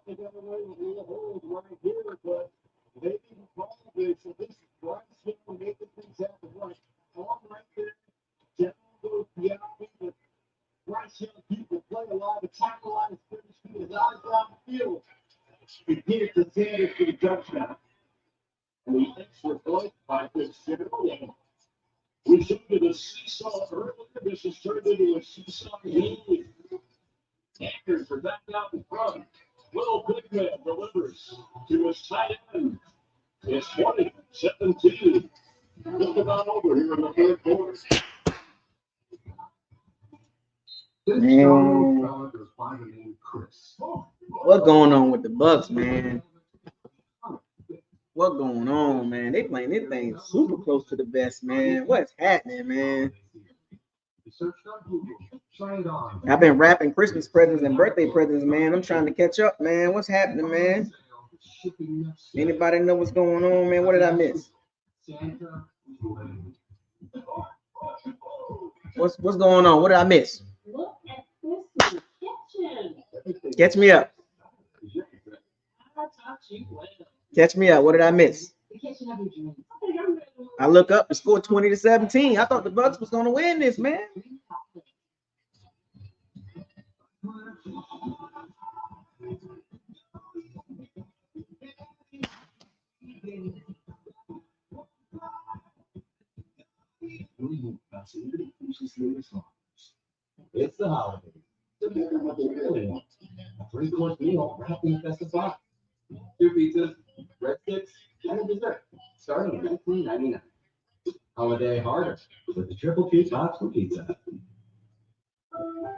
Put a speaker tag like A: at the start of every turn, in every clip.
A: What's going on with the Bucs, man? What's going on, man? They playing this thing super close to the best, man. What's happening, man? I've been wrapping Christmas presents and birthday presents, man. I'm trying to catch up, man. What's happening, man? Anybody know what's going on, man? What did I miss? What's going on? What did I miss? Catch me up. Catch me up. What did I miss? I look up the score 20-17. I thought the Bucs was going to win this, man.
B: It's the holiday. The bigger what you really want. A 3-course meal wrapped in a festive box. 2 pizzas, breadsticks, and a dessert. Starting at $19.99. Holiday harder with the triple P box for pizza.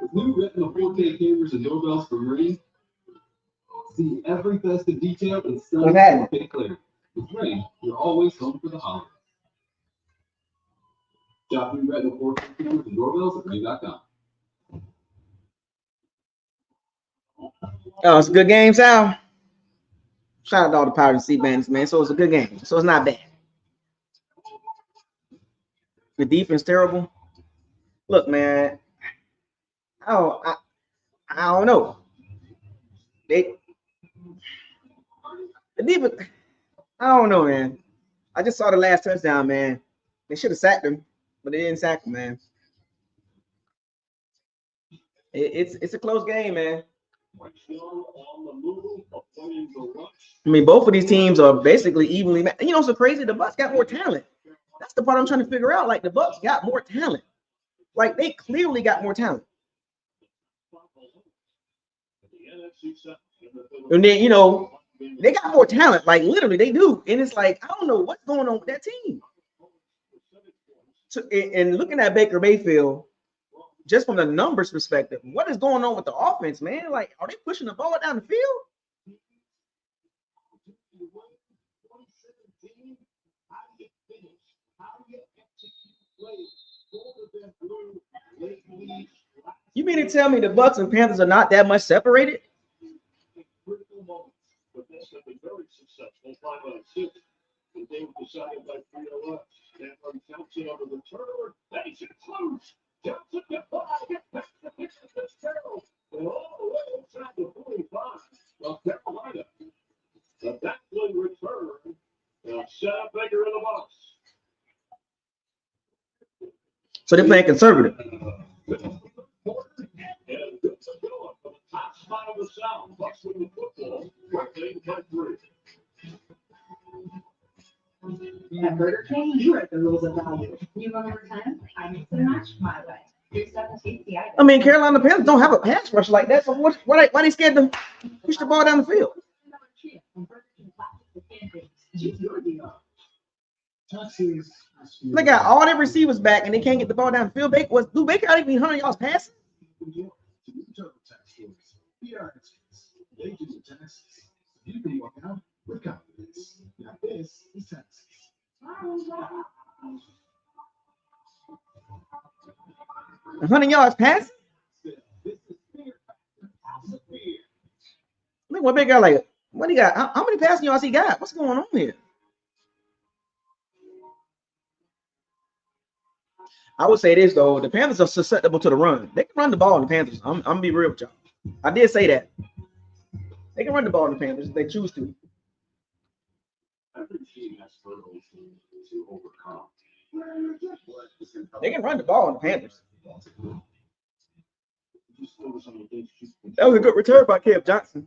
B: With new Retina 4K cameras and doorbells from Ring, see every festive detail in stunning 4K clarity. With Ring, you're always home for the holidays. Shop new Retina 4K cameras and doorbells at Ring.com.
A: Oh, it's a good game, Sal. Shout out to all the Powder and Sea Bandits, man. So it's a good game. So it's not bad. The defense terrible. Look, man. I don't know. The defense. I don't know, man. I just saw the last touchdown, man. They should have sacked him, but they didn't sack him, man. It's a close game, man. I mean, both of these teams are basically evenly matched. You know, so crazy. The Bucs got more talent. That's the part I'm trying to figure out. Like, the Bucs got more talent. Like, they clearly got more talent. And then, you know, they got more talent. Like, literally, they do. And it's like, I don't know what's going on with that team. So, and looking at Baker Mayfield, just from the numbers perspective, what is going on with the offense, man? Like, are they pushing the ball down the field? You mean to tell me the Bucs and Panthers are not that much separated? So they're playing conservative.
C: At Burger King, you write the rules of value. You go number 10, I make the match my way. Here's 7 tasty items.
A: I mean, Carolina Panthers don't have a pass rush like that. So why they scared to push the ball down the field? They got all their receivers back and they can't get the ball down the field. Baker out even 100 yards passing?
B: You can walk out with confidence. Now this is Texas.
A: 100 yards passing? Look what Baker got like. What he got? How many passing yards he got? What's going on here? I would say this though: the Panthers are susceptible to the run. They can run the ball in the Panthers. I'm gonna be real with y'all. I did say that. They can run the ball in the Panthers if they choose to.
B: Every team has hurdles to overcome.
A: They can run the ball in the Panthers. That was a good return by Cam Johnson.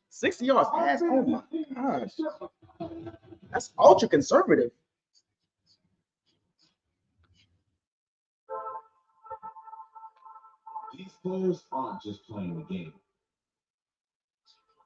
A: 60 yards pass. Oh my gosh. That's ultra conservative.
B: These players aren't just playing the game.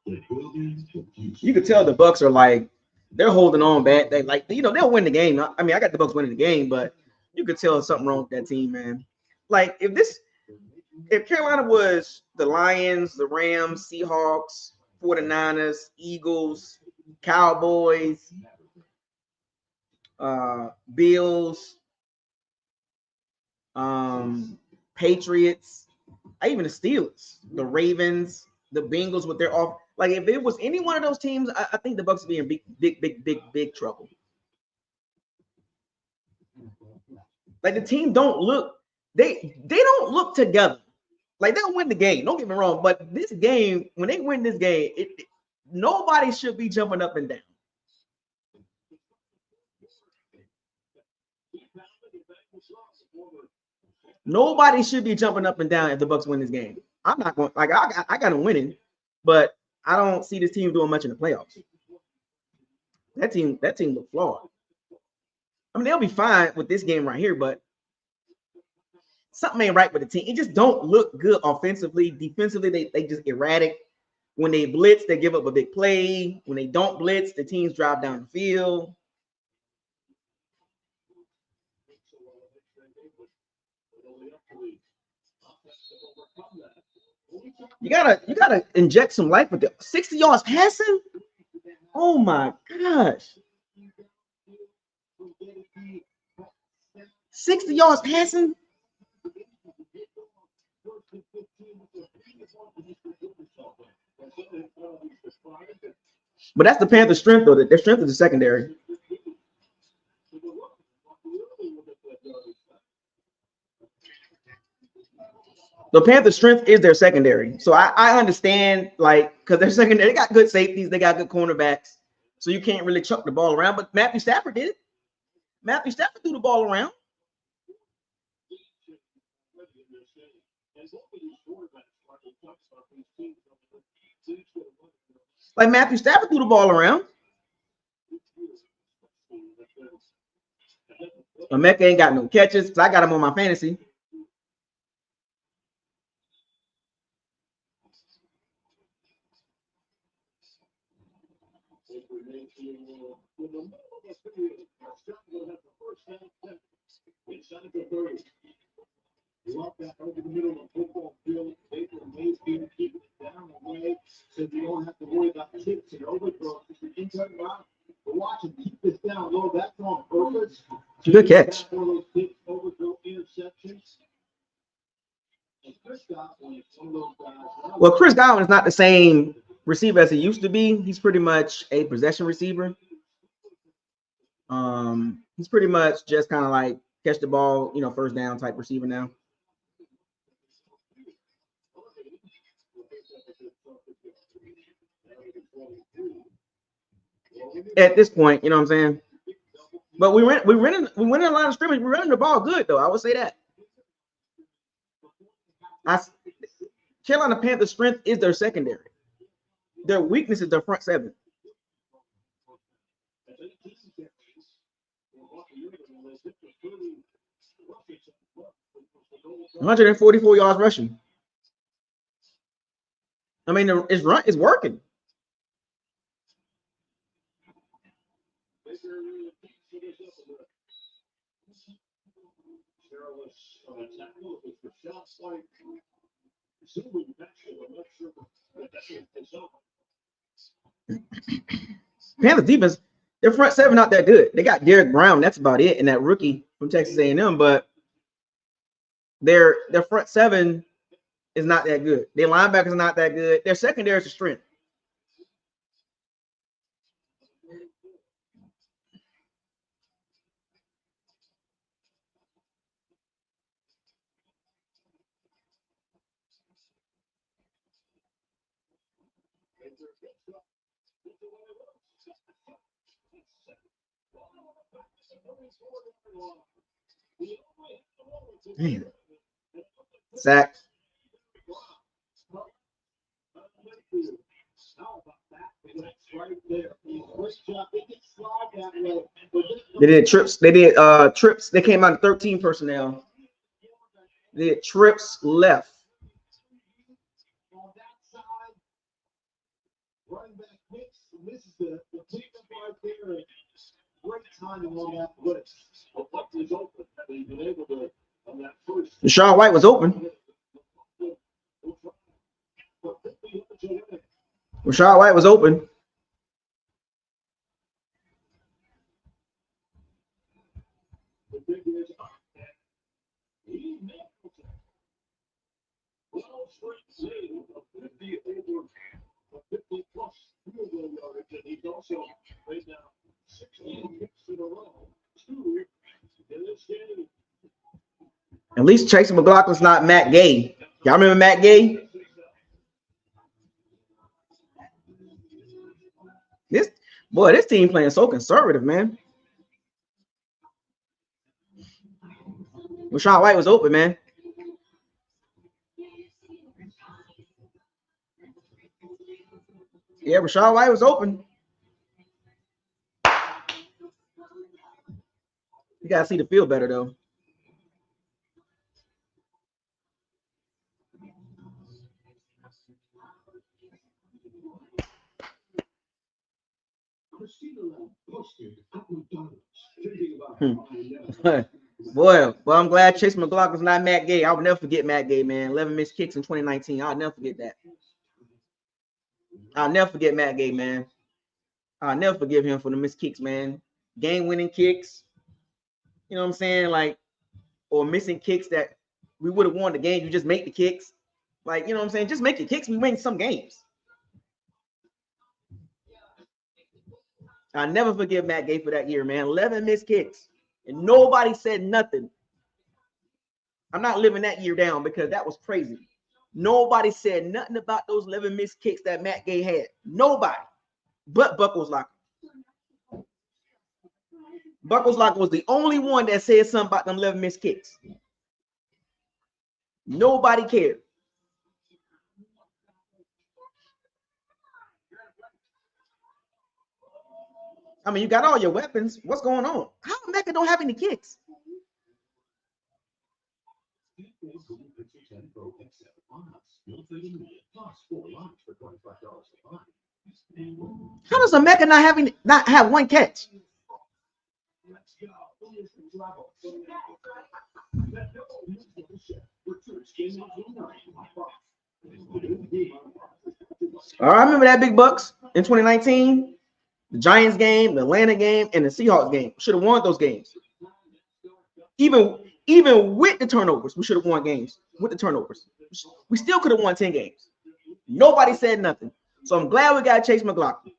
B: They're building the future.
A: You could tell the Bucs are like they're holding on bad. They like they'll win the game. I mean, I got the Bucs winning the game, but you could tell something wrong with that team, man. Like if Carolina was the Lions, the Rams, Seahawks, 49ers, Eagles, Cowboys, Bills, Patriots, even the Steelers, the Ravens, the Bengals with their off. Like if it was any one of those teams, I think the Bucs would be in big trouble. Like the team don't look, they don't look together. Like they'll win the game. Don't get me wrong, but this game, when they win this game, nobody should be jumping up and down. Nobody should be jumping up and down if the Bucs win this game. I'm not going like I got them winning, but I don't see this team doing much in the playoffs. That team look flawed. I mean, they'll be fine with this game right here, but something ain't right with the team. It just don't look good offensively. Defensively, they just erratic. When they blitz, they give up a big play. When they don't blitz, the teams drive down the field. You gotta inject some life with the 60 yards passing. Oh my gosh. 60 yards passing. But that's the Panthers' strength, though. Their strength is the secondary. The Panthers' strength is their secondary. So I understand, like, because their secondary, they got good safeties, they got good cornerbacks. So you can't really chuck the ball around. But Matthew Stafford did it. Matthew Stafford threw the ball around. Like Matthew Stafford threw the ball around. Emeka ain't got no catches because I got him on my fantasy.
B: That over the middle of the football field, they can Mayfield keep it down away so you don't have to worry about kicks and overthrows. Inside route, but watch him keep this down low. That's on purpose.
A: Good catch.
B: Overthrow interceptions.
A: Well, Chris Godwin is not the same receiver as he used to be. He's pretty much a possession receiver. He's pretty much just kind of like catch the ball, first down type receiver now. At this point, you know what I'm saying? But we win a lot of scrimmage. We're running the ball good, though. I would say that. Carolina Panthers' strength is their secondary. Their weakness is their front seven. 144 yards rushing. I mean, his run is working. Panthers defense, their front seven not that good. They got Derek Brown, that's about it, and that rookie from Texas A&M. But their front seven is not that good. Their linebackers are not that good. Their secondary is a strength. Damn. Sack. They did trips. They did trips. They came out of 13 personnel. They did trips left. Rashad White was open. Rashad White was open. At least Chase McLaughlin's not Matt Gay. Y'all remember Matt Gay? This team playing so conservative, man. Rashad White was open, man. Yeah, Rashad White was open. You gotta see the field better though. Boy, well, I'm glad Chase McLaughlin's not Matt Gay. I will never forget Matt Gay, man. 11 missed kicks in 2019. I'll never forget that. I'll never forget Matt Gay, man. I'll never forgive him for the missed kicks, man. Game-winning kicks. You know what I'm saying? Like, or missing kicks that we would have won the game. You just make the kicks. Like, you know what I'm saying? Just make your kicks. We win some games. I'll never forgive Matt Gay for that year, man. 11 missed kicks. And nobody said nothing. I'm not living that year down because that was crazy. Nobody said nothing about those 11 missed kicks that Matt Gay had. Nobody. But Buckles Locker. Buckles Locker was the only one that said something about them 11 missed kicks. Nobody cared. I mean, you got all your weapons. What's going on? How Mecca don't have any kicks? How does a Mecca not have one catch? All right, I remember that big Bucs in 2019. The Giants game, the Atlanta game, and the Seahawks game. Should have won those games. Even with the turnovers, we should have won games with the turnovers. We still could have won 10 games. Nobody said nothing. So I'm glad we got Chase McLaughlin.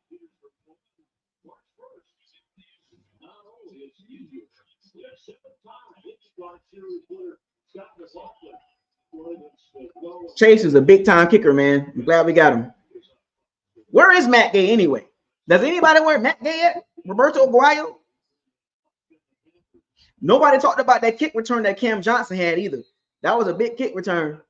A: Chase is a big-time kicker, man. I'm glad we got him. Where is Matt Gay anyway? Does anybody where Matt Gay at? Roberto Aguayo? Nobody talked about that kick return that Cam Johnson had either. That was a big kick return.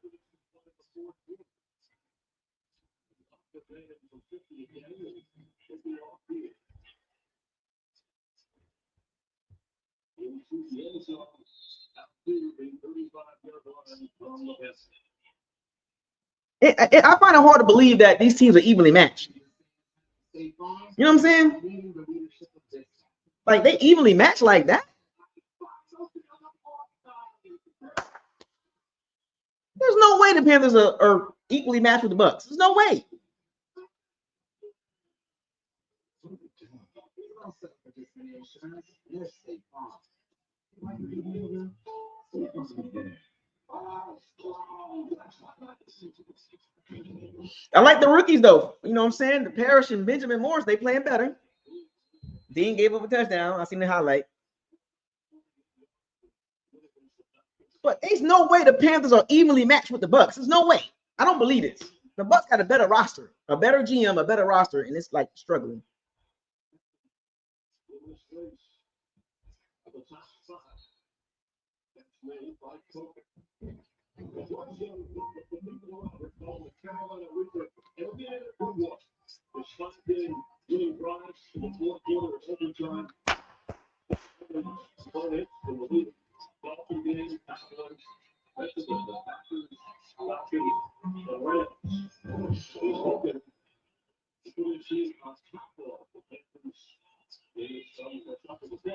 A: I find it hard to believe that these teams are evenly matched. You know what I'm saying? Like they evenly matched like that. There's no way the Panthers are equally matched with the Bucs. There's no way. I like the rookies though. You know what I'm saying? The Parrish and Benjamin Morris, they playing better. Dean gave up a touchdown. I seen the highlight. But there's no way the Panthers are evenly matched with the Bucs. There's no way. I don't believe this. The Bucs got a better roster, a better GM, a better roster, and it's like struggling.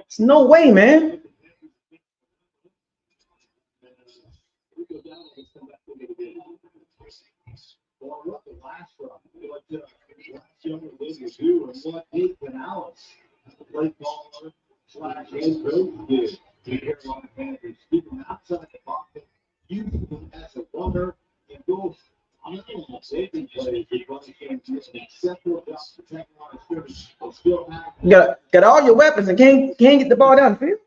A: It's no way, man. You got all your weapons and can't get the ball down the field.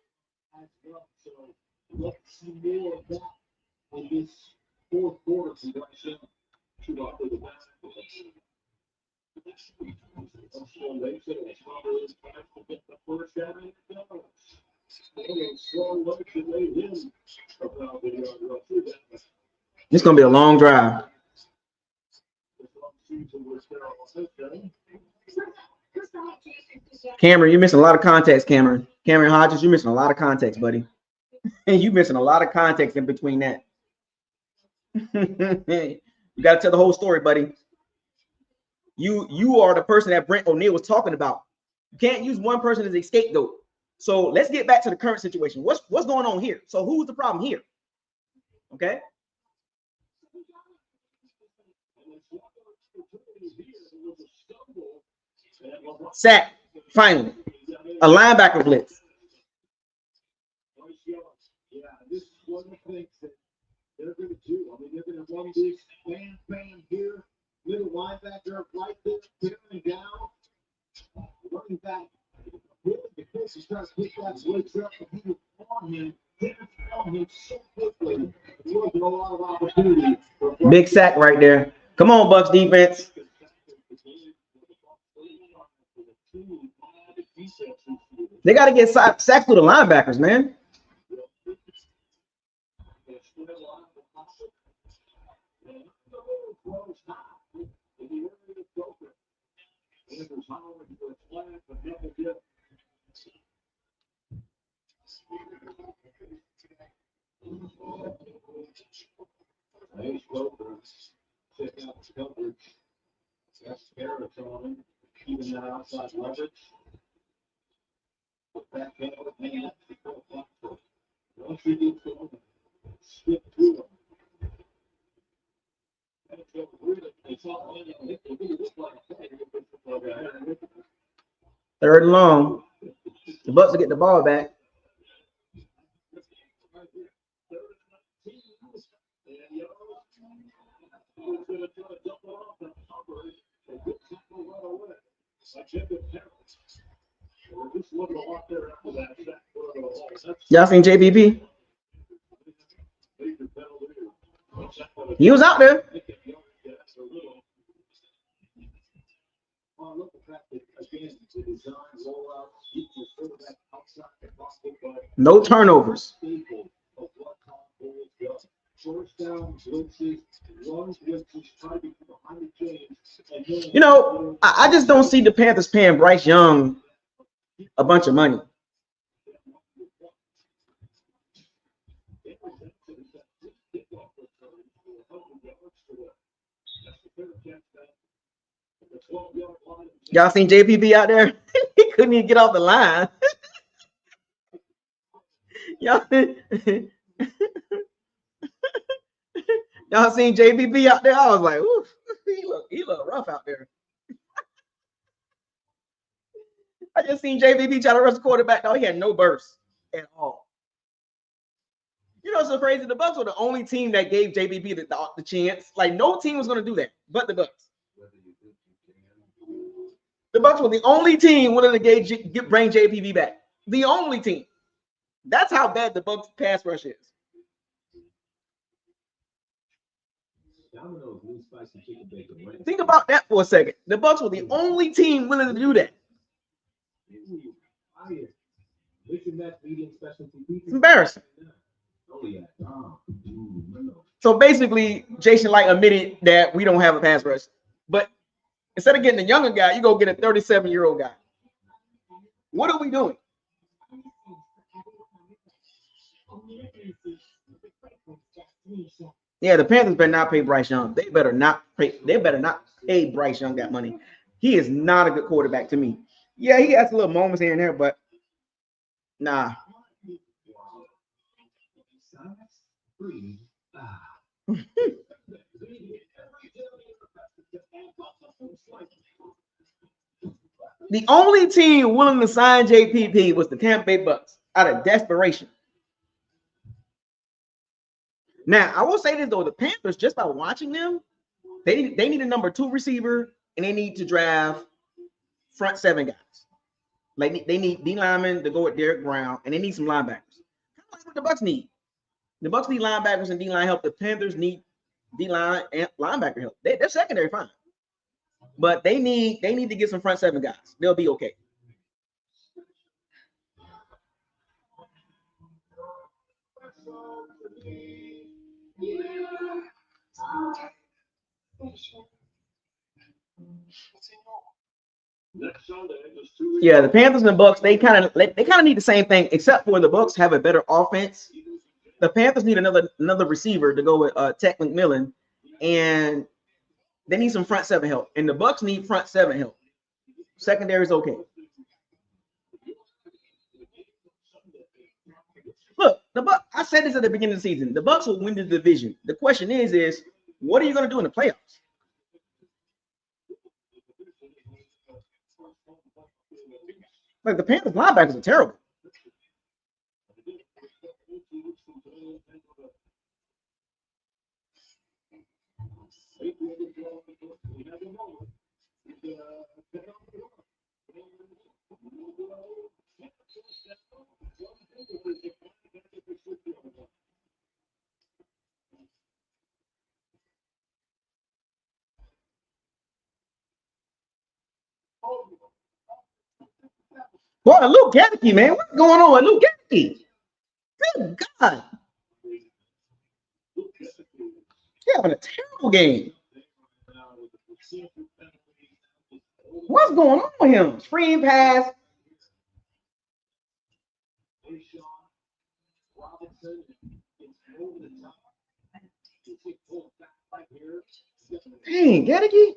A: It's gonna be a long drive. Cameron, you're missing a lot of context, Cameron. Cameron Hodges, you're missing a lot of context, buddy. And you're missing a lot of context in between that. You got to tell the whole story, buddy. You are the person that Brent O'Neill was talking about. You can't use one person as a scapegoat. So let's get back to the current situation. What's going on here? So who's the problem here? Okay. Sack, finally. A linebacker blitz.
B: Yeah, this is one of the things that they're going to do. I mean, they're going to run this bam here, little linebacker right there, tearing down, running back. The coach is trying to pick that blitz up, and he was on him, on him so quickly. He wasn't a lot of opportunity.
A: Big sack right there. Come on, Bucs defense. They got to get sacks through the linebackers, man.
B: Check out the coverage. That's Harris on him. Even that outside leverage. Back hand with hand. Once you get to him, skip through him.
A: Third and long. The Bucs will get the ball back. Y'all seen JPP? He was out there. No turnovers. You know, I just don't see the Panthers paying Bryce Young a bunch of money. Y'all seen JPP out there? He couldn't even get off the line. Y'all seen JPP out there? I was like, ooh, he look rough out there. I just seen JPP try to rush the quarterback. No, he had no burst at all. You know what's so crazy? The Bucs were the only team that gave JPP the chance. Like, no team was going to do that but the Bucs. The Bucs were the only team willing to bring JPP back. The only team. That's how bad the Bucs pass rush is. Think about that for a second. The Bucs were the only team willing to do that. It's embarrassing. So basically, Jason Light admitted that we don't have a pass rush. But instead of getting a younger guy, you go get a 37-year-old guy. What are we doing? Yeah, the Panthers better not pay Bryce Young. They better not pay Bryce Young that money. He is not a good quarterback to me. Yeah, he has a little moments here and there, but nah. The only team willing to sign JPP was the Tampa Bay Bucs out of desperation. Now, I will say this though, the Panthers, just by watching them, they need a number 2 receiver and they need to draft front 7 guys. Like they need D linemen to go with Derek Brown, and they need some linebackers. Kind of like what the Bucs need. The Bucs need linebackers and D line help. The Panthers need D line and linebacker help. They're secondary fine, but they need to get some front 7 guys. They'll be okay. Yeah, the Panthers and the Bucs, they kind of need the same thing, except for the Bucs have a better offense. The Panthers need another receiver to go with Tech McMillan, and they need some front 7 help. And the Bucs need front 7 help. Secondary is okay. Look, I said this at the beginning of the season. The Bucs will win the division. The question is what are you going to do in the playoffs? Like the Panthers linebackers are terrible. Boy, Luke Gedeke, man, what's going on with Luke Gedeke? Good God. He's having a terrible game. What's going on with him? Screen pass. Dang, Gedeke.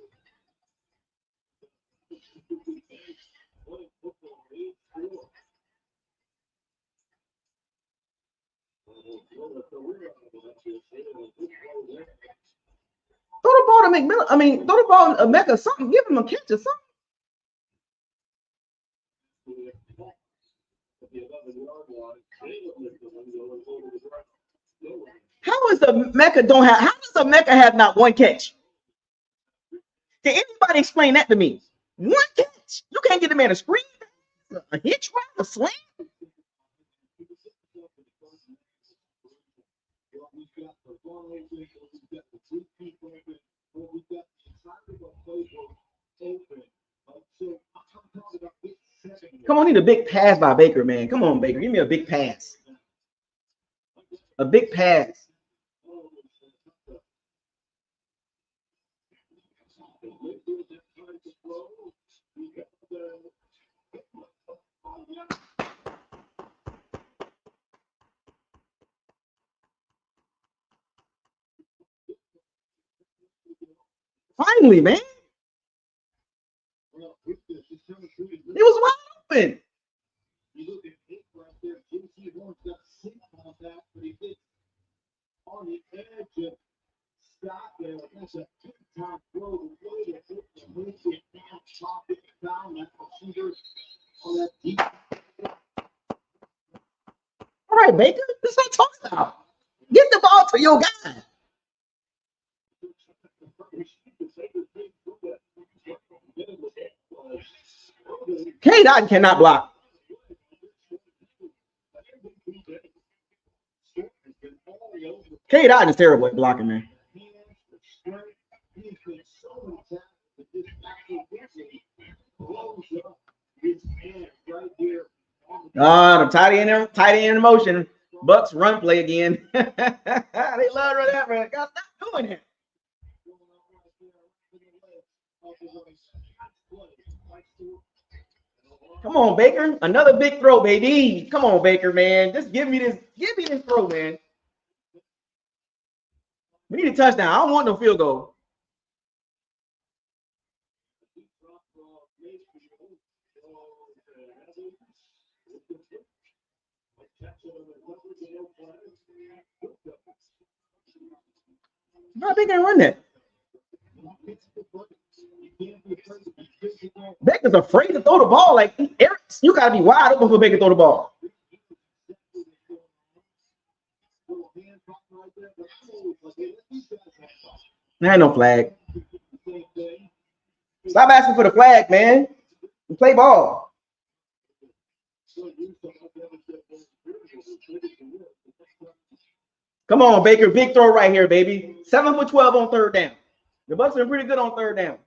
A: Throw the ball to McMillan. I mean, throw the ball to Mecca something. Give him a catch or something. How is the Mecca don't have? How does the Mecca have not one catch? Can anybody explain that to me? One catch. You can't get the man a screen, a hitch route, a slam. Come on, I need a big pass by Baker, man. Come on, Baker. Give me a big pass. A big pass. Finally, man. It was wide open. All right, Baker. This is what I'm talking about. Get the ball to your guy. K-Dot cannot block. K-Dot is terrible at blocking, man. The tight end in motion. Bucs run play again. They love that, man. God, stop doing it. Come on, Baker. Another big throw, baby. Come on, Baker, man. Just give me this throw, man. We need a touchdown. I don't want no field goal. How they can run that? Baker's afraid to throw the ball. Like, Eric, you got to be wide open for Baker to throw the ball. There ain't no flag. Stop asking for the flag, man. You play ball. Come on, Baker. Big throw right here, baby. 7 for 12 on third down. The Bucs are pretty good on third down.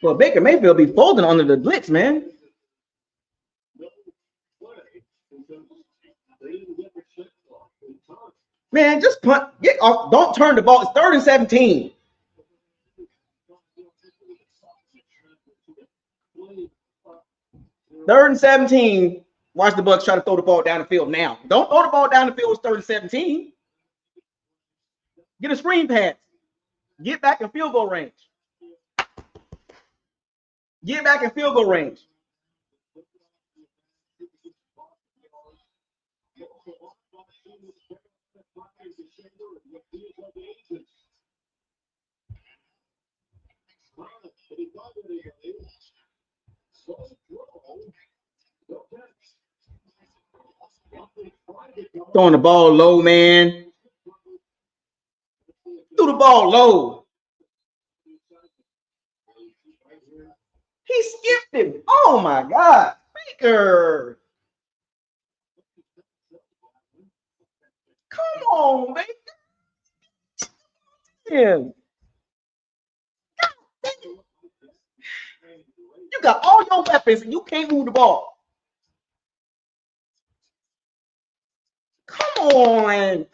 A: Well, Baker Mayfield be folding under the blitz, man. Man, just punt. Get off. Don't turn the ball. It's 3rd and 17. Third and 17. Watch the Bucs try to throw the ball down the field now. Don't throw the ball down the field. It's 3rd and 17. Get a screen pass. Get back in field goal range. Get back in field goal range. Throwing the ball low, man. Threw the ball low. He skipped him. Oh my God. Baker. Come on, Baker. Yeah. You got all your weapons and you can't move the ball. Come on.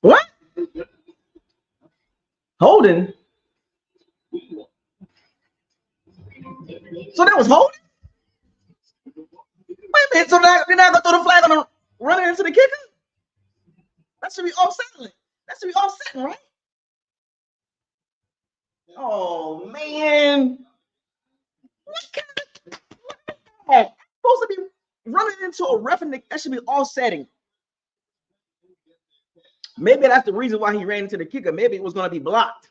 A: What? Holding? So that was holding? Wait a minute. So they're not going to throw the flag on the running into the kicker? That should be offsetting. That should be offsetting, right? Oh, man. What kind of supposed to be running into a ref and that should be offsetting. Maybe that's the reason why he ran into the kicker. Maybe it was going to be blocked.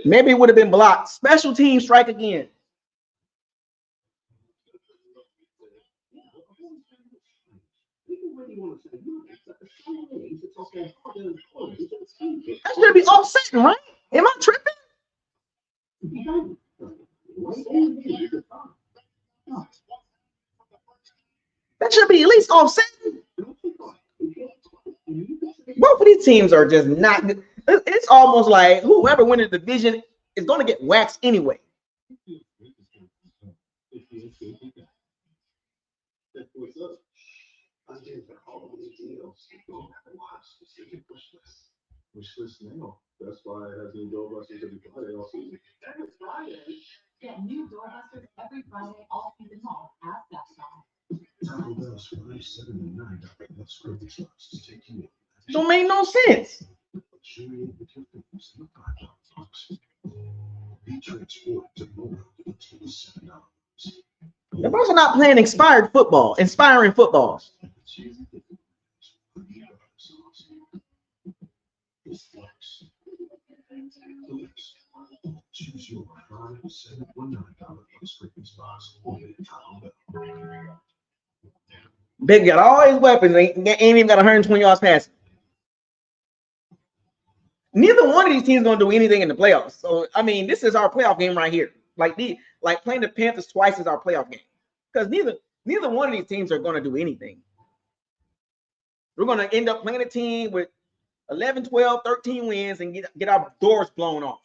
A: Maybe it would have been blocked. Special team strike again. That should be offset, right? Am I tripping? That should be at least offset. Both of these teams are just not good. It's almost like whoever wins the division is going to get waxed anyway.
B: Wish list now. That's why it has been doorbuster every Friday all season.
C: Every Friday. Get new doorbusters every Friday all season long at Best Buy.
B: Taco Bell's $5, $7, and $9 plus grocery stores to take you in.
A: Don't make no sense.
B: Chewy with your fingers in the $5 box. Be transported to more for $7.
A: The Bucs are not playing inspiring footballs.
B: Choose your $5, $7, or $9 plus grocery stores at Taco Bell.
A: Big got all his weapons. Ain't even got 120 yards passing. Neither one of these teams gonna do anything in the playoffs. So I mean, this is our playoff game right here. Like playing the Panthers twice is our playoff game. Because neither one of these teams are gonna do anything. We're gonna end up playing a team with 11, 12, 13 wins and get our doors blown off.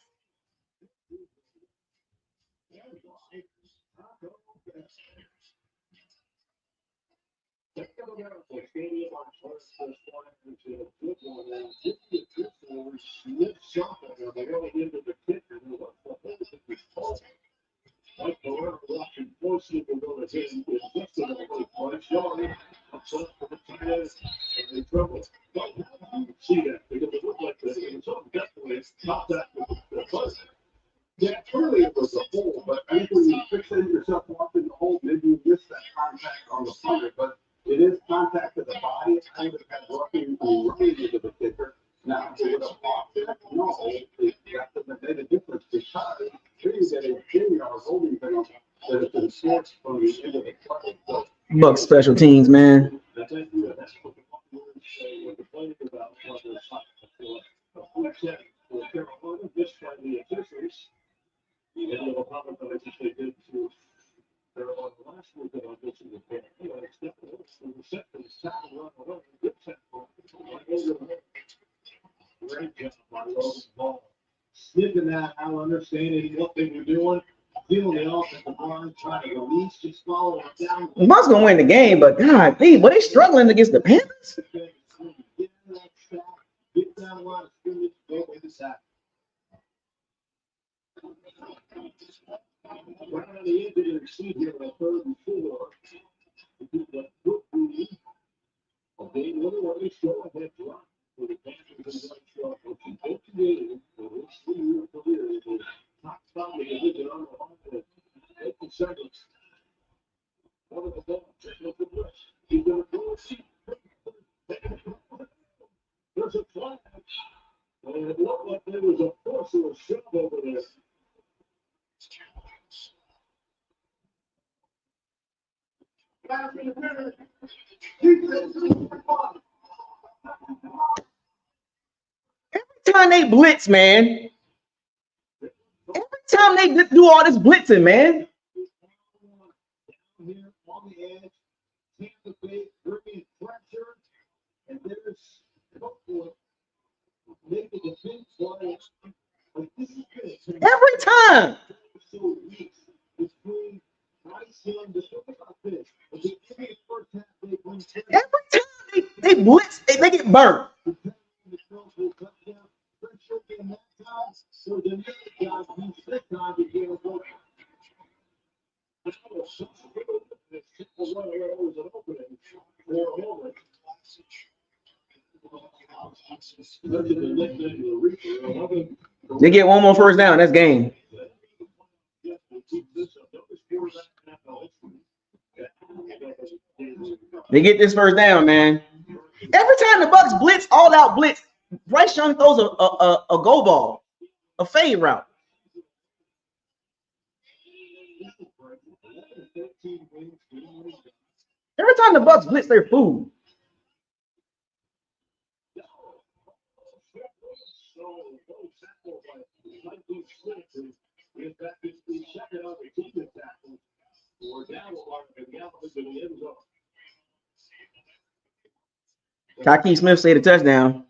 B: Yeah, clearly it was a hole, but I think when you fixate yourself watching the hole, maybe you miss that contact on the punter, but it is contact to the body. It's kind of kind of working right into the kicker. Now, if it would have blocked it, no, it made a difference because trees that are in our holding thing that have been sourced from the end of the play. So,
A: Bucs special teams, man.
B: that's what the play about what they're Carolina, this by the officials. And the problem that they did to Carolina last week that I mentioned with them. It's definitely the set for the second run away. Good set for great job by Logan Ball. Sniffing that out, understanding what they were doing, feeling the offensive line, trying to release, just follow it down.
A: The Bucs gonna win the game, but God, were they struggling against the Panthers?
B: Get down the line of scrimmage, go away the sack. Right on the edge of the receiver here on 3rd and 4. Okay, another one is showing that drop for the Panthers and the shot. Okay, both games for this 3-year career is not stopping a hit on the 8 seconds. One of the ball, just look at this. He's going to go see. There's a flag. And it looked like there was a force or a shove over there.
A: Every time they blitz, man. Every time they do all this blitzing, man.
B: Here on the edge, Tampa Bay bringing pressure, and there's hopefully making the big play. Like this is good.
A: Every time.
B: So weak between Bryce Young. Just look about this. At the end of the first half, they win.
A: Every time they blitz, they get burned.
B: So the next guy who's this time to get a vote.
A: They get one more first down. That's game. They get this first down, man. Every time the Bucs blitz, all out blitz, Bryce Young throws a go ball, a fade route. Every time the Bucs blitz, they're food. Kaki Smith said a touchdown.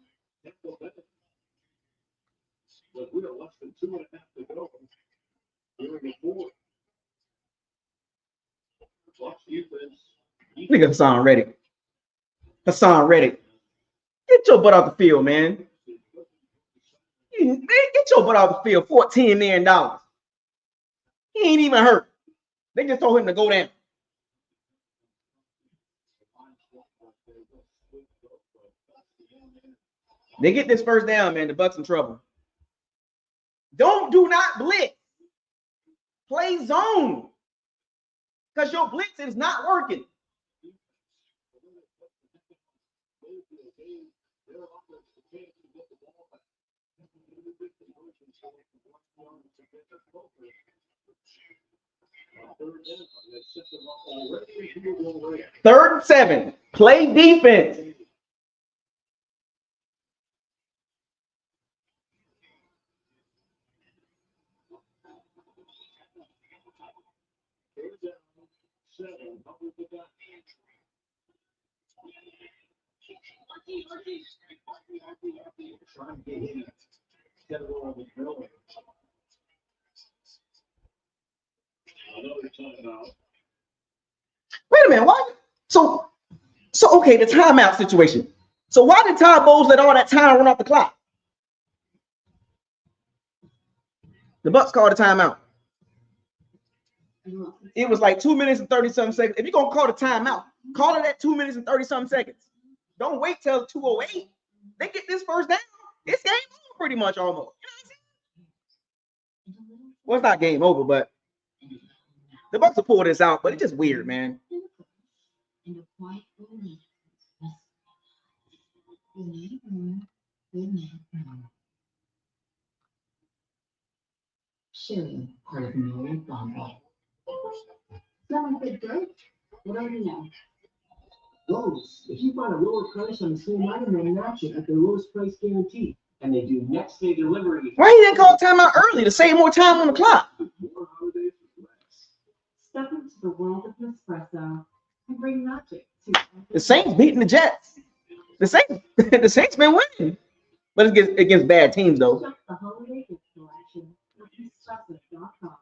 A: Look at Hassan Reddick. Hassan Reddick. Get your butt off the field, man. Get your butt off the field. $14 million. He ain't even hurt. They just told him to go down. They get this first down, man. The Bucs in trouble. Do not blitz. Play zone. Because your blitz is not working. Third and 7. Play defense. Wait a minute, why? So okay, the timeout situation. So why did Todd Bowles let all that time run off the clock? The Bucs called a timeout. It was like 2 minutes and 30-something seconds. If you're gonna call the timeout, call it at 2 minutes and 30-something seconds. Don't wait till 2:08. They get this first down. It's game over pretty much almost. You know what I'm saying? Well, it's not game over, but the Bucs will pull this out, but it's just weird, man.
C: Sharing part of Mary Bond. Someone said, great. What do you know?
B: Woes. If you find a lower price on the same item, they match it at the lowest price guarantee. And they do next day delivery.
A: Why he didn't call timeout early to save more time on the clock?
C: Step into the world of Nespresso and bring magic to
A: The Saints beating the Jets. The Saints been winning. But it's against bad teams, though.
C: Shop the holiday gift collection at Nespresso.com.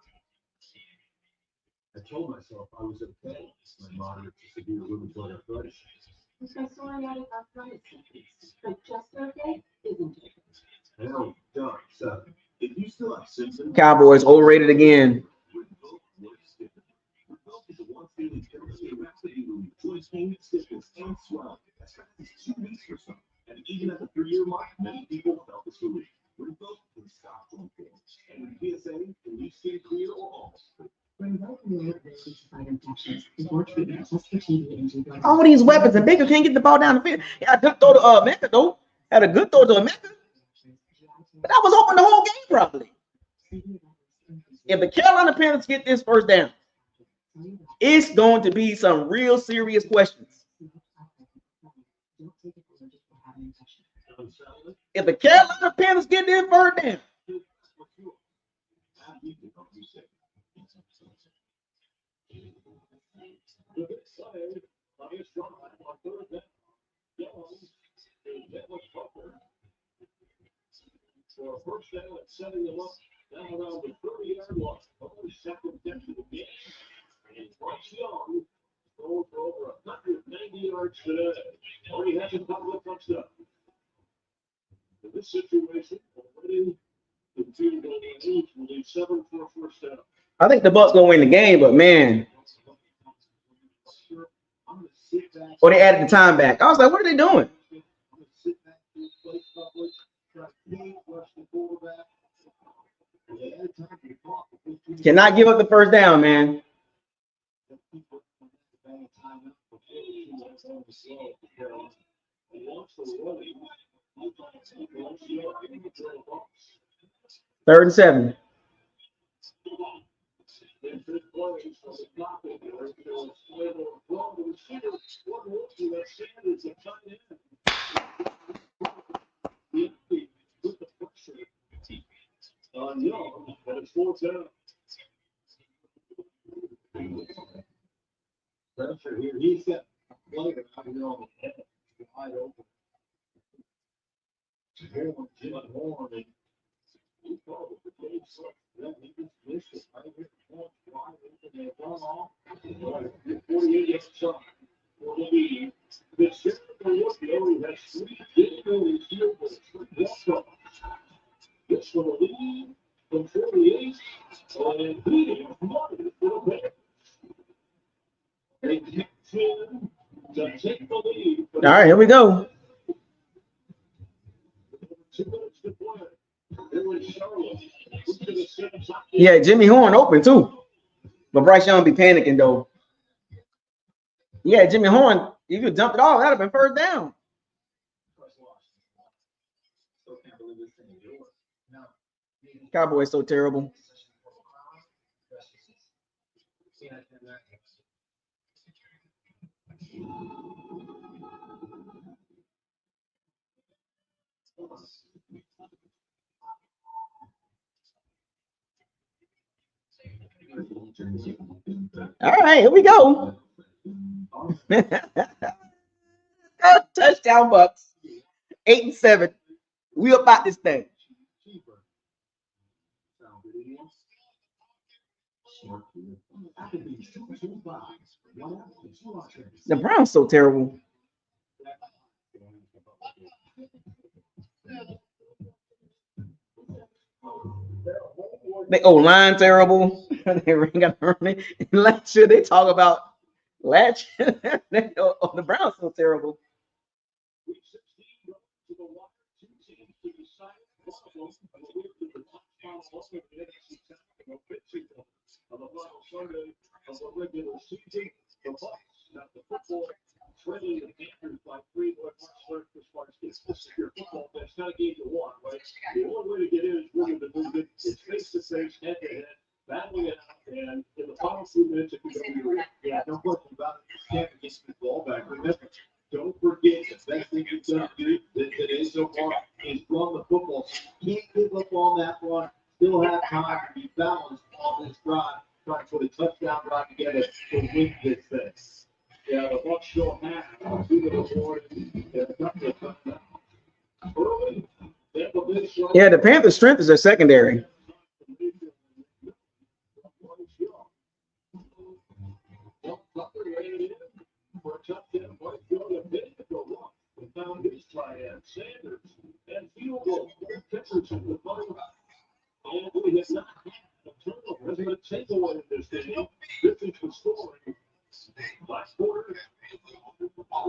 B: I told myself I was okay. My moderate to severe rheumatoid arthritis.
C: With my psoriatic arthritis symptoms, but just okay isn't it?
B: Hell, done. So, if you still have symptoms,
A: Cowboys overrated again.
B: is a once daily pill that rapidly relieves joint pain, stiffness, and swelling. As fast as 2 weeks or so. And even at the 3-year mark, many people felt this relief. Rinvoq can stop joint pain. And with PSA, can leave skin clear or almost.
C: Rinvoq will reverse fight infections before treatment just for TB and GBL.
A: All these weapons, and Baker can't get the ball down the field. Yeah, I good throw to Mecca, though. Had a good throw to Mecca. But that was open the whole game, probably. If the Carolina Panthers get this first down, it's going to be some real serious questions. If the Carolina Panthers get this first down,
B: For a first down at 7 them up, down around the 30-yard line. Only second down to the game. And Bryce Young throws for over 190 yards today. Already has a couple of touchdowns. In this situation, already the team going to lose will need 7 for a first down.
A: I think the Bucs gonna win the game, but man. Or they added the time back. I was like, what are they doing? Cannot give up the first down, man. Third and 7.
B: Pressure here. He's got player out here on the head, wide open. Jimmy Horn, and he called it the game. Yeah, he just missed it right here. Wide open and run off. 48 shot. For the lead. The center rookie only has 3 difficulties here with 3 walk-offs. This for the lead from 48. And leading money for the Bears. They kick 2 to take the lead.
A: All right, here we go. Yeah, Jimmy Horn open too. But Bryce Young be panicking though. Yeah, Jimmy Horn, if you dumped it off, that'd have been first down. Cowboys so terrible. All right, here we go. Touchdown Bucs. 8 and 7. We about this thing. The Browns so terrible. They line terrible. They ring up last year. They talk about last year. The Browns so terrible.
B: Training the Panthers by 3 as far as your football, that's not a game you want, right? The only way to get in is really to move it. It's face-to-face, head-to-head, battling it out, and in the final few minutes, if you don't, yeah, no question about it, you can't get the ball back. Remember, don't forget the best thing you've done today so far is run the football. You can't give up on that one. Still have time to be balanced on this drive, trying to put a touchdown drive together to win this thing. Yeah, the Bucs don't have
A: Yeah, the Panthers' strength is their secondary.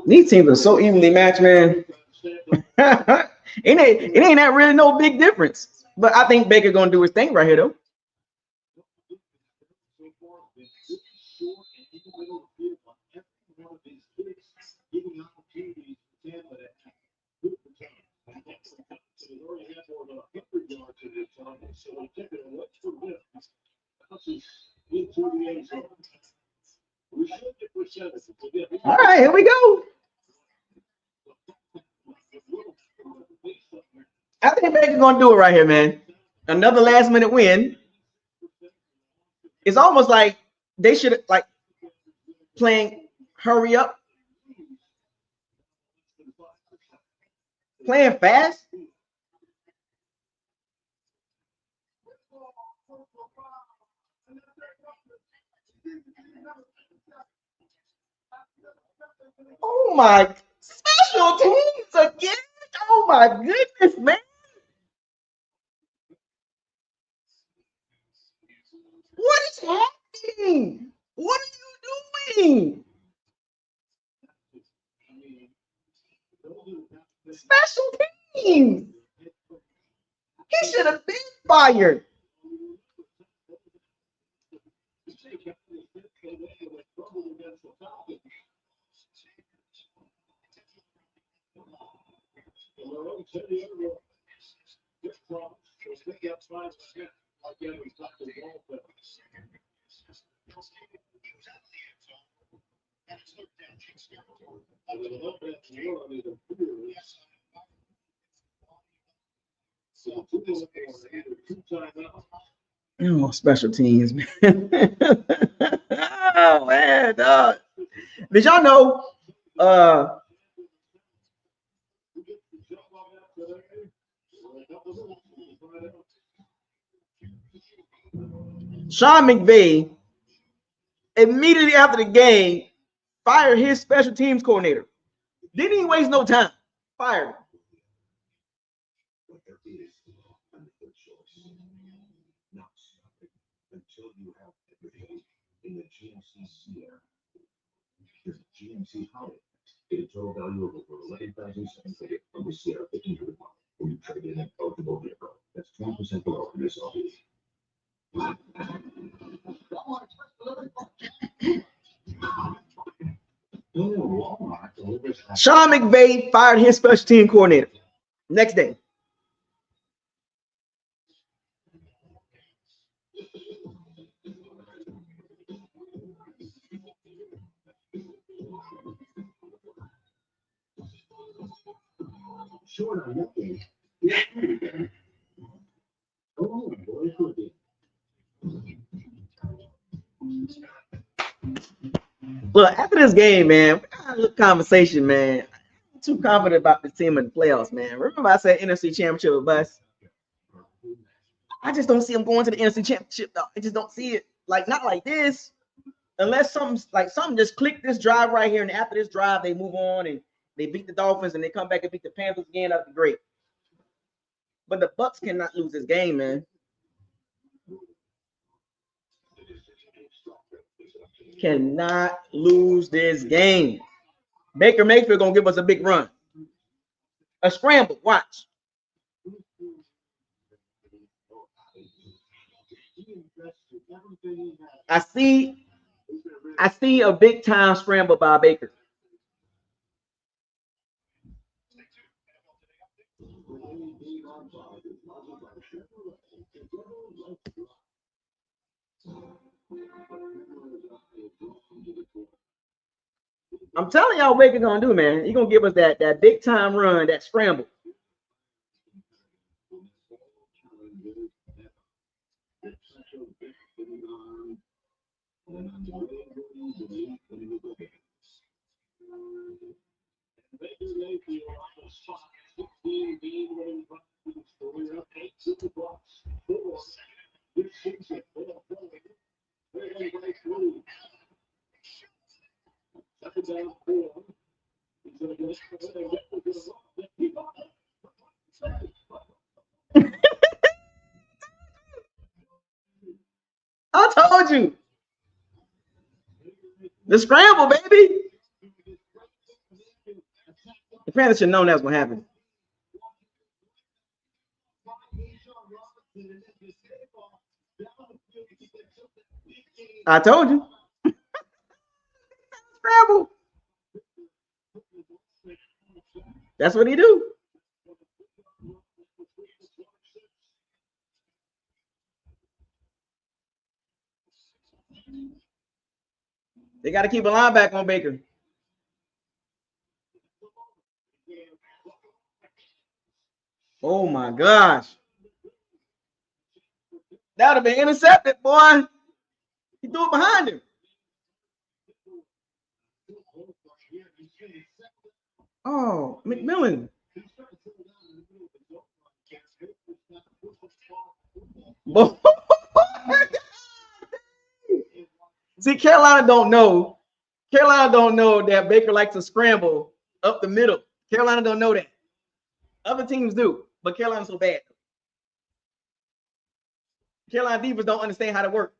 A: These teams are so evenly matched, man. it ain't that really no big difference. But I think Baker gonna do his thing right here, though. All right, here we go. I think Baker's gonna do it right here, man. Another last minute win. It's almost like they should like playing hurry up, playing fast. Oh my special teams again. Oh my goodness, man. What is happening? What are you doing? Special teams. He should have been fired. Oh, special teams, man. Oh man, dog. Did y'all know? Sean McVay immediately after the game fired his special teams coordinator. Didn't even waste no time. Fired him.
B: Until you have everything in the GMC Sierra. There's a GMC Holiday. Get a total value of over 11,700 from the Sierra 1500 model when you trade in an eligible vehicle. That's 20% below MSRP.
A: Sean McVay fired his special team coordinator. Next day.
B: Short on nothing. Oh, boy,
A: Look, after this game, man, we got a little conversation, man. I'm too confident about this team in the playoffs, man. Remember I said NFC Championship with Bucs? I just don't see them going to the NFC Championship, though. I just don't see it. Like, not like this. Unless something just click this drive right here, and after this drive, they move on and they beat the Dolphins and they come back and beat the Panthers again. That'd be great. But the Bucs cannot lose this game, man. Cannot lose this game. Baker Mayfield gonna give us a big run. A scramble. Watch. I see a big time scramble by Baker. I'm telling y'all what Baker gonna do, man. He gonna give us that big time run, that scramble. I told you. The scramble, baby. The Panthers should know that's what happened. I told you. Scramble. That's what he do. They got to keep a linebacker on Baker. Oh my gosh. That would have been intercepted, boy. He threw it behind him. Oh, McMillan. See, Carolina don't know. Carolina don't know that Baker likes to scramble up the middle. Carolina don't know that. Other teams do, but Carolina's so bad. Carolina defense don't understand how to work.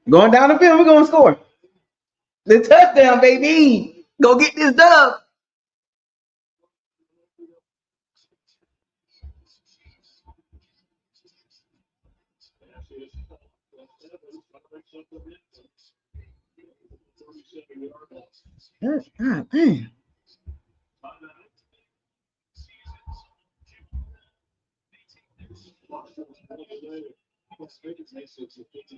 A: Going down the field, we're gonna score. The touchdown, baby. Go get this dub. God, man.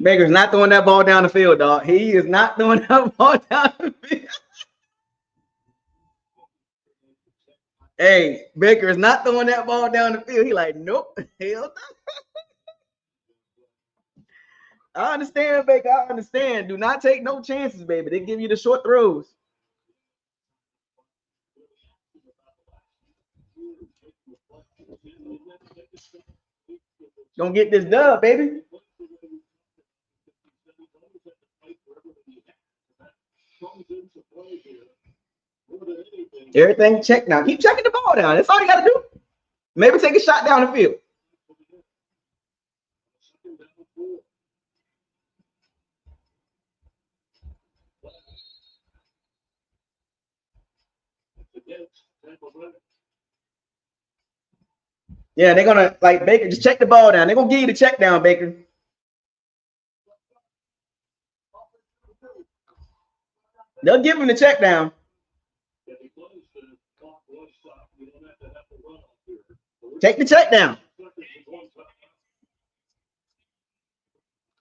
A: Baker's not throwing that ball down the field, dog. He is not throwing that ball down the field. Hey, Baker is not throwing that ball down the field. He like, nope, hell no. I understand, Baker. I understand. Do not take no chances, baby. They give you the short throws. Don't get this dub, baby. Everything checked now. Keep checking the ball down. That's all you got to do. Maybe take a shot down the field. Yeah, they're gonna like Baker. Just check the ball down. They're gonna give you the check down, Baker. They'll give him the check down. Take the check down.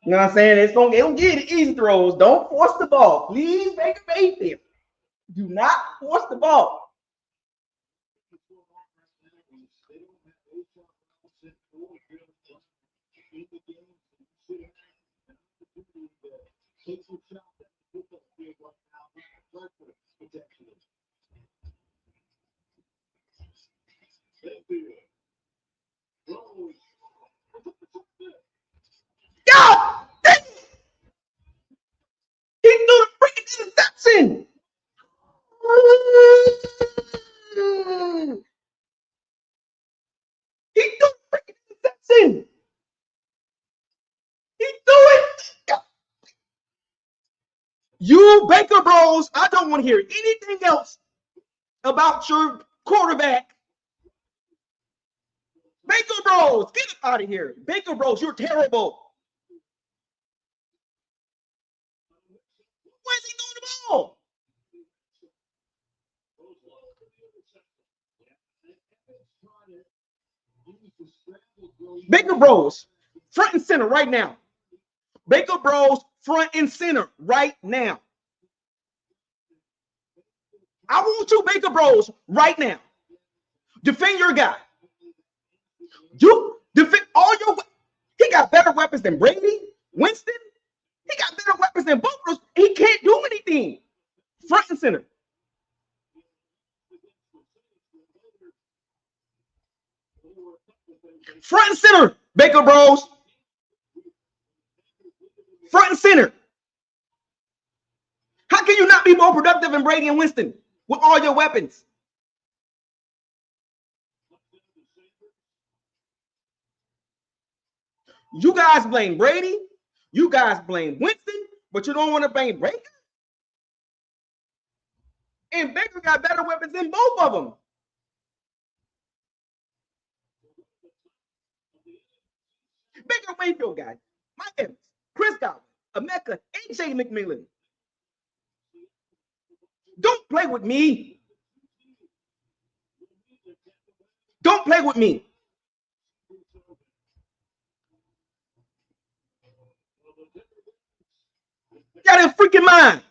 A: You know what I'm saying? They don't give you the easy throws. Don't force the ball. Please, Baker Mayfield. Do not force the ball. God! He threw the freaking interception. He threw the freaking interception. He threw it. You Baker Bros, I don't want to hear anything else about your quarterback. Baker Bros, get out of here. Baker Bros, you're terrible. Why is he throwing the ball? Baker Bros, front and center right now. Baker Bros, front and center right now. I want you, Baker Bros, right now. Defend your guy. You defend all your. He got better weapons than Brady, Winston. He got better weapons than both of those. He can't do anything. Front and center. Front and center, Baker Bros. Front and center. How can you not be more productive than Brady and Winston with all your weapons? You guys blame Brady. You guys blame Winston, but you don't want to blame Baker. And Baker got better weapons than both of them. Baker Mayfield guy, Mike Evans, Chris Godwin, Emeka, AJ McMillan. Don't play with me. Don't play with me. Got in freaking mind.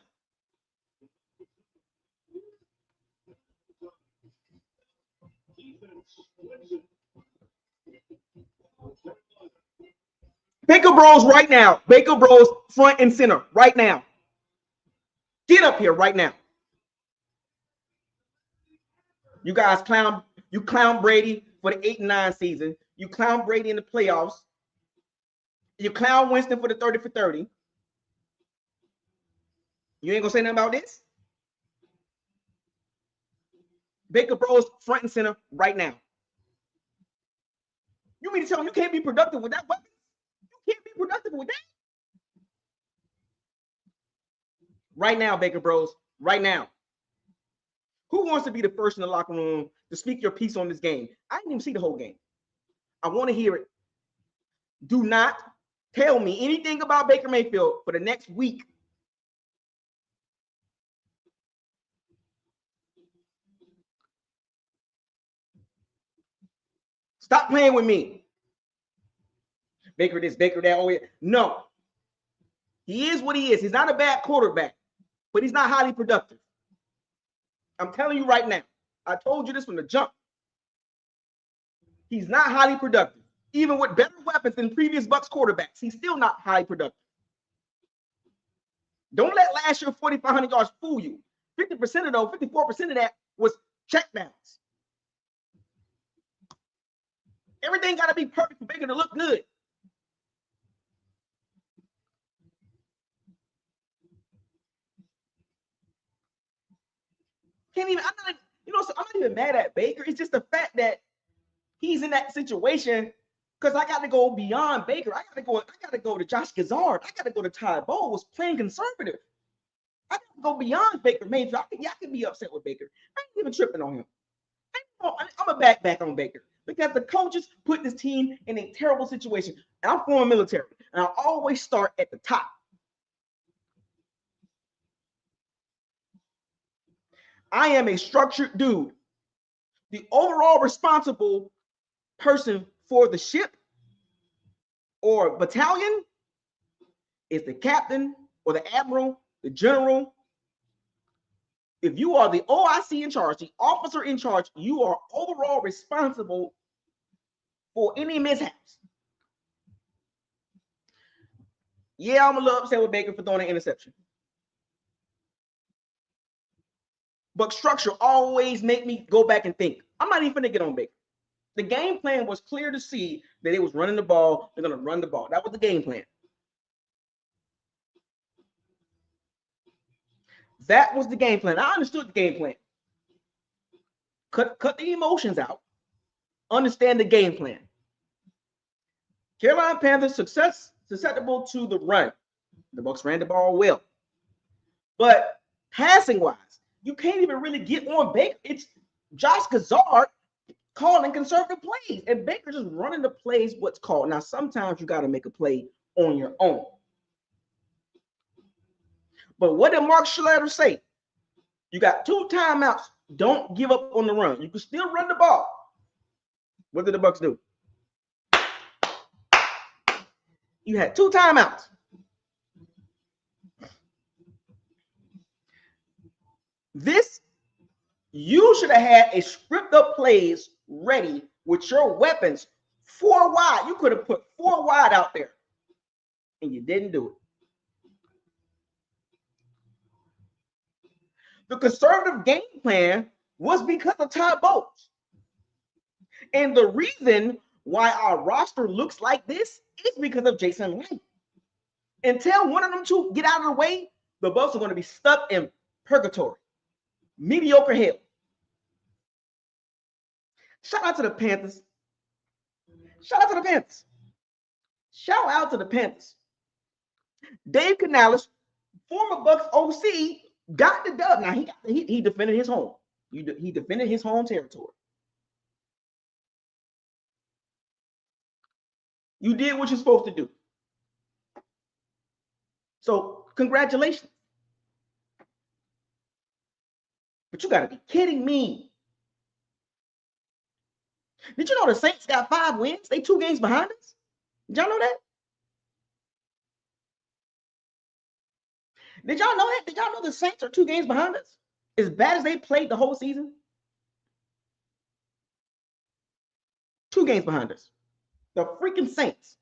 A: Baker Bros right now. Baker Bros front and center right now. Get up here right now. You guys clown Brady for the 8 and 9 season. You clown Brady in the playoffs. You clown Winston for the 30 for 30. You ain't gonna say nothing about this? Baker Bros front and center right now. You mean to tell me you can't be productive with that weapon? You can't be productive with that? Right now, Baker Bros, right now. Who wants to be the first in the locker room to speak your piece on this game? I didn't even see the whole game. I want to hear it. Do not tell me anything about Baker Mayfield for the next week. Stop playing with me. Baker this, Baker that. Oh, yeah. No. He is what he is. He's not a bad quarterback, but he's not highly productive. I'm telling you right now. I told you this from the jump. He's not highly productive. Even with better weapons than previous Bucs quarterbacks, he's still not highly productive. Don't let last year 4,500 yards fool you. 50% of those, 54% of that was checkdowns. Everything got to be perfect for Baker to look good. Can't even, I'm not even mad at Baker. It's just the fact that he's in that situation because I got to go beyond Baker. I got to go to Josh Gazard. I got to go to Ty Bowles playing conservative. I got to go beyond Baker Mayfield. I can be upset with Baker. I ain't even tripping on him. I'm a back on Baker because the coaches put this team in a terrible situation. And I'm former military, and I always start at the top. I am a structured dude. The overall responsible person for the ship or battalion is the captain or the admiral, the general. If you are the OIC in charge, the officer in charge, you are overall responsible for any mishaps. Yeah, I'm a little upset with Baker for throwing an interception. But structure always make me go back and think. I'm not even going to get on Baker. The game plan was clear to see that it was running the ball. They're going to run the ball. That was the game plan. That was the game plan. I understood the game plan. Cut the emotions out. Understand the game plan. Carolina Panthers susceptible to the run. The Bucs ran the ball well. But passing-wise, you can't even really get on Baker. It's Josh Gazard calling conservative plays, and Baker just running the plays what's called. Now, sometimes you got to make a play on your own. But what did Mark Schletter say? You got 2 timeouts. Don't give up on the run. You can still run the ball. What did the Bucs do? You had 2 timeouts. This, you should have had a script of plays ready with your weapons 4 wide. You could have put 4 wide out there, and you didn't do it. The conservative game plan was because of Ty Bowles. And the reason why our roster looks like this is because of Jason Light. Until one of them 2 get out of the way, the Bucs are going to be stuck in purgatory. Mediocre hell. Shout out to the Panthers. Shout out to the Panthers. Shout out to the Panthers. Dave Canales, former Bucs OC, got the dub. Now he defended his home. He defended his home territory. You did what you're supposed to do. So congratulations. But you got to be kidding me. Did you know the Saints got 5 wins? They 2 games behind us. Did y'all know that? Did y'all know that? Did y'all know the Saints are 2 games behind us? As bad as they played the whole season? 2 games behind us. The freaking Saints.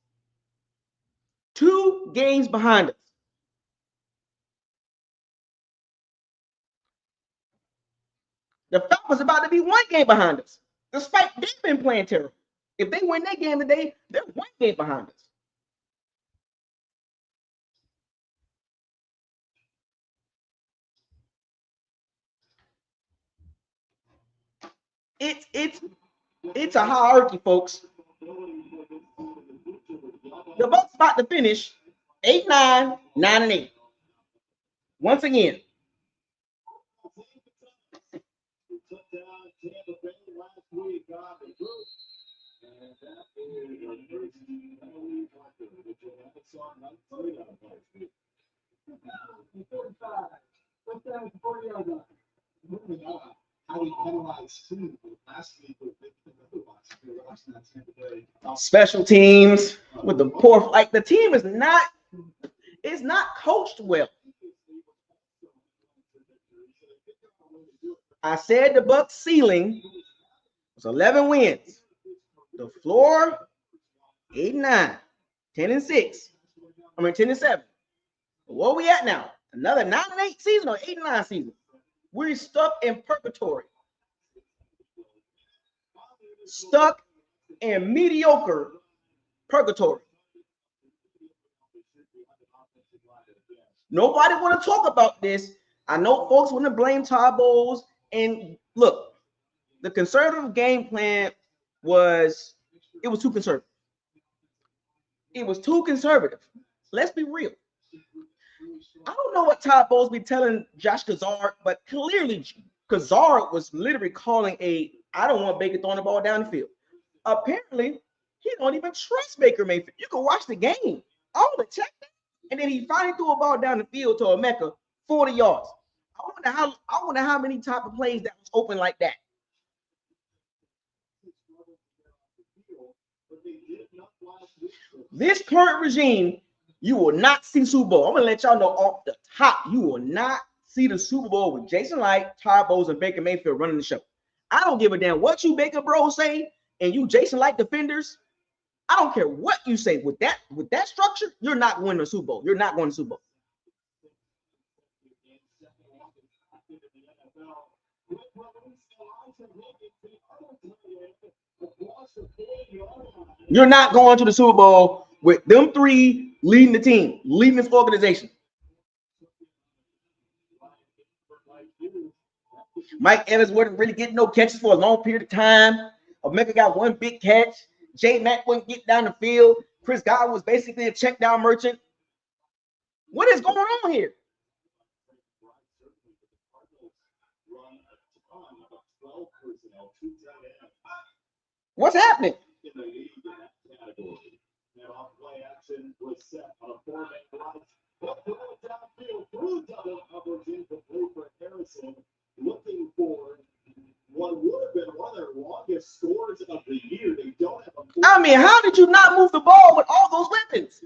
A: 2 games behind us. The Falcons about to be 1 game behind us. Despite they've been playing terrible. If they win that game today, they're 1 game behind us. It's a hierarchy, folks. The Bucs about to finish 8-9, 9-8. Once again. Special teams with the poor, like the team is not coached well. I said the Bucs ceiling was 11 wins. The floor 8-9, 10-6. 10-7. Where we at now? Another 9-8 season or 8-9 season? We're stuck in purgatory. Stuck in mediocre purgatory. Nobody want to talk about this. I know folks want to blame Todd Bowles. And look, the conservative game plan was too conservative. It was too conservative. Let's be real. I don't know what Todd Bowles be telling Josh Kazard, but clearly Kazard was literally calling I don't want Baker throwing the ball down the field. Apparently, he don't even trust Baker Mayfield. You can watch the game. All the check that. And then he finally threw a ball down the field to Emeka, 40 yards. I wonder how many type of plays that was open like that. This current regime, you will not see Super Bowl. I'm gonna let y'all know off the top, you will not see the Super Bowl with Jason Light, Todd Bowles, and Baker Mayfield running the show. I don't give a damn what you Baker Bros say, and you Jason Light defenders. I don't care what you say with that structure. You're not going to the Super Bowl. You're not going to the Super Bowl. You're not going to the Super Bowl with them three leading the team, leading this organization. Mike Evans wasn't really getting no catches for a long period of time. Omega got one big catch. J Mack wouldn't get down the field. Chris Godwin was basically a check down merchant. What is going on here? What's happening?
B: Looking for what would have been one of their longest scores of the year. They don't have
A: I mean, how did you not move the ball with all those weapons?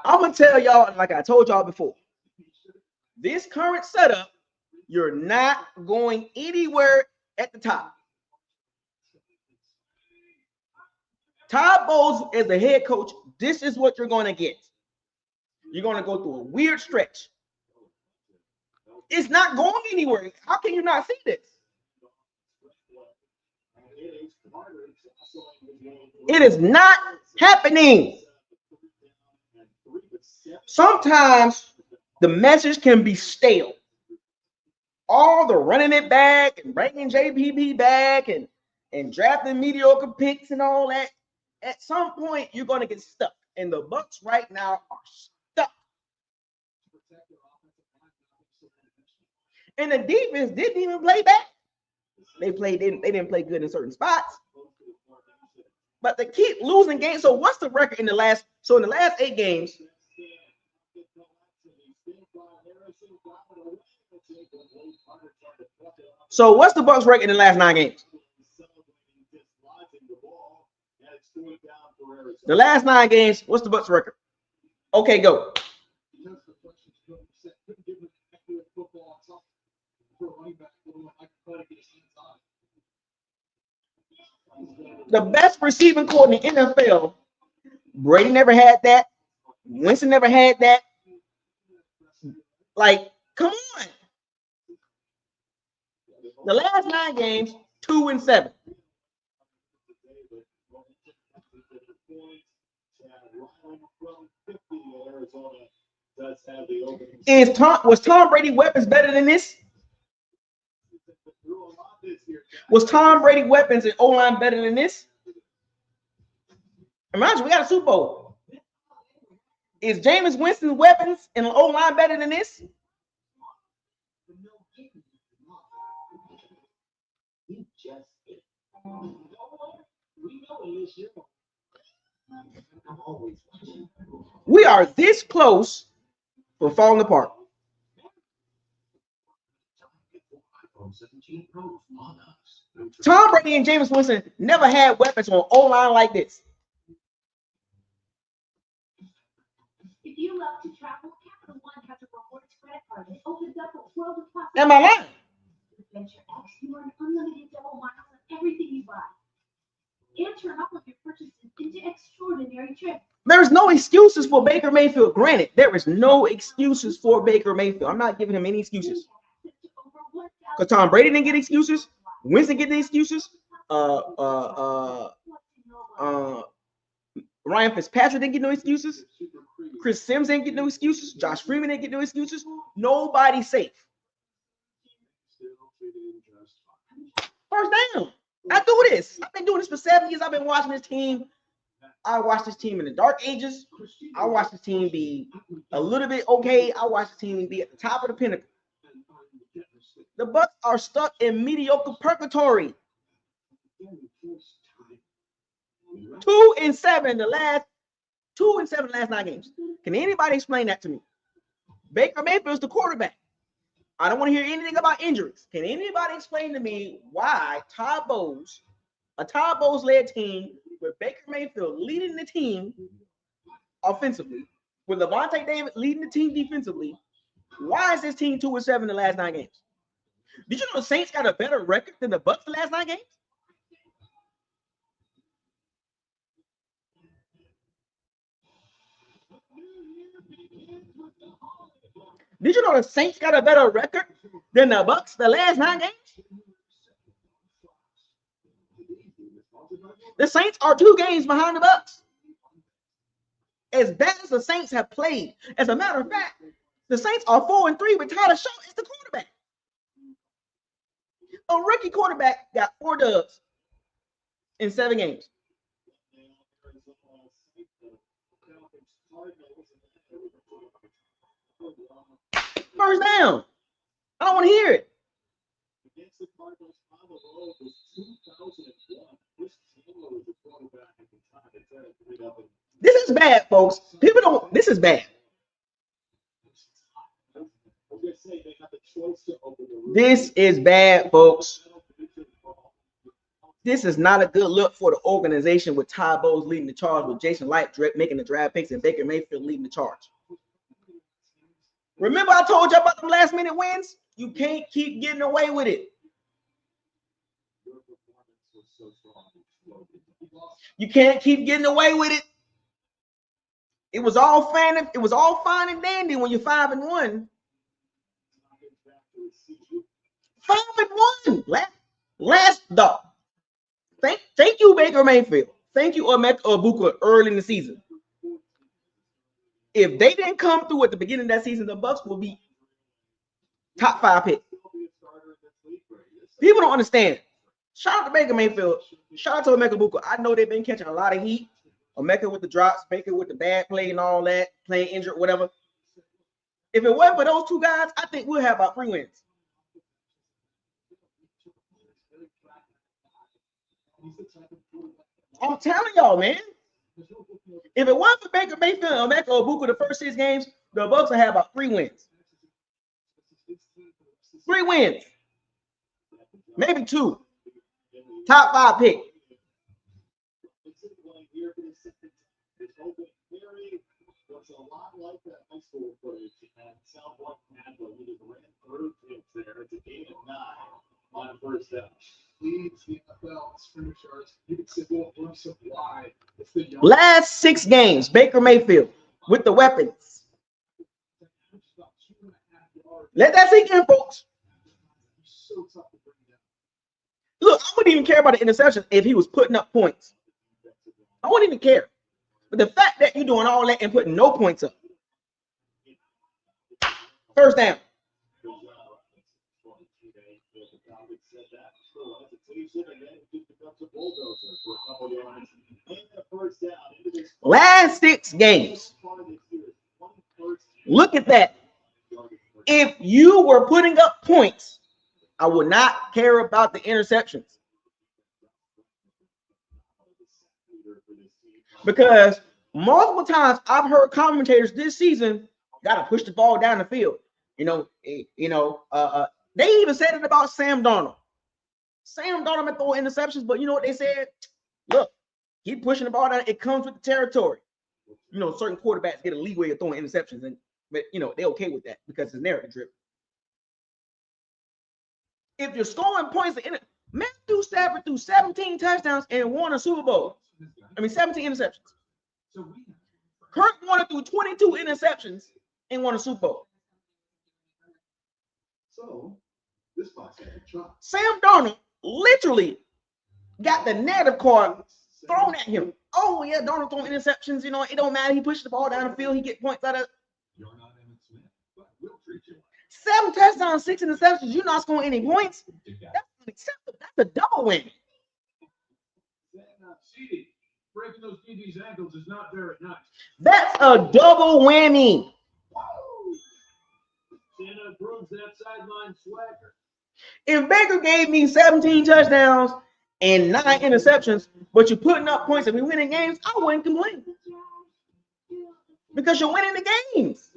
A: I'm gonna tell y'all, like I told y'all before, this current setup, you're not going anywhere at the top. Todd Bowles as the head coach, this is what you're going to get. You're going to go through a weird stretch. It's not going anywhere. How can you not see this? It is not happening. Sometimes the message can be stale. All the running it back and bringing JPP back and drafting mediocre picks and all that. At some point, you're going to get stuck. And the Bucs right now are stuck. And the defense didn't even play back. They didn't play good in certain spots. But they keep losing games. So what's the record in the last 8 games? So what's the Bucs record in the last 9 games? The last 9 games, what's the Bucs record? Okay, go. The best receiving core in the NFL, Brady never had that. Winston never had that. Like, come on. The last 9 games, 2-7. Was Tom Brady weapons better than this? Was Tom Brady weapons and O-line better than this? Imagine we got a Super Bowl. Is Jameis Winston's weapons and O-line better than this? We are this close for falling apart. Tom Brady and Jameis Winston never had weapons on O-line like this.
C: If you love to travel, Capital One has a rewards credit card that opens up a world of possibilities.
A: Am I lying?
C: With Venture X, you earn unlimited double miles on everything you buy. And turn all of your purchases into extraordinary trips.
A: There's no excuses for Baker Mayfield. Granted, there is no excuses for Baker Mayfield. I'm not giving him any excuses. Because Tom Brady didn't get excuses. Winston get the excuses. Ryan Fitzpatrick didn't get no excuses. Chris Sims didn't get no excuses. Josh Freeman didn't get no excuses. Nobody's safe. First down. I do this. I've been doing this for 7 years. I've been watching this team. I watched this team in the dark ages. I watched this team be a little bit okay. I watched the team be at the top of the pinnacle. The Bucs are stuck in mediocre purgatory. 2-7 the last 9 games. Can anybody explain that to me? Baker Mayfield is the quarterback. I don't want to hear anything about injuries. Can anybody explain to me why Todd Bowles, a Todd Bowles-led team with Baker Mayfield leading the team offensively, with Levante David leading the team defensively, why is this team 2-7 the last 9 games? Did you know the Saints got a better record than the Bucs the last 9 games? Did you know the Saints got a better record than the Bucs the last 9 games? The Saints are 2 games behind the Bucs. As bad as the Saints have played, as a matter of fact, the Saints are 4-3 with Tyler Shaw as the quarterback. A rookie quarterback got 4 dubs in 7 games. First down. I don't want to hear it. This is bad, folks. People don't. This is bad. This is bad, folks. This is not a good look for the organization with Todd Bowles leading the charge, with Jason Light making the draft picks and Baker Mayfield leading the charge. Remember I told you about the last minute wins? You can't keep getting away with it. You can't keep getting away with it. It was all fine and dandy when you're 5-1. 5-1. Last dog. Thank you, Baker Mayfield. Thank you, Emeka Egbuka, early in the season. If they didn't come through at the beginning of that season, the Bucs will be top 5 pick. People don't understand. Shout out to Baker Mayfield. Shout out to Emeka Egbuka. I know they've been catching a lot of heat. Emeka with the drops, Baker with the bad play and all that, playing injured, whatever. If it wasn't for those 2 guys, I think we'll have about 3 wins. I'm telling y'all, man. If it wasn't for Baker Mayfield and Emeka Egbuka the first 6 games, the Bucs will have about 3 wins. 3 wins. Maybe 2. Top 5 pick. Last 6 games, Baker Mayfield with the weapons. Let that sink in, folks. Look, I wouldn't even care about the interception if he was putting up points. I wouldn't even care. But the fact that you're doing all that and putting no points up, First down. Last 6 games. Look at that. If you were putting up points, I would not care about the interceptions. Because multiple times I've heard commentators this season got to push the ball down the field. They even said it about Sam Darnold. Sam Darnold been throwing interceptions, but you know what they said? Look, keep pushing the ball down. It comes with the territory. Certain quarterbacks get a leeway of throwing interceptions, but they're okay with that because it's narrative driven. If you're scoring points, Matthew Stafford threw 17 touchdowns and won a Super Bowl. 17 interceptions. Kurt Warner threw 22 interceptions and won a Super Bowl. Sam Darnold literally got the negative card thrown at him. Oh, yeah, Darnold throwing interceptions. It don't matter. He pushed the ball down the field. He get points out of it. 7 touchdowns, 6 interceptions. You're not scoring any points. That's unacceptable. That's a double whammy.
D: Breaking those DB's ankles is not very nice.
A: That's a double whammy.
D: Santa proves that sideline swagger.
A: If Baker gave me 17 touchdowns and 9 interceptions, but you're putting up points and we winning games, I wouldn't complain. Because you're winning the games.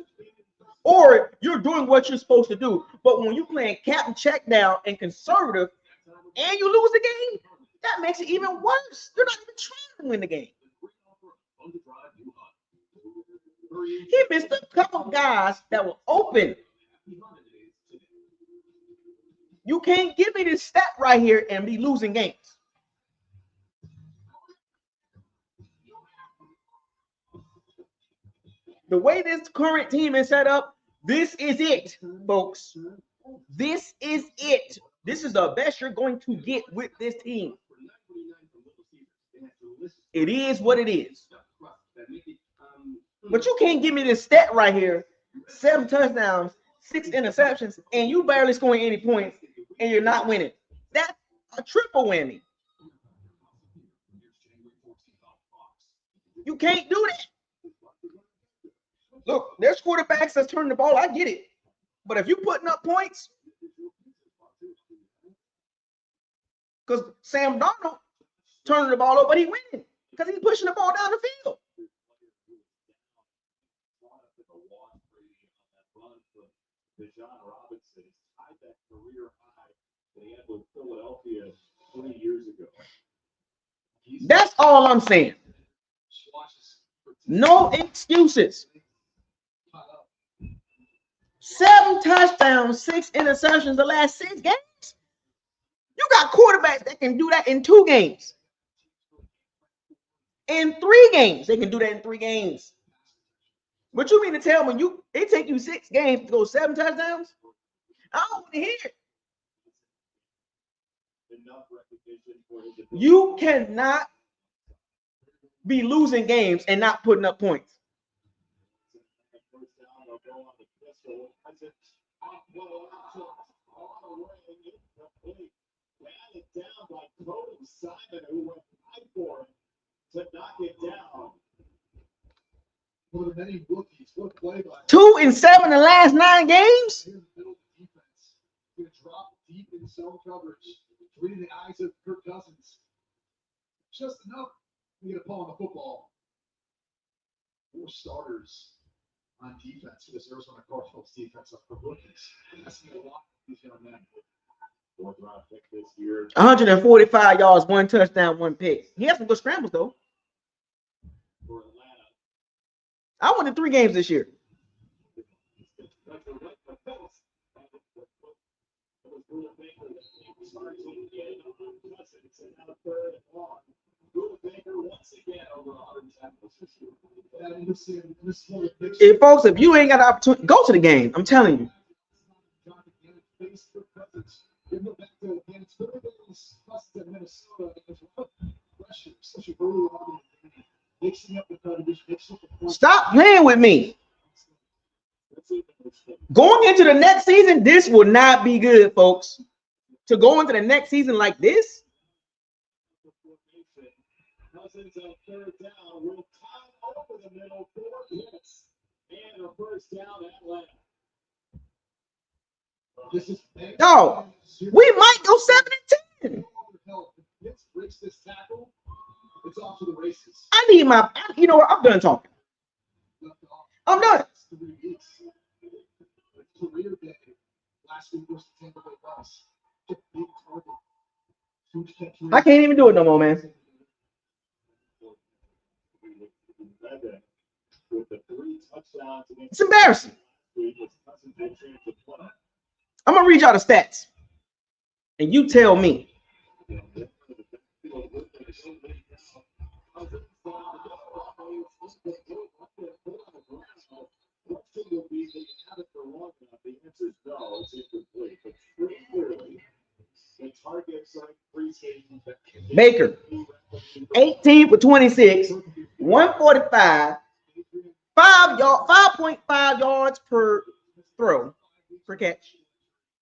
A: Or you're doing what you're supposed to do. But when you're playing captain check down and conservative and you lose the game, that makes it even worse. You're not even trying to win the game. He missed a couple guys that were open. You can't give me this stat right here and be losing games. The way this current team is set up, this is it, folks. This is it. This is the best you're going to get with this team. It is what it is. But you can't give me this stat right here, 7 touchdowns, 6 interceptions, and you barely scoring any points, and you're not winning. That's a triple whammy. You can't do that. Look, there's quarterbacks that's turning the ball. I get it. But if you're putting up points, because Sam Darnold turning the ball over, but he winning because he's pushing the ball down the field. That's all I'm saying. No excuses. 7 touchdowns, 6 interceptions the last 6 games. You got quarterbacks that can do that in 2 games. In 3 games, they can do that in 3 games. But you mean to tell me it take you 6 games to go 7 touchdowns? I don't want to hear it. You cannot be losing games and not putting up points.
D: One of the many rookies, what play by
A: 2 and 7 in the last 9 games.
D: middle defense. Going to drop deep in zone coverage, reading the eyes of Kirk Cousins. Just enough to get a ball on the football. 4 starters on defense for this Arizona Cardinals defense for rookies. That's a lot of these young men. 4th round pick this year.
A: 145 yards, 1 touchdown, 1 pick. He has some good scrambles though.
D: For Atlanta.
A: I won in 3 games this year. Hey, folks, if you ain't got the opportunity, go to the game. I'm telling you. Stop playing with me. Going into the next season, this will not be good, folks. To go into the next season like this.
E: Cousins on third down will tie over the middle, 4 hits, and a first down at last.
D: This is
A: No, we might go 7-10.
D: Let's breaks this tackle. It's off to the races.
A: I need my, you know what? I'm done talking. I'm done.
D: Career day last week was the Tampa Bay Bucs. Big target. Huge catch.
A: I can't even do it no more, man.
E: With the 3 touchdowns against
A: It's embarrassing.
E: Cousins entering the play.
A: I'm gonna read y'all the stats, and you tell me. Baker, 18 for 26, 145, 5.5 yards per throw, per catch,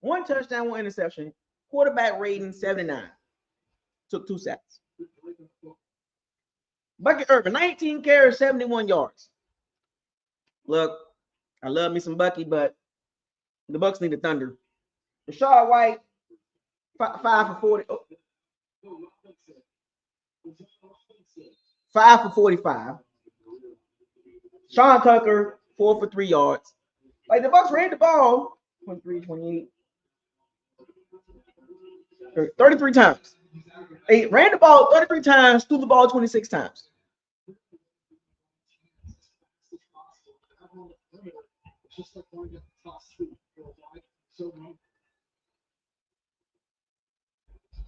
A: 1 touchdown, 1 interception, quarterback rating 79. Took 2 sacks. Bucky Irvin, 19 carries, 71 yards. Look, I love me some Bucky, but the Bucs need the Thunder. Rashad White, 5 for 40. 5 for 45. Sean Tucker, 4 for 3 yards. Like the Bucs ran the ball 23, 28, 33 times. They ran the ball 33 times, threw the ball 26 times.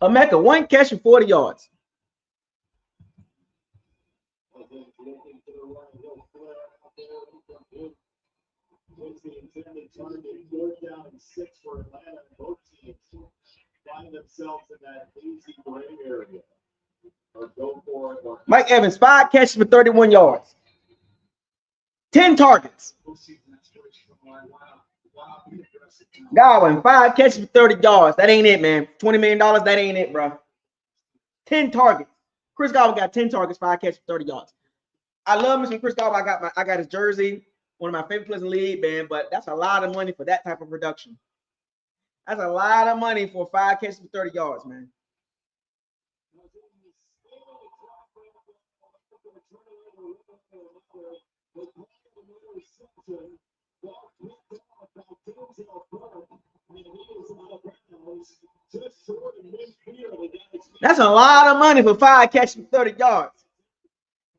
A: Emeka, 1 catch for 40 yards.
E: The intended target, 4th down and 6 for Atlanta. Both teams find themselves in that easy gray area. Or go for it.
A: Mike Evans, 5 catches for 31 yards. 10 targets. Godwin, 5 catches for 30 yards. That ain't it, man. $20 million, that ain't it, bro. 10 targets. Chris Godwin got 10 targets, 5 catches for 30 yards. I love Mr. Chris Godwin. I got his jersey. One of my favorite players in the league, man. But that's a lot of money for that type of production. That's a lot of money for 5 catches for 30 yards, man. That's a lot of money for 5 catches for 30 yards.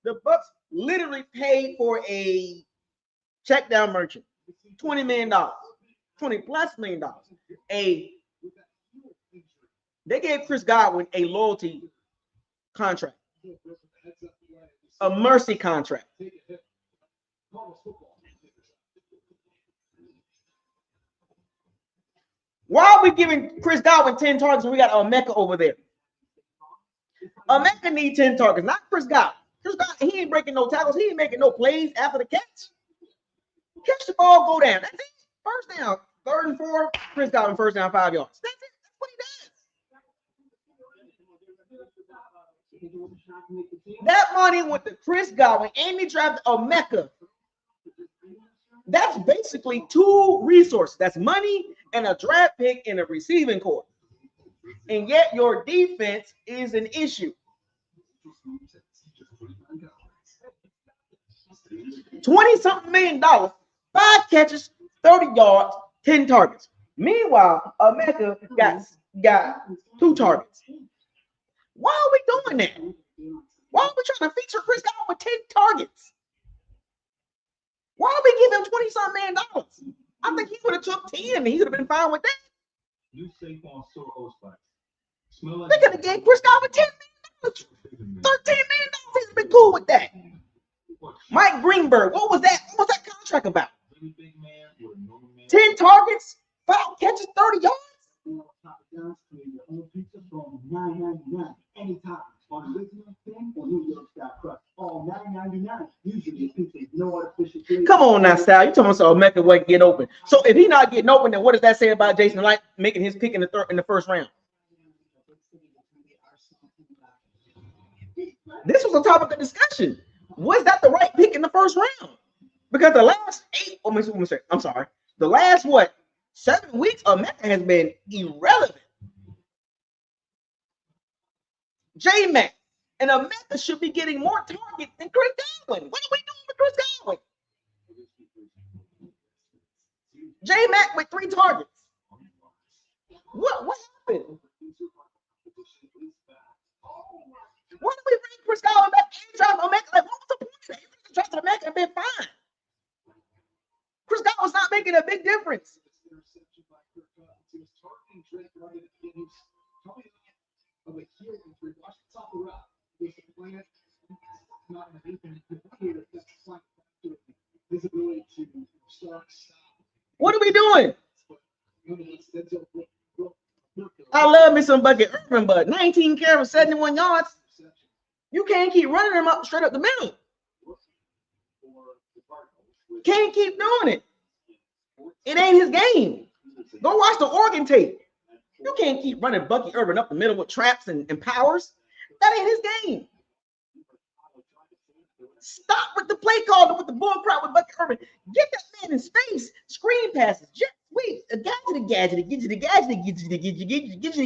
A: The Bucs literally paid for a check down merchant, $20 million, $20+ million. They gave Chris Godwin a loyalty contract, a mercy contract. Why are we giving Chris Godwin 10 targets when we got Emeka over there? Emeka need 10 targets, not Chris Godwin. Chris Godwin, he ain't breaking no tackles. He ain't making no plays after the catch. Catch the ball, go down. That's it. First down, 3rd and 4. Chris Godwin, first down, 5 yards. That's it. That's what he does. That money went to Chris Godwin, and he drafted Emeka. That's basically 2 resources. That's money and a draft pick and a receiving corps. And yet your defense is an issue. $20-something million, 5 catches, 30 yards, 10 targets. Meanwhile, Emeka got 2 targets. Why are we doing that? Why are we trying to feature Chris Godwin with 10 targets? Why are we giving him $20-something million? I think he would have took 10 and he would have been fine with that. They could have gave Chris Godwin $10 million, $13 million. He's been cool with that. Mike Greenberg, what was that? What was that contract about? 10 targets, 5 catches, 30 yards.
B: $14.99. Usually it features no artificial flavor.
A: Come on now, Sal. You talking about so Mecca wasn't get open. So if he not getting open, then what does that say about Jason Light making his pick in the first round? This was a topic of discussion. Was that the right pick in the first round? Because the last the last 7 weeks of Mecca has been irrelevant. J-Mac and Mecca should be getting more targets than Chris Godwin. What are we doing with Chris Godwin? J-Mac with 3 targets. What happened? Why do we bring Chris Godwin back and try to make like what was the point of that? You trust the Mecca and been fine. Chris Godwin's not making a big difference. What are we doing? I love me some Bucket Irvin, but 19 carries, 71 yards. You can't keep running him up straight up the middle. Can't keep doing it. It ain't his game. Go watch the Oregon tape. You can't keep running Bucky Irvin up the middle with traps and powers. That ain't his game. Stop with the play call with the bull crap with Bucky Irvin. Get that man in space. Screen passes, jet sweeps, a gadget, get you the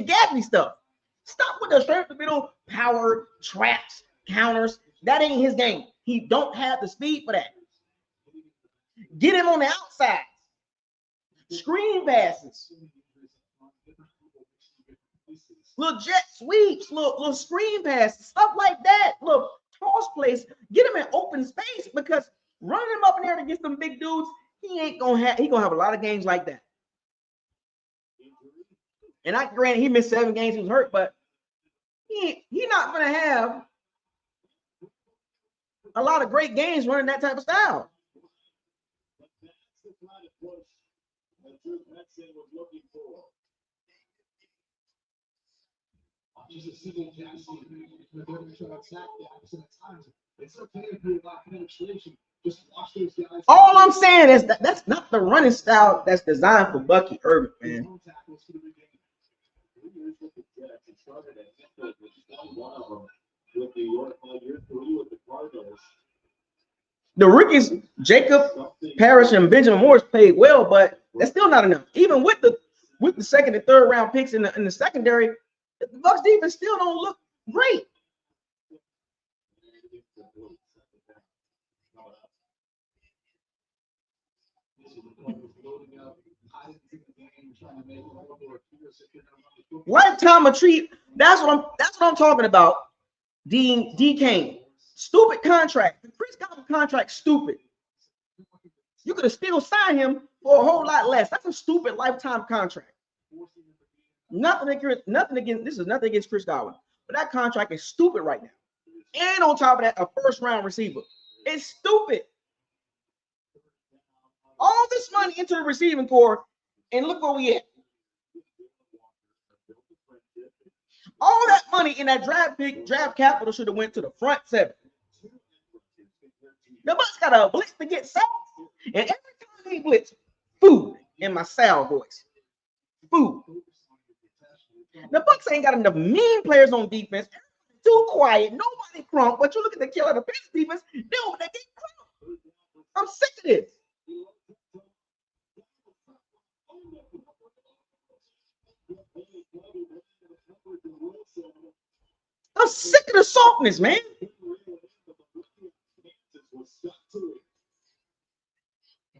A: gadget stuff. Stop with the straight up the middle power, traps, counters. That ain't his game. He don't have the speed for that. Get him on the outside. Screen passes. Little jet sweeps, little screen passes, stuff like that. Little toss plays. Get him in open space because running him up in there against them big dudes, he gonna have a lot of games like that. And I grant he missed 7 games, he was hurt, but he not gonna have a lot of great games running that type of style. All I'm saying is that's not the running style that's designed for Bucky Irvin, man. The rookies, Jacob Parrish and Benjamin Morris played well, but that's still not enough. Even with the second and third round picks in the secondary, the Bucs defense still don't look great. Lifetime of treat. That's what I'm talking about. D Kane. Stupid contract. The Chris Godwin contract stupid. You could have still signed him for a whole lot less. That's a stupid lifetime contract. Nothing against Chris Godwin, but that contract is stupid right now. And on top of that, a first-round receiver. It's stupid. All this money into the receiving corps, and look where we at. All that money in that draft capital should have went to the front 7. The Bucs got a blitz to get sacks, and every time they blitz, food in my Sal voice. Food. The Bucs ain't got enough mean players on defense. Too quiet, nobody crunk. But you look at the killer of the Panthers defense, they get crunk. I'm sick of this. I'm sick of the softness, man.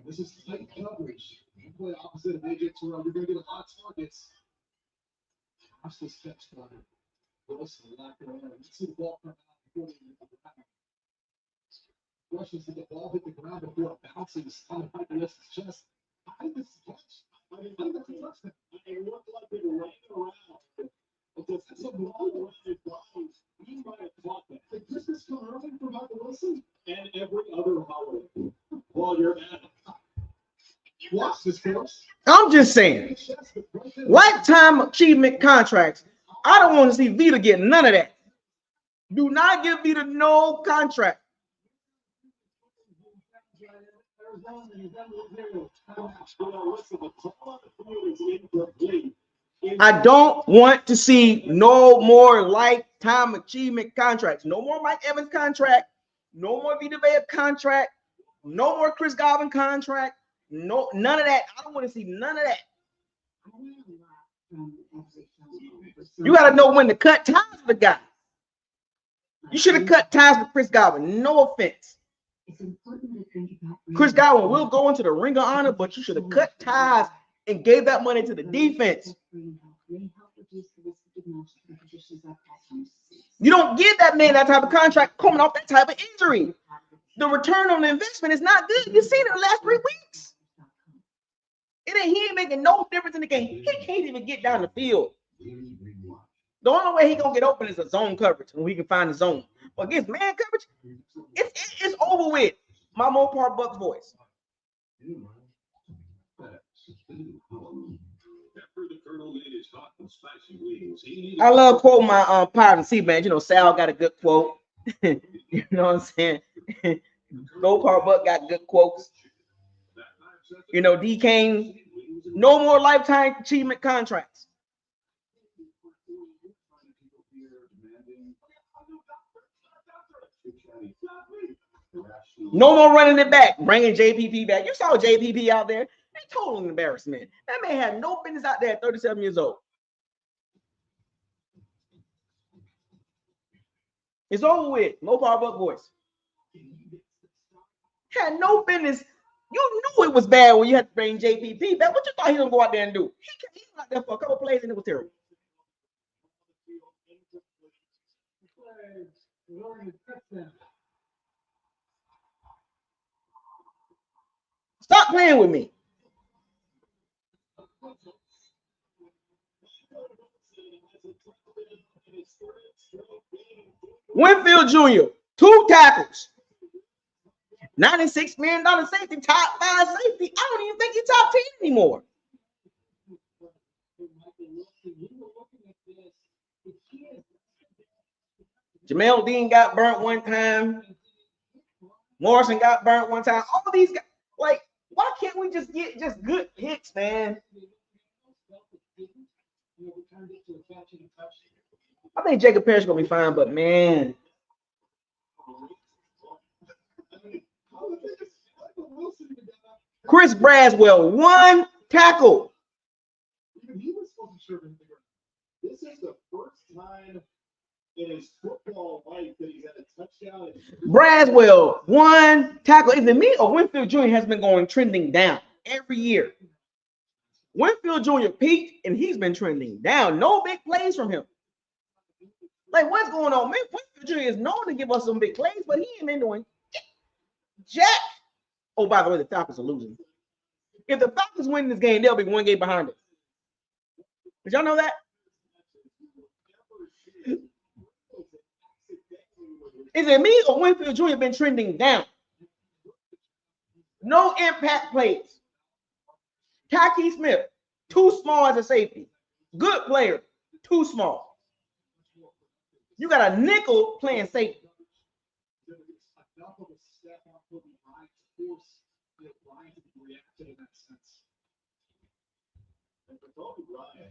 D: This is tight coverage. You play opposite of AJ Terrell, you're going to get a lot of targets. Watch this catch, brother. Wilson locked it around. You see the ball come out before the questions, did the ball hit the ground before it bounces on the Piper Wilson's chest? I think this is a catch. I think that's a touchdown. It looked like they were running around. That's a ball. He might have caught that. Did Christmas come early for Michael Wilson? And every other holiday. While you're at it. Watch this, coach.
A: I'm just saying. Lifetime achievement contracts. I don't want to see Vita get none of that. Do not give Vita no contract. I don't want to see no more lifetime achievement contracts. No more Mike Evans contract. No more Vita Vea contract. No more Chris Godwin contract. No, none of that. I don't want to see none of that. You got to know when to cut ties with the guy. You should have cut ties with Chris Godwin. No offense. Chris Godwin will go into the Ring of Honor, but you should have cut ties and gave that money to the defense. You don't give that man that type of contract coming off that type of injury. The return on the investment is not good. You've seen it in the last 3 weeks. He ain't making no difference in the game. He can't even get down the field. The only way he gonna get open is a zone coverage when we can find the zone. But against man coverage, it's over with. My Mopar Bucs voice. I love quoting my Pirate and Sea man. You know, Sal got a good quote. You know what I'm saying? Mopar Buck got good quotes. You know, D Kane, no more lifetime achievement contracts. No more running it back, bringing JPP back. You saw JPP out there. They total embarrassment. That man had no business out there at 37 years old. It's over with. Mopar Buck voice. Had no business. You knew it was bad when you had to bring JPP back. What you thought he was going to go out there and do? He was out there for a couple plays and it was terrible. Stop playing with me. Winfield Jr., 2 tackles. $96 million safety, top 5 safety. I don't even think he's top 10 anymore. Jamel Dean got burnt one time. Morrison got burnt one time. All these guys, like, why can't we just get just good hits, man? I think Jacob Parrish is gonna be fine, but man. Chris Braswell, 1 tackle.
E: This is the first time in his football life that he's had a touchdown.
A: Braswell, 1 tackle. Is it me or Winfield Jr. has been trending down every year? Winfield Jr. peaked and he's been trending down. No big plays from him. Like, what's going on? Man, Winfield Jr. is known to give us some big plays, but he ain't been doing jack. Oh, by the way, the Falcons are losing. If the Falcons win this game, they'll be 1 game behind us. Did y'all know that? Is it me or Winfield Jr. been trending down? No impact plays. Taki Smith, too small as a safety. Good player, too small. You got a nickel playing safety.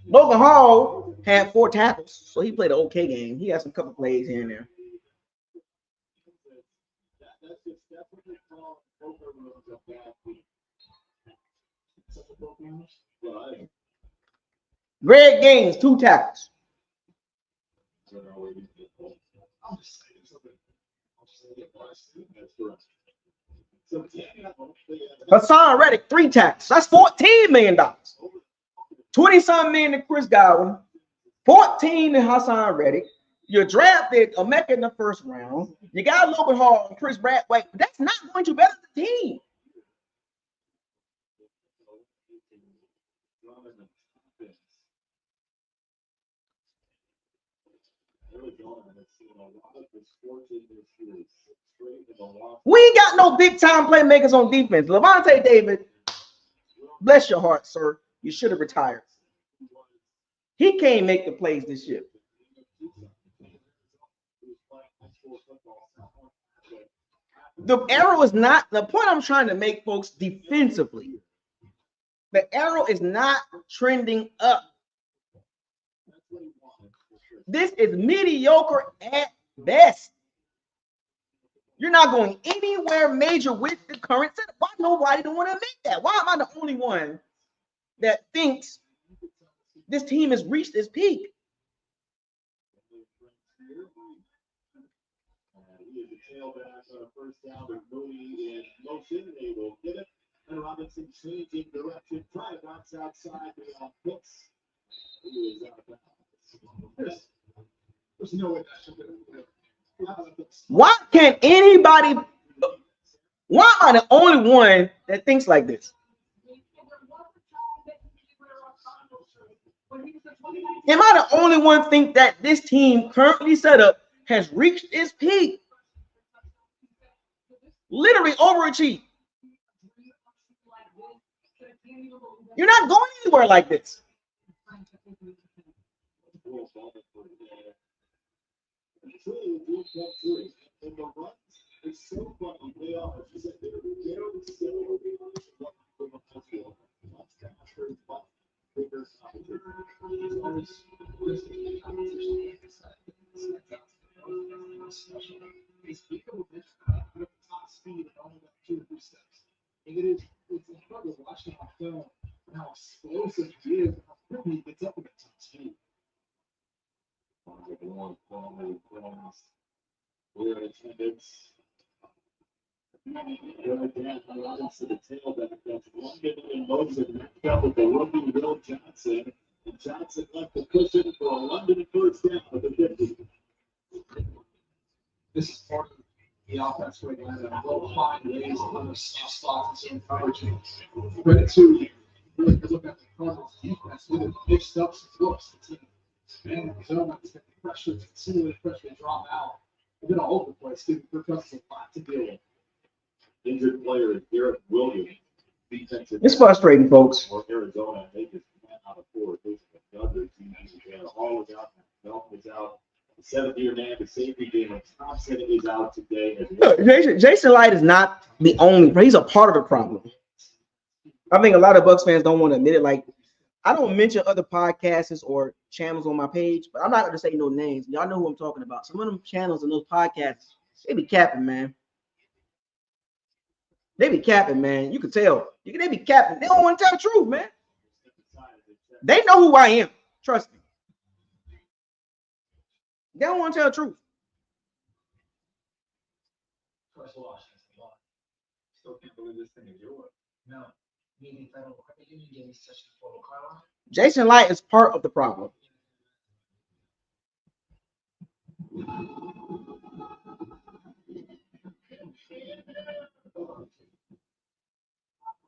A: Logan Hall had 4 tackles, so he played an okay game. He had some couple plays here and there. Greg Gaines, 2 tackles. Hassan Reddick, 3 tackles. That's $14 million. 20-something million to Chris Godwin, 14 to Hassan Reddick. You drafted Emeka in the first round. You got Logan Hall and Chris Bradway. That's not going to better the team. We ain't got no big time playmakers on defense. Levante David, bless your heart, sir. You should have retired. He can't make the plays this year. The arrow is not the point I'm trying to make, folks, defensively. The arrow is not trending up. This is mediocre at best. You're not going anywhere major with the current setup. Why nobody don't want to admit that? Why am I the only one that thinks this team has reached its peak?
E: He is a tailback on a first down with Mooney in motion. They will get it. And Robinson changing direction, trying to bounce outside the Bucs. He is out of bounds.
D: There's no way that should be.
A: Why can't anybody? Why am I the only one that thinks like this? Am I the only one think that this team currently set up has reached its peak? Literally overachieved. You're not going anywhere like this.
E: And the runs, it's so funny. They are just they're very similar.
D: Top speed and only got 2 or 3 steps. And it's incredible watching on film how explosive he is and how quickly he gets up in the top speed.
E: We're in attendance. Right down to the tailback. That's London in motion. Matched up with the rookie Will Johnson. And Johnson left the cushion for a London first down at the 50.
D: This is part of the offense where they will find ways to stop and encouraging. Credit to really good look at the Cardinals defense with it mixed up some looks. The team, man, Zona is getting pressure, continuing pressure to drop out. They've been all over the place, giving Kirk Cousins a lot to deal with.
E: Injured player is Garrett Williams. Defensive.
A: It's frustrating, folks.
E: For Arizona, they just went out of 4. Another team. Hall is out. Melton is out. The 7th-year man, the safety game. Thompson is out today as well.
A: Jason Light is not the only. He's a part of the problem. I think a lot of Bucs fans don't want to admit it. Like, I don't mention other podcasts or channels on my page, but I'm not going to say no names. Y'all know who I'm talking about. Some of them channels and those podcasts, they be capping, man. They be capping, man. You can tell. They be capping. They don't want to tell the truth, man. They know who I am. Trust me. They don't want to tell the truth.
B: Still can't believe this thing is yours.
F: No. Meaning federal credit union gave me such a photo car.
A: Jason Light is part of the problem.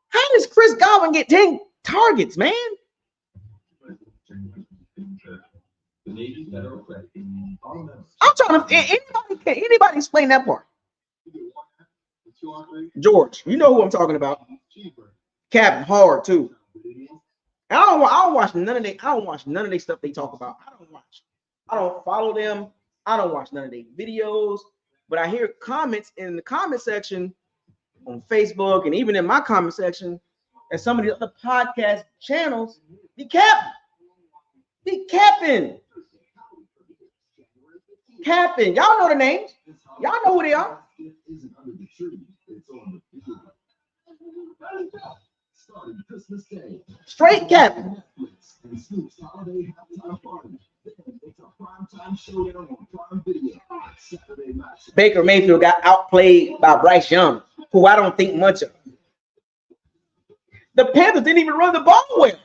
A: How does Chris Godwin get 10 targets, man?
B: The Navy federal credit.
A: I'm trying to. Anybody explain that part? George, you know who I'm talking about. Captain Hard too. I don't watch none of they. I don't watch none of their stuff they talk about. I don't follow them. I don't watch none of their videos. But I hear comments in the comment section on Facebook and even in my comment section and some of the other podcast channels. Be capping. Capping. Y'all know the names. Y'all know who they are. Straight capping. Baker Mayfield got outplayed by Bryce Young, who I don't think much of. The Panthers didn't even run the ball well.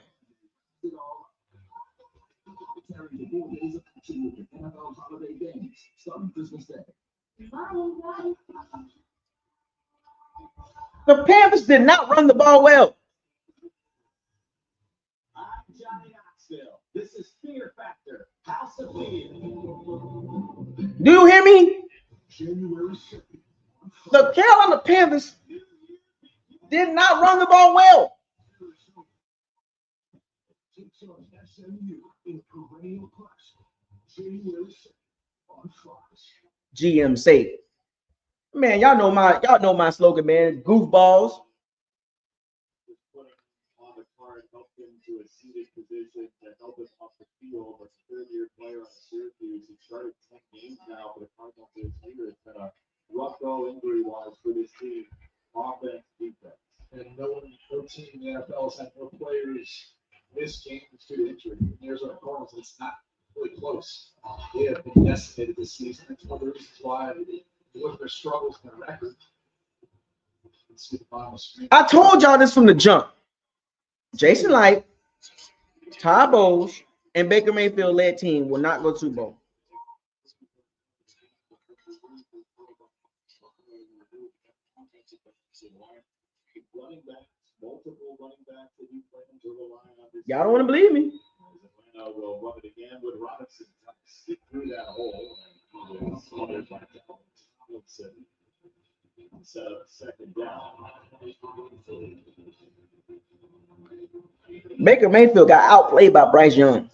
A: The Panthers did not run the ball well.
E: I'm Johnny Knoxville. This is Fear Factor. House of Fear.
A: Do you hear me? The Carolina Panthers did not run the ball well. GM safe. Man, y'all know my slogan, man. Goofballs.
E: Just putting on the card helped him to a seated position to help him off the field. But third-year player on Syracuse, he started 10 games now for the Cardinals this year. It's been a rough go injury-wise for this team, offense, defense.
D: And no team in the NFL has had more players miss games due to injury. And there's our Cardinals. It's not really close. They have been decimated this season. That's one of the reasons why you look at their struggles and their record. Let's see the bottom of the screen.
A: I told y'all this from the jump. Jason Light, Todd Bowles, and Baker Mayfield led team will not go to Super Bowl.
E: Multiple running backs that you plan to rely on this
A: Y'all don't want to believe me.
E: Atlanta will run it again with Robinson trying to stick through that hole. And he is smothered by Tomlinson. Set up second down.
A: Baker Mayfield got outplayed by Bryce Young.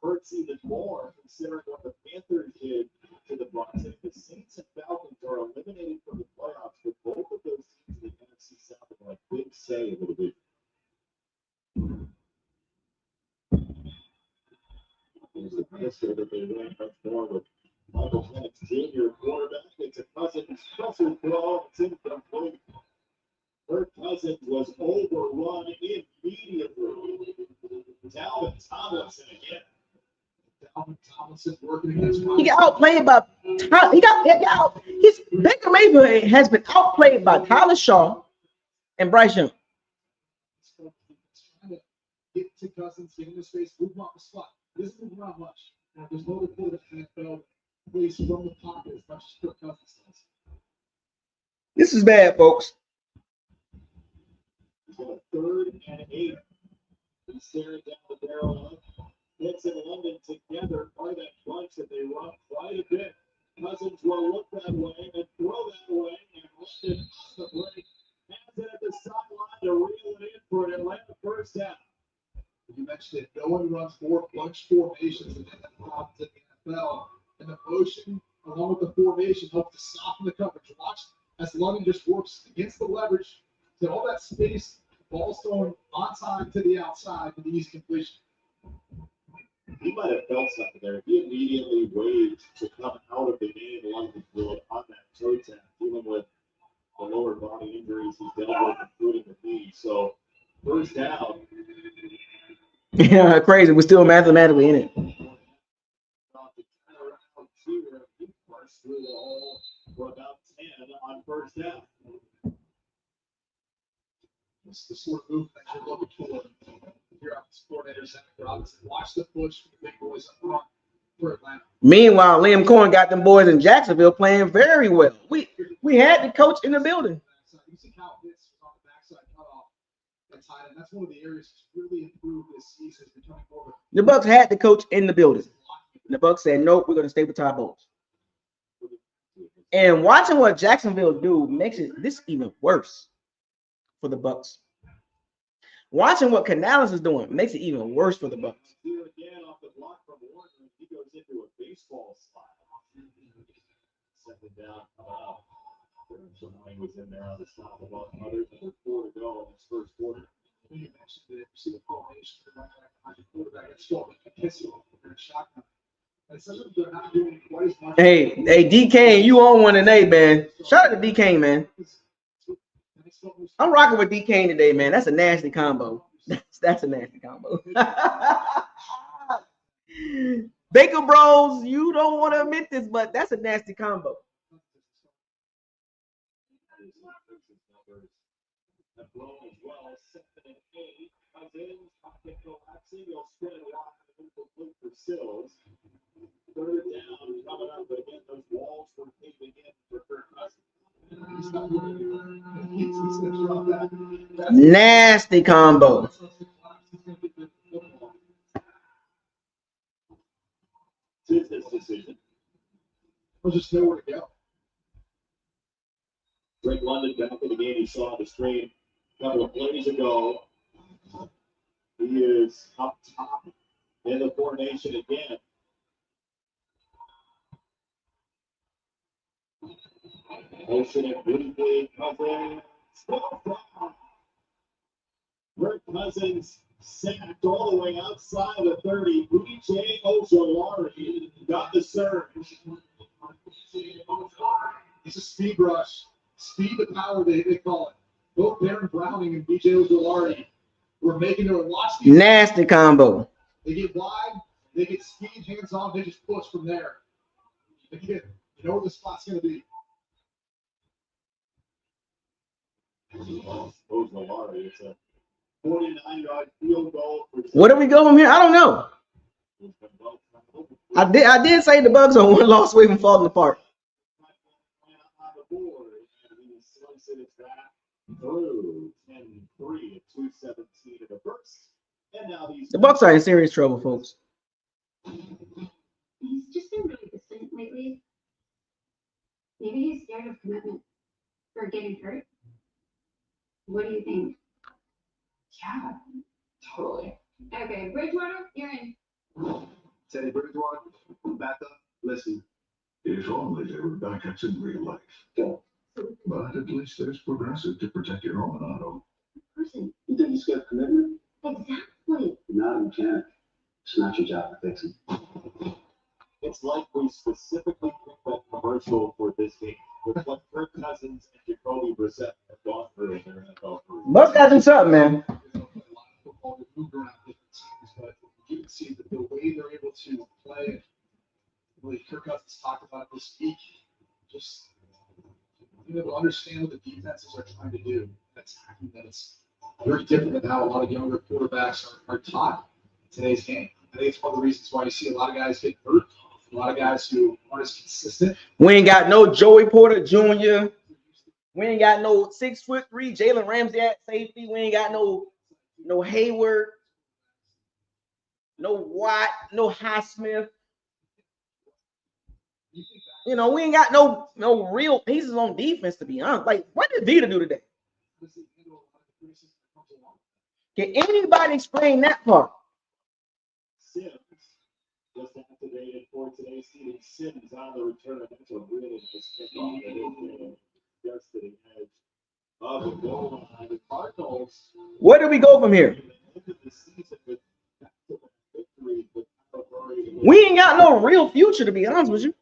E: Hurts even more considering what the Panthers did to the Bucs. If the Saints and Falcons are eliminated from the playoffs, with both of those teams in the NFC South are like big say a little bit. There's the pressure that they ran much more with Michael Penix Jr. quarterback. It's a Cousins pressure throw. It's incomplete. Kirk Cousins was overrun immediately. Dalvin Tomlinson again.
D: Dalvin Tomlinson working against
A: He got outplayed by Baker Mayfield has been outplayed by Tyler Shaw and Bryce Young.
D: Trying to get to Cousins, get in his face, move off the spot. He doesn't move around much. There's no report of NFL plays from the pocket as much as Kirk Cousins does.
A: This is bad, folks.
E: He's got a 3rd and 8. He's staring down the barrel of Hicks and London together. Part of that bunch that they run quite a bit. Cousins will look that way and throw that way, and London off the break has it at the sideline to reel it in for an Atlanta first down. You mentioned it. No one runs more bunch formations than in the NFL. And the motion, along with the formation, helps to soften the coverage. Watch as London just works against the leverage to all that space. Ball's going on time to the outside for the easy completion. He might have felt something there. He immediately waved to come out of the game London field on that toe tap, dealing with the lower body injuries he's dealt with, including the knee. So, first down.
A: Yeah, crazy. We're still mathematically in it.
E: For about 10 on first down.
D: It's the sort of movement that you're looking for. Here out the coordinator, Zach Robinson. Watch the push for the big boys up front for Atlanta.
A: Meanwhile, Liam Cohen got them boys in Jacksonville playing very well. We had the coach in the building.
D: You see how Pitts was on the backside cutoff and tight end. That's one of the areas that's really improved this season. It's becoming more of
A: The Bucs had the coach in the building. The Bucs said, nope, we're going to stay with Todd Bowles. And watching what Jacksonville do makes this even worse for the Bucs. Watching what Canales is doing makes it even worse for the Bucs.
E: Here again off the block from Warner, he goes into a baseball slide. Second down, coming out. Somebody was in there on the stop of others. 4 to go in this first quarter.
D: You mentioned that you see the formation right behind the quarterback. It's still a kiss and a shotgun. And some of them are not doing quite as much.
A: Hey, DK, you on one today, man. Shout out to DK, man. I'm rocking with DK today, man. That's a nasty combo. That's a nasty combo. Baker Bros, you don't want to admit this, but that's a nasty combo.
E: Third down coming up, but again, those walls were caving in for Kirk Cousins.
A: Nasty combo.
E: Business decision.
D: There's just nowhere to go.
E: Drake London back in the game. He saw the screen a couple of plays ago. He is up top in the formation again. Motion it briefly, Cousins. Kirk Cousins sacked all the way outside of the 30. B.J. Ojolari got the surge.
D: It's a speed rush. Speed to power, they call it. Both Darren Browning and B.J. Ojolari were making their watch.
A: Nasty combo.
D: They get wide, they get speed, hands on, they just push from there. Again, you know where the spot's going to be.
E: Ojolari, it's a 49-yard field goal.
A: Where do we go from here? I don't know. I did say the Bucs are one loss away from falling apart. The Bucs are in serious trouble, folks.
C: He's just been really distant lately. Maybe he's scared of commitment or getting hurt. What do you think?
B: Yeah, totally.
C: Okay, Bridgewater, you're in.
D: Teddy Bridgewater, back up, listen.
G: If only there were backups in real life. But at least there's Progressive to protect your home and auto.
C: Person.
B: You think he's got commitment?
C: Exactly.
B: You're not a mechanic. It's not your job to fix him.
E: It's like we specifically picked that commercial for this game with what Kirk Cousins and Jacoby Brissett have gone through in their NFL career.
A: Bucs got them something, man.
D: Football that moved around different teams, but you can see that the way they're able to play, really Kirk Cousins talked about this week, just being able to understand what the defenses are trying to do. That's that it's very different than how a lot of younger quarterbacks are taught in today's game. I think it's one of the reasons why you see a lot of guys get hurt, a lot of guys who aren't as consistent.
A: We ain't got no Joey Porter Jr. We ain't got no 6'3" Jalen Ramsey at safety. We ain't got no Hayward, no Watt, no Highsmith. You know, we ain't got no real pieces on defense, to be honest. Like, what did Vita do today? Can anybody explain that part?
E: Sims just activated for today's seating. Sims on the return. That's a really nice kickoff. It is just to the edge of the goal line. The Cardinals.
A: Where do we go from here? We ain't got no real future, to be honest with you.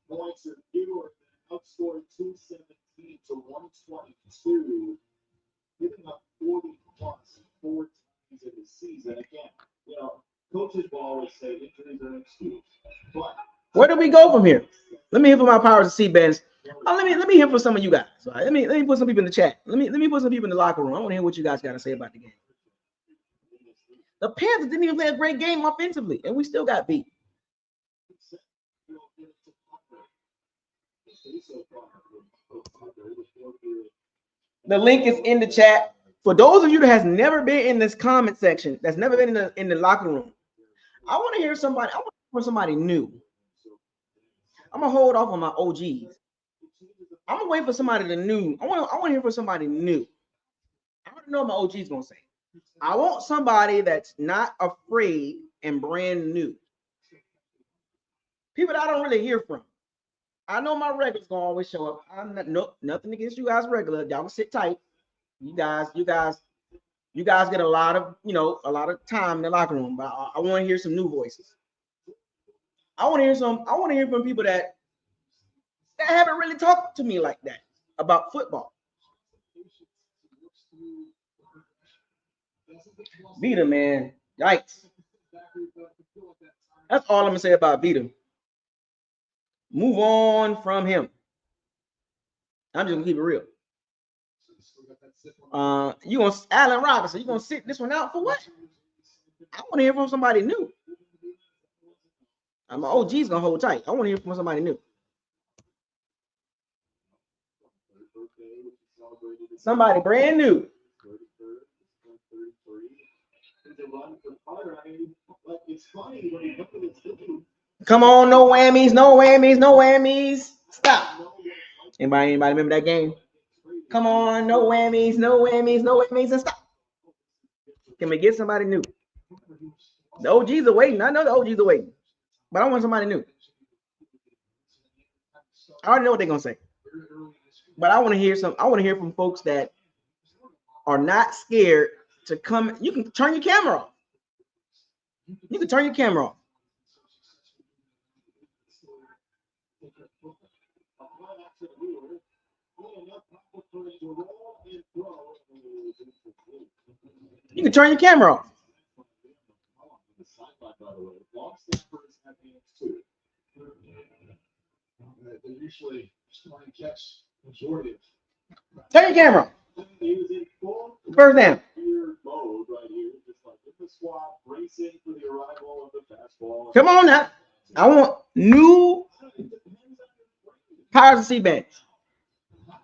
E: Points are fewer, outscored 217 to 122, giving up 40 plus 4 times in the season. Again, you know, coaches will always say injuries are an excuse. But
A: where do we go from here? Let me hear from my powers of C-bands. Let me hear from some of you guys. All right, let me put some people in the chat. Let me put some people in the locker room. I want to hear what you guys got to say about the game. The Panthers didn't even play a great game offensively, and we still got beat. The link is in the chat. For those of you that has never been in this comment section, that's never been in the locker room, I want to hear somebody. I want to hear from somebody new. I'm gonna hold off on my OGs. I'm gonna wait for somebody new. I want to hear from somebody new. I don't know what my OG's gonna say. I want somebody that's not afraid and brand new. People that I don't really hear from. I know my regulars gonna always show up. I'm not nothing against you guys regular. Y'all can sit tight. You guys get a lot of time in the locker room. But I want to hear some new voices. I want to hear from people that haven't really talked to me like that about football. Vita, man. Yikes. That's all I'm gonna say about Vita. Move on from him. I'm just gonna keep it real. You gonna Allen Robinson? You gonna sit this one out for what? I want to hear from somebody new. My OG's gonna hold tight. I want to hear from somebody new. Somebody brand new. Come on, no whammies, no whammies, no whammies. Stop. Anybody remember that game? Come on, no whammies, no whammies, no whammies, and stop. Can we get somebody new? The OGs are waiting. I know the OGs are waiting, but I want somebody new. I already know what they're gonna say. But I want to hear some. I want to hear from folks that are not scared to come. You can turn your camera off. You can turn your camera off. You can turn your camera off.
D: They're usually trying to catch majority of.
A: Turn your camera off. First down. Come on now. I want new powers and CBanks.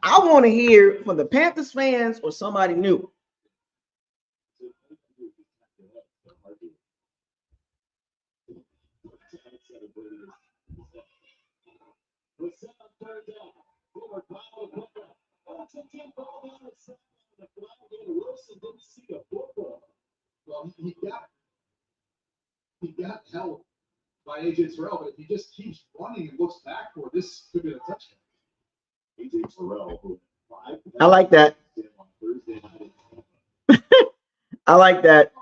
A: I want to hear from the Panthers fans or somebody new.
D: Well, he got held by AJ Terrell, but if he just keeps running and looks back for it, this could be a touchdown.
E: AJ Terrell.
A: I like that. I like that.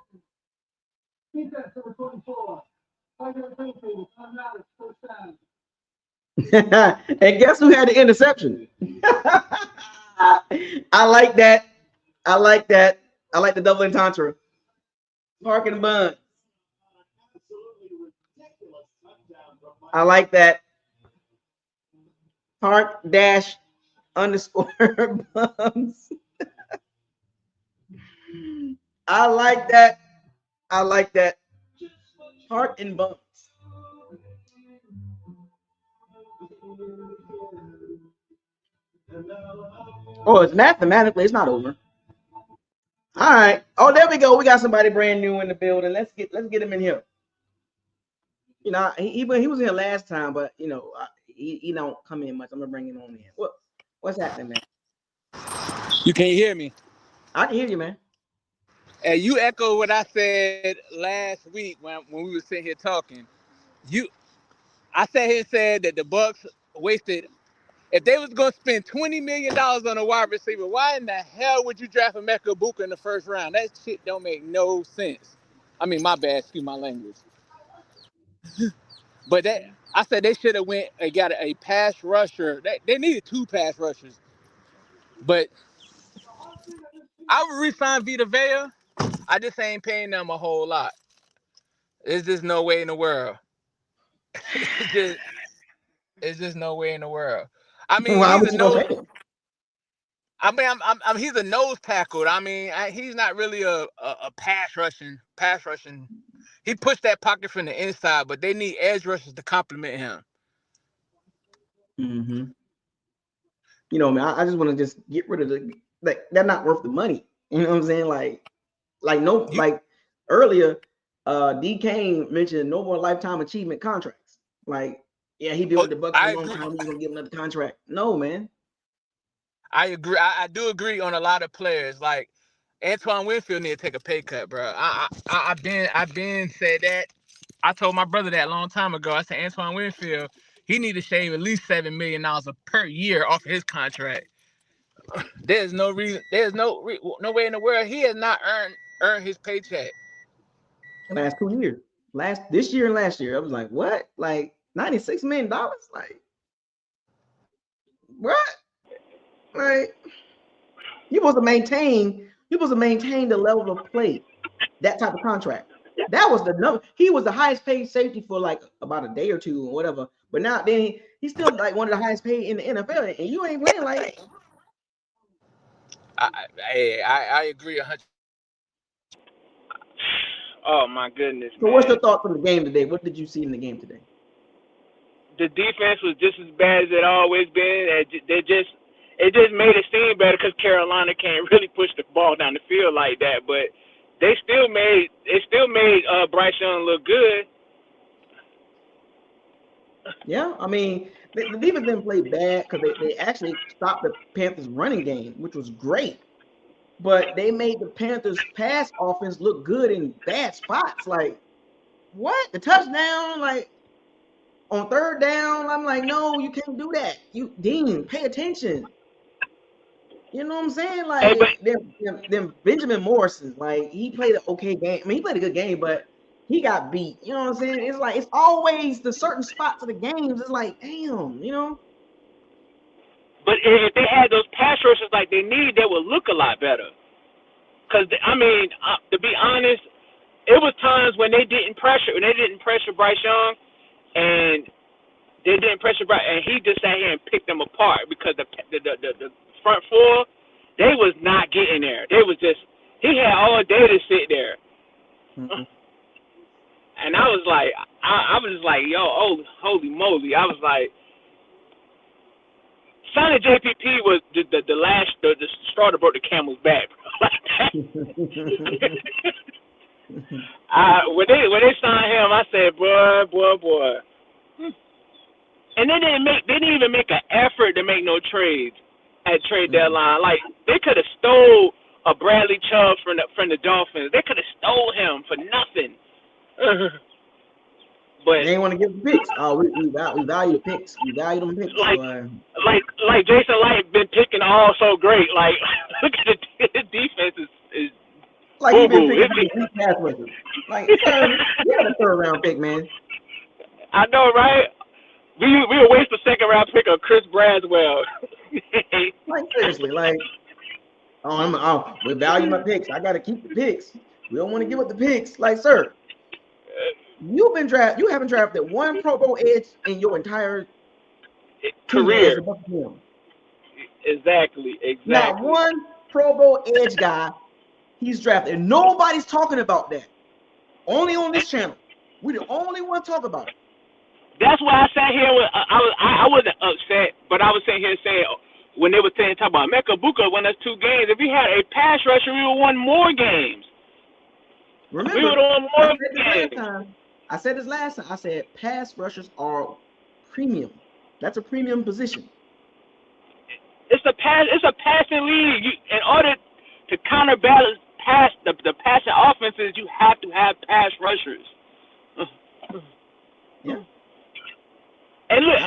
A: And guess who had the interception? I like that. I like that. I like the double entendre. Park and Bun. I like that. Park dash underscore bums. I like that. I like that. Park and bumps. Oh, it's mathematically, it's not over. All right. Oh, there we go. We got somebody brand new in the building. Let's get him in here. You know, he was here last time, but you know, he don't come in much. I'm gonna bring him on in. What's happening, man?
H: You can't hear me.
A: I can hear you, man.
H: And you echo what I said last week when we were sitting here talking. I sat here and said that the Bucs wasted. If they was gonna spend $20 million on a wide receiver, why in the hell would you draft a Mecca Buka in the first round? That shit don't make no sense. I mean, my bad. Excuse my language. But I said they should have went and got a pass rusher. They needed 2 pass rushers. But I would re-sign Vita Vea. I just ain't paying them a whole lot. There's just no way in the world. It's just no way in the world. I mean,
A: Why
H: he's
A: would
H: a
A: you gonna
H: nose.
A: pay him?
H: I mean, he's a nose tackle. I mean, he's not really a pass rushing. He pushed that pocket from the inside, but they need edge rushers to complement him.
A: Mm-hmm. You know, man, I just want to just get rid of they're not worth the money. You know what I'm saying? Like earlier, D Kane mentioned no more lifetime achievement contracts. Like, yeah, he been with the Bucs for
H: I
A: a long
H: agree.
A: time. We're gonna give him another contract. No, man.
H: I agree. I do agree on a lot of players. Like Antoine Winfield need to take a pay cut, bro. I've been said that. I told my brother that a long time ago. I said Antoine Winfield, he need to shave at least $7 million per year off of his contract. There's no reason. There's no way in the world he has not earned his paycheck.
A: Last 2 years, this year and last year, I was like, what? Like $96 million? Like what? Like you're supposed to maintain the level of play, that type of contract. That was the number. He was the highest paid safety for like about a day or two or whatever. But now then he's still like one of the highest paid in the NFL, and you ain't playing like.
H: I agree 100. Oh my goodness,
A: So
H: man.
A: what's your thought from the game today? What did you see in the game today?
H: The defense was just as bad as it always been. It just made it seem better because Carolina can't really push the ball down the field like that. But they still made Bryce Young look good.
A: Yeah, I mean the defense didn't play bad because they actually stopped the Panthers running game, which was great. But they made the Panthers pass offense look good in bad spots. Like what? The touchdown, like On third down, I'm like, no, you can't do that. You Dean, pay attention. You know what I'm saying?
H: Hey, but
A: Like them Benjamin Morrison, like he played an okay game. I mean, he played a good game, but he got beat. You know what I'm saying? It's like it's always the certain spots of the games. It's like, damn, you know.
H: but if they had those pass rushers like they need, they would look a lot better. Cause I mean, to be honest, it was times when they didn't pressure Bryce Young, and they didn't pressure Bryce, and he just sat here and picked them apart because the front four, they was not getting there. They was just he had all day to sit there, and I was like, I was just like, yo, oh, holy moly! I was like, signing JPP was the straw that broke the camel's back. When they signed him, I said, boy. And they didn't even make an effort to make no trades at trade deadline. Like they could have stole a Bradley Chubb from the Dolphins. They could have stole him for nothing. But
A: they ain't want to give the picks. Oh, we value the picks. We value them picks.
H: Like Jason Light been picking all so great. Like look at the defense is
A: like he been picking three pass rushers. Like you got a third round pick, man.
H: I know, right? We will waste a second round pick of Chris Braswell.
A: Like seriously, like we value my picks. I gotta keep the picks. We don't want to give up the picks. Like, sir, you haven't drafted one Pro Bowl edge in your entire
H: career. Exactly.
A: Not one Pro Bowl edge guy he's drafted. And nobody's talking about that. Only on this channel. We're the only one talk about it.
H: That's why I sat here. I wasn't upset, but I was sitting here saying when they were talking about Mecca Buka won us 2 games. If we had a pass rusher, we would have won more games.
A: Remember,
H: we would have won more games.
A: I said this last time. I said pass rushers are premium. That's a premium position.
H: It's a passing league. In order to counterbalance the passing offenses, you have to have pass rushers.
A: Yeah.
H: And look,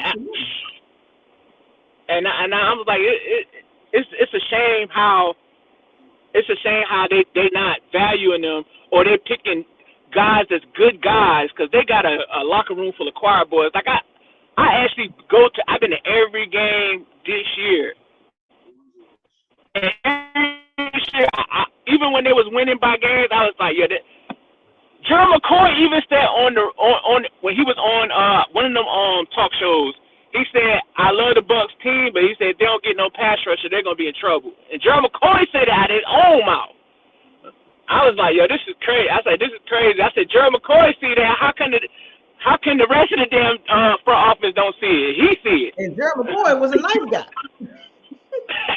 H: and I was like, it's a shame how they not valuing them, or they're picking guys that's good guys because they got a locker room full of choir boys. Like I actually I've been to every game this year, and every year, even when they was winning by games, I was like, yeah. Gerald McCoy even said on when he was on one of them talk shows, he said, I love the Bucs team, but he said if they don't get no pass rusher, they're gonna be in trouble. And Gerald McCoy said that out of his own mouth. I was like, yo, this is crazy. I said, this is crazy. I said, Gerald McCoy see that. How can the rest of the damn front office don't see it? He see it.
A: And Gerald McCoy was a nice guy.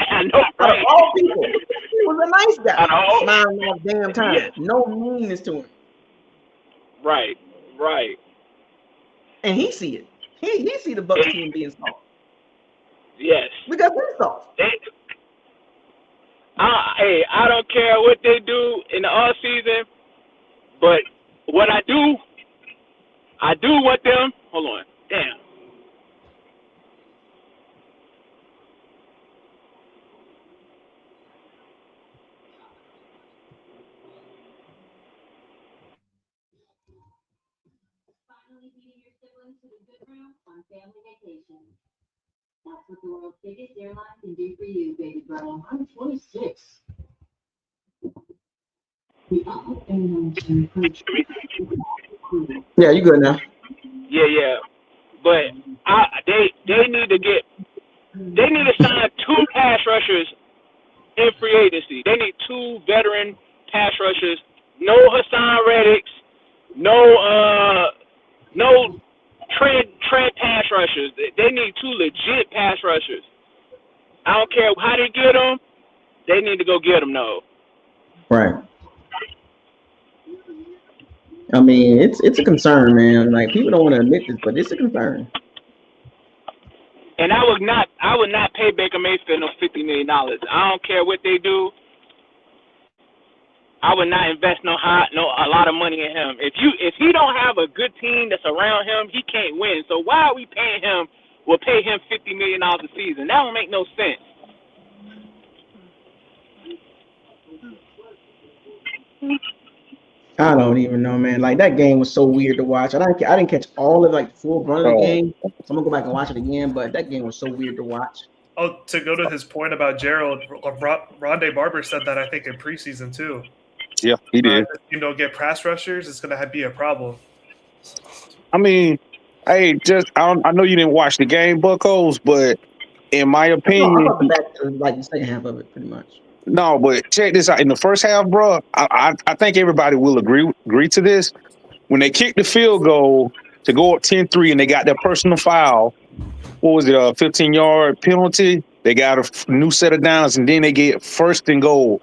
H: I know, right?
A: Out of all people, he was a nice guy. Smiling all the damn time. Yes. No meanness to him.
H: Right.
A: And he see it. He see the Bucs team being soft.
H: Yes.
A: Because they're soft.
H: I don't care what they do in the off season, but what I do want them. Hold on. Damn.
C: To the good room on family vacation. That's what the world's biggest airline can do for you, baby girl.
B: I'm 26.
A: Yeah, you good now.
H: Yeah. But they need to sign 2 pass rushers in free agency. They need 2 veteran pass rushers. No Hassan Reddicks. No trend pass rushers. They need 2 legit pass rushers. I don't care how they get them. They need to go get them, though.
A: Right. I mean, it's a concern, man. Like people don't want to admit this, but it's a concern.
H: And I would not pay Baker Mayfield no $50 million. I don't care what they do. I would not invest a lot of money in him. If he don't have a good team that's around him, he can't win. So why are we paying him? We'll pay him $50 million a season. That don't make no sense.
A: I don't even know, man. Like that game was so weird to watch. I didn't catch all of like the full brunt of the game. So I'm gonna go back and watch it again. But that game was so weird to watch.
I: Oh, to go to his point about Gerald, Rondé Barber said that I think in preseason too.
J: Yeah, he did.
I: Get pass rushers, it's gonna be a problem.
J: I mean, hey, I know you didn't watch the game, Buccos, but in my opinion,
A: I'm back to like the second half of it, pretty much.
J: No, but check this out. In the first half, bro, I think everybody will agree to this. When they kicked the field goal to go up 10-3 and they got their personal foul, what was it, a 15-yard penalty? They got a new set of downs, and then they get first and goal.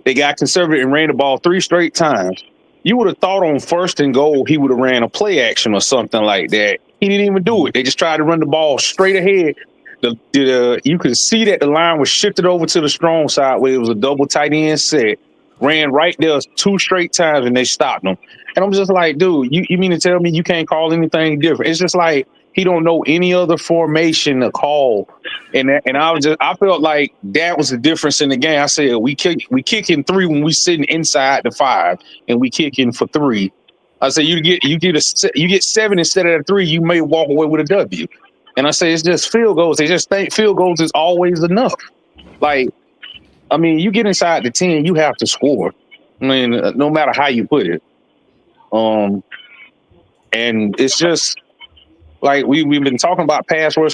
J: They got conservative and ran the ball 3 straight times. You would have thought on first and goal he would have ran a play action or something like that. He didn't even do it. They just tried to run the ball straight ahead. You could see that the line was shifted over to the strong side where it was a double tight end set. Ran right there 2 straight times and they stopped them. And I'm just like, dude, you mean to tell me you can't call anything different? It's just like he don't know any other formation to call. And I felt like that was the difference in the game. I said we kicking 3 when we sitting inside the 5 and we kicking for 3. I said you get 7 instead of 3, you may walk away with a W. And I say it's just field goals. They just think field goals is always enough. Like, I mean, you get inside the 10, you have to score. I mean, no matter how you put it. And it's just like we've been talking about pass rush.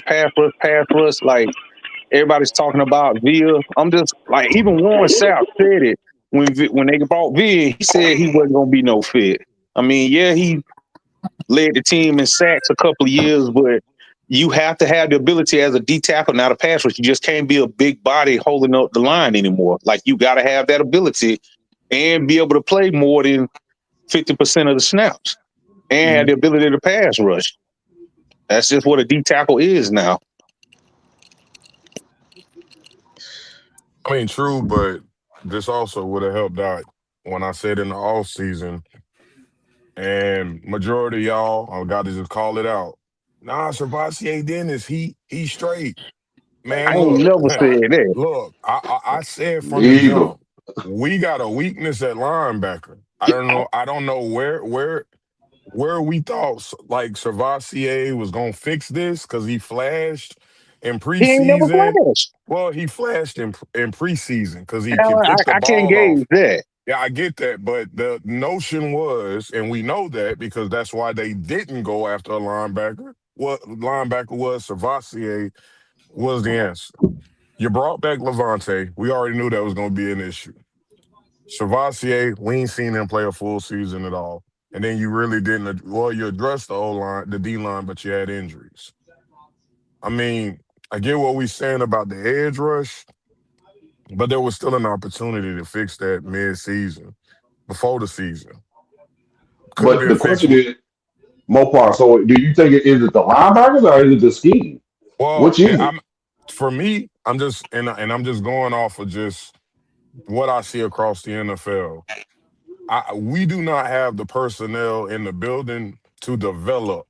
J: Like everybody's talking about Villa. I'm just like, even Warren Sapp said it when they brought Villa. He said he wasn't gonna be no fit. I mean, yeah, he led the team in sacks a couple of years, but you have to have the ability as a D tackle, not a pass rush. You just can't be a big body holding up the line anymore. Like, you got to have that ability and be able to play more than 50% of the snaps and have the ability to pass rush. That's just what a D tackle is now.
K: I mean, true, but this also would have helped out when I said in the off season, and majority of y'all, I got to just call it out. Nah, Servassier Dennis, he straight. Man,
J: I ain't never said that.
K: Look, I said from the jump, we got a weakness at linebacker. I don't know where we thought like Servassier was gonna fix this because he flashed in preseason.
J: He ain't never flashed.
K: Well, he flashed in preseason because he can pick the
J: I
K: ball
J: can't gauge
K: off.
J: that.
K: Yeah, I get that, but the notion was, and we know that because that's why they didn't go after a linebacker. What linebacker was Servassier was the answer. You brought back Levante. We already knew that was going to be an issue. Servassier, we ain't seen him play a full season at all. And then you really didn't. Well, you addressed the O-line, the D-line, but you had injuries. I mean, I get what we're saying about the edge rush, but there was still an opportunity to fix that mid-season, before the season.
L: But the question is, Mopar, so do you think is it the linebackers or is it the scheme?
K: Well,
L: which is it?
K: For me, I'm just I'm just going off of just what I see across the NFL. We do not have the personnel in the building to develop.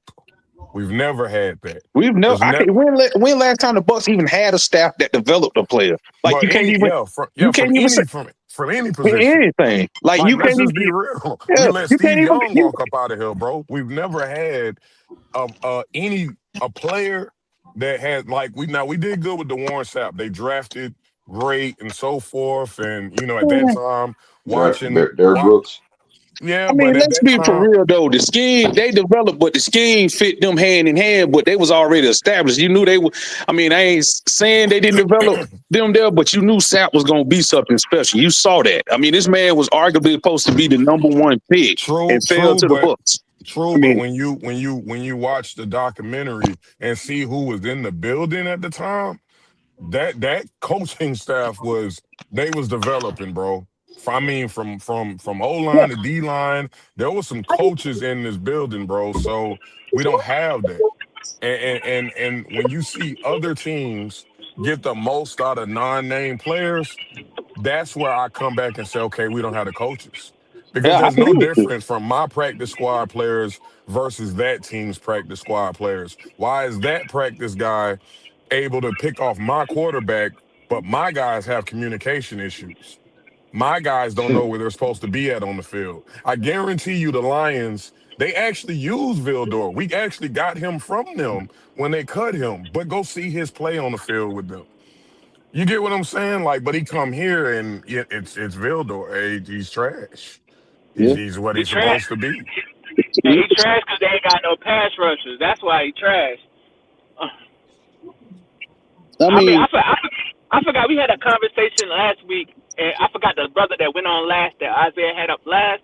K: We've never had that.
J: We've never. When last time the Bucs even had a staff that developed a player? Like, you can't even.
K: From any position.
J: Anything. Like you can't
K: even be real.
J: Yeah,
K: we let Steve Young walk up out of here, bro. We've never had a player that had we did good with the Warren Sapp. They drafted great and so forth, and at that time watching
L: Derek Brooks.
K: Yeah,
J: I mean, let's be for real though. The scheme they developed, but the scheme fit them hand in hand. But they was already established. You knew they were. I mean, I ain't saying they didn't develop them there, but you knew Sapp was gonna be something special. You saw that. I mean, this man was arguably supposed to be the number 1 pick and fell to the Bucs.
K: True, but when you watch the documentary and see who was in the building at the time, that coaching staff was developing, bro. I mean, from O-line to D-line, there was some coaches in this building, bro. So we don't have that. And when you see other teams get the most out of non-name players, that's where I come back and say, okay, we don't have the coaches. Because
J: Yeah, I
K: there's no
J: agree with you.
K: difference from my practice squad players versus that team's practice squad players. Why is that practice guy able to pick off my quarterback, but my guys have communication issues? My guys don't know where they're supposed to be at on the field. I guarantee you the Lions, they actually use Vildor. We actually got him from them when they cut him, but go see his play on the field with them. You get what I'm saying? Like, but he come here and it's Vildor. Hey, he's trash.
J: Yeah.
K: He's what
H: He
K: he's
H: trash.
K: supposed to be.
H: And he trash because they ain't got no pass rushers. That's why he trash.
J: I
H: I mean,
J: mean,
H: I forgot we had a conversation last week, and I forgot the brother that went on last that Isaiah had up last.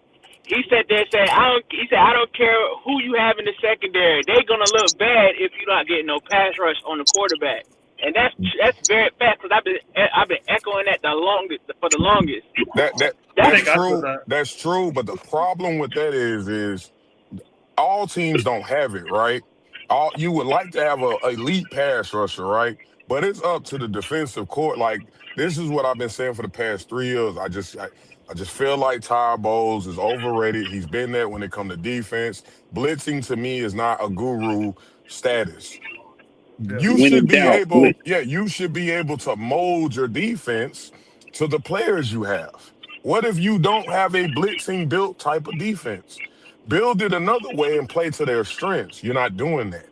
H: He said I don't care who you have in the secondary. They're gonna look bad if you're not getting no pass rush on the quarterback. And that's very fast because I've been echoing that for the longest.
K: That
I: I
K: that's
I: think I said
K: true.
I: that.
K: That's true. But the problem with that is all teams don't have it, right? All you would like to have a elite pass rusher, right? But it's up to the defensive court. Like this is what I've been saying for the past 3 years. I just feel like Ty Bowles is overrated. He's been there when it comes to defense. Blitzing to me is not a guru status.
I: Yeah.
K: You
J: when
K: should
J: in
K: be
J: doubt,
K: able, yeah, you should be able to mold your defense to the players you have. What if you don't have a blitzing built type of defense? Build it another way and play to their strengths. You're not doing that.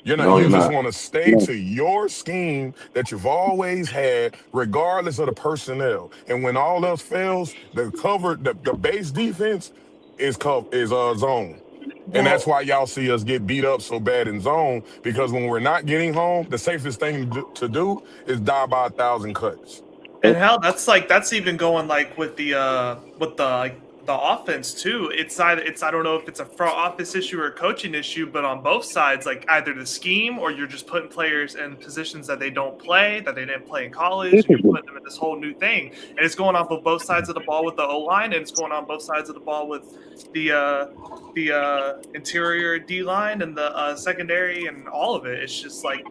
K: You're not,
L: No,
K: you
L: you're
K: just
L: not.
K: want to stay
J: no.
K: to your scheme that you've always had, regardless of the personnel. And when all else fails, the base defense is zone. And that's
I: Well,
K: why y'all see us get beat up so bad in zone, because when we're not getting home, the safest thing to do is die by 1,000 cuts.
I: and how that's even going like with the offense too. I don't know if it's a front office issue or a coaching issue, but on both sides, like either the scheme or you're just putting players in positions that they don't play, that they didn't play in college, and you're putting them in this whole new thing. And it's going on both sides of the ball with the O line, and it's going on both sides of the ball with the interior D line and the secondary and all of it. It's just like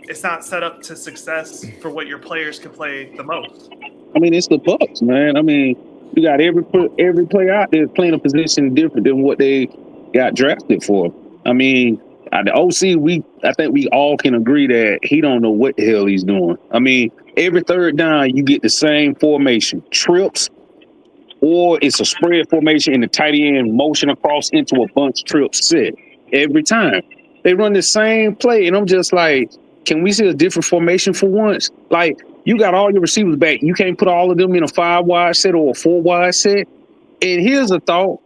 I: it's not set up to success for what your players can play the most.
J: I mean, it's the Bucs, man. I mean, you got every player out there playing a position different than what they got drafted for. I mean, the OC, I think we all can agree that he don't know what the hell he's doing. I mean, every third down you get the same formation, trips, or it's a spread formation in the tight end motion across into a bunch trip set. Every time they run the same play, and I'm just like, can we see a different formation for once? Like, you got all your receivers back. You can't put all of them in a 5-wide set or a 4-wide set. And here's a thought: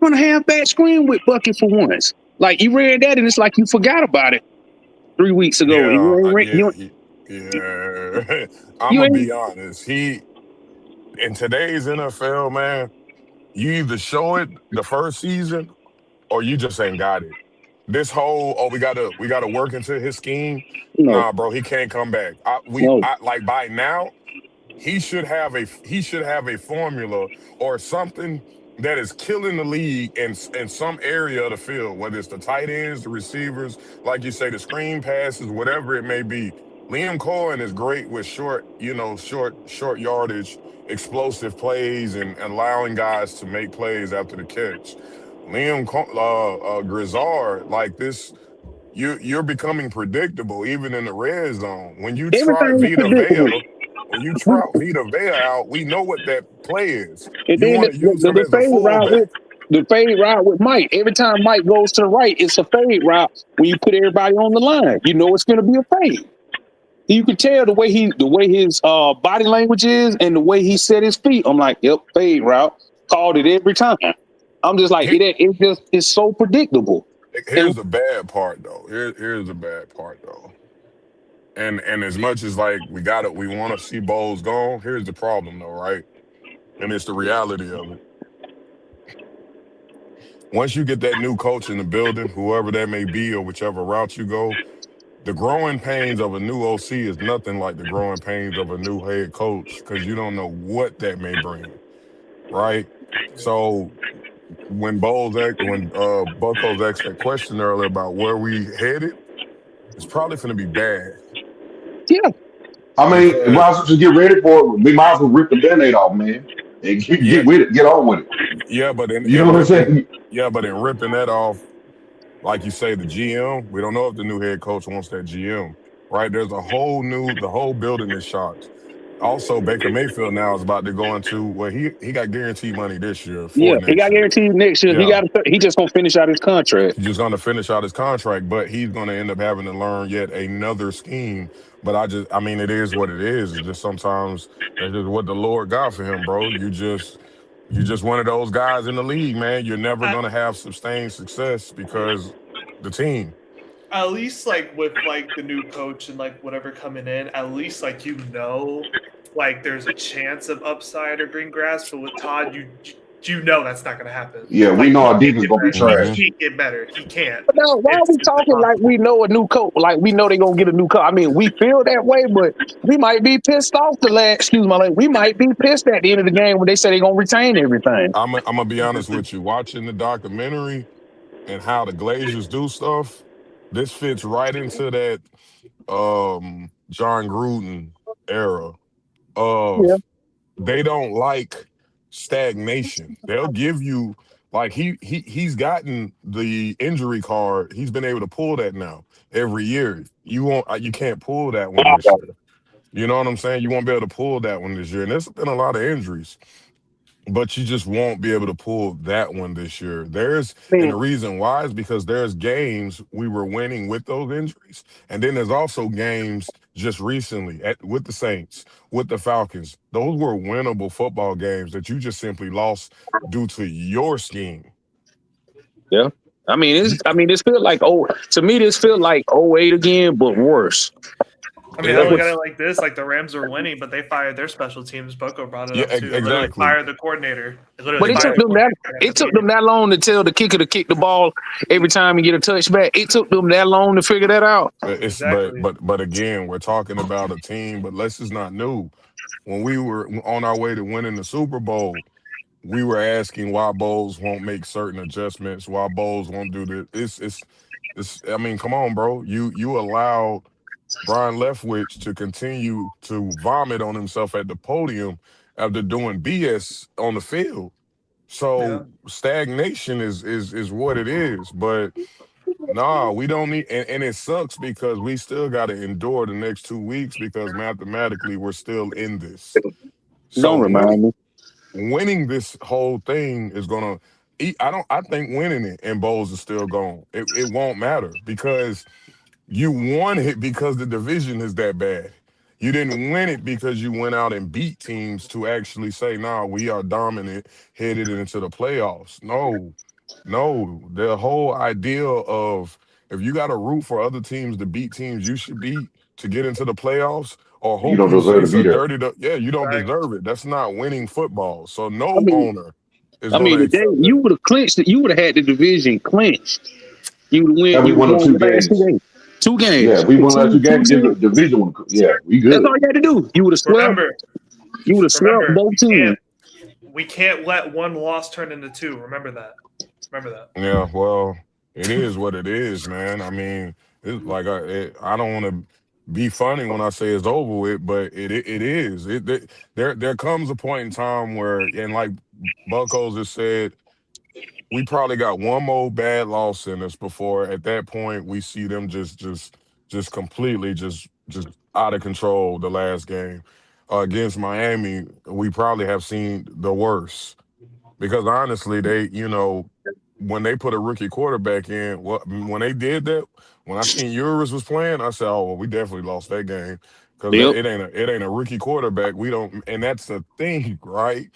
J: run a halfback screen with Bucket for once. Like, you read that, and it's like you forgot about it 3 weeks ago. And
K: Yeah,
J: you ain't,
K: yeah, yeah. I'm
J: you
K: gonna
J: ain't
K: be honest. In today's NFL, man, you either show it the first season or you just ain't got it. This whole we gotta work into his scheme.
J: no,
K: Nah, bro, he can't come back.
J: no.
K: Like by now, he should have a formula or something that is killing the league in some area of the field, whether it's the tight ends, the receivers, like you say, the screen passes, whatever it may be. Liam Cohen is great with short yardage, explosive plays, and allowing guys to make plays after the catch. Grizzard, like this, you're becoming predictable even in the red zone.
J: Everything is predictable.
K: When you trot Vita Vea out, we know what that play is.
J: And
K: You
J: then
K: want to use him
J: the
K: as a
J: fade route
K: fullback.
J: with Mike. Every time Mike goes to the right, it's a fade route. When you put everybody on the line, you know it's going to be a fade. You can tell the way his body language is and the way he set his feet. I'm like, yep, fade route. Called it every time. I'm just like, it's so predictable.
K: Here's the bad part, though. Here's the bad part, though. And as much as like we want to see Bowles gone. Here's the problem, though, right? And it's the reality of it. Once you get that new coach in the building, whoever that may be or whichever route you go, the growing pains of a new OC is nothing like the growing pains of a new head coach because you don't know what that may bring, right? So when Bucko's asked that question earlier about where we headed, it's probably going to be bad.
J: Yeah.
L: I mean,
K: because
L: might as well just get ready for it. We might as well rip the band-aid off, man, and
K: yeah,
L: get with it, get on with it.
K: yeah, but
L: You know what I'm saying?
K: in ripping that off, like you say, the GM, we don't know if the new head coach wants that GM, right? There's the whole building is shocked. Also, Baker Mayfield now is about to go into well, he got guaranteed money this year
J: Yeah,
K: for
J: he
K: next
J: got
K: year.
J: guaranteed next year.
K: Yeah,
J: He just gonna finish out his contract.
K: he's just going to finish out his contract, but he's going to end up having to learn yet another scheme. But I mean, it is what it is. It's just sometimes that's just what the Lord got for him, bro. You just one of those guys in the league, man. You're never
I: I,
K: going to have sustained success because the team.
I: at least like with like the new coach and like whatever coming in, at least like like there's a chance of upside or green grass. But with Todd, you know that's not going to happen.
L: Yeah, we
I: Like
L: know
I: he
L: our
I: can't
L: defense
I: get
L: gonna be
I: better. He
K: Hmm.
L: trash.
I: can't get better. He can't.
J: But now, why are we
I: It's
J: talking like
I: impossible.
J: we know a new coach? Like we know they're gonna get a new coach. I mean, we feel that way, but we might be pissed off excuse my language. We might be pissed at the end of the game when they say they're gonna retain everything.
K: I'm gonna be honest with you. Watching the documentary and how the Glazers do stuff, this fits right into that John Gruden era
J: Yeah.
K: of they don't like stagnation. They'll give you like he's gotten the injury card. He's been able to pull that now every year. You can't pull that one this year. You know what I'm saying? You won't be able to pull that one this year. And there's been a lot of injuries, but you just won't be able to pull that one this year.
J: I
K: And
J: mean,
K: the reason why is because there's games we were winning with those injuries. And then there's also games just recently with the Saints, with the Falcons. Those were winnable football games that you just simply lost due to your scheme.
J: yeah.
K: You-
J: This feel like to me this feel like '08 again, but worse.
I: I mean,
K: It
I: I look at
K: is.
I: it like this: like the Rams are winning, but they fired their special teams. Boko brought it
K: Yeah,
I: up too. They literally
K: exactly.
I: fired the coordinator. They literally
J: But
I: fired the
K: Exactly.
I: coordinator after
J: it
I: the
J: took them
I: game.
J: that long to tell the kicker to kick the ball every time you get a touchback. It took them that long to figure that out.
K: It's
I: Exactly.
K: but again, we're talking about a team, but let's just not new. When we were on our way to winning the Super Bowl, we were asking why Bowles won't make certain adjustments, why Bowles won't do this. It's I mean, come on, bro. You allowed Brian Leftwich to continue to vomit on himself at the podium after doing BS on the field.
I: Yeah.
K: So stagnation is what it is. But nah, we don't need and it sucks because we still gotta endure the next 2 weeks because mathematically we're still in this. So
J: Don't remind me.
K: winning this whole thing is gonna. I think winning it and Bowles is still gone. It won't matter because you won it because the division is that bad. You didn't win it because you went out and beat teams to actually say, "Nah, we are dominant, headed into the playoffs." No, no. The whole idea of if you got to root for other teams to beat teams you should beat to get into the playoffs, or
L: You
K: hope
L: don't
K: you
L: deserve to
K: face
L: be
K: a
L: there.
K: yeah, you don't
I: Right.
K: deserve it. That's not winning football. So
J: I
K: no
J: mean,
K: owner is going to
J: if
K: accept
J: you
K: that.
J: would have clinched it, you would have had the division clinched.
L: And we
J: You would
L: won them
J: won
L: two
J: the last two
L: games.
J: games. Two
L: Yeah,
J: games.
L: we won that two
J: Two
L: games.
J: series.
L: The division one. Yeah, we
J: That's all
L: good.
J: you had to do.
I: Remember,
J: You would have swept
I: remember,
J: both teams.
I: we can't let one loss turn into two. Remember that. Remember that.
K: Yeah, well, it is what it is, man. I mean, it's like I don't want to be funny when I say it's over with, but it is. There comes a point in time where, and like Buckos has said, we probably got one more bad loss in us before at that point we see them just completely just out of control. The last game against Miami, we probably have seen the worst because honestly, when they put a rookie quarterback in, when they did that, when I seen Uris was playing, I said, "Oh, well, we definitely lost that game because
J: Yep.
K: it ain't a rookie quarterback. We don't, and that's the thing, right?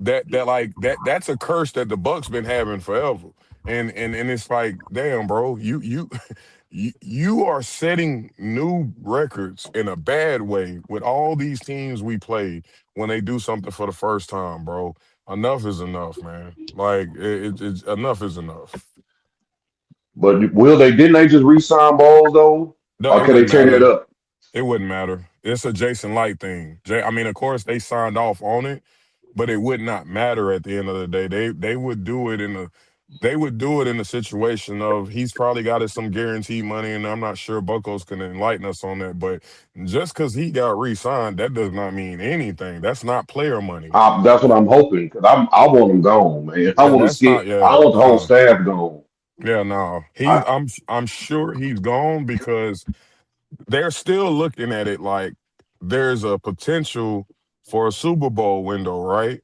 K: That's a curse that the Bucs been having forever, and it's like, damn, bro, you are setting new records in a bad way with all these teams we played when they do something for the first time, bro. Enough is enough, man. Like it's enough is enough.
L: But will they? Didn't they just re-sign balls though?
K: No,
L: Or
K: it
L: can they
K: wouldn't
L: tear that
K: matter.
L: up?
K: It wouldn't matter. It's a Jason Light thing. I mean, of course they signed off on it, but it would not matter at the end of the day. They would do it they would do it in a situation of he's probably got us some guaranteed money, and I'm not sure Buckos can enlighten us on that. But just because he got re-signed, that does not mean anything. That's not player money.
L: That's what I'm hoping because I want him gone, man. I
K: Yeah,
L: want to
K: that's not.
L: skip. I
K: Yeah,
L: want the whole staff gone.
K: yeah, no.
L: I,
K: I'm sure he's gone because they're still looking at it like there's a potential for a Super Bowl window, right?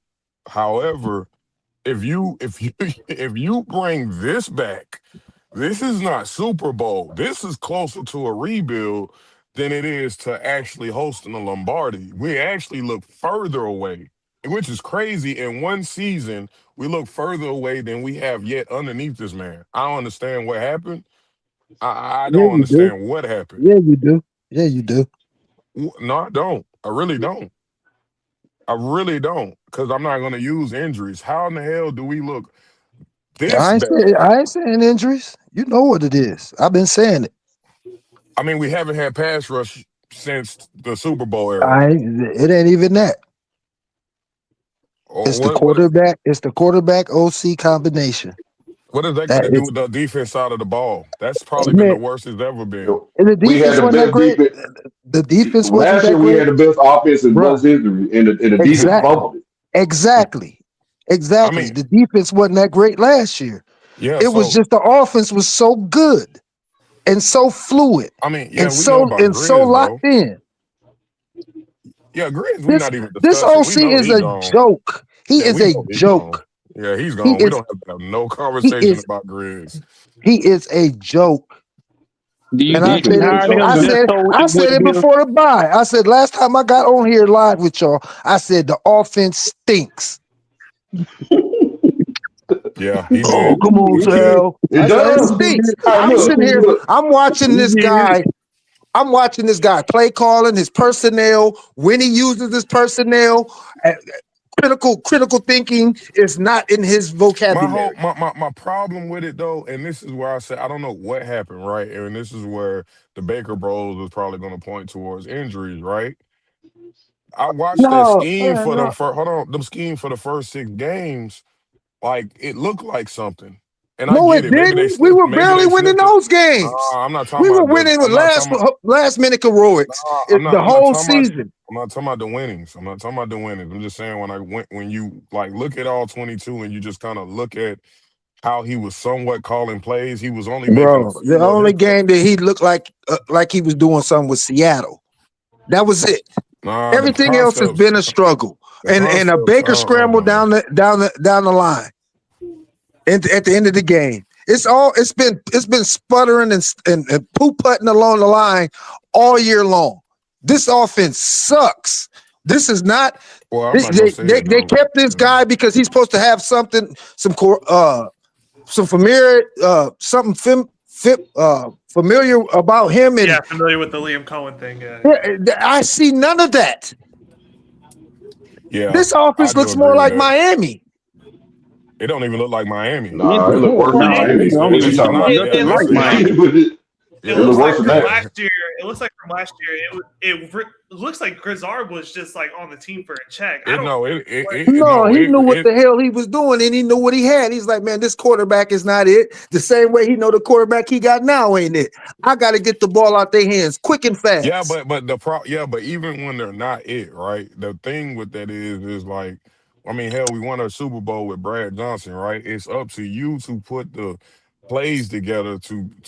K: However, if you if you bring this back, this is not Super Bowl. This is closer to a rebuild than it is to actually hosting a Lombardi. We actually look further away, which is crazy. In one season, we look further away than we have yet underneath this man. I don't understand what happened. I
M: Yeah,
K: don't
M: you do.
K: understand what happened.
M: Yeah, you do. Yeah, you do.
K: No, I don't. I really don't. I really don't. Because I'm not going to use injuries. How in the hell do we look this bad?
M: I ain't saying injuries. You know what it is. I've been saying it.
K: I mean, we haven't had pass rush since the Super Bowl era.
M: It ain't even that.
K: Or
M: It's the
K: what
M: quarterback. It's the quarterback OC combination.
K: what does that got
M: That
K: to do
M: is
K: with the defense side of the ball? That's probably been the
M: man.
K: worst it's ever
L: you
K: been.
L: know,
M: And the
L: we had
M: defense
L: the
M: wasn't that
L: best
M: great.
L: defense
M: The defense wasn't
L: last year.
M: that
L: We
M: great,
L: had the best offense in
M: bruh.
L: most history, and the defense
M: Exact.
L: fumbled it.
M: Exactly.
K: I
M: Exactly.
K: mean,
M: The defense wasn't that great last year.
K: yeah,
M: It was
K: so
M: just the offense was so good and so fluid
K: I mean, yeah,
M: and
K: we know about
M: so
K: Grizz though.
M: locked in.
K: Yeah, Grizz, we
M: This
K: not even
M: this
K: discussing. We
M: OC
K: know
M: is
K: he
M: a
K: gone.
M: joke. He
K: Yeah,
M: is
K: we
M: a
K: know he gone.
M: joke.
K: Yeah, he's
M: He
K: gone. We
M: is
K: don't have to have no
M: he
K: conversation
M: is
K: about Grizz.
M: he is a joke.
J: Do you
M: And I
J: think they
M: said it.
J: hired him just so
M: I
J: it
M: said
J: wouldn't
M: it
J: be a
M: before the bye. I said last time I got on here live with y'all, I said the offense stinks.
K: Yeah, he
M: Oh,
K: did.
M: come on,
K: He did.
M: Sal.
L: It
M: I said it
L: does.
M: stinks.
L: Hey,
M: I'm
L: look,
M: sitting here.
L: look.
M: I'm watching this guy. I'm watching this guy play calling his personnel when he uses his personnel. uh, Critical thinking is not in his
K: My whole
M: vocabulary.
K: my problem with it though, and this is where I say I don't know what happened, right? And this is where the Baker Bros was probably going to point towards injuries, right? I watched that
M: No,
K: scheme
M: man,
K: for them
M: no,
K: for hold on, them scheme for the first 6 games. Like it looked like something, and I
M: no,
K: get
M: it
K: it. Maybe they
M: didn't. We
K: slipped.
M: were
K: Maybe
M: barely
K: they
M: winning
K: slipped it.
M: those games.
K: Nah, I'm not talking
M: We were
K: about the.
M: winning with
K: I'm not talking about.
M: last minute heroics
K: Nah, I'm not.
M: the
K: I'm not
M: whole
K: talking about.
M: season.
K: I'm not talking about the winnings. I'm not talking about the winnings. I'm just saying when you like look at all 22 and you just kind of look at how he was somewhat calling plays. He was only making a
M: Bro,
K: few
M: the
K: little
M: only game
K: hiccups.
M: that he looked like he was doing something with Seattle. That was it.
K: Nah, the
M: Everything else has
K: concepts,
M: been a struggle,
K: the
M: and a
K: concepts.
M: Baker
K: I don't
M: scramble
K: know.
M: down the line. And at the end of the game, it's been sputtering and poop putting along the line all year long. This offense sucks. This is not.
K: Well, I'm
M: They,
K: not gonna say
M: they,
K: it
M: they
K: don't.
M: kept this guy because he's supposed to have some familiar familiar about him, and
I: Yeah, familiar with the Liam Cohen thing. Yeah.
M: I see none of that.
K: Yeah,
M: This
K: I
M: offense
K: do
M: looks more
K: agree with
M: like
K: that.
M: Miami.
K: It don't even look like Miami.
L: Nah, it look worse than
J: no,
L: Miami.
J: it
K: It's
L: So
J: don't
L: what
K: it's
L: you
J: even
K: it's
J: look
L: talking
K: not.
L: about?
K: Yeah,
J: nothing
K: it's
J: like
K: it's
J: Miami.
I: It
L: It
K: yeah.
L: look
I: looks like
L: worse than
I: from
L: that.
I: last year. It looks like from last year. It looks like Grizzard was just like on the team for a check. I
K: It
I: don't
K: no
I: know
K: it it,
I: what.
K: it
M: No,
K: no
M: he
K: it
M: knew what
K: it
M: the hell he was doing, and he knew what he had. He's like, man, this quarterback is not it. The same way he know the quarterback he got now ain't it. I got to get the ball out their hands quick and
K: yeah,
M: fast.
K: but but even when they're not it, right? The thing with that is like, I mean, hell, we won a Super Bowl with Brad Johnson, right? It's up to you to put the plays together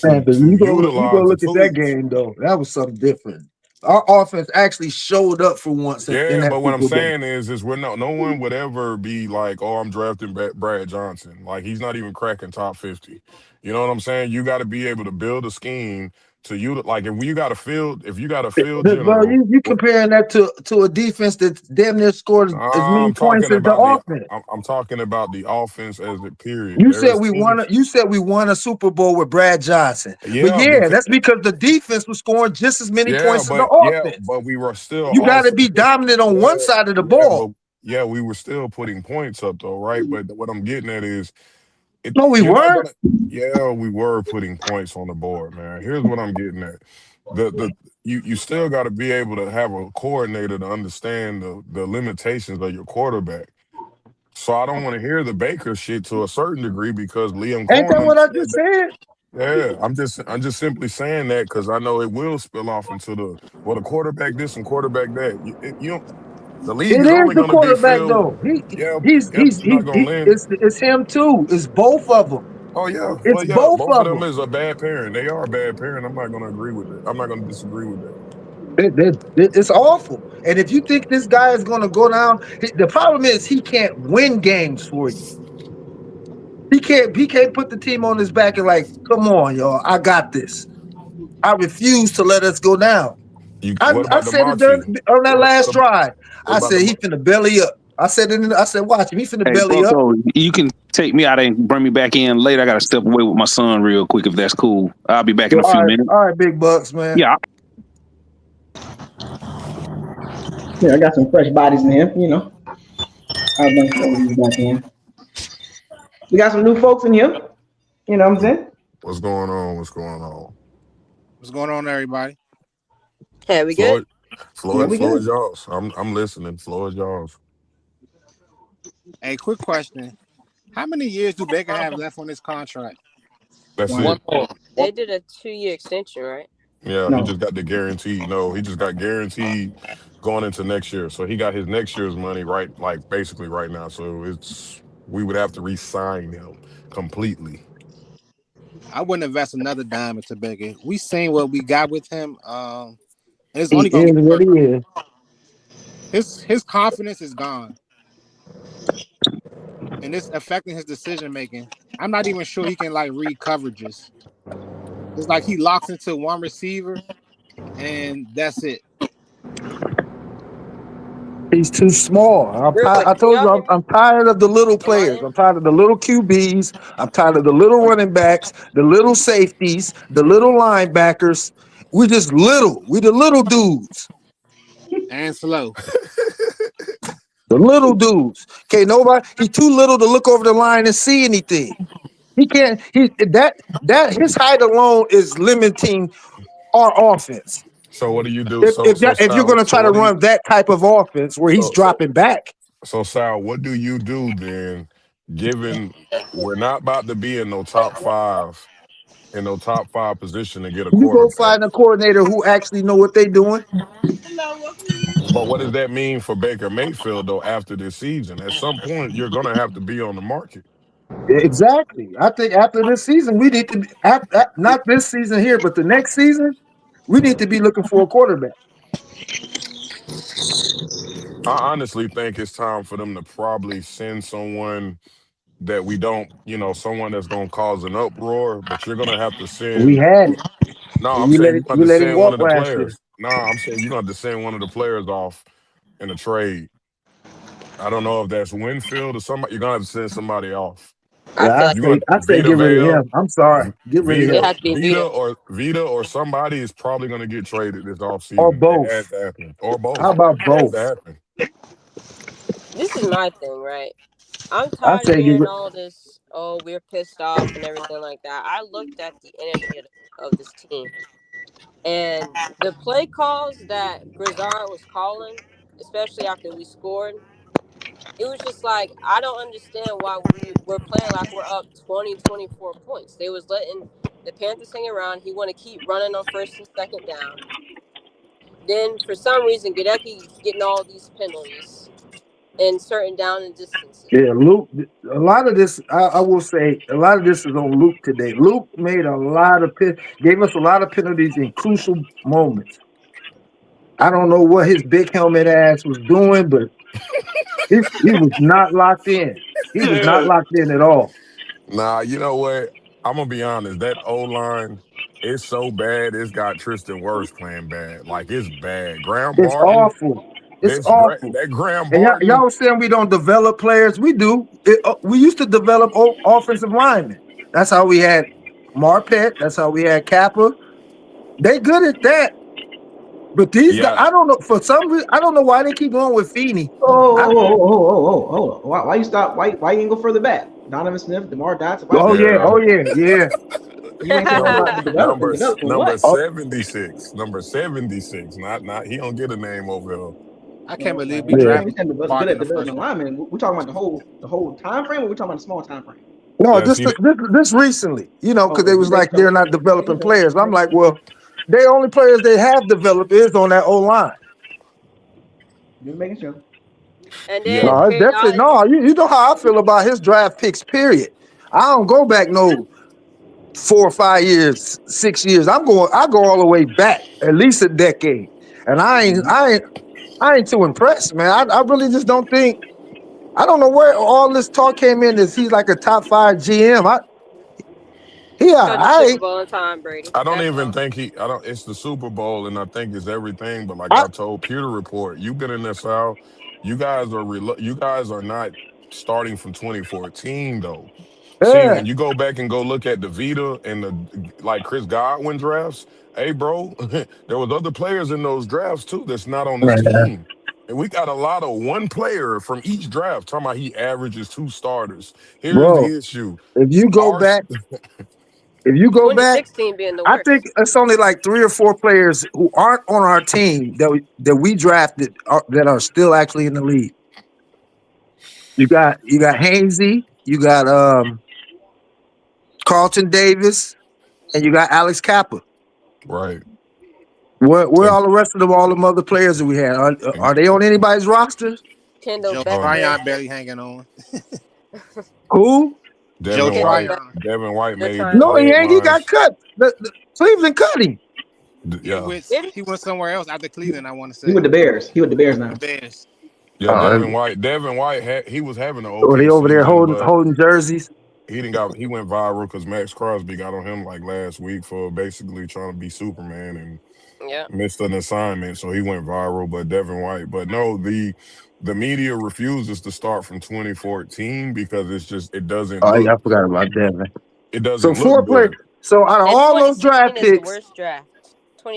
M: Man, but you go
K: utilize the
M: look at that
K: tools.
M: game though. That was something different. Our offense actually showed up for once in
K: Yeah,
M: that
K: but what I'm
M: Super Bowl.
K: saying is we're no one would ever be like, oh, I'm drafting Brad Johnson. Like he's not even cracking top 50. You know what I'm saying? You got to be able to build a scheme to you like if you got a field
M: Bro,
K: general.
M: you comparing that to a defense that damn near scored as many
K: I'm
M: points
K: talking
M: as the
K: about the
M: offense.
K: I'm talking about the offense as a period.
M: You said
K: There's teams,
M: you said we won a Super Bowl with Brad Johnson. But
K: yeah,
M: yeah,
K: because
M: that's because the defense was scoring just as many
K: yeah,
M: points as the offense.
K: but we were still
M: You got to
K: also
M: be dominant on one
K: yeah,
M: side of the
K: yeah,
M: ball.
K: but yeah, we were still putting points up though, right? But what I'm getting at is
M: No, we
K: you're not
M: weren't.
K: gonna yeah, we were putting points on the board, man. Here's what I'm getting at. The you still got to be able to have a coordinator to understand the limitations of your quarterback. So I don't want to hear the Baker shit to a certain degree because Liam
M: Ain't that
K: Cohen
M: what I
K: said
M: just
K: that.
M: said?
K: Yeah, I'm just simply saying that because I know it will spill off into the quarterback this and quarterback that. You don't, the league
M: It
K: is
M: is
K: only
M: the
K: going to be
M: quarterback
K: filled.
M: though.
K: Yeah, yeah, but you're not going to win.
M: It's him too. It's both of them.
K: Oh yeah,
M: It's
K: well yeah,
M: both
K: both of
M: of
K: them
M: them.
K: is a bad parent. They are a bad parent. I'm not going to agree with that. I'm not going to disagree with that.
M: It's awful. And if you think this guy is going to go down, the problem is he can't win games for you. He can't put the team on his back and like, come on, y'all, I got this. I refuse to let us go down.
K: What
M: I
K: about the
M: said it
K: Monty?
M: on that last drive.
K: What
M: I
K: about the?
M: said he finna belly up. I said watch him. He finna
J: Hey,
M: belly up.
J: Bucko, you can take me out and bring me back in later. I got to step away with my son real quick if that's cool. I'll be back in a few minutes.
M: All right, big bucks, man.
J: Yeah.
A: Yeah, I got some fresh bodies in here. I'll bring some of these back in. We got some new folks in here. You know what I'm saying?
K: What's going on? What's going on?
N: What's going on, everybody?
O: Yeah, we good?
A: Yeah, we
K: Floyd
A: good.
K: Jaws. I'm listening. Floyd Jaws.
N: Hey, quick question. How many years do Baker have left on his contract?
K: That's
A: One.
K: it.
O: They did a 2-year extension, right?
K: Yeah, he
A: No.
K: just got the guarantee. No, he just got guaranteed going into next year. So he got his next year's money right, like basically right now. So we would have to re-sign him completely.
N: I wouldn't invest another dime into Baker. We seen what we got with him. And it's
M: He
N: only gonna
M: is
N: get
M: what
N: worse.
M: he is.
N: His confidence is gone, and it's affecting his decision making. I'm not even sure he can like read coverages. It's like he locks into one receiver, and that's it.
M: He's too small.
O: Real quick,
M: I
O: can
M: told
O: y'all
M: you
O: hear me
M: I'm tired of the little
O: on my
M: players.
O: end?
M: I'm tired of the little QBs. I'm tired of the little running backs, the little safeties, the little linebackers. We just little. We the little dudes.
N: And slow.
M: The little dudes. Okay, nobody. He's too little to look over the line and see anything. He can't. That his height alone is limiting our offense.
K: So what do you do?
M: If you're going to try to run that type of offense where he's
K: So so
M: dropping back,
K: so Sal, what do you do then? Given we're not about to be in no top five position to get a
M: you go
K: quarterback.
M: find a coordinator who actually know what they're doing.
K: But what does that mean for Baker Mayfield though after this season? At some point, you're gonna have to be on the market.
M: Exactly. I think after this season, we need to be not this season here, but the next season, we need to be looking for a quarterback.
K: I honestly think it's time for them to probably send someone that we don't, someone that's gonna cause an uproar. But you're gonna have to
M: We
K: send.
M: had it.
K: No, I'm
M: We
K: saying you're gonna have to
M: let him
K: send one
M: walk
K: of the
M: last year.
K: players. No, I'm saying you're gonna have to send one of the players off in a trade. I don't know if that's Winfield or somebody. You're gonna have to send somebody off.
O: I feel like
K: You're gonna
M: I say
K: Vita
M: get rid of
K: Vale,
M: him. I'm sorry. Get rid of
O: it
K: Vita,
M: him.
O: has to be Vita.
K: Vita or somebody is probably gonna get traded this
M: Or
K: offseason. It has
M: both.
K: to happen. Or
M: How
K: both.
M: about
K: It has to
M: both?
K: happen.
O: This is my thing, right? I'm
M: I
O: tired of
M: say get
O: hearing
M: rid.
O: all this, oh, we're pissed off and everything like that. I looked at the energy of this team. And the play calls that Grizzard was calling, especially after we scored, it was just like, I don't understand why we're playing like we're up 20, 24 points. They was letting the Panthers hang around. He want to keep running on first and second down. Then, for some reason, Gadecki's getting all these penalties in certain down and distances.
M: Yeah, Luke. A lot of this, I will say, a lot of this is on Luke today. Luke made a lot of gave us a lot of penalties in crucial moments. I don't know what his big helmet ass was doing, but he was not locked in. He was not locked in at all.
K: Nah, you know what? I'm gonna be honest. That O line is so bad. It's got Tristan Wirfs playing bad. Like it's bad. Graham
M: It's
K: Barton.
M: awful. It's awful.
K: That Graham
M: And
K: Barton.
M: y'all saying we don't develop players? We do. We used to develop offensive linemen. That's how we had Marpet. That's how we had Kappa. They good at that. But these guys,
K: Yeah,
M: I don't know. For some reason, I don't know why they keep going with Feeney.
A: Oh. Why you stop? Why you ain't go further back? Donovan Smith, DeMar Dotson. Why you
M: Oh
A: keep
M: yeah,
A: going
K: yeah.
A: back?
M: oh yeah, yeah.
A: You ain't say nothing
K: Number
A: about the development.
K: number
A: Development
K: number
A: what?
M: Oh,
K: 76. Number 76. Not he don't get a name over here.
N: I can't believe we
A: We
M: Yeah.
N: drafted
A: saying was
N: Bart
A: good
N: in
A: at
N: the first
A: developing
N: round.
A: linemen. We're talking about the whole time frame, or we're talking about the small time frame.
M: No,
K: Yeah, see,
M: this recently, because
A: Okay,
M: they
A: just
M: was like
A: making sure.
M: they're not developing
A: Making sure.
M: players. I'm like, well, the only players they have developed is on that O line.
A: Just making sure.
O: And
K: yeah,
O: then
M: No, it's definitely no. You know how I feel about his draft picks. Period. I don't go back no 4 or 5 years, 6 years. I go all the way back at least a decade. And I ain't too impressed, man. I really just don't think. I don't know where all this talk came in. Is he's like a top 5 GM?
O: because the Super
M: I
O: Bowl in time, Brady.
K: I don't
O: That's
K: even
O: all.
K: think I don't. It's the Super Bowl, and I think it's everything. But like
M: I
K: I told Pewter Report, you've been in this out. You guys are not starting from 2014 though. See,
M: yeah,
K: when you go back and go look at the Vita and the like Chris Godwin drafts, hey bro, there was other players in those drafts too that's not on this
M: man,
K: team. And we got a lot of one player from each draft talking about he averages 2 starters. Here's
M: bro.
K: the issue.
M: If you go
K: Our
M: back, if you go back,
O: 2016 being the
M: I think
O: worst.
M: it's only like 3 or 4 players who aren't on our team that we drafted that are still actually in the league. You got Hainsey, you got Carlton Davis, and you got Alex Kappa.
K: right.
M: Where
K: And,
M: all the rest of them, all them other players that we had? Are
K: and
M: they on anybody's roster?
O: Kendall
N: Joe
K: um
O: Beckham.
N: Tryon barely hanging on.
M: Who?
N: Joe
O: Kendall
N: Tryon.
K: Devin White
O: They're
K: made
O: trying.
M: No, he
K: the
M: ain't. He got
K: headlines.
M: cut. The Cleveland cut him.
K: Yeah.
O: Did he?
N: He went somewhere else after Cleveland, I want to
A: He
N: say.
A: with the Bears. He with the Bears
N: The
A: now.
N: Bears.
K: Yeah,
M: Uh,
K: Devin White he was having an
M: were
K: okay
M: they over there
K: season,
M: holding
K: but
M: holding jerseys?
K: he went viral because Max Crosby got on him like last week for basically trying to be Superman and
O: Yeah.
K: missed an assignment, so he went viral. But Devin White, but no, the media refuses to start from 2014 because it's just
M: Oh yeah, I forgot about that, man.
K: it
M: So
K: doesn't look
M: 4 players.
K: good.
M: So out of
O: And
M: all those draft
O: 2016 is the
M: picks,
O: worst draft.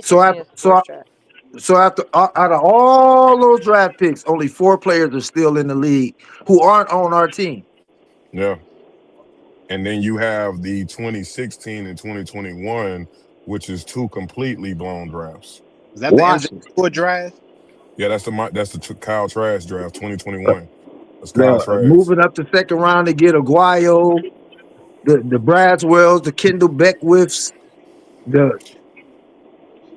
M: so
O: 2016
M: after
O: is the
M: so
O: worst draft.
M: so after out of all those draft picks, only 4 players are still in the league who aren't on our team.
K: Yeah, and then you have the 2016 and 2021, which is 2 completely blown drafts.
N: Is that the MJ
M: Washington.
N: draft?
K: Yeah, that's the Kyle Trask draft 2021. That's Kyle
M: The
K: Trask.
M: moving up the second round to get Aguayo, the Bradswells, the Kendall Beckwiths, the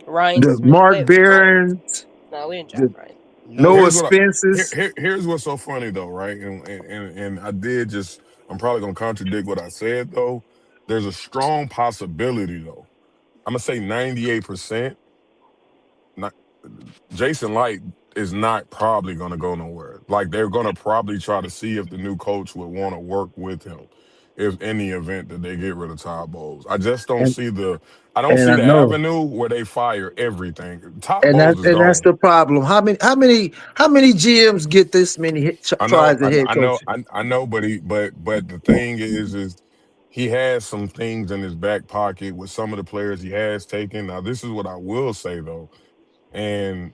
O: Ryan
M: the
O: Smith.
M: Mark
O: Wait, Ryan.
M: Barons,
O: No, we didn't
M: the
O: draft Ryan.
N: No.
M: Noah
K: Here's what
M: Spences.
K: here's what's so funny though, right? And I did just I'm probably gonna contradict what I said though. There's a strong possibility though. I'm gonna say 98%. Not Jason Light is not probably gonna go nowhere. Like they're gonna probably try to see if the new coach would want to work with him. If in the event that they get rid of Todd Bowles, I just don't
M: And
K: see I don't
M: and
K: see
M: I
K: the
M: know.
K: avenue where they fire everything. Todd
M: And
K: Bowles is
M: that's
K: gone.
M: the problem. How many GMs get this many
K: I know,
M: tries at head coaching?
K: I know, but the thing is he has some things in his back pocket with some of the players he has taken. Now, this is what I will say though, and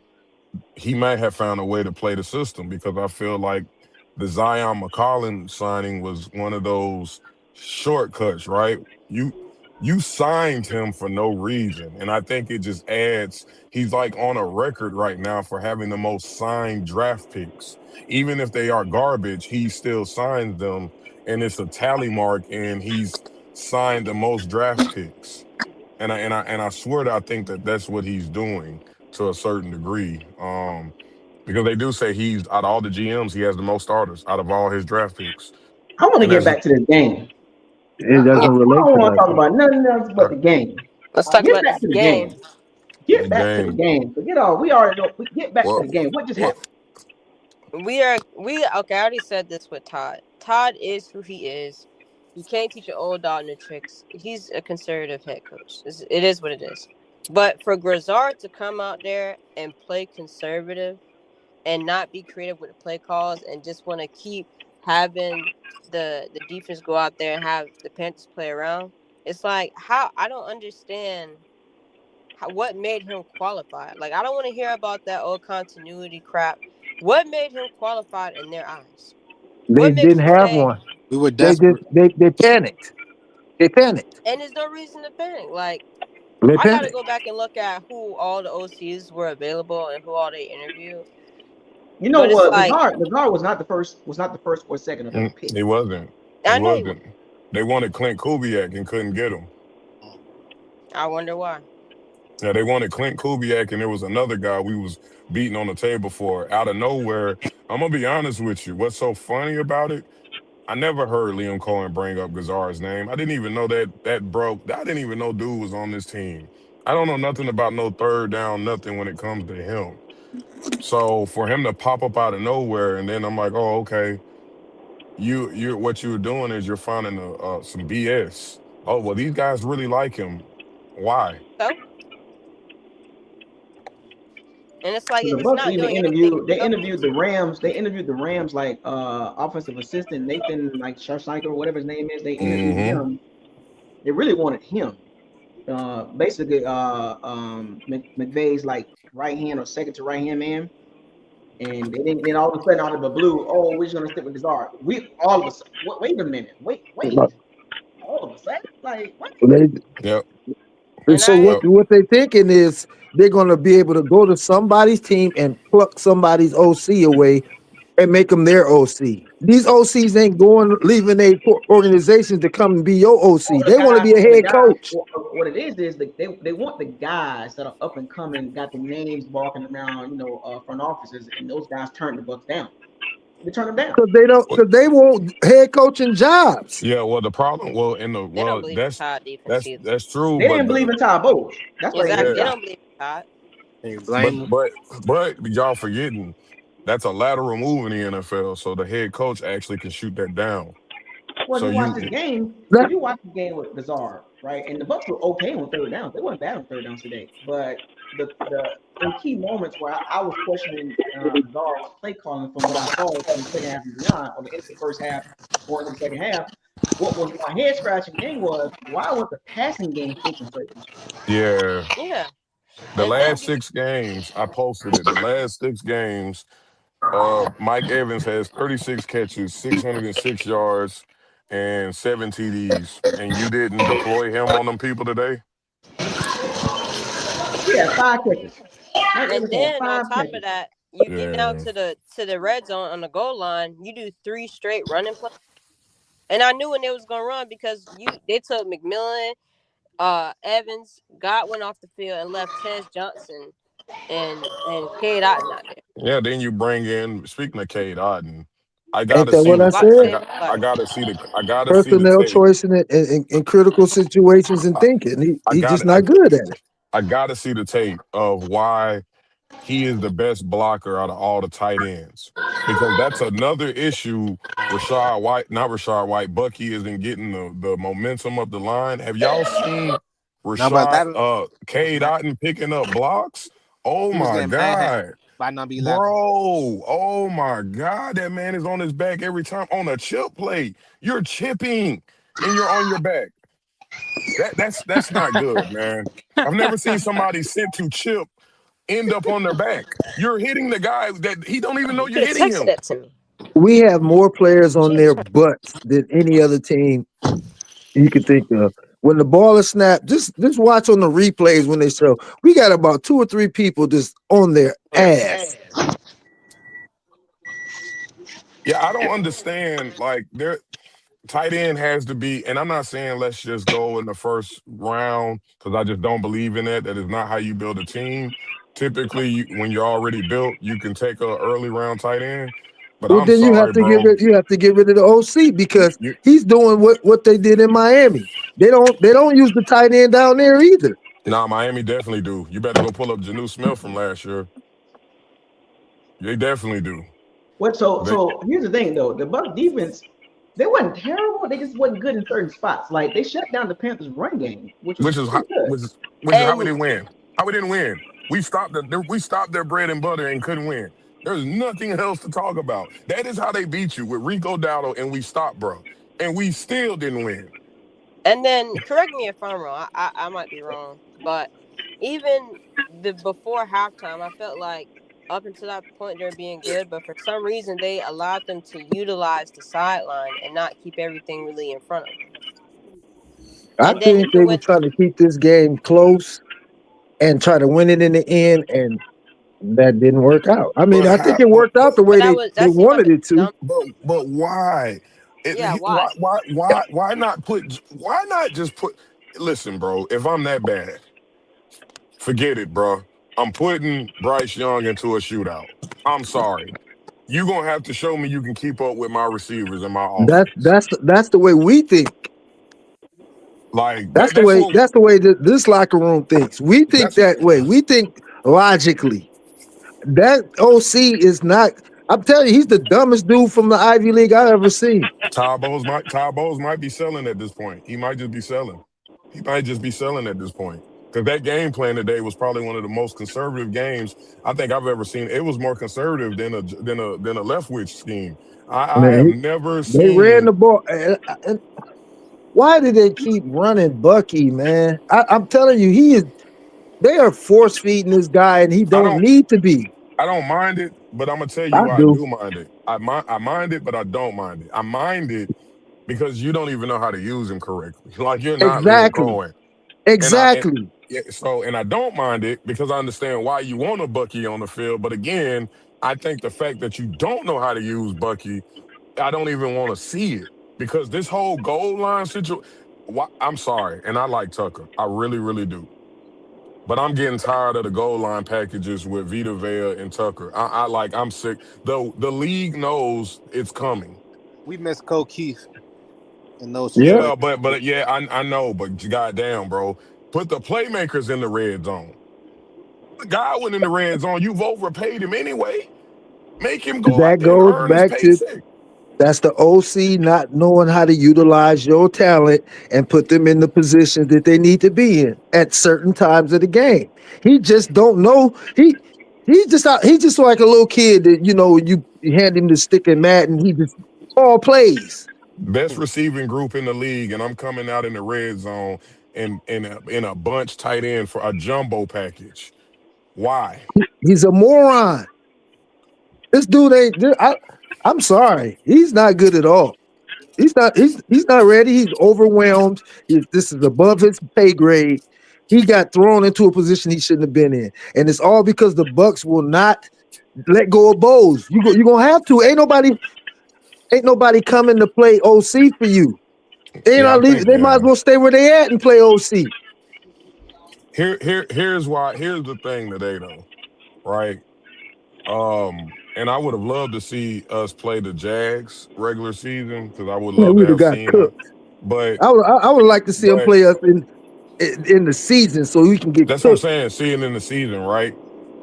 K: he might have found a way to play the system because I feel like the Zion McCollum signing was one of those shortcuts, right? You you signed him for no reason, and I think it just adds. He's like on a record right now for having the most signed draft picks. Even if they are garbage, he still signs them, and it's a tally mark, and he's signed the most draft picks. And I swear that I think that that's what he's doing to a certain degree. Because they do say he's out of all the GMs, he has the most starters out of all his draft picks.
A: I want to
K: And
A: get
K: that's
A: back to this game.
M: It
A: I
O: Yeah.
M: doesn't relate
A: don't
M: to
A: want to
M: that
A: talk
M: though.
A: about nothing else but the game.
O: Let's talk
A: Get
O: about
A: back
O: this
A: to the
O: game.
A: game.
K: the
A: Get back to the
K: game.
A: game. Forget all. We already know. Get back to
K: What
A: the game. What just
K: what
A: happened?
O: We okay. I already said this with Todd. Todd is who he is. You can't teach an old dog new tricks. He's a conservative head coach. It is what it is. But for Grizzard to come out there and play conservative and not be creative with the play calls and just want to keep having the defense go out there and have the Panthers play around, it's like how I don't understand what made him qualified. Like I don't want to hear about that old continuity crap. What made him qualified in their eyes?
M: They
O: What makes
M: didn't
O: you
M: have
O: say?
M: one.
N: We were
M: They just
N: desperate.
M: they panicked. They panicked.
O: And there's no reason to panic. Like
M: They
O: I got to
M: panicked.
O: go back and look at who all the OCs were available and who all they interviewed.
A: You know
O: But it's
A: what?
O: like
A: Lazard was not the first or second of their pick.
K: He wasn't. He
O: I know he was.
K: wasn't. They wanted Clint Kubiak and couldn't get him.
O: I wonder why.
K: Yeah, they wanted Clint Kubiak, and there was another guy we was beating on the table for out of nowhere. I'm gonna be honest with you. What's so funny about it? I never heard Liam Cohen bring up Gazar's name. I didn't even know that broke. I didn't even know dude was on this team. I don't know nothing about no third down, nothing when it comes to him. So for him to pop up out of nowhere, and then I'm like, oh, okay. You what you're doing is you're finding some BS. Oh well, these guys really like him. Why?
O: So, and it's like
A: So the
O: it's
A: Bucks
O: not
A: even
O: doing anything to help him.
A: They interviewed the Rams like offensive assistant Nathan like Sharshiker or whatever his name is. They interviewed
K: Mm-hmm.
A: him. They really wanted him. Basically McVay's like right hand or second to right hand man. And they didn't. Then all of a sudden, out of the blue, oh, we're just gonna stick with Lazard. We all of a sudden. Wait a minute. Wait. All of a sudden, like what?
K: Yep.
O: And
M: So
O: I
M: what they thinking is they're gonna be able to go to somebody's team and pluck somebody's OC away and make them their OC. These OCs ain't leaving their organizations to come and be your OC. They want to be a head coach.
A: What it is that they want the guys that are up and coming, got the names barking around, front offices, and those guys turn the Bucks down. They turn them down
M: because they want head coaching jobs.
K: Yeah, well, the problem,
O: they don't believe in Todd defense either.
K: that's true,
A: They
K: but
A: didn't believe in Todd Bowles. That's why
O: Exactly.
A: they
O: They don't believe in Todd.
N: You blame him.
K: but y'all forgetting that's a lateral move in the NFL, so the head coach actually can shoot that down.
A: Well, if
K: So
A: you watch this game, with Lazard, right, and the Bucks were okay on third down. They weren't bad on third downs today, but the in key moments where I was questioning Lazard's play calling from what I saw from the second half and beyond, or the end of the first half or into the second half, what was my head scratching thing was why was the passing game infiltrating?
K: yeah,
O: Yeah.
K: the last 6 games I posted it. The last 6 games, Mike Evans has 36 catches, 606 yards, and 7 TDs, and you didn't deploy him on them people today.
A: He had 5 catches.
O: And then on
A: 5
O: top
A: catches.
O: of that, you get down
K: Yeah.
O: to the red zone on the goal line. You do 3 straight running plays, and I knew when they was gonna run because they took McMillan, Evans, Godwin off the field and left Tez Johnson and Cade Otton out there.
K: Yeah, then you bring in. Speaking of Cade Otton, I
M: Ain't
K: gotta
M: that
K: see
M: what I
K: the.
O: Bucs
K: I
M: said?
O: saved
K: got.
O: his
K: I
O: life.
K: gotta see the. I gotta see the
M: Personnel
K: tape.
M: choice in critical situations and
K: I,
M: thinking.
K: I
M: He's
K: got.
M: just not good at it.
K: I gotta see the tape of why he is the best blocker out of all the tight ends, because that's another issue. Rashad White, not Rashad White, Bucky isn't getting the momentum up the line. Have y'all seen
N: No, but
K: Rashad
N: that was
K: Cade
N: mad.
K: Otton picking up blocks? Oh
N: He was
K: my
N: getting manhandled
K: God.
N: by number 11.
K: Bro, oh my God, that man is on his back every time on a chip play. You're chipping and you're on your back. That's not good, man. I've never seen somebody sent to chip end up on their back. You're hitting the guy that he don't even know
O: You
K: you're
O: could have
K: hitting
O: texted
K: him.
O: that to me.
M: We have more players on their butts than any other team you could think of. When the ball is snapped, just watch on the replays when they show. We got about 2 or 3 people just on their ass.
K: Yeah, I don't understand. Like their tight end has to be, and I'm not saying let's just go in the first round because I just don't believe in that. That is not how you build a team. Typically, when you're already built, you can take a early round tight end. But
M: Well,
K: I'm
M: then you have
K: sorry,
M: to get
K: bro.
M: rid of the OC because
K: You
M: he's doing what they did in Miami. They don't use the tight end down there either.
K: Nah, Miami definitely do. You better go pull up Janu Smith from last year. They definitely do.
A: What
K: They,
A: so here's the thing though, the Bucs defense, they wasn't terrible, they just wasn't good in certain spots. Like they shut down the Panthers run game, which was
K: which is
A: pretty good.
K: which is how we
O: And
K: didn't win. How we didn't win. We stopped their bread and butter and couldn't win. There's nothing else to talk about. That is how they beat you with Rico Dowdle, and we stopped, bro. And we still didn't win.
O: then correct me if I'm wrong. I might be wrong, but even the before halftime, I felt like up until that point they're being good, but for some reason they allowed them to utilize the sideline and not keep everything really in front of them.
M: I
O: And then
M: think
O: even
M: they were
O: with
M: trying to keep this game close and try to win it in the end. And that didn't work out. I mean,
K: But
M: I
K: how?
M: think it worked out the
O: But
M: way they
O: that seemed like
M: wanted
O: a
M: it to.
O: dumb.
K: But why?
O: Yeah,
K: Why
O: why?
K: why not put? Why not just put? Listen, bro. If I'm that bad, forget it, bro. I'm putting Bryce Young into a shootout. I'm sorry. You're gonna have to show me you can keep up with my receivers and my offense.
M: That's the way we think.
K: Like that. That's what.
M: That's the way that this locker room thinks. We think
K: That's
M: that way. We think logically. That OC is not. I'm telling you, he's the dumbest dude from the Ivy League I've ever seen.
K: Ty Bowles might be selling at this point. He might just be selling. He might just be selling at this point. Because that game plan today was probably one of the most conservative games I think I've ever seen. It was more conservative than a Leftwich scheme. I have
M: Man,
K: never
M: they ran
K: seen.
M: the ball. And why did they keep running Bucky, man? I'm telling you, he is. They are force feeding this guy, and he
K: I
M: don't
K: don't
M: need to be.
K: I don't mind it, but I'm gonna tell you
M: I
K: why I
M: do
K: do mind it. I mind it, but I don't mind it. I mind it because you don't even know how to use him correctly. Like you're not Liam
M: exactly,
K: Cohen. And
M: exactly.
K: yeah, and I don't mind it because I understand why you want a Bucky on the field. But again, I think the fact that you don't know how to use Bucky, I don't even want to see it because this whole goal line situation. I'm sorry, and I like Tucker, I really, really do. But I'm getting tired of the goal line packages with Vita Vea and Tucker. I'm sick. The league knows it's coming.
N: We miss Cole Keith in those
M: Yeah,
K: Yeah,
N: situations.
K: but yeah, I know, but goddamn, bro, put the playmakers in the red zone. Godwin in the red zone, you've overpaid him anyway. Make him go out
M: that
K: there and
M: goes
K: earn his
M: back to
K: paycheck.
M: that's the OC not knowing how to utilize your talent and put them in the positions that they need to be in at certain times of the game. He just don't know. He's just like a little kid that you hand him the stick and mat and he just all plays.
K: Best receiving group in the league, and I'm coming out in the red zone in a bunch tight end for a jumbo package. Why?
M: He's a moron. This dude ain't. I'm sorry. He's not good at all. He's not ready. He's overwhelmed. This is above his pay grade. He got thrown into a position he shouldn't have been in, and it's all because the Bucs will not let go of Bowles. You gonna have to. Ain't nobody coming to play OC for you. They
K: Yeah,
M: not
K: I
M: leaving.
K: think
M: They might as well stay where they at and play OC.
K: here's why. Here's the thing today, though, right? And I would have loved to see us play the Jags regular season because I would
M: Man,
K: love to
M: we'd have
K: have
M: got
K: seen them.
M: cooked.
K: But
M: I would like to see him
K: but
M: play us in the season so we can get
K: that's what I'm
M: cooked.
K: saying. Seeing in the season, right?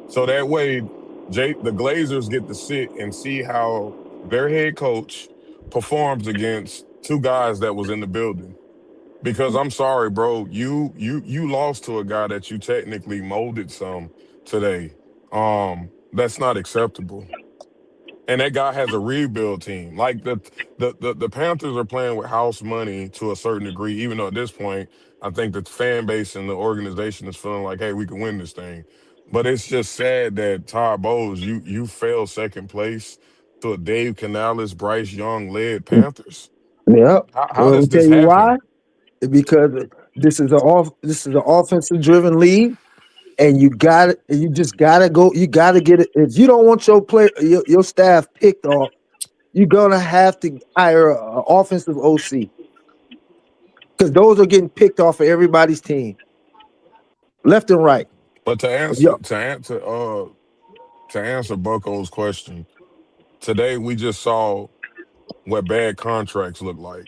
K: So that way, the Glazers get to sit and see how their head coach performs against two guys that was in the building. Because I'm sorry, bro, you lost to a guy that you technically molded some today. That's not acceptable. And that guy has a rebuild team. Like the Panthers are playing with house money to a certain degree, even though at this point, I think the fan base and the organization is feeling like, hey, we can win this thing. But it's just sad that Todd Bowles, you fell second place to a Dave Canales, Bryce Young led Panthers.
M: Yeah.
K: How
M: Well, let me
K: does
M: tell
K: this
M: you why.
K: happen?
M: Because this is an offensive driven league, and you just gotta go. You gotta get it. If you don't want your staff picked off, you're gonna have to hire an offensive OC because those are getting picked off of everybody's team, left and right.
K: But to
M: Yeah,
K: answer to answer Bucko's question, today we just saw what bad contracts look like.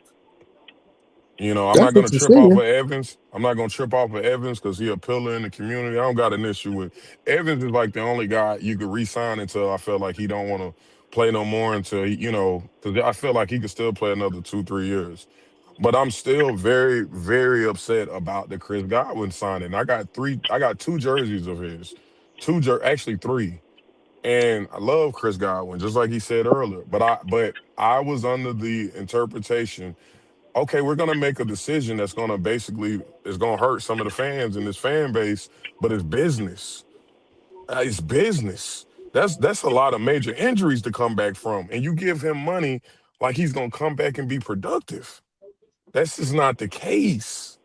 K: I'm
M: that's
K: not going
M: what
K: to
M: you're
K: trip off of
M: seeing.
K: Evans. I'm not going to trip off of Evans because he a pillar in the community. I don't got an issue with Evans. Is like the only guy you could re-sign until I feel like he don't want to play no more until because I feel like he could still play another 2-3 years. But I'm still very, very upset about the Chris Godwin signing. I got two jerseys of his, actually three. And I love Chris Godwin, just like he said earlier. But I was under the interpretation, okay, we're gonna make a decision that's gonna basically is gonna hurt some of the fans in this fan base, but it's business. It's business. That's a lot of major injuries to come back from, and you give him money like he's gonna come back and be productive. That's just not the case.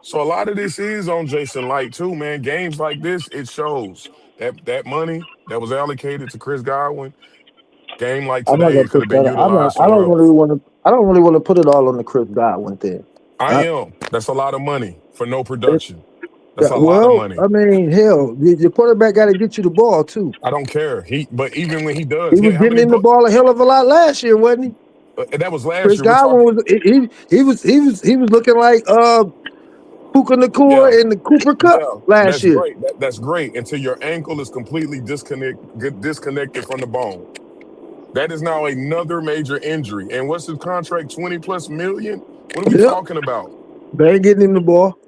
K: So a lot of this is on Jason Light too, man. Games like this, it shows that money that was allocated to Chris Godwin. Game like
P: I'm not
K: today,
P: gonna
K: it could
P: put
K: have been
P: that. I'm not.
K: utilized somewhere else.
P: I don't really want to put it all on the Chris Godwin thing.
K: I
P: I,
K: am. That's a lot of money for no
P: it,
K: production.
P: yeah,
K: That's a lot of
P: well,
K: money.
P: I mean, hell, your quarterback got to get you the ball too.
K: I don't care. But even when he does,
P: He was
K: how
P: getting
K: many?
P: in the ball a hell of a lot last year, wasn't he?
K: That was last
P: Chris
K: year. We're
P: Godwin
K: talking.
P: was he was looking like Puka
K: Yeah,
P: Nacua in the Cooper Cup
K: yeah.
P: last
K: That's
P: year.
K: great. That's great until your ankle is completely disconnected from the bone. That is now another major injury. And what's his contract? 20 plus million? What are we
P: Yep,
K: talking about?
P: they ain't getting him the ball.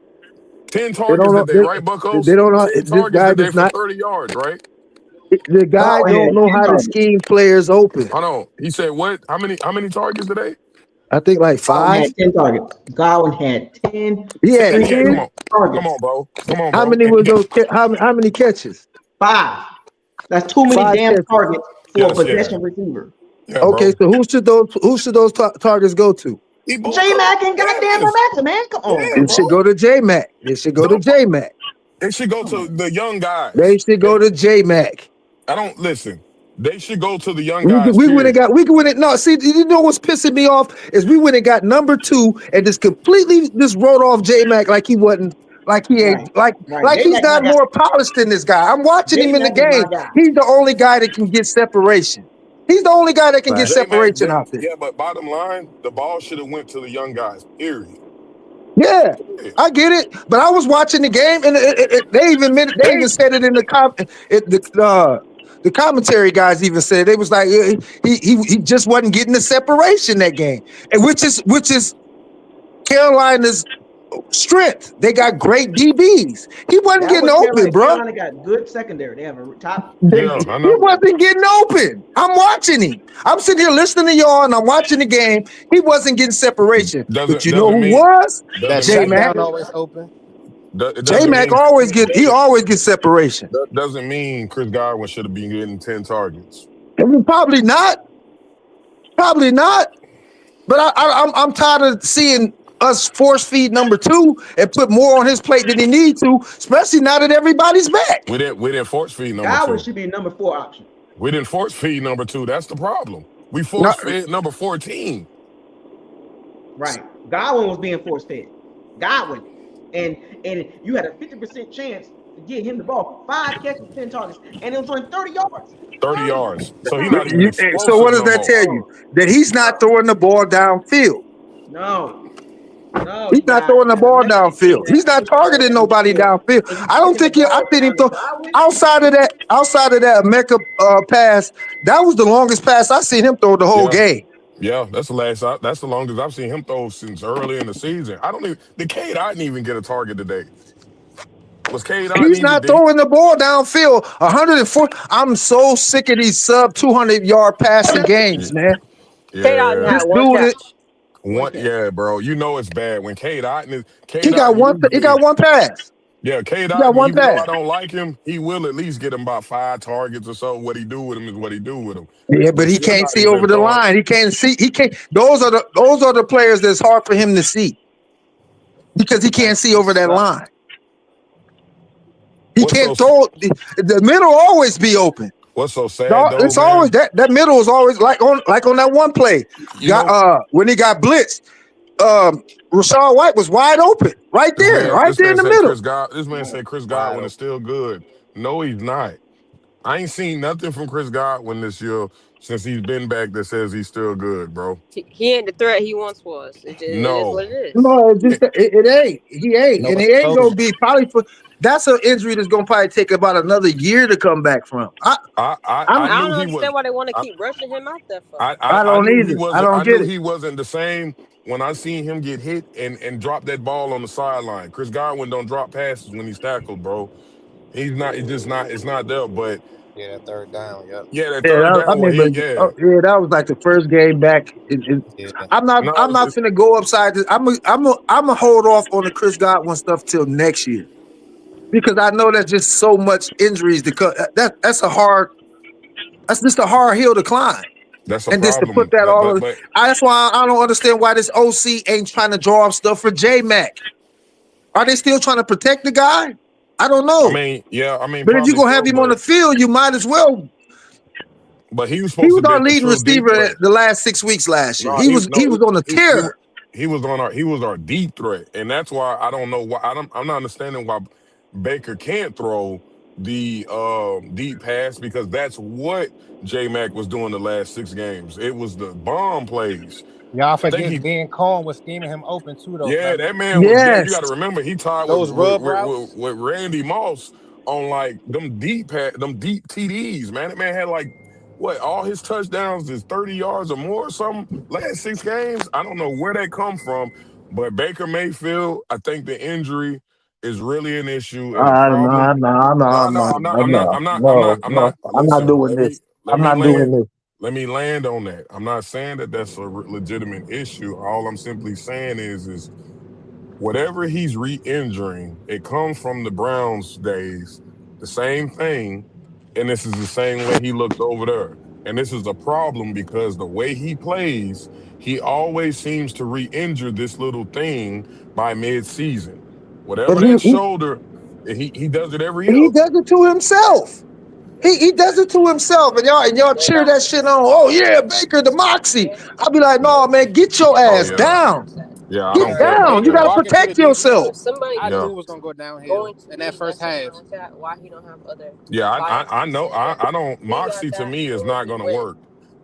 K: 10
P: They don't
K: targets
P: know.
K: today, right,
P: They
K: Buckos?
P: don't know.
K: 10
P: This
K: targets
P: guy
K: today
P: does
K: for
P: not.
K: 30 yards, right?
P: The guy
A: Godwin
P: don't
A: had
P: know
A: 10
P: how to
A: targets.
P: scheme players open.
K: Hold on. He said what? How many targets today?
P: I think like
A: Godwin
P: 5.
A: had 10 targets. Godwin had 10
P: He had
K: 10. Yeah, come
P: 10.
K: on. Come
A: targets.
K: on, bro. Come on,
P: How
K: bro.
P: many was those? How many catches?
A: 5. That's too many
P: 5
A: damn
P: catches.
A: targets for a
K: Yes, yeah.
A: possession receiver.
K: Yeah,
P: Okay,
K: bro.
P: so who should those targets go to?
A: J
K: Ibuka.
A: Mac and goddamn
K: Yes.
A: Rebecca, man. Come on,
P: It
K: Yes.
P: should
A: bro.
P: go to J Mac. It should go to
K: Don't
P: J Mac.
K: It should go
A: Come
K: to
A: on.
K: the young
P: They
K: guys.
P: should go to J Mac.
K: I don't listen. They should go to the young guys,
P: We went and
K: period.
P: got. We could win it. No, see, you know what's pissing me off is we went and got number 2 and just completely just wrote off J Mac like he wasn't. Like he ain't
A: Right. Right.
P: like
A: J
P: he's
A: Mac my
P: not
A: guy.
P: more polished than this guy. I'm watching
A: J
P: him in the
A: Mac is my
P: game.
A: guy.
P: He's the only guy that can get separation. He's the only guy that can get
A: Right.
P: separation out there.
K: Yeah, but bottom line, the ball should have went to the young guys, period.
P: Yeah,
K: Period.
P: I get it, but I was watching the game, and they even said it in the commentary guys even said they was like he just wasn't getting the separation that game, and which is Carolina's strength. They got great DBs. He wasn't
A: That
P: getting
A: was
P: open,
A: Carolina.
P: bro.
A: Carolina got good secondary. They have a top
K: Yeah, I
P: He
K: know.
P: wasn't getting open. I'm watching him. I'm sitting here listening to y'all, and I'm watching the game. He wasn't getting separation. But
K: Doesn't
P: you know
K: doesn't
P: who
K: mean
P: was?
N: That
K: doesn't
P: J
N: check
K: mean
P: Mac.
N: down always open.
K: it
P: J
K: doesn't
P: Mac
K: mean
P: always gets separation.
K: doesn't mean Chris Godwin should have been getting 10 targets.
P: I mean, probably not. Probably not. But I'm tired of seeing us force feed number 2 and put more on his plate than he needs to, especially now that everybody's back.
K: We didn't force feed number
A: Godwin
K: 2.
A: should be number 4 option.
K: We didn't force feed number 2. That's the problem. We
P: No,
K: force fed number 14.
A: Right. Godwin was being force fed. Godwin. And you had a 50% chance to get him the ball. 5 catches, 10 targets, and it was on 30 yards.
K: 30 yards. So he's not even
P: so what
K: explosive
P: does
K: no
P: that
K: more.
P: tell you? That he's not throwing the ball downfield.
A: No.
P: He's not throwing the ball downfield. He's not targeting nobody downfield. I don't think I seen him throw outside of that Mecca pass. That was the longest pass I seen him throw the whole
K: Yeah.
P: game.
K: Yeah, that's the longest I've seen him throw since early in the season. Did Cade Otton even get a target today? Was Cade Otton
P: He's not throwing the ball downfield. 104. I'm so sick of these sub 200-yard passing games, man.
O: Cade Otton
K: Yeah.
O: had
P: This
O: one
P: dude is.
O: catch.
K: Yeah, bro. You know it's bad when Cade Otton
P: He got one pass.
K: Yeah, Cade
P: He got
K: Otton,
P: one
K: even though I
P: pass.
K: don't like him, he will at least get him about 5 targets or so. What he do with him is what he do with him.
P: Yeah, but he
K: you're
P: can't
K: not
P: see
K: even
P: over the
K: throwing.
P: line. He can't see. He can't. Those are the players that's hard for him to see because he can't see over that line. He can't throw. The middle always be open.
K: What's so sad though,
P: It's
K: man?
P: always that middle is always like on that one play. When he got blitzed, Rashad White was wide open right there in the middle.
K: This man said Chris Godwin is still good. No, he's not. I ain't seen nothing from Chris Godwin this year since he's been back that says he's still good, bro.
O: He ain't the threat he once was. It is what it is.
P: No, it ain't. He ain't, and it ain't gonna be probably for. That's an injury that's gonna probably take about another year to come back from.
O: I don't understand why they want to keep rushing him out there for.
P: I don't either. I don't get it.
K: He wasn't the same when I seen him get hit and drop that ball on the sideline. Chris Godwin don't drop passes when he's tackled, bro. He's not. It's just not. It's not there. But
N: yeah, that third down. Yep.
K: Yeah, that third down.
P: That was like the first game back. I'm not finna go upside this. I'm gonna hold off on the Chris Godwin stuff till next year because I know there's just so much injuries to cut. That's just a hard hill to climb.
K: That's a
P: and
K: problem.
P: Just to put that all. That's why I don't understand why this OC ain't trying to draw up stuff for J Mac. Are they still trying to protect the guy? I don't know.
K: I mean,
P: But if you're
K: probably
P: gonna have
K: so,
P: him on the
K: but
P: field, you might as well.
K: he was
P: He
K: supposed
P: was
K: to be
P: our
K: a
P: leading
K: true deep
P: receiver
K: threat.
P: the last 6 weeks last year.
K: No,
P: He was on a tear.
K: he was our deep threat, and that's why I don't know why I'm not understanding why Baker can't throw the deep pass, because that's what J Mac was doing the last 6 games. It was the bomb plays.
N: Y'all
K: I think
N: forget
K: he
N: Ben Cohen was scheming him open too, though.
K: Yeah,
N: Fellas.
K: that man was. Yeah, you
P: Yes.
K: got to remember he tied
N: Those rub routes.
K: with Randy Moss on like them deep TDs. Man, that man had like what, all his touchdowns is 30 yards or more or something last 6 games. I don't know where they come from, but Baker Mayfield, I think the injury is really an issue and a problem. No, no, I'm not. I'm not. I'm not. I'm not. I'm
P: No.
K: not.
P: I'm not
K: Listen,
P: doing this.
K: let
P: I'm
K: me
P: not
K: land.
P: doing this.
K: Let me land on that. I'm not saying that that's a legitimate issue. All I'm simply saying is whatever he's re-injuring, it comes from the Browns days, the same thing, and this is the same way he looked over there. And this is a problem because the way he plays, he always seems to re-injure this little thing by mid-season.
P: And
K: Whatever that shoulder, he does it every year.
P: he does it to himself. He does it to himself, and y'all cheer that shit on. Oh yeah, Baker, the moxie. I'll be like, no, man, get your
K: Oh
P: ass
K: yeah,
P: down.
K: yeah. I
P: Get
K: don't care about
P: down. You
K: that.
P: gotta
N: Walking to the
P: protect
N: defense.
P: yourself.
O: If somebody
N: I
K: Yeah.
N: knew it was gonna go downhill
O: going to
N: in that
O: be
N: first
O: like
N: half.
O: like that, why he don't have other
K: Yeah, I
O: vices?
K: know. I don't.
O: He got
K: Moxie to
O: that
K: me is not
O: ability
K: going to
O: with
K: work.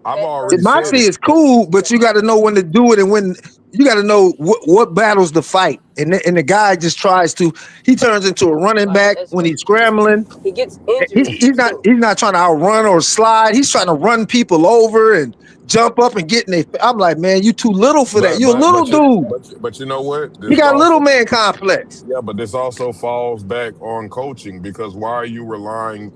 K: I've
O: head
K: already
O: first.
K: said
P: Moxie
K: it.
P: is cool, but you got to know when to do it and when you got to know what battles to fight. And the guy just tries to. He turns into a running back when he's scrambling.
O: He gets injured
P: He's
O: too.
P: not trying to outrun or slide. He's trying to run people over and jump up and get in their. I'm like, man, you too little for that.
K: But
P: You're a
K: but
P: little
K: but you
P: dude.
K: but you know what?
P: You
K: This
P: got a little
K: also
P: man complex.
K: Yeah, but this also falls back on coaching, because why are you allowing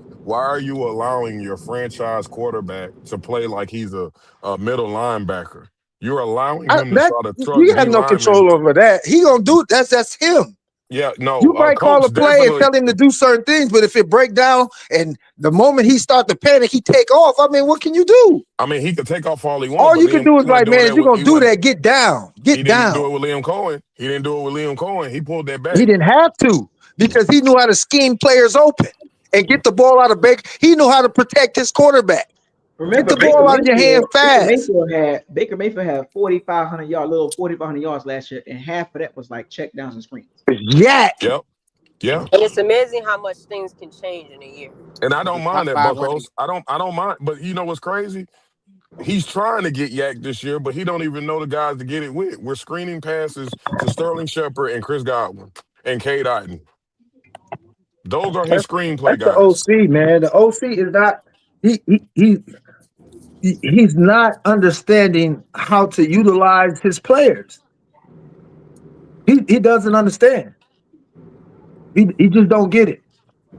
K: your franchise quarterback to play like he's a middle linebacker? You're allowing him to try to truck
P: You
K: D
P: have no
K: linemen.
P: control over that. He gonna do it. That's him.
K: Yeah, no,
P: You might call a
K: coach
P: play and
K: definitely.
P: tell him to do certain things, but if it break down and the moment he start to panic, he take off. I mean, what can you do?
K: I mean, he could take off all he wants,
P: All
K: but
P: you can
K: Liam,
P: do
K: he
P: is
K: wasn't
P: like,
K: doing
P: man, if
K: that
P: you're
K: with
P: gonna do that, get down.
K: he
P: Get
K: didn't do
P: down.
K: it with Liam Cohen. He didn't do it with Liam Cohen. He pulled that back.
P: He didn't have to because he knew how to scheme players open and get the ball out of Baker. He knew how to protect his quarterback. Get
A: Remember,
P: the ball out of your hand fast.
A: Baker Mayfield had 4,500 yards, little 4,500 yards last year, and half of that was like check downs and screens.
P: Yak.
K: Yep. Yeah.
O: And it's amazing how much things can change in a year.
K: And I don't mind that,
N: Top 5
K: Buckos. I don't mind. But you know what's crazy? He's trying to get Yak this year, but he don't even know the guys to get it with. We're screening passes to Sterling Shepard and Chris Godwin and Cade Otton. Those are his screenplay
P: That's the
K: guys.
P: OC, man. The OC is not he's not understanding how to utilize his players. He doesn't understand. He just don't get it.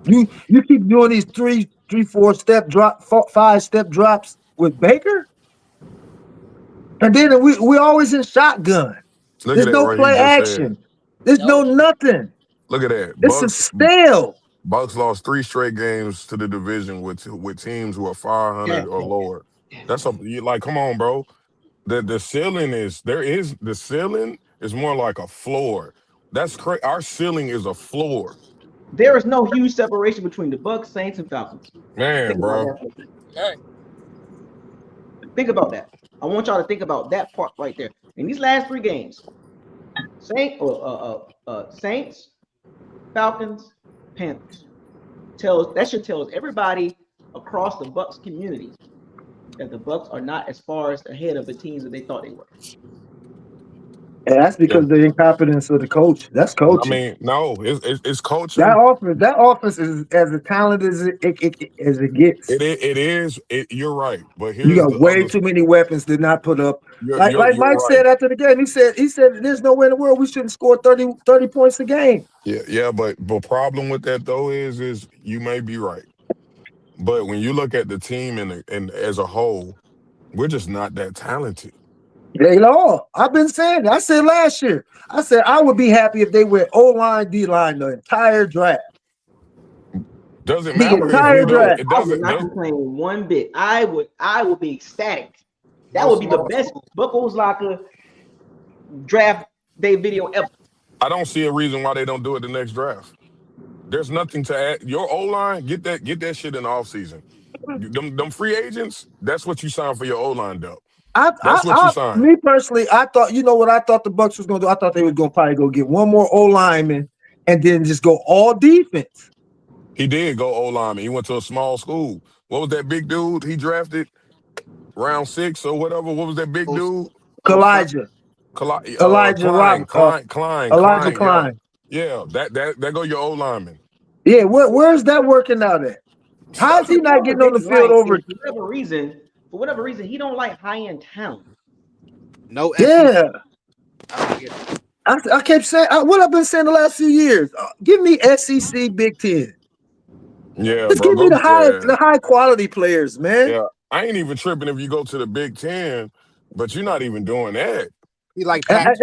P: You keep doing these 4 step drop, 5 step drops with Baker, and then we always in shotgun.
K: Look at
P: There's
K: that
P: no
K: what he
P: play
K: just said.
P: action. There's no nothing.
K: Look at that.
P: It's a stale.
K: Bucks lost 3 straight games to the division with teams who are 500 or lower. That's like, come on, bro. The ceiling is more like a floor. That's crazy. Our ceiling is a floor.
A: There is no huge separation between the Bucs, Saints, and Falcons.
K: Man, bro.
A: Think about that. I want y'all to think about that part right there. In these last 3 games, Saints, Falcons, Panthers. That should tell us everybody across the Bucs community that the Bucs are not as far as ahead of the teams that they thought they were.
P: And that's because of the incompetence of the coach. That's coaching.
K: I mean, no, it's coaching.
P: That offense is as talented as it gets.
K: It is. You're right, but here's
P: You got way too many weapons to not put up. Like Mike
K: right.
P: said after the game, he said there's no way in the world we shouldn't score 30 points a game.
K: Yeah, but the problem with that though is you may be right, but when you look at the team and as a whole, we're just not that talented.
P: They all. I've been saying that. I said last year. I said I would be happy if they went O-line, D-line the entire draft.
K: Doesn't matter if you don't. It doesn't.
A: I would not complain one bit. I would be ecstatic. That would be the best Buckles Locker draft day video ever.
K: I don't see a reason why they don't do it the next draft. There's nothing to add. Your O line, get that shit in the offseason. Them free agents, that's what you sign for your O line depth. That's what you sign.
P: Me personally, I thought, you know what I thought the Bucs was gonna do? I thought they was gonna probably go get one more O lineman and then just go all defense.
K: He did go O lineman. He went to a small school. What was that big dude he drafted round 6 or whatever? What was that big dude?
P: Elijah
K: Klein,
P: Robert, Elijah
K: Klein. Yeah,
P: Klein.
K: yeah. That go your O lineman.
P: Yeah, where's that working out at? How is he not getting on the field over?
A: For whatever reason, he don't like high-end talent.
N: No.
P: Yeah. I kept saying what I've been saying the last few years. Give me SEC Big Ten.
K: Yeah,
P: Just
K: bro.
P: give me the high quality players, man.
K: Yeah, I ain't even tripping if you go to the Big Ten, but you're not even doing that.
N: He like
P: and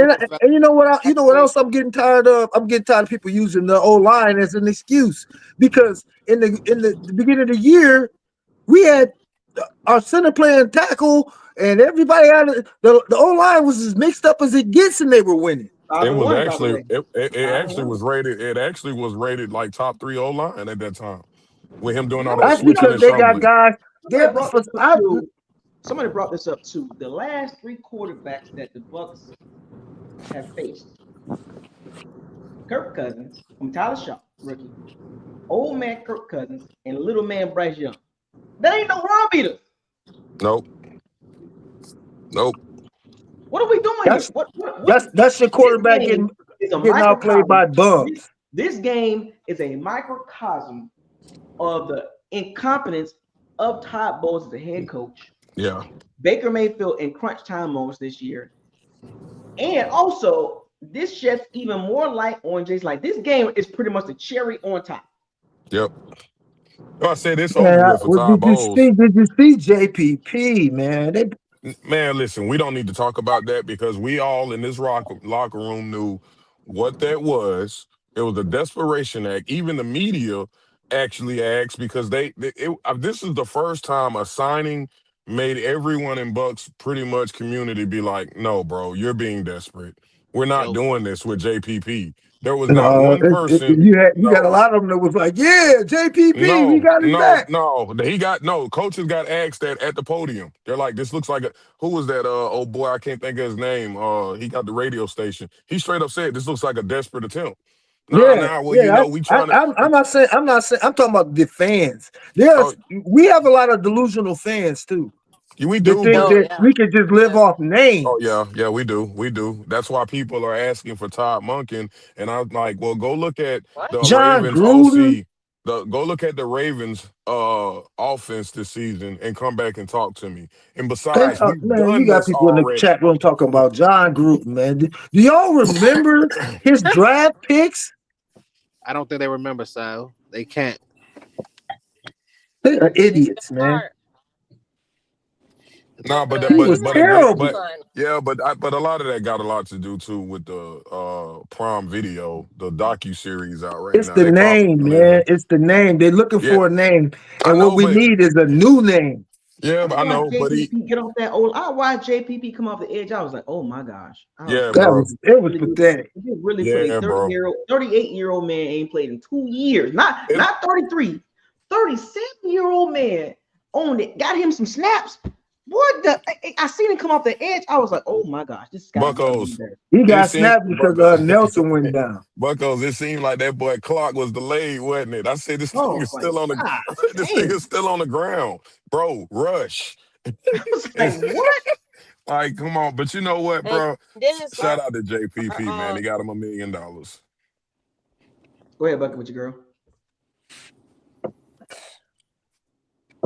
P: you know what? You know what else I'm getting tired of? I'm getting tired of people using the O line as an excuse because in the beginning of the year, we had our center playing tackle, and everybody out of the O line was as mixed up as it gets, and they were winning.
K: It was actually it actually was rated. It actually was rated like top 3 O line at that time with him doing all that
P: That's
K: switching
P: because
K: and
P: they got
K: stumbling.
P: guys.
A: Somebody brought this up too. The last 3 quarterbacks that the Bucs have faced: Kirk Cousins from Tyler Shaw, rookie, old man Kirk Cousins, and little man Bryce Young. That ain't no world beater.
K: Nope.
A: What are we doing here?
P: That's your quarterback getting outplayed by bums.
A: This game is a microcosm of the incompetence of Todd Bowles as the head coach.
K: Yeah.
A: Baker Mayfield in crunch time moments this year. And also, this sheds even more light on Jason. Like, this game is pretty much the cherry on top.
K: Yep. I said it's over with for Todd Bowles.
P: Did you see JPP, man?
K: Man, listen, we don't need to talk about that because we all in this locker room knew what that was. It was a desperation act. Even the media actually asked because this is the first time a signing made everyone in Bucs pretty much community be like, no, bro, you're being desperate. We're not doing this with JPP. There was not one person.
P: You got a lot of them that was like, yeah, JPP, we got his back.
K: Coaches got asked that at the podium. They're like, this looks like who was that? Oh boy, I can't think of his name. He got the radio station. He straight up said, this looks like a desperate attempt. We trying to.
P: I'm not saying. I'm talking about the fans. We have a lot of delusional fans too.
K: We do.
P: We could just live off names.
K: Oh yeah, we do. That's why people are asking for Todd Monken, and I'm like, well, go look at the Ravens OC. Go look at the Ravens offense this season and come back and talk to me. And besides,
P: you got people in the chat room talking about John Gruden, man. Do y'all remember his draft picks?
N: I don't think they remember, Sal. They can't.
P: They are idiots, man.
K: No, but
P: terrible.
K: But a lot of that got a lot to do too with the Prime Video, the docu-series out right now.
P: It's the name, man. It's the name. They're looking for a name, and what we need is a new name.
K: Yeah, I know, but
A: get off that old. I watched JPP come off the edge. I was like, oh my gosh.
P: It was pathetic.
A: Really put a 38-year-old man ain't played in 2 years. Not 33, 37-year-old man owned it. Got him some snaps. I seen him come off the edge. I was like, oh my gosh, this guy.
K: Buckos.
P: He got snapped because Nelson went down.
K: Buckos, it seemed like that boy clock was delayed, wasn't it? I said this thing is still on the ground. Bro, rush.
A: I was like, what?
K: Like, come on. But you know what, bro? Shout out to JPP, man. He got him $1 million.
A: Go ahead, Bucket, with your girl.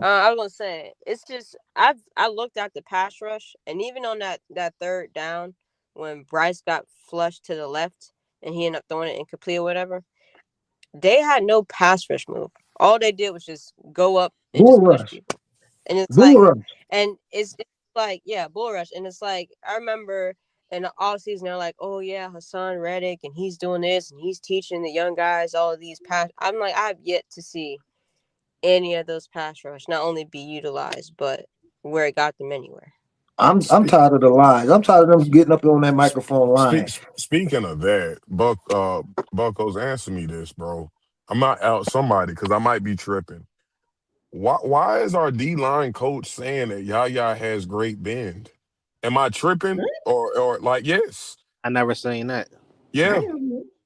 O: I was gonna say it's just I looked at the pass rush, and even on that third down when Bryce got flushed to the left and he ended up throwing it incomplete or whatever, they had no pass rush move. All they did was just go up and just push people. And it's bull rush. And it's like I remember in the off season they're like, oh yeah, Hassan Reddick and he's doing this and he's teaching the young guys all of these pass. I'm like, I've yet to see any of those pass rush not only be utilized, but where it got them anywhere.
P: I'm tired of the lies. I'm tired of them getting up on that microphone lying.
K: Speaking of that, Bucko's answer me this, bro. I'm not out somebody because I might be tripping. Why is our D line coach saying that Yaya has great bend? Am I tripping or like yes?
N: I never seen that.
K: Yeah,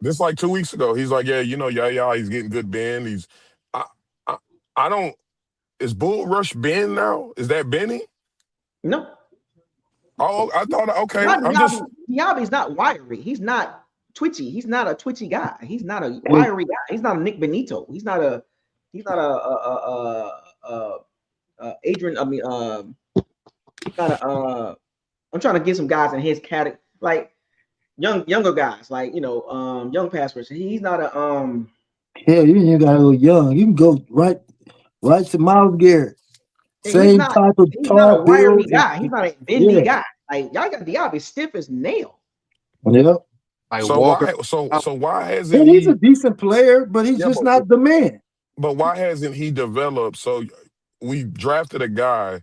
K: this like 2 weeks ago. He's like, yeah, Yaya, he's getting good bend. I, I, I don't. Is Bull Rush bend now? Is that Benny?
A: No.
K: Oh, I thought okay.
A: Not
K: I'm just
A: Diaby's not wiry. He's not twitchy. He's not a twitchy guy. He's not a wiry guy. He's not a Nick Benito. He's not a Adrian. I mean, he's not a. I'm trying to get some guys in his category, like younger guys, like young pass rushers. He's not a
P: Hell, you ain't gotta go young. You can go right to Miles Garrett. Same type of
A: he's
P: tall
A: not a wiry
P: build.
A: guy. He's not a bendy guy. Like y'all got Diaby stiff as nail.
P: Yeah.
N: Like
K: so
N: Walker.
K: why hasn't
P: he's a decent player, but he's just not the man.
K: But why hasn't he developed? So we drafted a guy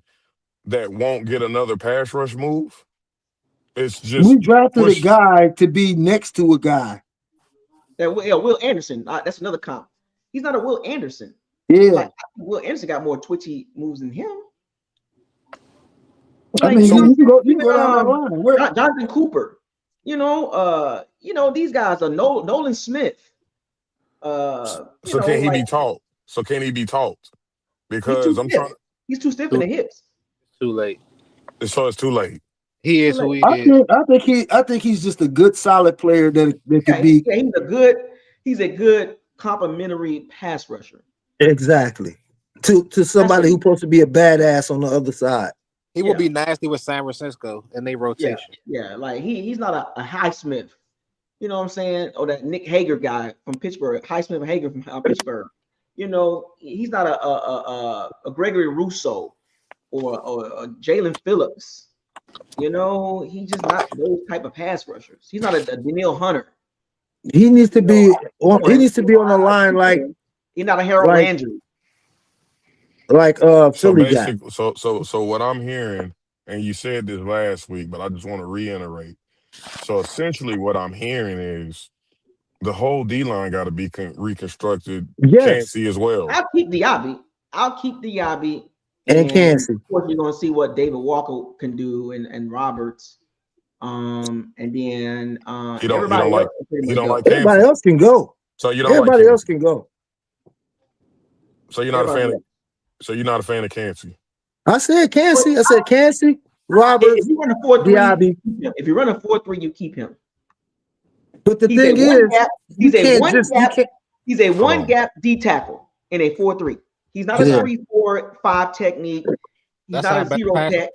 K: that won't get another pass rush move. It's just
P: we drafted a guy to be next to a guy.
A: Will Anderson. That's another comp. He's not a Will Anderson.
P: Yeah.
A: Like, Will Anderson got more twitchy moves than him.
P: Like, I mean, you can go down that line.
A: Jonathan Cooper. These guys are Nolan Smith.
K: So can he be taught? So can he be taught? Because
A: he's too stiff in the hips.
N: Too late.
K: So it's too late.
N: He is who he is.
P: I think he's just a good, solid player that could be.
A: He's a good complimentary pass rusher.
P: Exactly. To somebody who's supposed to be a badass on the other side.
N: He will be nasty with San Francisco in their rotation.
A: Yeah, like he's not a Highsmith. You know what I'm saying? Or that Nick Hager guy from Pittsburgh, Highsmith and Hager from Pittsburgh. He's not a Gregory Rousseau or a Jalen Phillips. He's just not those type of pass rushers. He's not a Daniil Hunter.
P: He needs to be on. He needs to be on the line like
A: he's not a Harold Landry.
P: Like Philly guy.
K: So what I'm hearing, and you said this last week, but I just want to reiterate. So essentially, what I'm hearing is the whole D line got to be reconstructed.
P: Yes,
K: Chansey as well.
A: I'll keep Diaby.
P: And Chansey.
A: Of course, you're gonna see what David Walker can do and Roberts. And then everybody
P: else can go.
K: So you don't
P: everybody else can go.
K: So you're not a fan of. So you're not a fan of Chansey.
P: I said Chansey. I said Chansey, Roberts,
A: if you run a 4-3,
P: Diaby.
A: If you run a 4-3, you keep him.
P: But the thing is,
A: he's a one gap D tackle in a 4-3. He's not a 3-4-5 technique. He's not a zero tech.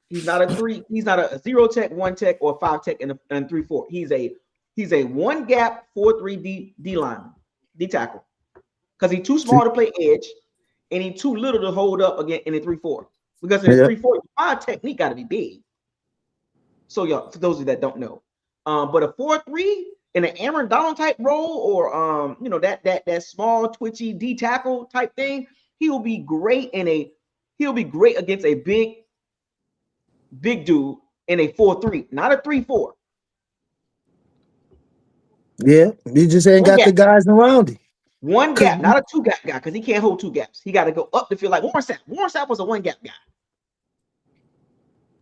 A: He's not a 3. He's not a 0 tech, 1 tech, or 5 tech and 3-4. He's a one gap 4-3 D line, D tackle. Because he's too small to play edge, and he's too little to hold up again in a 3-4. Because in a 3-4, 5 technique got to be big. So y'all, for those of you that don't know, but a 4-3 in an Aaron Donald type role, or that small twitchy D tackle type thing, he'll be great against a big dude in a 4-3, not a 3-4.
P: Yeah, he just ain't got the guys around him.
A: One gap, not a 2 gap guy, because he can't hold 2 gaps. He got to go up the field like Warren Sapp. Warren Sapp was a 1 gap guy.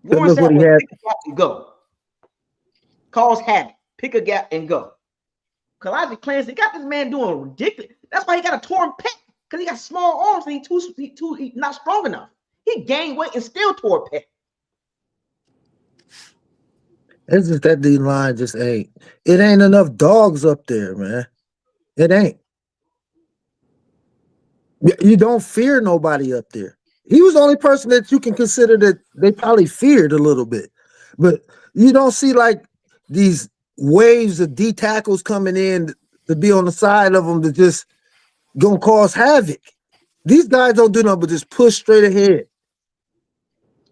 A: Warren Sapp was pick a gap and go. Cause havoc, pick a gap and go. Kalaji Clancy got this man doing ridiculous. That's why he got a torn pec, because he got small arms and he not strong enough. He gained weight and still tore pec.
P: It's just that D line just ain't. It ain't enough dogs up there, man. It ain't. You don't fear nobody up there. He was the only person that you can consider that they probably feared a little bit. But you don't see like these waves of D tackles coming in to be on the side of them that just gonna cause havoc. These guys don't do nothing but just push straight ahead.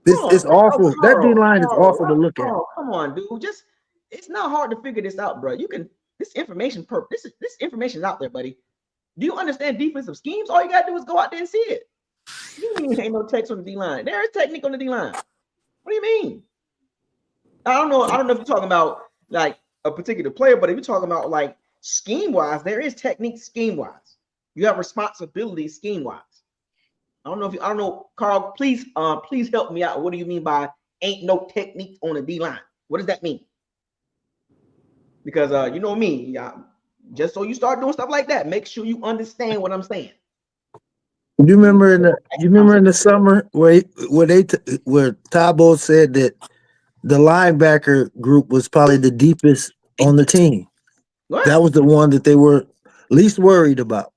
P: It's awful. That D line is awful to look at.
A: Come on, dude. It's not hard to figure this out, bro. This information is out there, buddy. Do you understand defensive schemes? All you gotta do is go out there and see it. You ain't no text on the D line. There is technique on the D line. What do you mean? I don't know if you're talking about like a particular player, but if you're talking about like scheme wise, there is technique scheme wise. You have responsibility scheme wise. I don't know, Carl. Please help me out. What do you mean by ain't no technique on the D line? What does that mean? Because you know me, just so you start doing stuff like that, make sure you understand what I'm saying.
P: You remember in the summer where Tabo said that the linebacker group was probably the deepest on the team.
A: What?
P: That was the one that they were least worried about.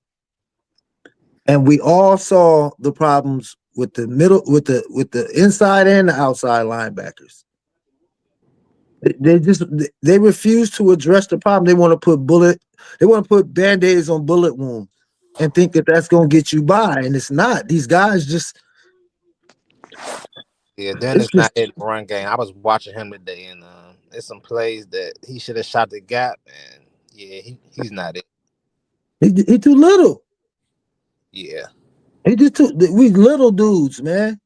P: And we all saw the problems with the middle, with the inside and the outside linebackers. They refuse to address the problem. They want to put band-aids on bullet wounds and think that that's going to get you by, and it's not. These guys just
N: Dennis not hitting the run game. I was watching him today, and there's some plays that he should have shot the gap, and he's not it.
P: He too little.
N: Yeah,
P: he just too. We little dudes, man.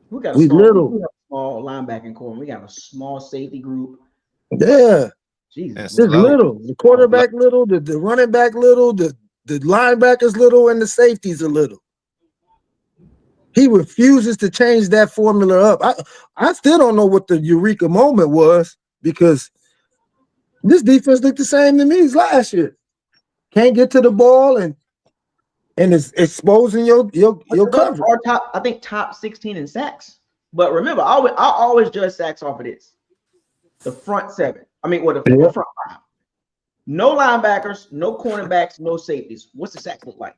A: We got a small linebacking core. We got a small safety group.
P: Yeah.
A: Jesus.
P: Just little. The quarterback little, the running back little, the linebackers little, and the safeties are little. He refuses to change that formula up. I still don't know what the eureka moment was, because this defense looked the same to me as last year. Can't get to the ball and it's exposing your coverage.
A: I think top 16 in sacks. But remember, I always judge sacks off of this. The front seven. The front five. No linebackers, no cornerbacks, no safeties. What's the sacks look like?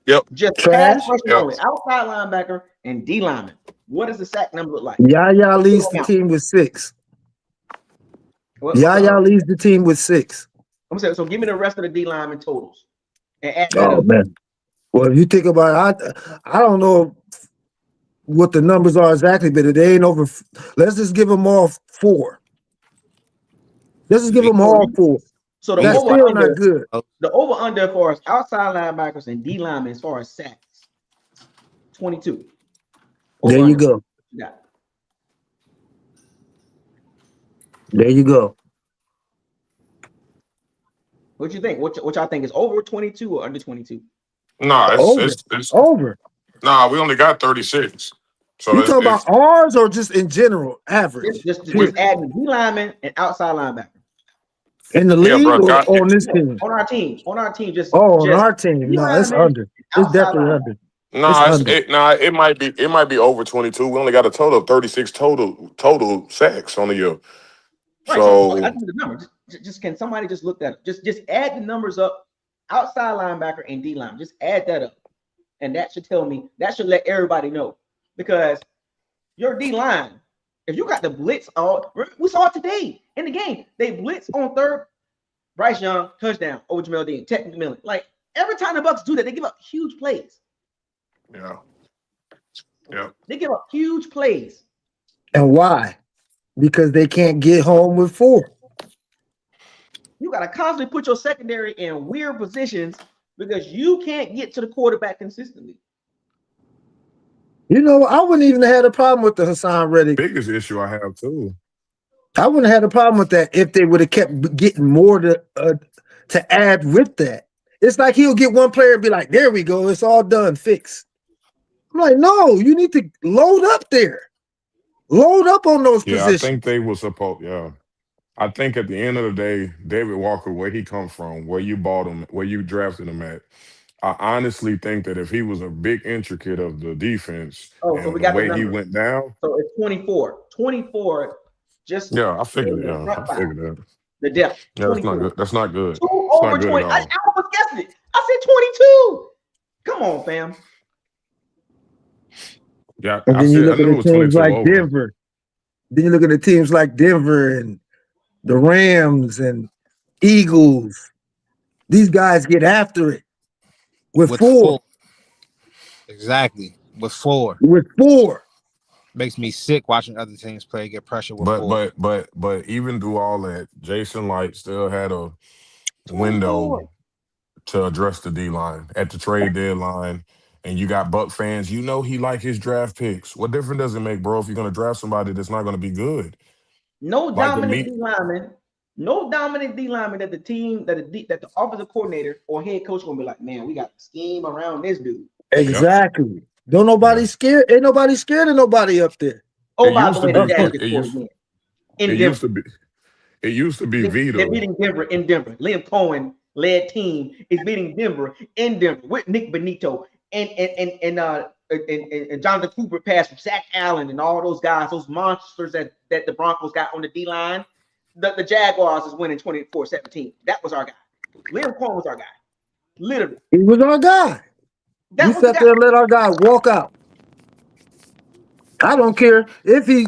K: Yep.
A: Just pass rush only. Outside linebacker and D lineman. What does the sack number look like?
P: Yaya leads the team with 6. Yaya leads the team with 6.
A: I'm saying, so give me the rest of the D lineman totals. And add that up.
P: Man. Well, if you think about it, I don't know what the numbers are exactly, but they ain't over. Let's just give them all 4. Let's just give them all 4.
A: So that's still not good. The over under as far as outside linebackers and D linemen as far as sacks, 22.
P: There you go.
A: Yeah.
P: There you go.
A: What you think? What y'all think is over 22 or under 22?
K: Nah, it's
P: over.
K: Nah, we only got 36. So
P: you talking about ours or just in general average?
A: Just adding D lineman and outside linebacker.
P: In the league or on this team?
A: On our team. On our team.
P: On our team. No, it's under. It's definitely under.
K: It might be over 22. We only got a total of 36 total sacks on the year.
A: Right, so I think the number. Just can somebody just look that up? Just add the numbers up. Outside linebacker and D line. Just add that up, and that should tell me. That should let everybody know, because your D line. If you got the blitz, we saw it today in the game. They blitz on third. Bryce Young touchdown over Jamel Dean. Technically, Millen. Like every time the Bucs do that, they give up huge plays.
K: Yeah.
A: They give up huge plays.
P: And why? Because they can't get home with 4.
A: You got to constantly put your secondary in weird positions because you can't get to the quarterback consistently.
P: You know, I wouldn't even have had a problem with the Hassan Reddick.
K: Biggest issue I have too.
P: I wouldn't have had a problem with that if they would have kept getting more to add with that. It's like he'll get one player and be like, "There we go, it's all done, fixed." I'm like, no, you need to load up there, load up on those positions.
K: I think they were supposed. Yeah, I think at the end of the day, David Walker, where he come from, where you bought him, where you drafted him at. I honestly think that if he was a big intricate of the defense and
A: so we got
K: the way he went down.
A: So it's 24. 24 just
K: I figured that.
A: The depth.
K: Yeah, that's not good. That's not good.
A: It's not good 20. At all. I almost guessed it. I said 22. Come on, fam.
K: Yeah,
P: and then you look at the teams like Denver. Then you look at the teams like Denver and the Rams and Eagles. These guys get after it. With 4.
N: Exactly. With 4. Makes me sick watching other teams play, get pressure with 4.
K: But even through all that, Jason Light still had a window to address the D line at the trade deadline. and you got Buck fans, you know he like his draft picks. What difference does it make, bro, if you're gonna draft somebody that's not gonna be good?
A: No
K: Like the
A: dominant
K: meat.
A: D lineman, no dominant D lineman that the team that the offensive coordinator or head coach gonna be like, man, we got to scheme around this dude.
K: Yep.
P: Exactly. Don't nobody scared. Ain't nobody scared of nobody up there.
A: Oh,
K: It
A: by the
K: used to
A: way, the
K: be.
A: Jags
K: It
A: just scored
K: used.
A: again
K: It
A: in
K: used
A: Denver.
K: to be. It used to be
A: They're
K: Vito.
A: beating Denver in Denver. Liam Cohen led team is beating Denver in Denver with Nick Benito and Jonathan Cooper pass from Zach Allen and all those guys, those monsters that the Broncos got on the D line. The Jaguars is winning 24-17. That was our guy. Liam Cohen was our guy. Literally.
P: He was our guy.
A: That
P: We
A: was the
P: sat
A: guy.
P: there and let our guy walk out. I don't care if he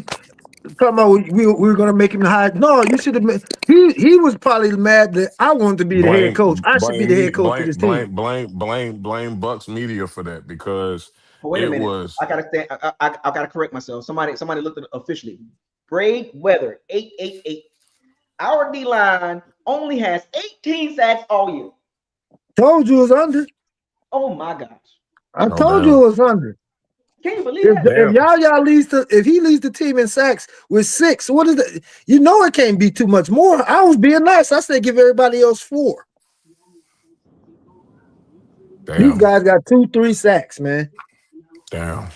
P: talking about we were going to make him the high. No, you should have. He was probably mad that I wanted to be the head coach. I should be the head coach of this team.
K: Blame Bucks media for that because
A: But wait a
K: it
A: minute.
K: was.
A: I gotta correct myself. Somebody looked at it officially. Braid Weather 888. Our D line only has 18 sacks all year.
P: Told you it was under.
A: Oh my gosh.
P: I told you it was under.
A: Can you believe that?
P: If Yaya if he leads the team in sacks with 6, what is that? You know it can't be too much more. I was being nice. I said give everybody else 4.
K: Damn.
P: These guys got 2-3 sacks, man.
K: Damn.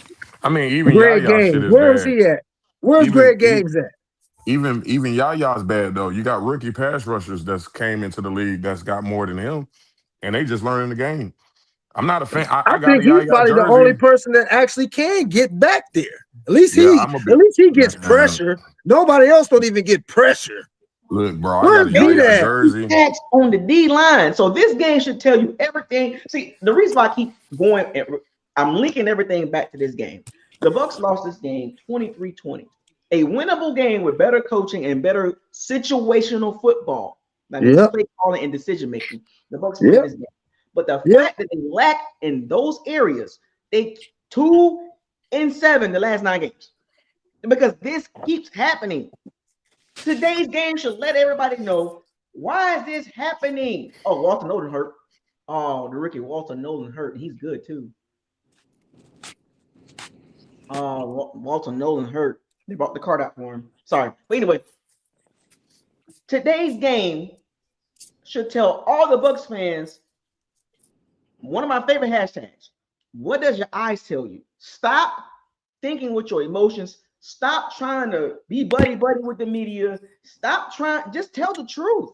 K: I mean, even
P: Greg
K: Yaya shit
P: Gaines.
K: is
P: Where is
K: bad.
P: he at? Where's Greg Gaines at?
K: Even Yaya's bad though. You got rookie pass rushers that's came into the league that's got more than him, and they just learning the game. I'm not a fan. I got
P: think
K: a
P: he's
K: Yaya
P: probably the
K: jersey.
P: only person that actually can get back there. At least he gets
K: Man.
P: pressure. Nobody else don't even get pressure.
K: Look, bro,
P: Where's
K: I got a Yaya
P: at?
K: jersey.
A: Sacks on the D line. So this game should tell you everything. See, the reason why I keep going, I'm linking everything back to this game. The Bucs lost this game 23-20. A winnable game with better coaching and better situational football. That means play calling and decision making. The Bucs win this game. But the fact that they lack in those areas, they 2-7 the last 9 games. Because this keeps happening. Today's game should let everybody know why is this happening. Oh, Walter Nolan hurt. Oh, the rookie Walter Nolan hurt. He's good too. Walter Nolan hurt. They brought the card out for him. Sorry. But anyway, today's game should tell all the Bucs fans one of my favorite hashtags. What does your eyes tell you? Stop thinking with your emotions. Stop trying to be buddy with the media. Stop trying. Just tell the truth.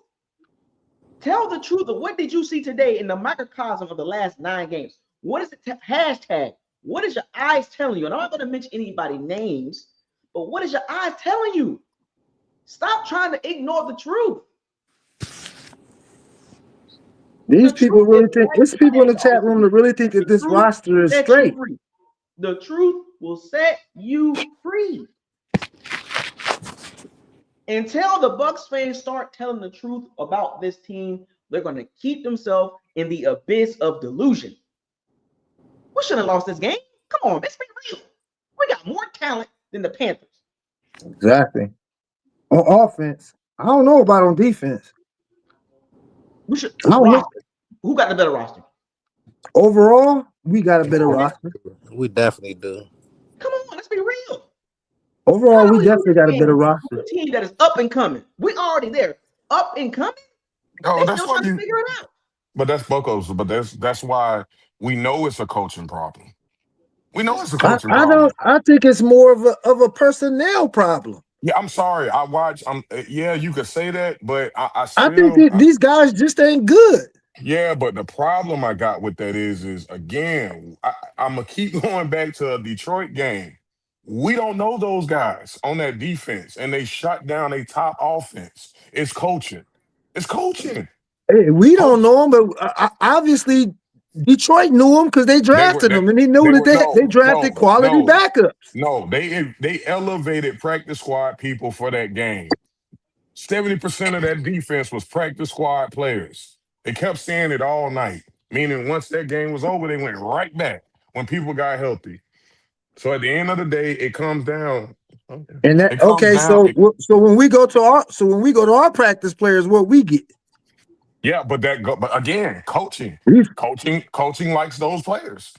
A: Tell the truth of what did you see today in the microcosm of the last 9 games. What is the hashtag? What is your eyes telling you? And I'm not going to mention anybody's names, but what is your eyes telling you? Stop trying to ignore the truth.
P: These people really think. There's people in the chat room that really think that this roster is straight.
A: The truth will set you free. Until the Bucs fans start telling the truth about this team, they're going to keep themselves in the abyss of delusion. We shouldn't have lost this game. Come on, let's be real. We got more talent than the Panthers.
P: Exactly. On offense, I don't know about on defense.
A: We should. Who got the better roster?
P: Overall, we got a better roster.
N: We definitely do.
A: Come on, let's be real.
P: Overall, we definitely got a better roster.
A: A team that is up and coming. We already there. Up and coming.
K: Oh,
A: they still trying to figure it out.
K: But that's Buccos. But that's why we know it's a coaching problem. We know it's a coaching problem.
P: I think it's more of a personnel problem.
K: Yeah, I'm sorry. I watch. Yeah, you could say that, but I still.
P: I think these guys just ain't good.
K: Yeah, but the problem I got with that is again, I'm gonna keep going back to a Detroit game. We don't know those guys on that defense, and they shut down a top offense. It's coaching. It's coaching.
P: Hey, we don't know them, but obviously Detroit knew them because they drafted them, and they knew they drafted quality backups.
K: No, they elevated practice squad people for that game. 70% of that defense was practice squad players. They kept saying it all night, meaning once that game was over, they went right back when people got healthy. So at the end of the day, it comes down.
P: And that so when we go to our practice players, what we get?
K: Yeah, but again, coaching likes those players.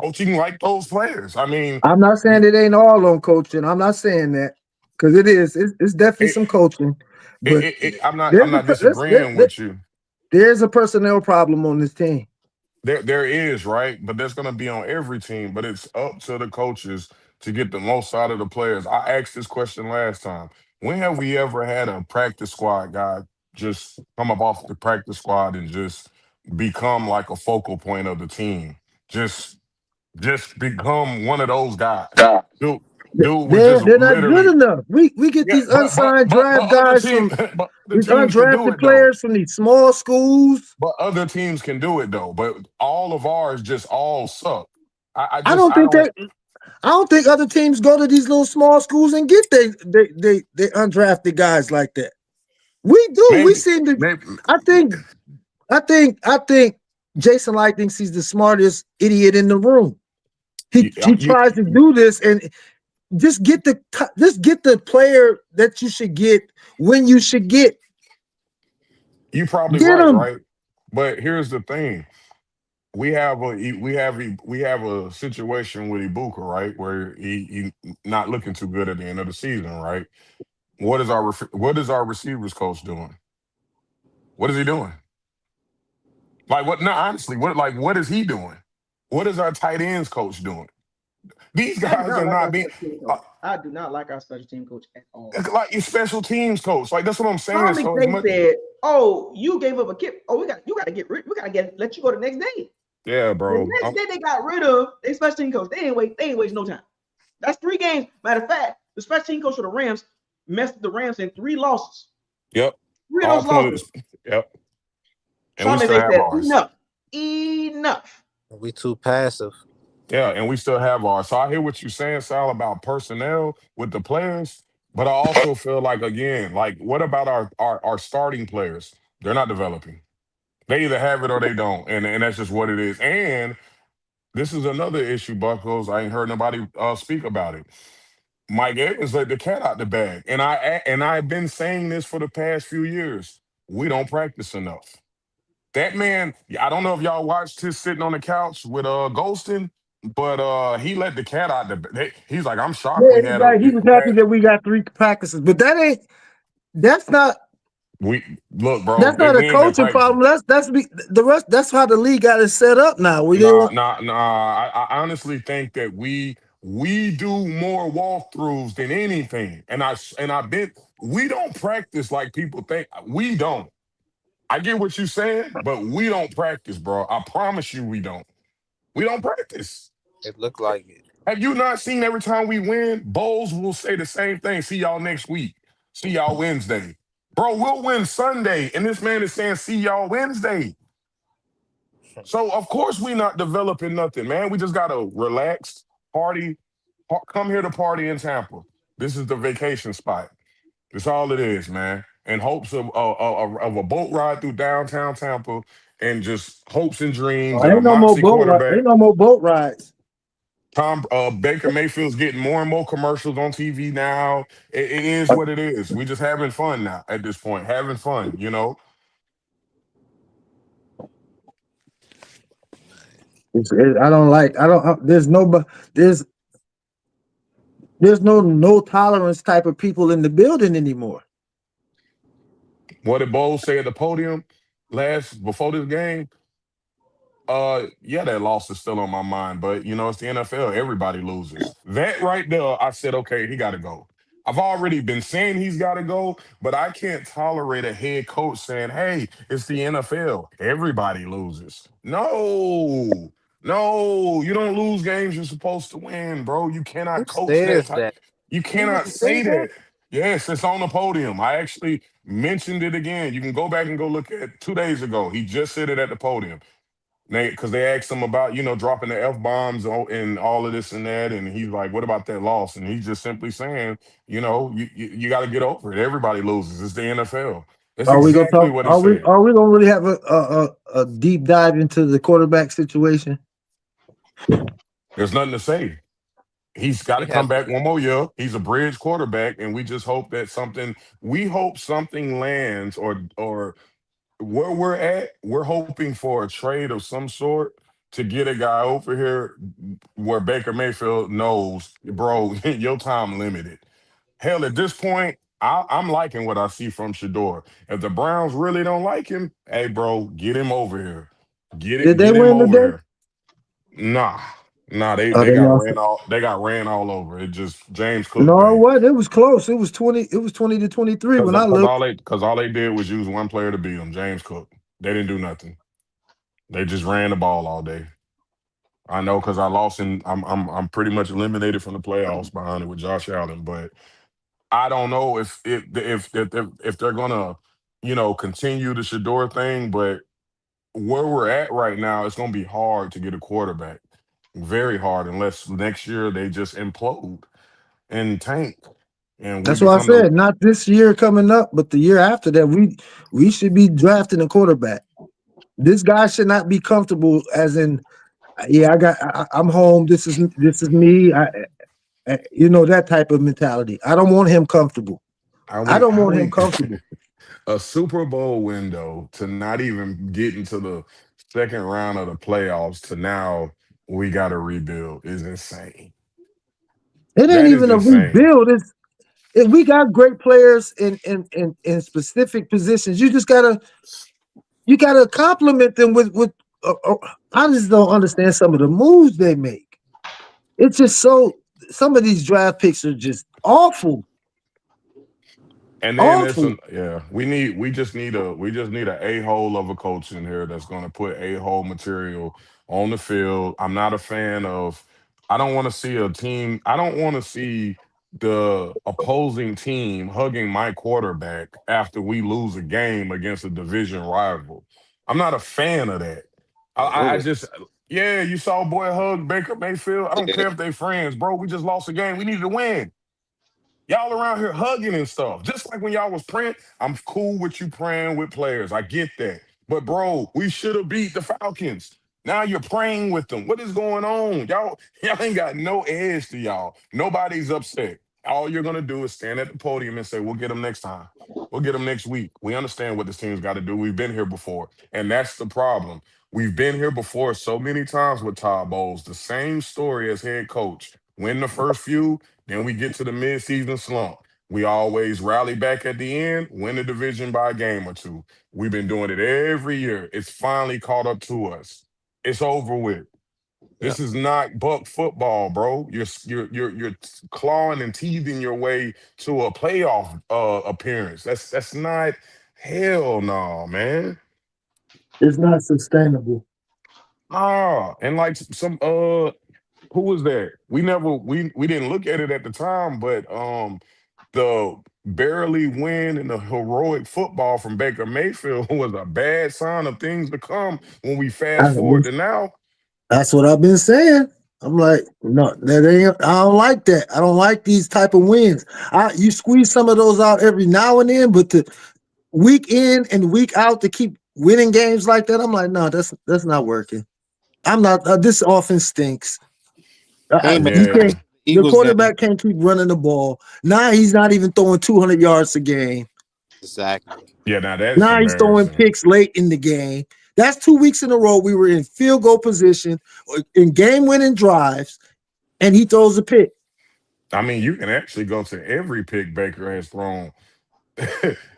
K: coaching like those players. I mean,
P: I'm not saying it ain't all on coaching. I'm not saying that because it is. It's definitely
K: it,
P: some coaching, but
K: I'm not disagreeing with you.
P: there's a personnel problem on this team.
K: There is, right? But that's gonna be on every team. But it's up to the coaches to get the most out of the players. I asked this question last time. When have we ever had a practice squad guy just come up off the practice squad and just become like a focal point of the team? Just just become one of those guys. Dude, dude was just
P: They're not good
K: literally
P: enough. We get
K: yeah,
P: these unsigned
K: but
P: draft
K: other
P: guys
K: team
P: from
K: but the
P: these
K: teams can do
P: undrafted
K: it though.
P: players from these small schools.
K: But other teams can do it though. But all of ours just all suck.
P: I don't
K: I
P: think
K: don't
P: that I don't think other teams go to these little small schools and get they undrafted guys like that. We do. We
K: maybe
P: seem to.
K: maybe
P: I think. I think Jason Light thinks he's the smartest idiot in the room. He
K: you
P: tries to do this and just get the player that you should get when you should get
K: you probably
P: get
K: right,
P: him.
K: right? But here's the thing. We have a situation with Ibuka, right? Where he not looking too good at the end of the season, right? What is our receivers coach doing? What is he doing? Like what? No, honestly, what is he doing? What is our tight ends coach doing? These
A: I do
K: guys
A: not
K: are
A: like
K: not
A: our
K: being
A: special team
K: uh,
A: coach. I do not like our special team coach at all.
K: like your special teams coach. Like that's what I'm saying.
A: Tom
K: So as
A: McVay
K: much,
A: said, "Oh, you gave up a kick. Oh, you got to get rid. We got to let you go the next day."
K: yeah,
A: The
K: bro.
A: next day they got rid of their special team coach. They ain't waste no time. That's 3 games. Matter of fact, the special team coach for the Rams messed the Rams in 3 losses.
K: Yep.
A: 3 of
K: All
A: those losses.
K: points. Yep. And we
A: Sean
K: still
A: McVay
K: have
A: said,
K: ours.
A: "Enough, enough."
N: We too passive.
K: Yeah, and we still have ours. So I hear what you're saying, Sal, about personnel with the players, but I also feel like again, like what about our starting players? They're not developing. They either have it or they don't, and that's just what it is. And this is another issue, Buckles. I ain't heard nobody speak about it. Mike Evans let the cat out the bag, and I've been saying this for the past few years. We don't practice enough. That man, I don't know if y'all watched his sitting on the couch with Golston, but he let the cat out he's like, I'm shocked
P: Yeah,
K: we had a
P: he was happy that we got 3 practices, but that's not
K: we look, bro,
P: that's not a
K: we ain't been
P: coaching
K: practicing.
P: problem. The rest. That's how the league got it set up now. We
K: Nah,
P: don't.
K: nah, nah. I honestly think that we do more walkthroughs than anything. And I've been we don't practice like people think. We don't. I get what you're saying, but we don't practice, bro. I promise you we don't. We don't practice.
N: It looked like it.
K: Have you not seen every time we win, Bowles will say the same thing. See y'all next week. See y'all Wednesday. Bro, we'll win Sunday. And this man is saying, see y'all Wednesday. So, of course, we not developing nothing, man. We just got to relax, party, come here to party in Tampa. This is the vacation spot. That's all it is, man. And hopes of a boat ride through downtown Tampa and just hopes and dreams and a
P: Ain't no more
K: moxie
P: boat ride.
K: quarterback.
P: Ain't no more boat rides.
K: Tom Baker Mayfield's getting more and more commercials on TV now. It is what it is. We just having fun now at this point, having fun, you know.
P: I don't like. I don't. There's there's no tolerance type of people in the building anymore.
K: What did Bowles say at the podium before this game? Yeah, that loss is still on my mind, but you know, it's the NFL. Everybody loses. That right there, I said, okay, he got to go. I've already been saying he's got to go, but I can't tolerate a head coach saying, hey, it's the NFL. Everybody loses. No, no, you don't lose games you're supposed to win, bro. You
N: Who
K: cannot coach that
N: says
K: type.
N: that?
K: You
N: Anyone
K: cannot
N: say
K: say
N: that?
K: that. Yes, it's on the podium. I actually mentioned it again. You can go back and go look at 2 days ago. He just said it at the podium because they asked him about dropping the f bombs and all of this and that, and he's like, "What about that loss?" And he's just simply saying, you got to get over it. Everybody loses. It's the NFL. That's
P: Are we gonna
K: exactly
P: talk?
K: what he said.
P: Are we gonna really have a deep dive into the quarterback situation?
K: There's nothing to say. He's got
N: He
K: to come
N: has
K: back one more year. He's a bridge quarterback, and we just hope that something. We hope something lands, or where we're at. We're hoping for a trade of some sort to get a guy over here where Baker Mayfield knows, bro, your time limited. Hell, at this point, I'm liking what I see from Shador. If the Browns really don't like him, hey, bro, get him over here.
P: Did they
K: Get him
P: win
K: over
P: today?
K: here. Nah, nah, they
P: Oh,
K: they
P: they
K: got
P: lost.
K: ran all they got ran all over. It just James Cook,
P: No, it
K: baby.
P: wasn't. It was close. It was 20. It was 20-23
K: Cause
P: when I looked.
K: all they did was use one player to beat him, James Cook. They didn't do nothing. They just ran the ball all day. I know because I lost in I'm pretty much eliminated from the playoffs behind it with Josh Allen, but I don't know if they're gonna, continue the Shador thing, but where we're at right now, it's gonna be hard to get a quarterback. Very hard unless next year they just implode and tank and we
P: That's what I
K: become the
P: said. Not this year coming up, but the year after that. We should be drafting a quarterback. This guy should not be comfortable. As in, yeah, I'm home. This is me. That type of mentality. I don't want him comfortable. I don't
K: how
P: want him
K: we
P: comfortable.
K: a Super Bowl window to not even get into the second round of the playoffs to now we got to rebuild is insane.
P: It ain't
K: That is
P: even a
K: insane.
P: rebuild. We got great players in specific positions. You gotta compliment them with. I just don't understand some of the moves they make. It's just so. Some of these draft picks are just awful,
K: And then
P: awful.
K: we just need a hole of a coach in here that's going to put a hole material on the field. I'm not a fan of. I don't want to see a team. I don't want to see the opposing team hugging my quarterback after we lose a game against a division rival. I'm not a fan of that. I just yeah, you saw a boy hug Baker Mayfield. I don't care if they friends, bro. We just lost a game. We needed to win. Y'all around here hugging and stuff. Just like when y'all was praying. I'm cool with you praying with players. I get that. But bro, we should have beat the Falcons. Now you're praying with them. What is going on? Y'all ain't got no edge to y'all. Nobody's upset. All you're gonna do is stand at the podium and say, we'll get them next time. We'll get them next week. We understand what this team's got to do. We've been here before. And that's the problem. We've been here before so many times with Todd Bowles. The same story as head coach. Win the first few, then we get to the midseason slump. We always rally back at the end, win the division by a game or two. We've been doing it every year. It's finally caught up to us. It's over with.
N: Yeah.
K: This is not Buck football, bro. You're clawing and teething your way to a playoff appearance. That's not hell no, man.
P: It's not sustainable.
K: Ah, and like some who was that? We didn't look at it at the time, but the barely win and the heroic football from Baker Mayfield was a bad sign of things to come when we fast forward to now.
P: That's what I've been saying. I'm like, no, that ain't. I don't like that. I don't like these type of wins. You squeeze some of those out every now and then, but to week in and week out to keep winning games like that, I'm like, no, that's not working. I'm not. This offense stinks.
N: He ain't
P: You
K: Yeah.
P: can't.
N: the
P: The
N: Eagles game.
P: quarterback can't keep running the ball. Now he's not even throwing 200 yards a game.
N: Exactly.
K: Yeah, now that's
P: Now he's throwing
K: embarrassing.
P: picks late in the game. That's 2 weeks in a row we were in field goal position or in game-winning drives, and he throws a pick.
K: I mean, you can actually go to every pick Baker has thrown.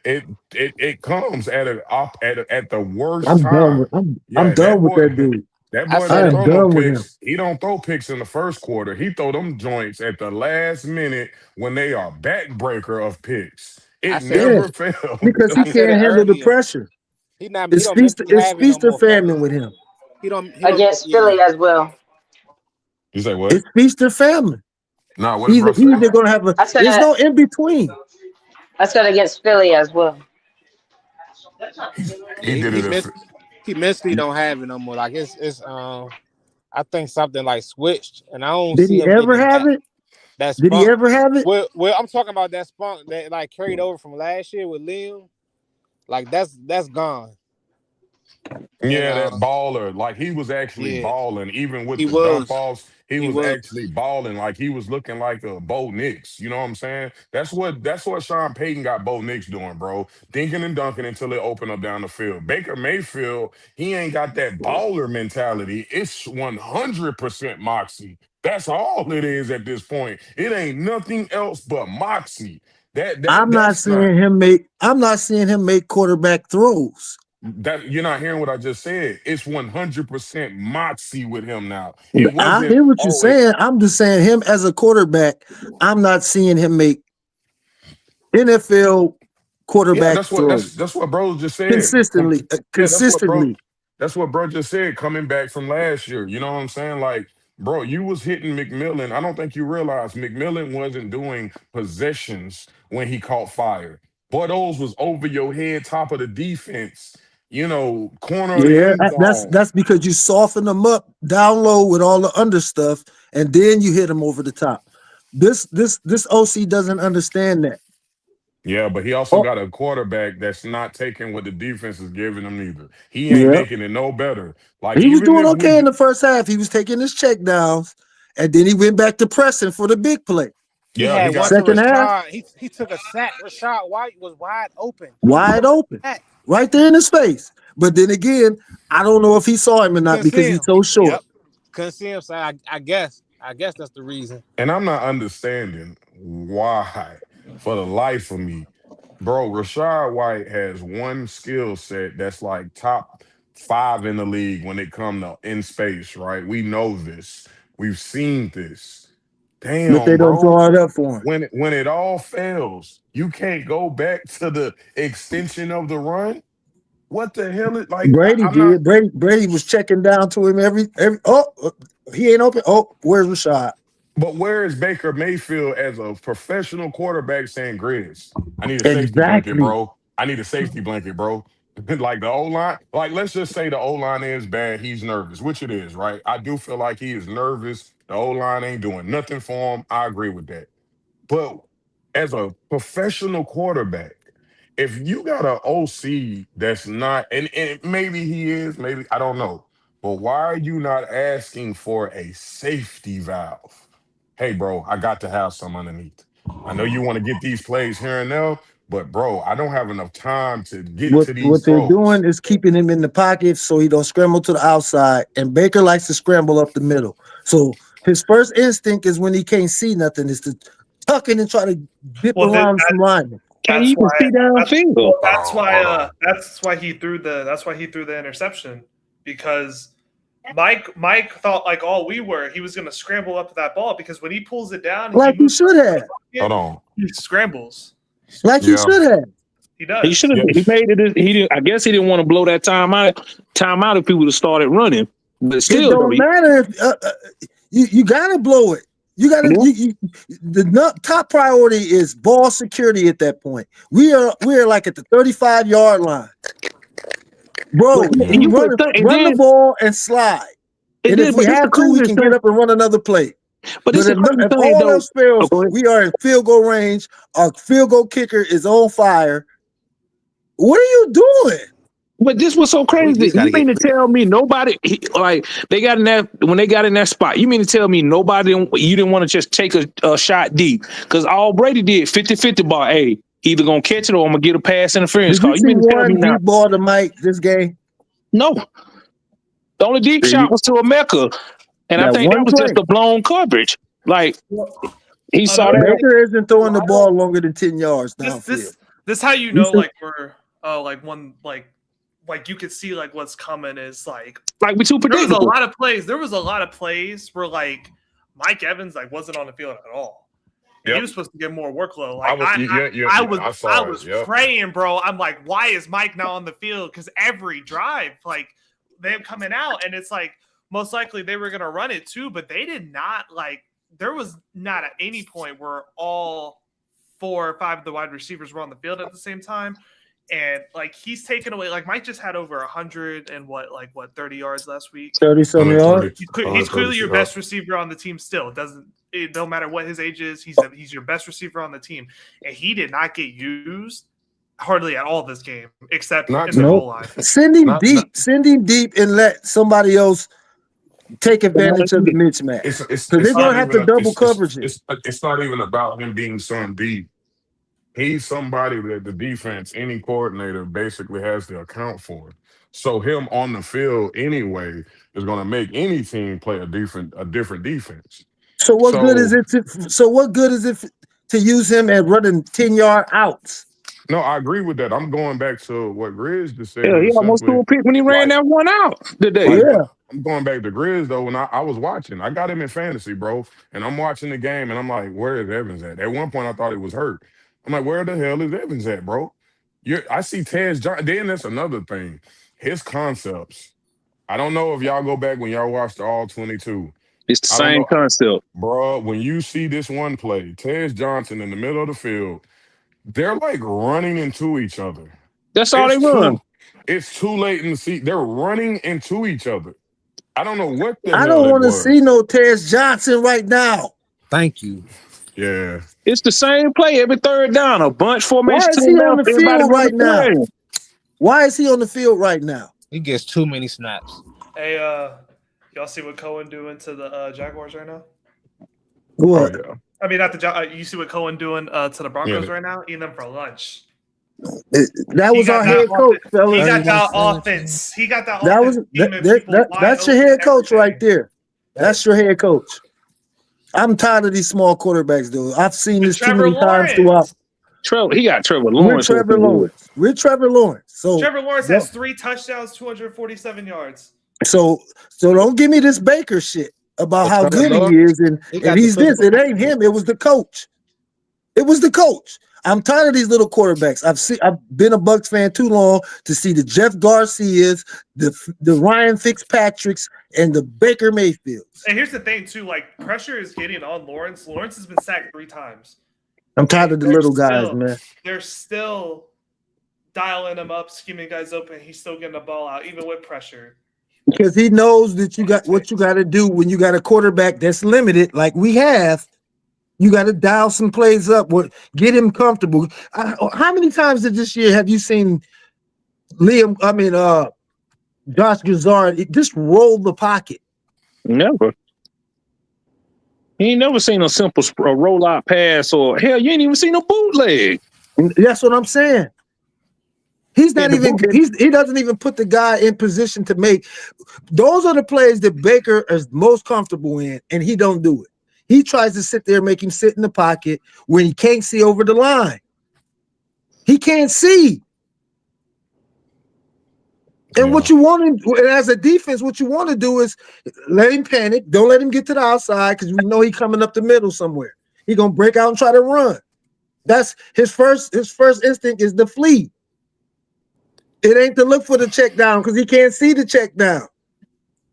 K: it comes at the worst
P: I'm done with
K: time.
P: I'm
K: Yeah,
P: done with that dude.
K: that
N: I
K: boy
P: I
N: said
K: don't
N: it.
P: am
K: throw no
P: done with him.
K: picks. He don't throw picks in the first quarter. He throw them joints at the last minute when they are backbreaker of picks.
N: I
K: It
N: said it.
P: Yeah,
K: never fails.
P: because he
N: I said
P: can't
N: it
P: handle the
N: earlier.
P: pressure.
N: He don't mentally
P: It's
N: have it no
P: feast or
N: more,
P: famine
N: fellas.
P: with him.
N: He don't
Q: Against
N: yeah.
Q: Philly as well.
K: You say what?
P: It's feast or famine.
K: Nah, what did
P: He's
K: bro say?
P: either gonna have a.
Q: I said
P: There's no in between.
Q: I said against Philly as well.
K: He
N: Yeah,
K: did it.
N: he mentally don't have it no more. Like it's I think something like switched, and I don't
P: Did
N: see
P: he
N: him
P: ever
N: getting
P: have
N: that
P: it?
N: that
P: Did he
N: spunk.
P: ever have it?
N: Well, I'm talking about that spunk that like carried over from last year with Liam. Like that's gone.
K: Yeah, that
N: And
K: baller. Like he was actually
N: yeah,
K: balling. Even with
N: he
K: the dump
N: was.
K: offs, he
N: He
K: was
N: was.
K: actually balling. Like he was looking like a Bo Nix. You know what I'm saying? That's what Sean Payton got Bo Nix doing, bro. Dinking and dunking until it opened up down the field. Baker Mayfield, he ain't got that baller mentality. It's 100% moxie. That's all it is at this point. It ain't nothing else but moxie.
P: I'm not
K: That's not
P: seeing him make. I'm not seeing him make quarterback throws.
K: that you're not hearing what I just said. It's 100% moxie with him now. It
P: I
K: wasn't,
P: hear what you're
K: oh,
P: saying. I'm just saying him as a quarterback. I'm not seeing him make NFL
K: yeah,
P: quarterback
K: that's what
P: throws
K: that's what bro just said.
P: consistently.
K: Yeah,
P: Consistently.
K: that's what bro just said coming back from last year. You know what I'm saying? Like, bro, you was hitting McMillan. I don't think you realize McMillan wasn't doing possessions when he caught fire. Boy, those was over your head, top of the defense, corner of the
P: Yeah,
K: end zone.
P: that's because you soften them up down low with all the under stuff, and then you hit them over the top. This OC doesn't understand that.
K: Yeah, but he also
P: Oh,
K: got a quarterback that's not taking what the defense is giving him either. He ain't
P: yeah.
K: making it no better. Like
P: He was
K: even
P: doing
K: if
P: okay in
K: we
P: the first half. He was taking his check downs, and then he went back to pressing for the big play.
N: He
K: yeah, he
N: had one
K: got
N: to
P: Second half,
N: Rashad. He took a sack. Rashad White was wide open. He
P: wide
N: took
P: open,
N: a sack.
P: right there in his face. But then again, I don't know if he saw him or not
N: Couldn't see
P: because
N: him.
P: he's so short.
N: Yep. Couldn't see him. So I guess that's the reason.
K: and I'm not understanding why for the life of me. Bro, Rashad White has one skill set that's like top 5 in the league when it comes to in space, right? We know this. We've seen this.
P: But they
K: Damn,
P: don't
K: bro.
P: draw it up for him.
K: When it all fails, you can't go back to the extension of the run. What the hell is like?
P: Brady
K: I'm not.
P: did. Brady was checking down to him every. He ain't open. Oh, where's Rashad?
K: But where is Baker Mayfield as a professional quarterback saying, "Grizz, I need a safety blanket,
P: Exactly.
K: bro. I need a safety blanket, bro." Like the O line, like let's just say the O line is bad. He's nervous, which it is, right? I do feel like he is nervous. The O line ain't doing nothing for him. I agree with that. But as a professional quarterback, if you got an OC that's not, and maybe he is, maybe I don't know, but why are you not asking for a safety valve? Hey, bro, I got to have some underneath. I know you want to get these plays here and there, but bro, I don't have enough time to get to these
P: What they're
K: throws.
P: doing is keeping him in the pocket so he don't scramble to the outside. And Baker likes to scramble up the middle. So his first instinct is when he can't see nothing is to tuck in and try to dip
I: Well,
P: around some linemen.
J: Can't
I: that's
J: even
I: why
J: see downfield.
I: that's why he threw the interception, because Mike thought, like all we were, he was going to scramble up that ball, because when he pulls it down,
P: Like
I: he
P: he
I: moves
P: should have.
K: Hold on.
I: he scrambles.
P: Like he
K: Yeah.
P: should have.
I: He
J: He
I: does.
J: should have.
K: Yeah.
J: He made it. He didn't. I guess he didn't want to blow that time out if he would have started running. But
P: It
J: still, though,
P: don't matter if you gotta blow it. You gotta. The top priority is ball security at that point. We are like at the 35-yard line, bro.
J: you would think, and
P: Run the
J: then,
P: ball and slide. And if we
J: but this the
P: have to, we
J: crazy
P: can
J: thing.
P: get up and run another play.
J: But this
P: But
J: the crazy
P: if
J: thing,
P: all
J: though.
P: else fails,
J: Oh, go ahead.
P: we are in field goal range. Our field goal kicker is on fire. What are you doing?
J: But this was so crazy. You mean to tell me nobody they got in that when they got in that spot? You mean to tell me you didn't want to just take a shot deep? Because all Brady did 50-50 ball. Hey, either gonna catch it or I'm gonna get a pass interference
P: Did you
J: call. You
P: see
J: mean to tell me
P: one
J: now?
P: deep ball to Mike this game?
J: No. The only deep shot was to a Mecca, and I
P: That
J: think that
P: one
J: was just
P: play.
J: a blown coverage. Like he saw that.
P: Baker isn't throwing the ball longer than 10 yards downfield.
I: This how you know, like we're like you could see like what's coming is like
J: we too predictable.
I: There was a lot of plays where like Mike Evans like wasn't on the field at all. He was supposed to get more workload. Like I was praying, bro. I'm like, why is Mike not on the field? Because every drive, like them coming out, and it's like most likely they were gonna run it too, but they did not. Like there was not at any point where all 4 or 5 of the wide receivers were on the field at the same time. And like he's taken away, like Mike just had over 100 and 30 yards last week.
P: 30-some yards.
I: He's clearly your best receiver on the team. Still, it don't matter what his age is. He's your best receiver on the team, and he did not get used hardly at all this game, except
K: Not
I: in the
K: to,
I: goal line.
P: Send him
K: not,
P: deep. Send him deep and let somebody else take advantage of the mismatch. Because they're
K: it's not
P: gonna have
K: even
P: to double coverage it.
K: it's not even about him being son deep. He's somebody that the defense, any coordinator, basically has to account for. So him on the field anyway is going to make any team play a different defense.
P: So what good is
K: So
P: it to use him at running 10-yard outs?
K: no, I agree with that. I'm going back to what Grizz just said.
J: Yeah, he
K: Is
J: almost threw
K: simply
J: a pick when he ran
K: like
J: that one out today.
K: Like,
P: Yeah.
K: but I'm going back to Grizz though. When I was watching, I got him in fantasy, bro, and I'm watching the game, and I'm like, where is Evans at? At one point, I thought he was hurt. I'm like, where the hell is Evans at, bro? I see Tez John. Then that's another thing. His concepts. I don't know if y'all go back when y'all watched the All 22.
J: It's the
K: I don't
J: same
K: know,
J: concept.
K: bro. When you see this one play, Tez Johnson in the middle of the field, they're like running into each other.
J: That's all they
K: It's
J: run.
K: too, it's too late in the season. They're running into each other. I don't know what the
P: I
K: hell
P: don't
K: that
P: want to see
K: was.
P: no Tez Johnson right now.
N: Thank you.
K: Yeah.
J: It's the same play every third down. A bunch
P: Why
J: formation to
P: is
J: the
P: he on
J: left.
P: the
J: Everybody
P: field
J: running
P: right now?
J: play.
P: Why is he on the field right now?
N: He gets too many snaps.
I: Hey, y'all see what Cohen doing to the Jaguars right now?
K: Oh
P: What?
K: yeah.
I: I mean, not the you see what Cohen doing to the Broncos
K: Yeah.
I: right now? Eating them for lunch.
P: That
I: He
P: was
I: got
P: our
I: that
P: head coach,
I: offense. He
P: fellas.
I: got that
N: 31-17.
I: offense. He got that
P: That
I: offense
P: was
I: scheming people wide
P: that's your
I: open
P: head coach
I: every
P: right
I: day.
P: there. That's your head coach. I'm tired of these small quarterbacks, dude. I've seen
I: With
P: this too
I: Trevor
P: many times throughout.
I: Lawrence.
J: He got Trevor
P: With
J: Lawrence
P: Trevor
J: looking good.
P: Lawrence. With Trevor Lawrence. So
I: Trevor Lawrence
P: no-
I: has 3 touchdowns, 247 yards.
P: so don't give me this Baker shit about how
N: Trevor
P: good he
N: Lawrence,
P: is and
N: he got the
P: he's this.
N: physical.
P: It ain't him. It was the coach. It was the coach. I'm tired of these little quarterbacks. I've been a Bucs fan too long to see the Jeff Garcias, the Ryan Fitzpatricks, and the Baker Mayfields.
I: And here's the thing, too. Like, pressure is getting on Lawrence. Lawrence has been sacked 3 times.
P: I'm tired of the
I: They're
P: little guys, man.
I: They're still dialing him up, scheming guys open. He's still getting the ball out, even with pressure.
P: Because he knows that you got what you got to do when you got a quarterback that's limited, like we have. You got to dial some plays up, get him comfortable. How many times this year have you seen Josh Gazard just roll the pocket?
J: Never. He ain't never seen a simple rollout pass, or hell, you ain't even seen a bootleg.
P: That's what I'm saying. He's not even. He doesn't even put the guy in position to make. Those are the plays that Baker is most comfortable in, and he don't do it. He tries to sit there, make him sit in the pocket when he can't see over the line. He can't see. And what you want to, as a defense, what you want to do is let him panic. Don't let him get to the outside because we know he's coming up the middle somewhere. He's gonna break out and try to run. That's his first instinct is to flee. It ain't to look for the check down because he can't see the check down.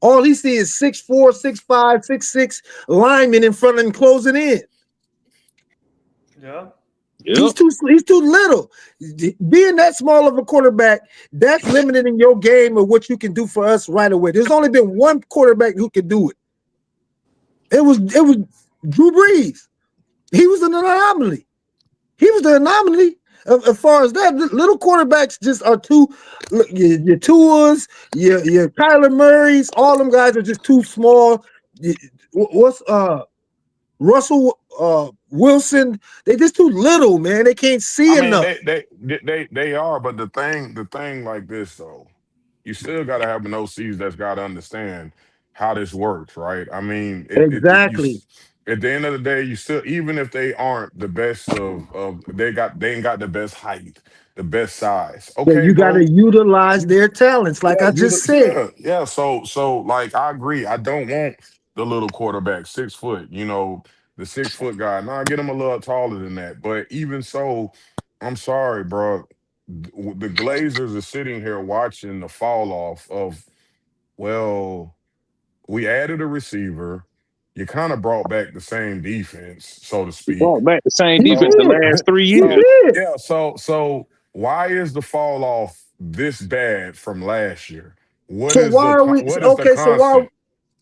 P: All he sees is 6'4", 6'5", 6'6" linemen in front of him closing in.
I: Yeah.
P: He's too little. Being that small of a quarterback, that's limiting your game of what you can do for us right away. There's only been one quarterback who could do it. It was Drew Brees. He was an anomaly. He was the anomaly as far as that. Little quarterbacks just are too. Your Tuas, your Kyler Murrays, all them guys are just too small. What's Russell Wilson? They just too little, man. They can't see enough.
K: They are, but the thing like this though, you still got to have an OCs that's got to understand how this works, right? I mean,
P: Exactly.
K: At the end of the day, you still, even if they aren't the best of they ain't got the best height, the best size.
P: Yeah,
K: Okay,
P: you got
K: bro.
P: to utilize their talents, like I just said.
K: Yeah. So like I agree. I don't want the little quarterback, 6 foot. You know, the 6 foot guy. No, I get him a little taller than that. But even so, I'm sorry, bro. The Glazers are sitting here watching the fall off of. Well, we added a receiver. You kind of brought back the same defense, so to
J: He
K: speak.
J: brought back the same
P: He
J: defense the
P: did.
J: last 3
P: He
J: years.
P: did.
K: Yeah, so why is the fall off this bad from last year?
P: So why are we
K: What is the
P: okay? So
K: constant?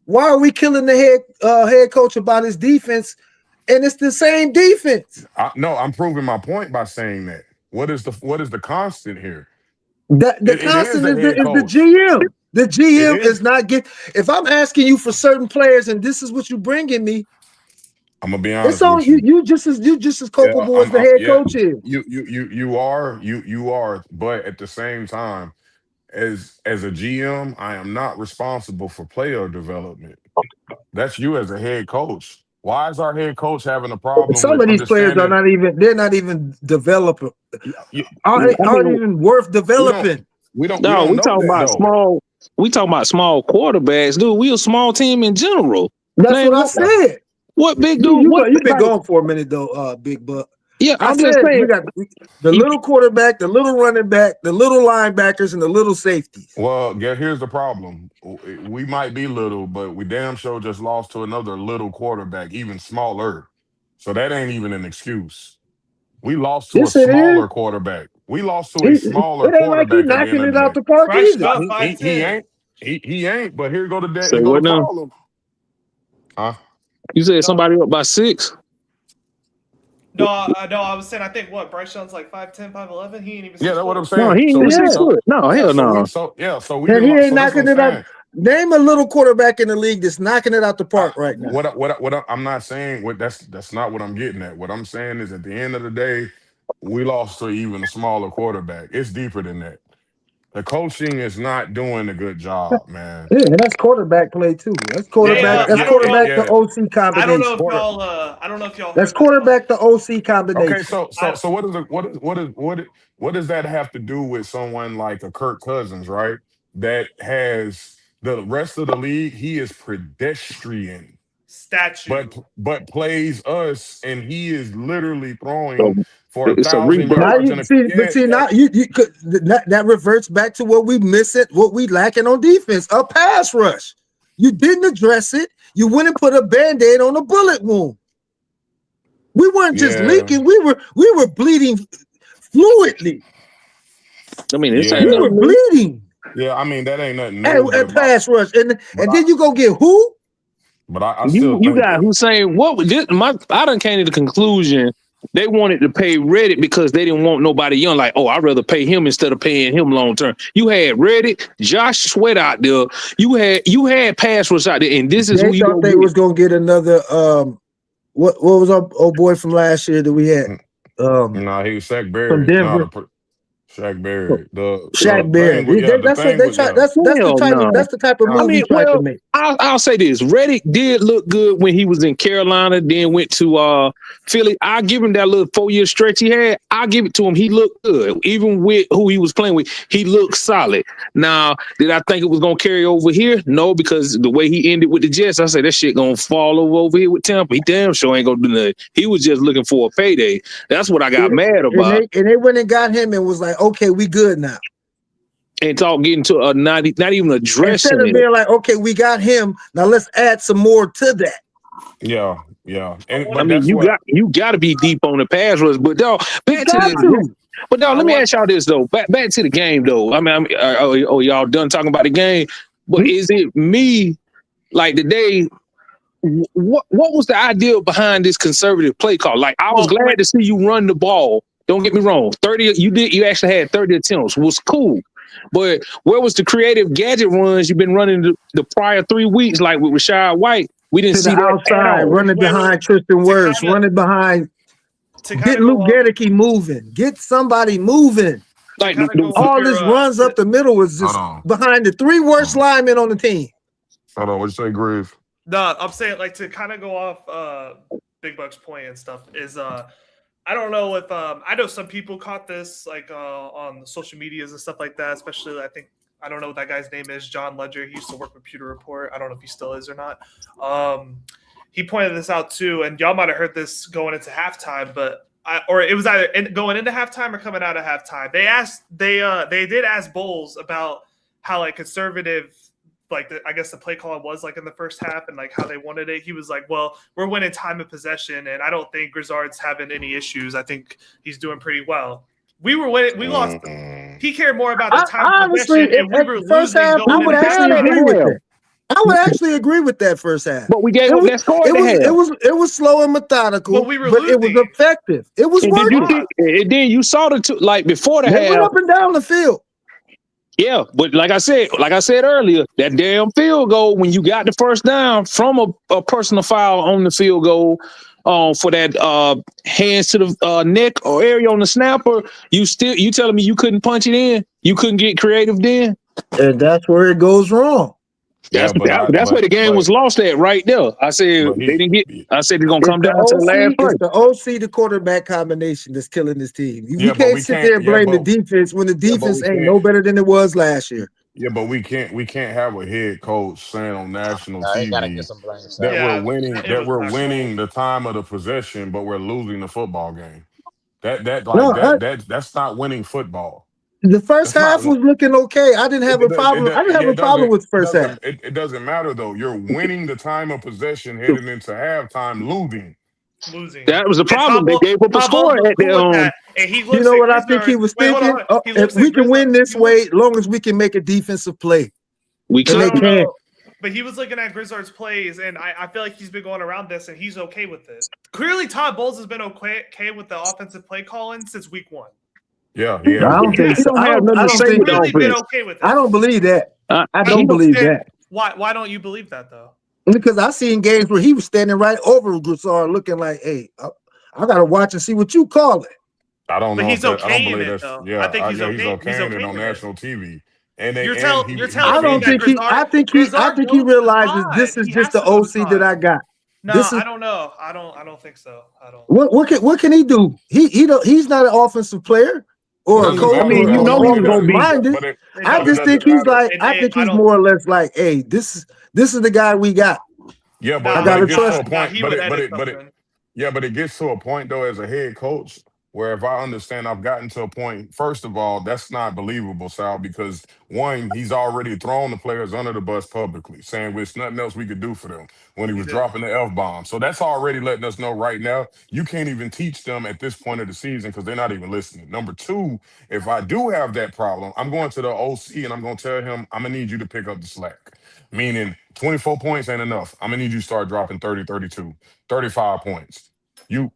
P: why are we killing the head coach about his defense? And it's the same defense.
K: No, I'm proving my point by saying that. What is the constant here?
P: The
K: It is
P: constant
K: the
P: is
K: head
P: the
K: coach.
P: GM. The
K: It
P: GM
K: is.
P: is not get. If I'm asking you for certain players and this is what you bringing me,
K: I'm gonna be
P: it's
K: honest
P: on
K: with
P: you.
K: you.
P: You just as
K: Yeah,
P: culpable as the head
K: yeah.
P: coach is.
K: You are, but at the same time, as a GM, I am not responsible for player development. That's you as a head coach. Why is our head coach having a problem
P: Some
K: with
P: of these players are
K: understanding?
P: not even. They're not even developing.
J: I
P: Aren't
J: mean,
P: even worth
K: We don't
P: developing.
K: we
J: no,
K: don't
J: we
K: know
J: talking
K: that
J: about
K: though.
J: small. We talking about small quarterbacks, dude. We a small team in general.
P: That's
J: Man,
P: what I said.
J: what big dude?
P: You've
J: What
P: been
J: like?
P: gone for a minute though, Big Buck.
J: Yeah,
P: I
J: I'm just
P: said
J: saying.
P: we got the little quarterback, the little running back, the little linebackers, and the little safeties.
K: Well, here's the problem. We might be little, but we damn sure just lost to another little quarterback, even smaller. So that ain't even an excuse. We lost to a
P: Yes, it is.
K: smaller quarterback. We lost to a smaller
P: It ain't like he
K: quarterback at the end
P: knocking
K: of
P: it
K: the
P: out
K: day.
P: the park
I: Bryce
P: either.
I: Bell,
K: He
I: 5'10".
K: ain't. He ain't. But here go
J: Say
K: the
J: what now?
K: problem. Huh?
J: You said
I: No,
J: somebody up by 6?
I: no, I was saying I think Bryce Young's like 5'10", 5'11". He ain't even
K: Yeah,
I: six
K: that's what I'm
I: foot.
J: No,
K: saying.
J: he ain't
K: So
J: even
K: we
J: 6
K: so
J: foot. No,
I: Yeah.
J: hell no.
K: we
P: And
K: can
P: he ain't
K: so that's what
P: knocking
K: I'm
P: it out.
K: saying.
P: Name a little quarterback in the league that's knocking it out the park right now.
K: I'm not saying that's not what I'm getting at. What I'm saying is at the end of the day, we lost to even a smaller quarterback. It's deeper than that. The coaching is not doing a good job, man.
P: Yeah, and that's quarterback play too. That's
I: Hey,
P: quarterback. That's
I: I don't know.
P: quarterback to OC
I: I don't know
P: combination.
I: if y'all. I don't know if y'all
P: That's
I: heard this.
P: quarterback to OC
K: Okay,
P: combination.
K: so what does that have to do with someone like a Kirk Cousins, right? That has the rest of the league, he is pedestrian,
I: Statue.
K: but plays us, and he is literally
J: So
K: throwing for
J: it's a
K: 1,000
J: rebirth.
P: Now
K: yards
P: you
K: and a
P: see, but
K: yeah,
P: see
K: yeah,
P: now you could that reverts back to what we missing, what we lacking on defense, a pass rush. You didn't address it. You went and put a band-aid on a bullet wound. We weren't just
K: yeah,
P: leaking, we were bleeding fluidly.
J: I mean, this ain't
P: We
K: yeah,
P: were
J: nothing new.
P: bleeding
K: yeah. I mean that ain't nothing
P: at,
K: new,
P: at pass rush. And
K: but
P: then you go get who?
K: I still
J: You
K: think
J: got Hussein. What was this? I done came to the conclusion they wanted to pay Reddick because they didn't want nobody young. Like, oh, I'd rather pay him instead of paying him long term. You had Reddick, Josh Sweat out there. You had pass rush out there, and this is
P: They
J: who you
P: thought
J: gonna
P: they
J: get.
P: was gonna get another what was our old boy from last year that we had?
K: no, he was Shaq
P: From
K: Barrett,
P: Denver.
K: Shaq Barrett.
P: Shaq
K: The thing
P: Barrett.
K: with
P: That's what they try.
K: yeah.
P: That's
J: Hell no.
P: the type of
J: I
P: move he
J: mean,
P: tried to make.
J: I'll say this: Reddick did look good when he was in Carolina, then went to Philly. I'll give him that little 4-year stretch he had. I'll give it to him. He looked good, even with who he was playing with. He looked solid. Now, did I think it was gonna carry over here? No, because the way he ended with the Jets, I said that shit gonna fall over here with Tampa. He damn sure ain't gonna do nothing. He was just looking for a payday. That's what I got mad about.
P: And they went and got him and was like, okay, we good now.
J: And talk getting to a not even addressing
P: Instead of
J: it.
P: being like, okay, we got him. Now let's add some more to that.
K: Yeah.
J: I mean, you got to be deep on the pass rush, but dog, back to this. But dog, let me ask y'all this though. Back to the game though. I mean, y'all done talking about the game? But is it me like today? What was the idea behind this conservative play call? Like, I was glad to see you run the ball. Don't get me wrong. 30, you actually had 30 attempts. Was cool. But where was the creative gadget runs you've been running the prior 3 weeks, like with Rashad White? We didn't
P: To
J: see
P: the
J: that at
P: outside,
J: all.
P: running behind Tristan Wirfs, running behind. Get Luke Gedeke moving. Get somebody moving.
J: Like
P: all this runs up the middle was just behind the 3 worst linemen on the team.
K: Hold on, what'd you say, Groove?
I: No, I'm saying like to kind of go off Big Buck's point and stuff is I don't know if I know some people caught this like on social medias and stuff like that, especially I don't know what that guy's name is, John Ledger. He used to work with Pewter Report. I don't know if he still is or not. He pointed this out too, and y'all might have heard this going into halftime, but or it was either going into halftime or coming out of halftime. They did ask Bowles about how like conservative I guess the play call was like in the first half and like how they wanted it. He was like, well, we're winning time of possession, and I don't think Grizzard's having any issues. I think he's doing pretty well. We were winning. We lost. He cared more about the time of possession, and we were
P: first
I: losing
P: half,
I: going
P: I would
I: into
P: actually
I: halftime.
P: agree with that. I would actually agree with that first half.
J: But we gave up that score at the half.
P: It was slow and methodical,
I: But we were
P: it was
I: losing.
P: effective. It was
J: And
P: working.
J: then you saw the two, like before the
P: They
J: half.
P: went up and down the field.
J: Yeah, but like I said earlier, that damn field goal when you got the first down from a personal foul on the field goal, for that hands to the neck or area on the snapper, you telling me you couldn't punch it in? You couldn't get creative then?
P: And that's where it goes wrong.
J: That's where the game was lost at right there. I said they didn't get. I said they're gonna come down to the last play.
P: It's the OC, the quarterback combination that's killing this team.
K: Yeah,
P: we can't sit there and blame the defense when the defense ain't no better than it was last year.
K: Yeah, but we can't have a head coach saying on national TV
N: that
K: we're winning the time of the possession, but we're losing the football game. That's not winning football.
P: The first half was looking okay. I didn't have a problem. I didn't have a problem with the first half.
K: It doesn't matter though. You're winning the time of possession, heading into halftime, losing.
J: That was the problem. They gave up a score at the
P: You know what I think he was thinking? If we can win this way, as long as we can make a defensive play.
J: We
P: can't.
I: But he was looking at Grizzard's plays, and I feel like he's been going around this, and he's okay with it. Clearly, Todd Bowles has been okay with the offensive play calling since week 1.
K: Yeah,
P: I don't think so. I don't believe that. I don't believe that.
I: Why don't you believe that though?
P: Because I seen games where he was standing right over Grizzard, looking like, "Hey, I gotta watch and see what you call it."
K: I don't know.
I: But he's
K: I don't
I: okay in
K: believe
I: it
K: that's,
I: though.
K: yeah,
I: I think he's okay.
K: He's okay
I: He's
K: in it
I: okay
K: on
I: with
K: national TV. And
I: You're telling me
P: I think he realizes this is just the OC that I got.
I: No, I don't know. I don't think so. I don't.
P: What can he do? He's not an offensive player or a coach.
J: I mean, you know he's gonna be
P: minded. I just think he's like. I think he's more or less like, hey, this is the guy we got.
K: Yeah, but
P: I gotta
K: it gets
P: trust
K: to a point. But it gets to a point though as a head coach where if I understand, I've gotten to a point. First of all, that's not believable, Sal, because one, he's already thrown the players under the bus publicly, saying there's nothing else we could do for them when he was dropping the F-bomb. So that's already letting us know right now you can't even teach them at this point of the season because they're not even listening. Number two, if I do have that problem, I'm going to the OC and I'm going to tell him I'm going to need you to pick up the slack. Meaning 24 points ain't enough. I'm going to need you to start dropping 30, 32, 35 points.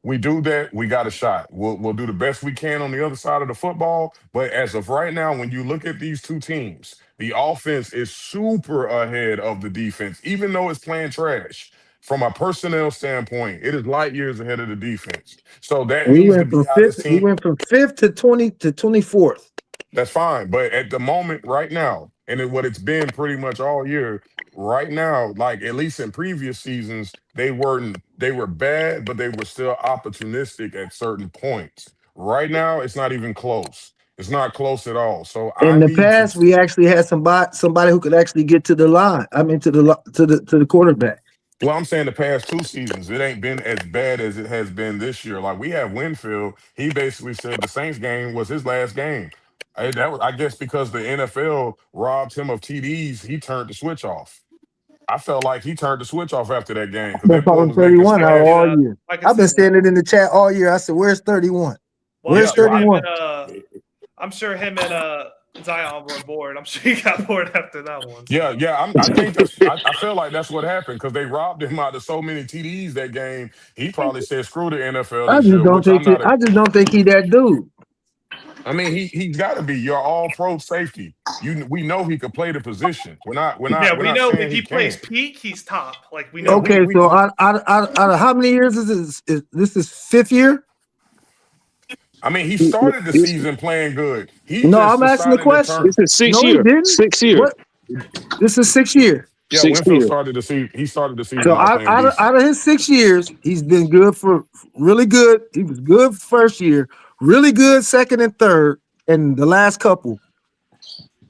K: We do that, we got a shot. We'll do the best we can on the other side of the football. But as of right now, when you look at these two teams, the offense is super ahead of the defense, even though it's playing trash. From a personnel standpoint, it is light years ahead of the defense. So that needs to be how this team.
P: We went from 5th to 24th.
K: That's fine. But at the moment, right now, and what it's been pretty much all year, right now, like at least in previous seasons, they were bad, but they were still opportunistic at certain points. Right now, it's not even close. It's not close at all. So
P: in the past, we actually had somebody who could actually get to the line. I mean, to the quarterback.
K: Well, I'm saying the past 2 seasons, it ain't been as bad as it has been this year. Like we have Winfield, he basically said the Saints game was his last game. I guess because the NFL robbed him of TDs, he turned the switch off. I felt like he turned the switch off after that game.
P: I've been calling 31 out all year. I've been saying it in the chat all year. I said, "Where's 31? Where's 31?"
I: I'm sure him and Zion were bored. I'm sure he got bored after that one.
K: Yeah. I think I feel like that's what happened because they robbed him out of so many TDs that game. He probably said, "Screw the NFL."
P: I just don't think he that dude.
K: I mean, he's got to be your all-pro safety. We know he could play the position. We're not.
I: We know if he plays peak, he's top. Like we know.
P: Okay, so out of how many years is this is 5th year?
K: I mean, he started the season playing good.
P: I'm asking the question.
J: This is 6 year. 6 year.
P: What? This is 6 year.
K: Yeah, Winfield started the season. He started the season.
P: So out of his 6 years, he's been good for really good. He was good first year, really good second and third, and the last couple.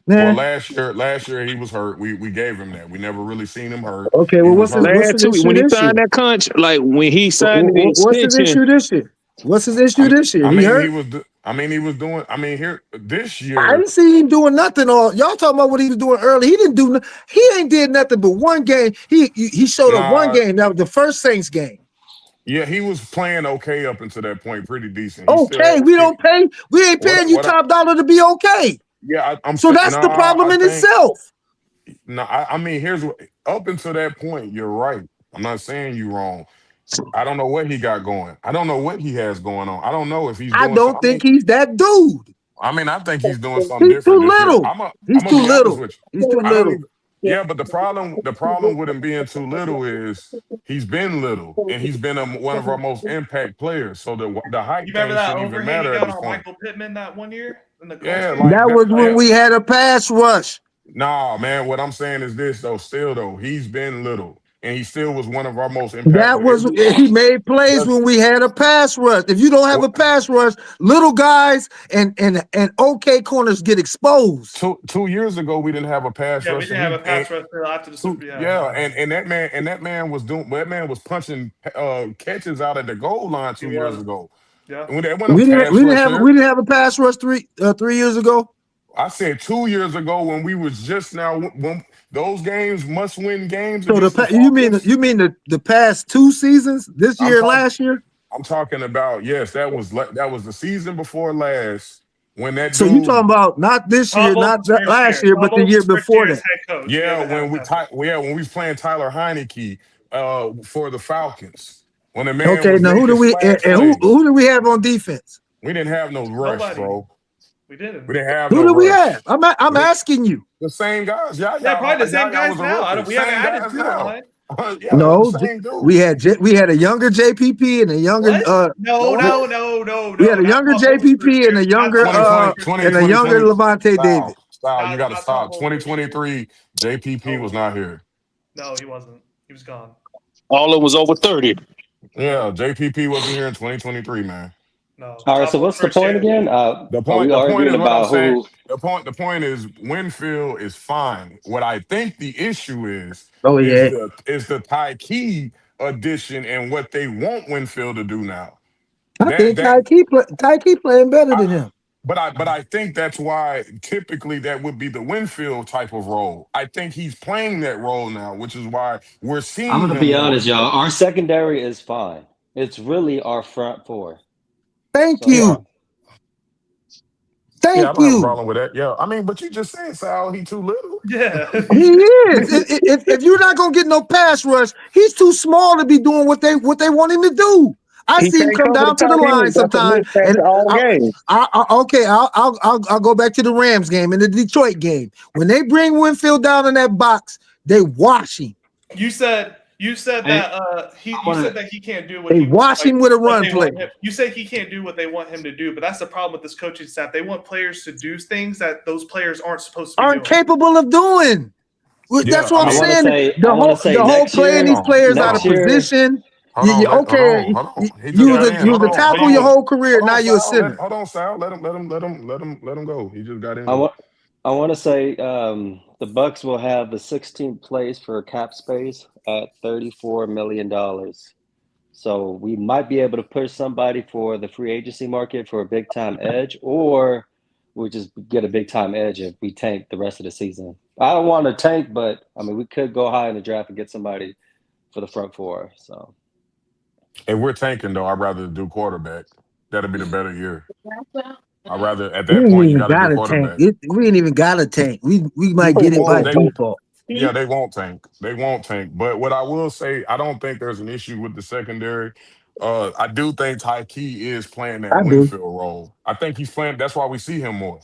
K: Man. Well, last year he was hurt. We gave him that. We never really seen him hurt.
P: Okay, well, what's his issue
J: when he signed that contract? Like when he signed the extension.
P: What's his issue this year? What's his issue this year?
K: He was doing. I mean, here this year.
P: I didn't see him doing nothing. Y'all talking about what he was doing early? He didn't do. He ain't did nothing but one game. He showed up one game. That was the first Saints game.
K: Yeah, he was playing okay up until that point, pretty decent.
P: We ain't paying you top dollar to be okay.
K: Yeah, I'm.
P: So that's the problem in itself.
K: No, I mean, here's what. Up until that point, you're right. I'm not saying you wrong. I don't know what he got going. I don't know what he has going on. I don't know if he's
P: I
K: doing
P: don't
K: something.
P: think he's that dude.
K: I think he's doing something
P: He's
K: different
P: too
K: this year.
P: little. He's
K: I'm gonna
P: too
K: be honest
P: little.
K: with
P: He's too
K: you. I don't
P: little.
K: even. Yeah, but the problem with him being too little is he's been little and he's been one of our most impact players. So the height
I: You remember
K: thing
I: that
K: shouldn't even
I: overhanging
K: matter at
I: out
K: this
I: on
K: point.
I: Michael Pittman that one year in the Colts
K: Yeah,
I: game?
K: like
P: That was when
K: yeah.
P: we had a pass rush.
K: Nah, man. What I'm saying is this though. Still though, he's been little and he still was one of our most
P: That
K: impactful.
P: was he made plays when we had a pass rush. If you don't have a pass rush, little guys and okay corners get exposed.
K: 2 years ago, we didn't have a pass
I: Yeah, we
K: rush,
I: didn't
K: and
I: have a pass rush until after the Super.
K: yeah, and that man was doing. That man was punching catches out at the goal line
I: He
K: 2 years
I: was.
K: ago.
I: Yeah.
K: When there wasn't a pass rush there.
P: We didn't have a pass rush 3 years ago.
K: I said 2 years ago when we was just now when those games must win games
P: So
K: against the
P: you mean
K: Falcons.
P: the past 2 seasons, this
K: I'm
P: year and
K: talking.
P: last year?
K: I'm talking about yes, that was the season before last when that
P: So you talking
K: dude.
P: about not this year,
I: Todd
P: not
I: Bowles' first year.
P: last year,
I: Todd
P: but the year
I: Bowles' first
P: before
I: year as
P: that.
I: head coach. We
K: Yeah,
I: haven't had a pass rush.
K: when we was playing Tyler Heineke for the Falcons, when the man
P: Okay,
K: was
P: now who
K: making
P: do we
K: splash
P: and
K: plays,
P: who do we have on defense?
K: we didn't have no rush,
I: Nobody.
K: bro.
I: We didn't.
K: We didn't have
P: Who
K: no
P: do we
K: rush.
P: have? I'm
K: We didn't-
P: asking you.
K: the same guys.
I: Yeah, probably the same
K: Yaya
I: guys
K: was a
I: now.
K: rookie.
I: We haven't
K: Same
I: added
K: guys
I: to the
K: now.
I: line.
K: Yeah, they're the
P: No,
K: same dude.
P: we had a younger JPP and a younger
I: What? No,
K: No,
P: we had a
I: not
P: younger
I: Todd Bowles' first
P: JPP
I: year. Not Todd Bowles' first
P: and
I: year.
P: a younger
K: 2020.
P: Levante David.
K: Style, you got to
I: Not Todd
K: stop.
I: Bowles' first year.
K: 2023, JPP was
I: No,
K: not here.
I: no, he wasn't. He was gone.
J: All of them was over 30.
K: Yeah, JPP wasn't here in 2023, man.
I: No,
B: All right,
I: Todd
B: so
I: Bowles'
B: what's the
I: first
B: point
I: year.
B: again? We
K: The point
B: arguing
K: is what I'm
B: about
K: saying.
B: who?
K: The point is Winfield is fine. What I think the issue
P: Oh yeah,
K: is the Tyke addition and what they want Winfield to do now.
P: I
K: That
P: think
K: that
P: Tyke playing better than him.
K: but I think that's why typically that would be the Winfield type of role. I think he's playing that role now, which is why we're
B: I'm
K: seeing
B: gonna
K: him
B: be
K: more.
B: honest, y'all. Our secondary is fine. It's really our front four.
P: Thank
B: So
K: Yeah,
P: you,
K: yeah, I
P: thank
K: don't have a
P: you.
K: problem with that. Yeah, I mean, but you just said Sal, he too little.
I: Yeah.
P: He is. If you're not gonna get no pass rush, he's too small to be doing what they want him to do. I
J: He
P: see him
J: can't
P: come
J: cover the
P: down to the
J: tight
P: line
J: end. That's a
P: sometimes,
J: mismatch
P: and
J: all game.
P: I'll go back to the Rams game and the Detroit game. When they bring Winfield down in that box, they wash him.
I: You said
B: I,
I: that
B: I wanna.
I: he can't do what
P: They
I: he
P: wash him with a
I: what
P: run
I: they
P: play.
I: want him. You say he can't do what they want him to do, but that's the problem with this coaching staff. They want players to do things that those players aren't supposed to be
P: Aren't
I: doing.
P: capable of doing.
K: Yeah,
P: That's what
K: I
P: I'm
B: I
K: mean,
B: want to
P: saying.
B: say. I
P: The
B: want to
P: whole
B: say next
P: playing
K: hold
B: year.
P: these
K: on,
P: players
K: hold
P: out of
B: Next
K: on,
B: year.
P: position.
K: hold on,
P: Okay,
K: hold on. He just
P: you
K: got
P: was
K: in.
P: you was
K: Hold
P: a
K: on, hold
P: tackle your
K: on,
P: whole career.
K: hold
P: Now
K: on,
P: you're a
K: Sal.
P: center.
K: Hold on, Sal. Let him go. He just got in
B: I
K: here.
B: want. I want to say the Bucs will have the 16th place for cap space at $34 million. So we might be able to push somebody for the free agency market for a big time edge, or we'll just get a big time edge if we tank the rest of the season. I don't want to tank, but I mean we could go high in the draft and get somebody for the front four. So
K: If we're tanking though, I'd rather do quarterback. That'd be the better year. I'd rather at
P: We
K: that
P: ain't
K: point you
P: even
K: got to do
P: got a tank.
K: quarterback.
P: We ain't even got a tank. We might
J: They
P: get it by
J: won't
K: They
J: take.
P: default.
K: Yeah, they won't tank. They won't tank. But what I will say, I don't think there's an issue with the secondary. I do think Tyke is playing that
P: I do.
K: Winfield role. I think he's playing. That's why we see him more.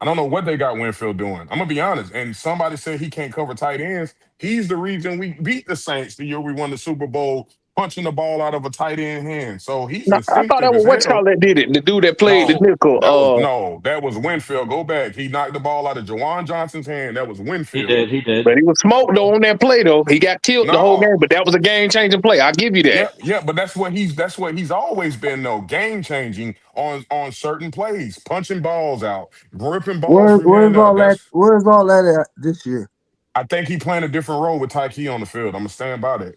K: I don't know what they got Winfield doing. I'm gonna be honest. And somebody said he can't cover tight ends. He's the reason we beat the Saints the year we won the Super Bowl, punching the ball out of a tight end hand. So he's
J: No, I thought that
K: instinctive
J: was
K: as
J: what you
K: hell.
J: call that did it. The dude that played the
K: No,
J: nickel.
K: that was Winfield. Go back. He knocked the ball out of Jawan Johnson's hand. That was
B: he
K: Winfield.
B: did. He did.
J: But he was smoked though on that play though. He got killed the whole
K: No,
J: game, but that was a game changing play. I'll give you that.
K: yeah, but that's what he's always been though. Game changing on certain plays, punching balls out, ripping balls from hand up. That's
P: Where's all that at this year?
K: I think he playing a different role with Tyke on the field. I'm gonna stand by that.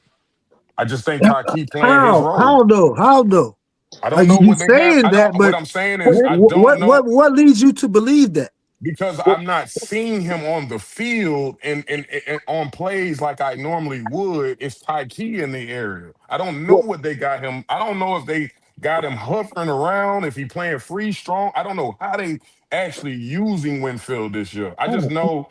K: I just think Tyke playing his
P: How?
K: role.
P: How though?
K: I don't know
P: You
K: what they have.
P: saying
K: I don't.
P: that,
K: What
P: but
K: I'm saying is I don't know.
P: what leads you to believe that?
K: Because I'm not seeing him on the field and on plays like I normally would. It's Tyke in the area. I don't know what they got him. I don't know if they got him hovering around, if he playing free strong. I don't know how they actually using Winfield this year. I just know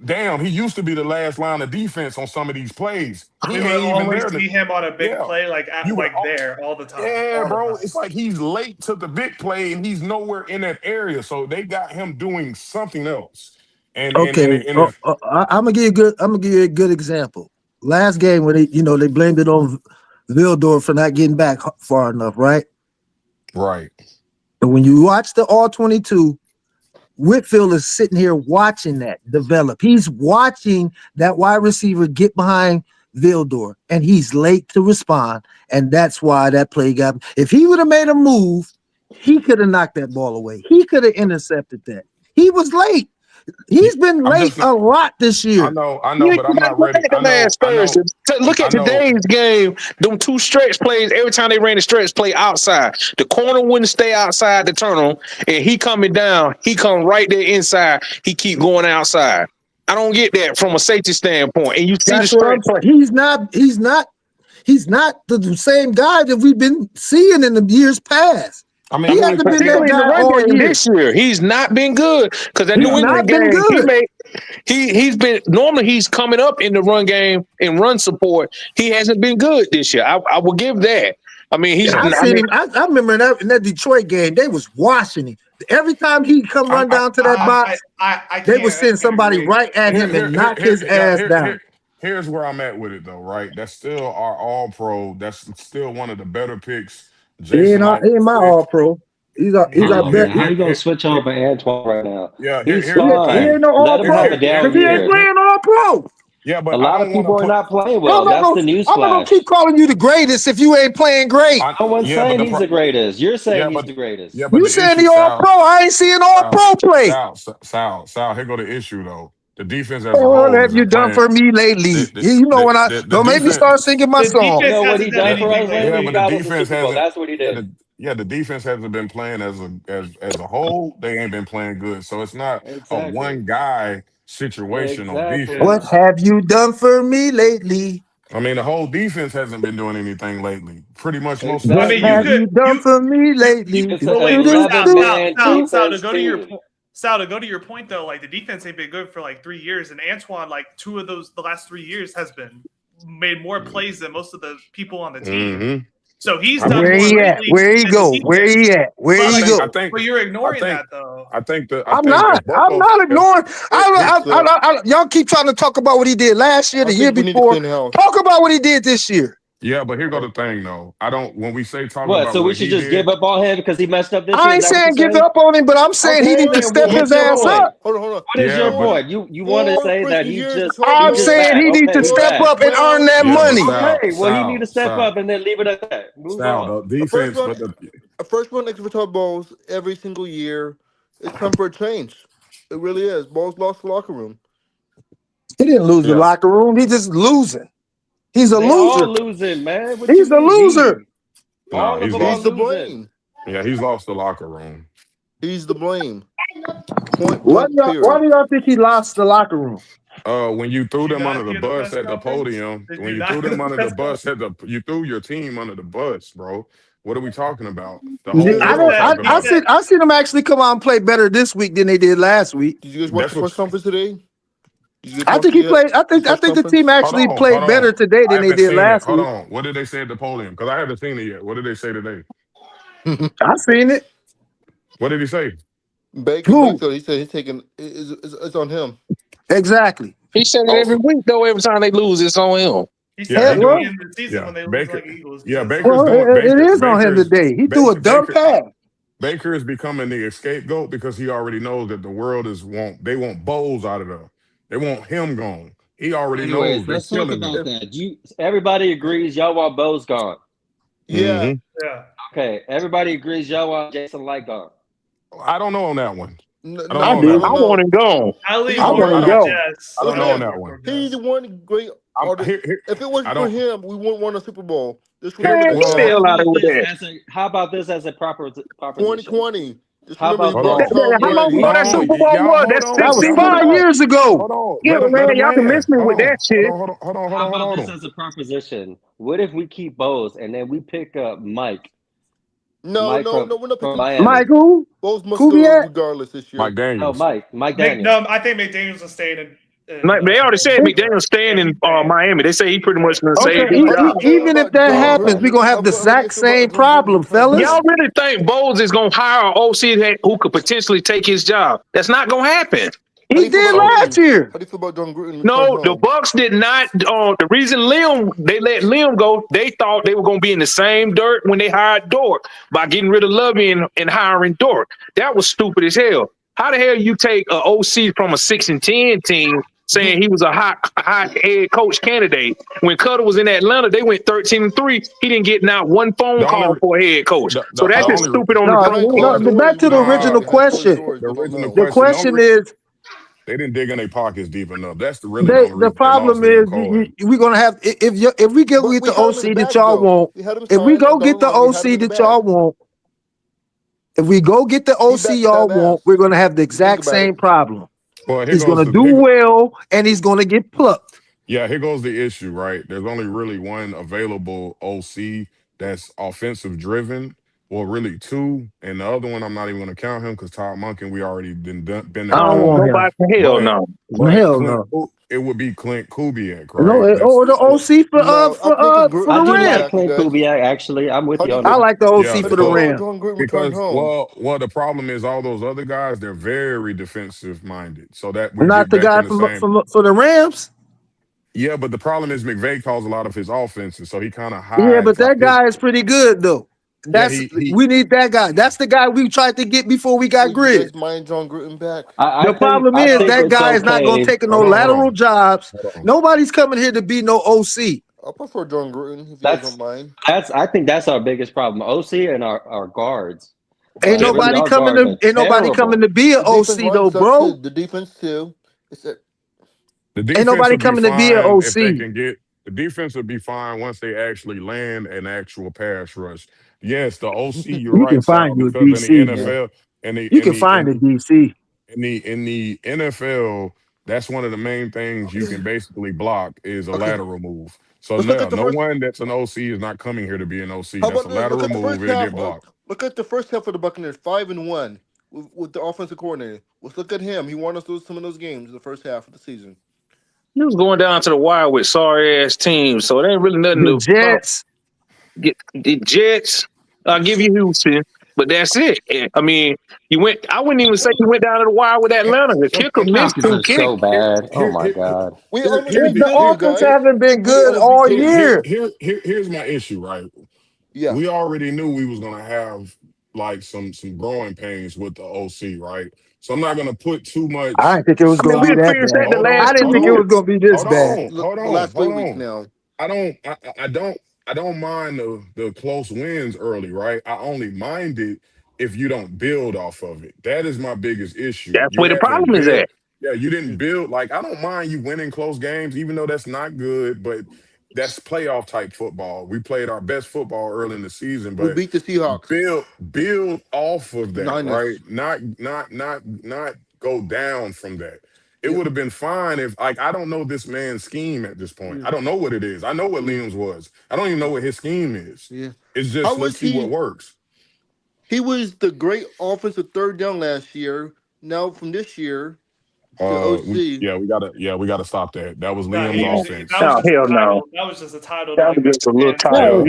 K: damn, he used to be the last line of defense on some of these plays. He
I: We would
K: ain't even
I: always
K: there.
I: see him on a big
K: Yeah,
I: play, like
K: you would.
I: there all the time.
K: Yeah,
I: All the
K: bro.
I: time.
K: It's like he's late to the big play and he's nowhere in that area. So they got him doing something else.
P: Okay,
K: If
P: I'm gonna give you a good example. Last game where they blamed it on Vildor for not getting back far enough, right?
K: right.
P: But when you watch the all 22, Whitfield is sitting here watching that develop. He's watching that wide receiver get behind Vildor, and he's late to respond, and that's why that play got. If he would have made a move, he could have knocked that ball away. He could have intercepted that. He was late. He's been late a lot this year.
K: I know, but I'm not ready. I know.
J: Look at today's game. Them two stretch plays. Every time they ran the stretch play outside, the corner wouldn't stay outside to turn on, and he coming down. He come right there inside. He keep going outside. I don't get that from a safety standpoint. And you see
P: That's
J: the
P: what I'm
J: stretch.
P: saying. He's not the same guy that we've been seeing in the years past.
K: I mean,
P: he hasn't been that guy all year.
J: This year. He's not been good because that
P: He's
J: New England
P: not been
J: game.
P: good.
J: He's been normally he's coming up in the run game and run support. He hasn't been good this year. I will give that. I mean, he's.
P: I remember in that Detroit game, they was washing him. Every time he come run down to that box, they would send somebody right at him and knock his ass down.
K: Here's where I'm at with it, though. Right, that's still our All Pro. That's still one of the better picks.
P: He ain't my All Pro. He's our best.
B: How you gonna switch over Antoine right now?
K: Yeah,
B: he's
K: fine.
P: He ain't no All
B: Let him
P: Pro
B: have a down
P: because he ain't
B: year.
P: playing All Pro.
K: Yeah, but
B: a lot of people are not playing well. That's the news
P: I'm not gonna
B: flash.
P: keep calling you the greatest if you ain't playing great.
B: No one's saying he's the greatest. You're saying he's the greatest.
K: Yeah, but
P: you saying he All Pro? I ain't seeing All Pro play.
K: Sal, here go the issue though. The defense as a
P: what
K: whole
P: have you done for me lately? Don't make me start singing my song.
B: You know what he done for us lately?
K: Yeah, but the defense hasn't.
B: That's what he did.
K: The defense hasn't been playing as a whole. They ain't been playing good. So it's not a one guy situation on defense.
P: What have you done for me lately?
K: I mean, the whole defense hasn't been doing anything lately. Pretty much most of
P: the What have you done for me lately?
I: Sal, to go to your point though, like the defense ain't been good for like 3 years, and Antoine, like the last 3 years has been made more plays than most of the people on the team.
K: Mm-hmm.
I: So he's done
P: where he at? Where he go? Where he at? Where he go?
I: But you're ignoring that though.
P: I'm not ignoring. Y'all keep trying to talk about what he did last year, the year before. Talk about what he did this year.
K: Yeah, but here go the thing though. When we say talk
B: what,
K: about
B: so we should just give up on him because he messed up this year?
P: I ain't saying give up on him, but I'm saying he needs to step his ass up.
D: Hold on.
B: What is your point? You want to say that he just?
P: I'm saying he needs to step up and earn that money.
B: Okay, well he need to step up and then leave it at that. Move on.
K: Defense,
D: a first one next to Bowles every single year. It's time for a change. It really is. Bowles lost the locker room.
P: He didn't lose the locker room. He just losing. He's a loser.
B: All losing, man.
P: He's a loser.
D: He's the blame.
K: Yeah, he's lost the locker room.
D: He's the blame.
P: Why do y'all think he lost the locker room?
K: When you threw them under the bus at the podium, when you threw them under the bus you threw your team under the bus, bro. What are we talking about?
P: I seen them actually come out and play better this week than they did last week.
D: Did you guys watch the press conference today?
P: I think he played. I think the team actually played better today than they did last week.
K: Hold on. What did they say at the podium? Because I haven't seen it yet. What did they say today?
P: I seen it.
K: What did he say?
D: Baker, he said he's taking it's on him.
P: Exactly.
J: He said it every week though. Every time they lose, it's on him.
I: He said it in the season when they lose like Eagles.
K: Yeah, it
P: is on him today. He threw a dumb pass.
K: Baker is becoming the scapegoat because he already knows that the world they want Bowles out of there. They want him gone. He already knows.
B: Let's talk about that. Everybody agrees y'all want Bowles gone.
D: Yeah.
K: Mm-hmm.
I: Yeah.
B: Okay. Everybody agrees y'all want Jason Light gone.
K: I don't know on that one.
J: I want him gone.
I: I
P: want him gone.
K: I don't know on that one.
D: He's the one great artist. If it wasn't for him, we wouldn't win a Super Bowl.
B: How about this as a proper
D: 2020.
J: How long ago that Super Bowl was? That's 65 years ago. Yeah, man, y'all can miss me with that shit.
K: Hold on.
B: How about this as a proposition? What if we keep Bowles and then we pick up Mike?
D: No, we're not picking
P: Mike who?
D: Bowles must go regardless this year.
K: Mike Daniels.
B: No, Mike Daniels.
I: No, I think McDaniels will stay in. And,
J: They already said McDaniel's staying in Miami. They say he pretty much going to
P: Okay,
J: save his job.
P: even if that happens, we're gonna have the exact same problem, fellas.
J: Y'all really think Bowles is going to hire an OC who could potentially take his job? That's not going to happen.
P: He did last year.
R: How do you feel about John Gruden?
J: No, the Bucs did not. The reason they let Liam go, they thought they were going to be in the same dirt when they hired Dork by getting rid of Lovey and hiring Dork. That was stupid as hell. How the hell you take an OC from a 6-10 team saying he was a hot head coach candidate? When Cutter was in Atlanta, they went 13-3. He didn't get not one phone call for a head coach. So that's just stupid on the front end.
P: No, back to the original question. The question is,
K: they didn't dig in their pockets deep enough. That's the really
P: the problem is we're gonna have if we go get the OC that y'all want. If we go get the OC that y'all want. If we go get the OC y'all want, we're gonna have the exact same problem. He's gonna do well, and he's gonna get plucked.
K: Yeah, here goes the issue, right? There's only really one available OC that's offensive driven. Well, really two, and the other one I'm not even going to count him because Todd Monken we already been there.
J: I don't want nobody. Hell no.
P: Hell no.
K: It would be Clint Kubiak, right?
P: No, or the OC for the Rams.
B: Like Clint Kubiak, actually, I'm with you on
P: I
B: that.
P: like the OC for the Rams
K: because well, the problem is all those other guys they're very defensive minded. So that
P: not the guy for the Rams.
K: Yeah, but the problem is McVay calls a lot of his offenses, so he kind of hides.
P: Yeah, but that guy is pretty good though. We need that guy. That's the guy we tried to get before we got Grid.
R: Mind John Gruden back?
P: The problem is that guy is not going to take no lateral jobs. Nobody's coming here to be no OC.
R: I prefer John Gruden if you guys don't mind.
B: I think that's our biggest problem. OC and our guards.
P: Ain't nobody coming to be an OC though, bro.
R: The defense too.
P: Ain't nobody coming to be an OC.
K: If they can get the defense would be fine once they actually land an actual pass rush. Yes, the OC, you're right.
P: You can find you a DC.
K: In the NFL,
P: you can find a DC.
K: In the NFL, that's one of the main things you can basically block is a lateral move. So no one that's an OC is not coming here to be an OC. That's a lateral move. It'll get blocked.
R: Look at the first half of the Buccaneers, 5-1 with the offensive coordinator. Let's look at him. He won us some of those games in the first half of the season.
J: He was going down to the wire with sorry ass teams, so there ain't really nothing
P: to
J: Jets. The Jets, I'll give you Houston, but that's it. I mean, I wouldn't even say you went down to the wire with Atlanta. The kicker missed 2 kicks.
B: So bad. Oh my God.
P: The offense haven't been good all year.
K: Here's my issue, right?
R: Yeah.
K: We already knew we was gonna have like some growing pains with the OC, right? So I'm not gonna put too much.
P: I didn't think it was gonna be that bad. I didn't think it was gonna be this bad.
K: Hold on.
R: Now.
K: I don't mind the close wins early, right? I only mind it if you don't build off of it. That is my biggest issue.
J: That's where the problem is at.
K: Yeah, you didn't build. Like, I don't mind you winning close games, even though that's not good, but that's playoff type football. We played our best football early in the season, but
R: we beat the Seahawks.
K: Build off of that, right? Not go down from that. It would have been fine if, like, I don't know this man's scheme at this point. I don't know what it is. I know what Liam's was. I don't even know what his scheme is.
R: Yeah.
K: It's just let's see what works.
R: He was the great offensive third down last year. Now from this year, the OC.
K: We gotta stop that. That was Liam's offense.
J: Hell no.
I: That was just a title.
J: That was just a little title.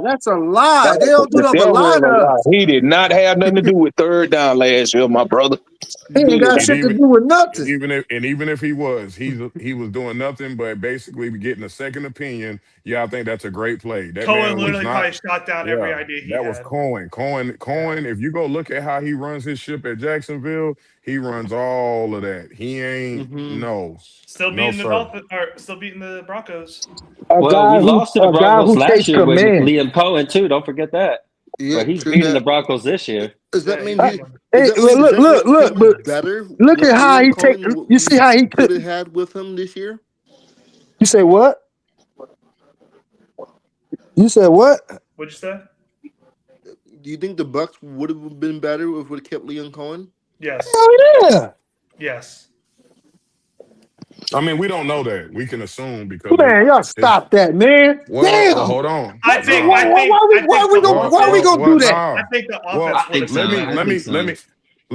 P: That's a lie. They don't do that but lie to us.
J: He did not have nothing to do with third down last year, my brother.
P: He ain't got shit to do with nothing.
K: Even if he was, he was doing nothing but basically getting a second opinion. Yeah, I think that's a great play. That
I: Cohen literally probably shot down every idea he had.
K: Was Cohen. Cohen, if you go look at how he runs his ship at Jacksonville, he runs all of that. He ain't
I: Still beating the Broncos.
B: We lost to the Broncos last year with Liam Cohen too. Don't forget that. Yeah, but he's beating the Broncos this year.
R: Does that mean
P: look at how he take. You see how he
R: could have had with him this year?
P: You say what? You said what?
I: What'd you say?
R: Do you think the Bucs would have been better if we kept Liam Cohen?
I: Yes.
P: Oh yeah.
I: Yes.
K: I mean, we don't know that. We can assume because
P: y'all stop that, man. Damn.
K: Hold on.
I: I think.
P: Why we gonna do that?
I: I think the offense.
K: Let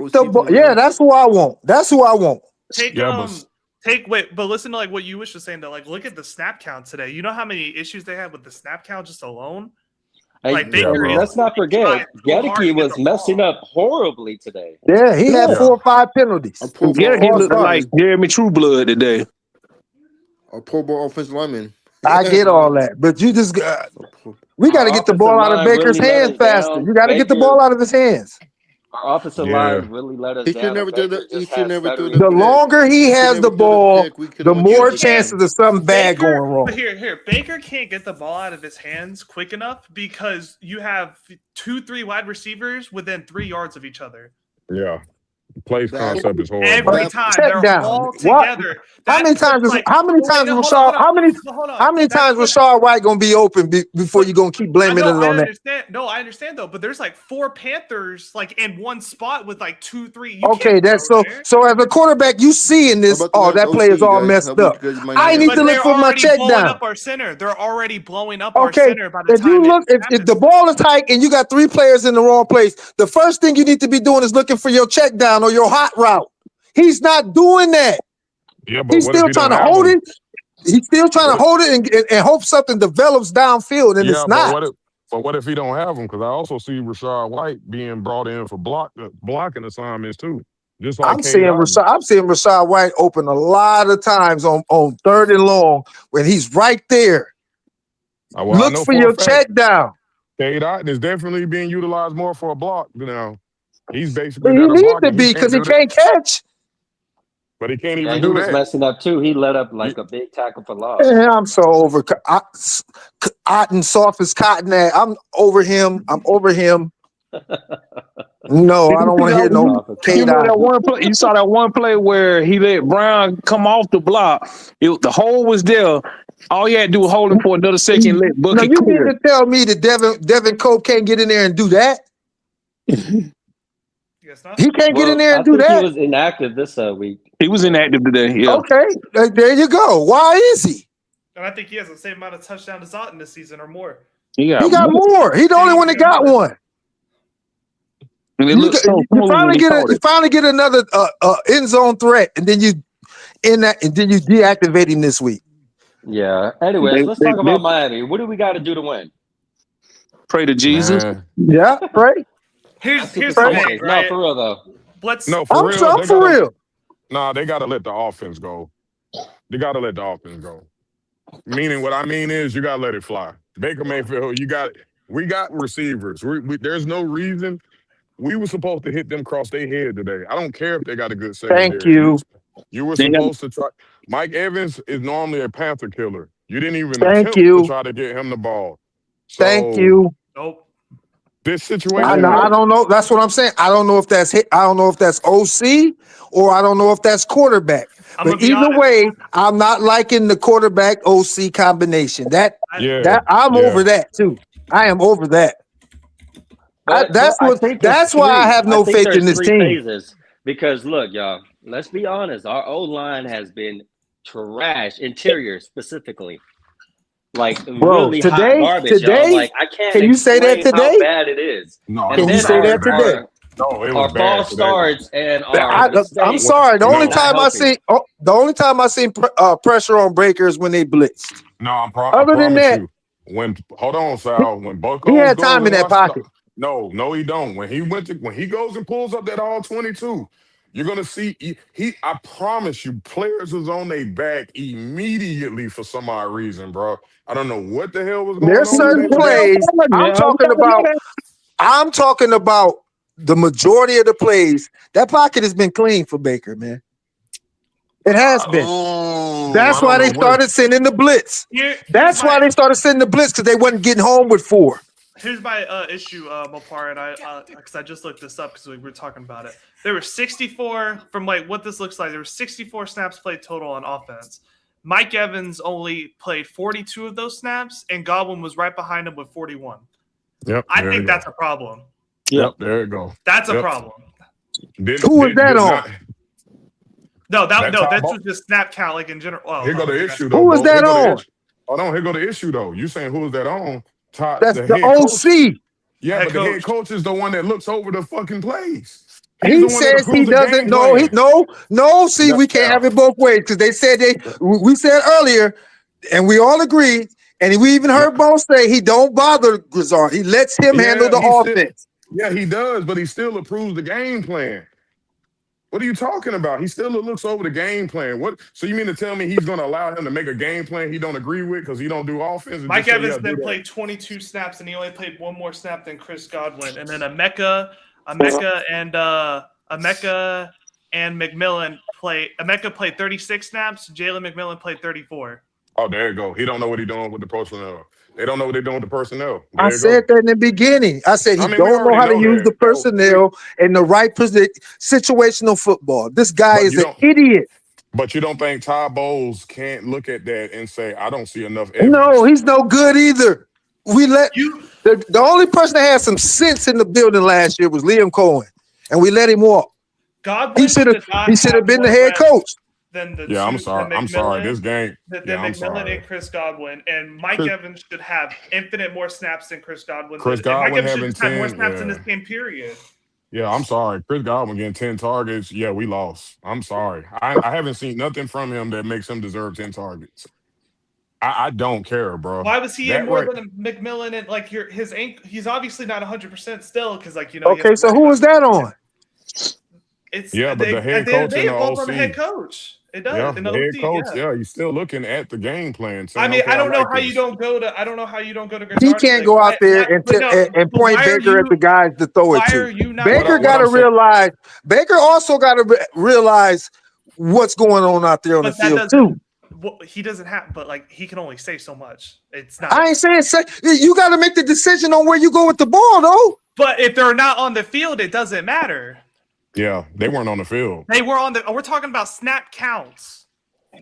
M: Get the ball. Yeah, that's who I want. That's who I want.
I: Take but listen to like what you was just saying though. Like look at the snap count today. You know how many issues they had with the snap count just alone?
O: Hey,
I: Like Baker
O: and
I: is
O: let's not forget,
I: trying so hard to
O: Gedeke
I: get
O: was
I: the
O: messing
I: ball.
O: up horribly today.
P: Yeah, he had
M: Yeah.
P: 4 or 5 penalties.
R: A Pro Bowl
J: Yeah, he
R: offensive
J: looked like
R: lineman.
J: Jeremy Trueblood today.
R: A Pro Bowl offensive lineman.
P: I get all that, but you just we got to
O: Our
P: get the
O: offensive
P: ball out of
O: line
P: Baker's
O: really let
P: hands
O: us
P: faster.
O: down.
P: You got to get the
O: Baker,
P: ball out of his hands.
O: our offensive
K: Yeah.
O: line really let us
R: He should
O: down,
R: never
O: and
R: threw
O: Baker
R: the. He
O: just
R: should
O: has
R: never
O: better
R: threw the
P: The
O: receivers.
R: pick.
P: longer he
R: He should
P: has
R: never
P: the
R: threw the
P: ball,
R: pick. We could
P: the
R: have won
P: more
R: the game.
P: chances of something bad
I: Baker,
P: going wrong.
I: but here, Baker can't get the ball out of his hands quick enough because you have 2-3 wide receivers within 3 yards of each other.
K: Yeah. Place
R: That
K: concept is horrible.
I: Every
R: that
I: time
P: Check
I: they're
P: down.
I: all
P: What?
I: together.
P: How many
I: That's
P: times?
I: what's like.
P: How many
I: Wait,
P: times
I: no,
P: was
I: hold on, hold on.
P: How many?
I: No, hold on.
P: How many
I: That's
P: times was
I: what.
P: Rashad White gonna be open before
I: But
P: you gonna keep
I: I
P: blaming
I: know,
P: it
I: I
P: on that?
I: understand. No, I understand though. But there's like 4 Panthers like in one spot with like 2-3. You
P: Okay,
I: can't
P: that's
I: throw
P: so.
I: there.
P: So as a quarterback, you see in
R: How
P: this,
R: about the
P: oh,
R: next
P: that play
R: OC,
P: is all
R: guys? How
P: messed
R: about
P: up.
R: you guys mind
P: I
R: your
P: need
I: But
P: to
R: answers?
P: look
I: they're
P: for my
I: already
P: check
I: blowing
P: down.
I: up our center. They're already blowing up our
P: Okay,
I: center by the
P: if you
I: time it
P: look, if the
I: happens.
P: ball is tight and you got 3 players in the wrong place, the first thing you need to be doing is looking for your check down or your hot route. He's not doing that.
K: Yeah, but
P: He's
K: what if
P: still
K: he
P: trying
K: don't
P: to
K: have
P: hold
K: them?
P: it. He's still trying
K: What
P: to
K: if,
P: hold it and hope something develops downfield, and
K: yeah,
P: it's not.
K: but what if he don't have them? Because I also see Rashad White being brought in for blocking assignments too, just like
P: I'm seeing
K: Cade Otton.
P: Rashad White open a lot of times on 3rd and long when he's right there.
K: Well, I
P: Look
K: know
P: for
K: for a
P: your
K: fact
P: check down.
K: Cade Otton is definitely being utilized more for a block now. He's
P: But
K: basically
P: he
K: better
P: needs to
K: blocking. He
P: be
K: can't
P: because he
K: do that,
P: can't catch.
K: but he can't
O: Yeah,
K: even
O: he
K: do
O: was
K: that.
O: messing up too. He let up
K: You,
O: like a big tackle for loss.
P: Man, I'm so over Otten, soft as cotton. I'm over him. I'm over him. No, I don't want to hear no
J: You
P: Cade
J: know that
P: Otten.
J: one play. You saw that one play where he let Brown come off the block. The hole was there. All you had to do was hold him for another second, let
P: No,
J: Bucky
P: you mean
J: clear.
P: to tell me that Devin Cope can't get in there and do that?
I: Guess not.
P: He can't get in
O: Well,
P: there
O: I
P: and do
O: think he
P: that?
O: was inactive this week.
J: He was inactive today. Yeah.
P: Okay, there you go. Why is he?
I: And I think he has the same amount of touchdowns as Otten this season or more.
J: He
P: He got more. He the only one that got one.
J: And it
P: You
J: looked so smooth when he caught
P: you
J: it.
P: finally get another end zone threat, and then you deactivate him this week.
O: Yeah. Anyways, let's talk
J: They
O: about Miami. What do we got to do to win?
J: pray to Jesus.
K: man.
P: Yeah, right.
I: Here's the
O: superstitious.
I: thing,
O: No,
I: right?
O: for real though.
K: No, for real.
P: I'm for real.
K: Nah, they gotta let the offense go. They gotta let the offense go. Meaning, what I mean is, you gotta let it fly. Baker Mayfield, we got receivers. There's no reason we were supposed to hit them across their head today. I don't care if they got a good secondary.
P: Thank you.
K: You were supposed to try. Mike Evans is normally a Panther killer. You didn't even attempt to try to get him the ball. So,
P: Thank you.
I: Nope.
K: This situation,
P: I don't know. That's what I'm saying. I don't know if that's OC or I don't know if that's quarterback. But either way, I'm not liking the quarterback OC combination. I'm over that too. I am over that. That's why I have no faith in this team.
O: Phases because look, y'all. Let's be honest. Our O line has been trash. Interior specifically. Like really hot garbage, y'all. Like I can't.
P: Can you say that today?
O: How bad it is.
K: No,
O: and
P: can you say that today?
K: No, it was
O: our
K: bad
O: false
K: today.
O: starts and our
P: I'm sorry. The only time I seen pressure on Baker is when they blitzed.
K: No, I
P: Other than
K: promise
P: that,
K: you. Hold on, Sal. When Buckles
P: he had
K: goes
P: time in
K: and
P: that pocket.
K: No, he don't. When he goes and pulls up that all 22, you're gonna see. I promise you, players was on their back immediately for some odd reason, bro. I don't know what the hell was going on.
P: There's certain plays. I'm talking about the majority of the plays. That pocket has been clean for Baker, man. It has been. That's why they started sending the blitz. That's why they started sending the blitz because they wasn't getting home with 4.
I: Here's my issue, Mopar, and because I just looked this up because we were talking about it. There were 64 from like what this looks like. There were 64 snaps played total on offense. Mike Evans only played 42 of those snaps, and Godwin was right behind him with 41.
K: Yep,
I: I think that's a problem.
K: Yep, there you go.
I: That's a problem.
P: Who was that on?
I: No, that was just snap count, like in general. Oh,
K: here go the issue, though.
P: Who was that on?
K: Hold on, here go the issue, though. You saying who was that on?
P: That's the OC.
K: Yeah, but the head coach is the one that looks over the fucking plays.
P: He says he doesn't know. See, we can't have it both ways because they said we said earlier, and we all agree And we even heard Bones say he don't bother Grizzard. He lets him handle the offense.
K: He does, but he still approves the game plan. What are you talking about? He still looks over the game plan. What? So you mean to tell me he's going to allow him to make a game plan he don't agree with because he don't do offense?
I: Mike Evans then played 22 snaps, and he only played one more snap than Chris Godwin. And then Emeka and McMillan played. Emeka played 36 snaps. Jalen McMillan played 34.
K: Oh, there you go. He don't know what he's doing with the personnel. They don't know what they're doing with the personnel.
P: I said that in the beginning. I said he don't know how to use the personnel in the right position. Situational football. This guy is an idiot.
K: But you don't think Todd Bowles can't look at that and say, I don't see enough evidence?
P: No, he's no good either. We let the only person that had some sense in the building last year was Liam Cohen, and we let him walk. He should have been the head coach.
K: I'm sorry. This game.
I: McMillan and Chris Godwin, and Mike Evans should have infinite more snaps than Chris Godwin.
K: Chris Godwin
I: Mike Evans
K: having
I: should have
K: 10
I: more snaps in this game. Period.
K: Yeah, I'm sorry. Chris Godwin getting 10 targets. Yeah, we lost. I'm sorry. I haven't seen nothing from him that makes him deserve 10 targets. I don't care, bro.
I: Why was he in more than McMillan and like his ankle? He's obviously not 100% still because
P: Okay, so who was that on?
I: But
K: the head coach and the
I: on
K: OC.
I: the head coach. It does.
K: Yeah, the head coach. Yeah, he's still looking at the game plan.
I: I mean, I don't know how you don't go to. I don't know how you don't go to.
P: He can't go out there and point Baker at the guys to throw it to. Baker got to realize. Baker also got to realize what's going on out there on the field too.
I: Well, he doesn't have, but like he can only say so much. It's not.
P: I ain't saying say. You got to make the decision on where you go with the ball, though.
I: But if they're not on the field, it doesn't matter.
K: Yeah, they weren't on the field.
I: They were on the. We're talking about snap counts.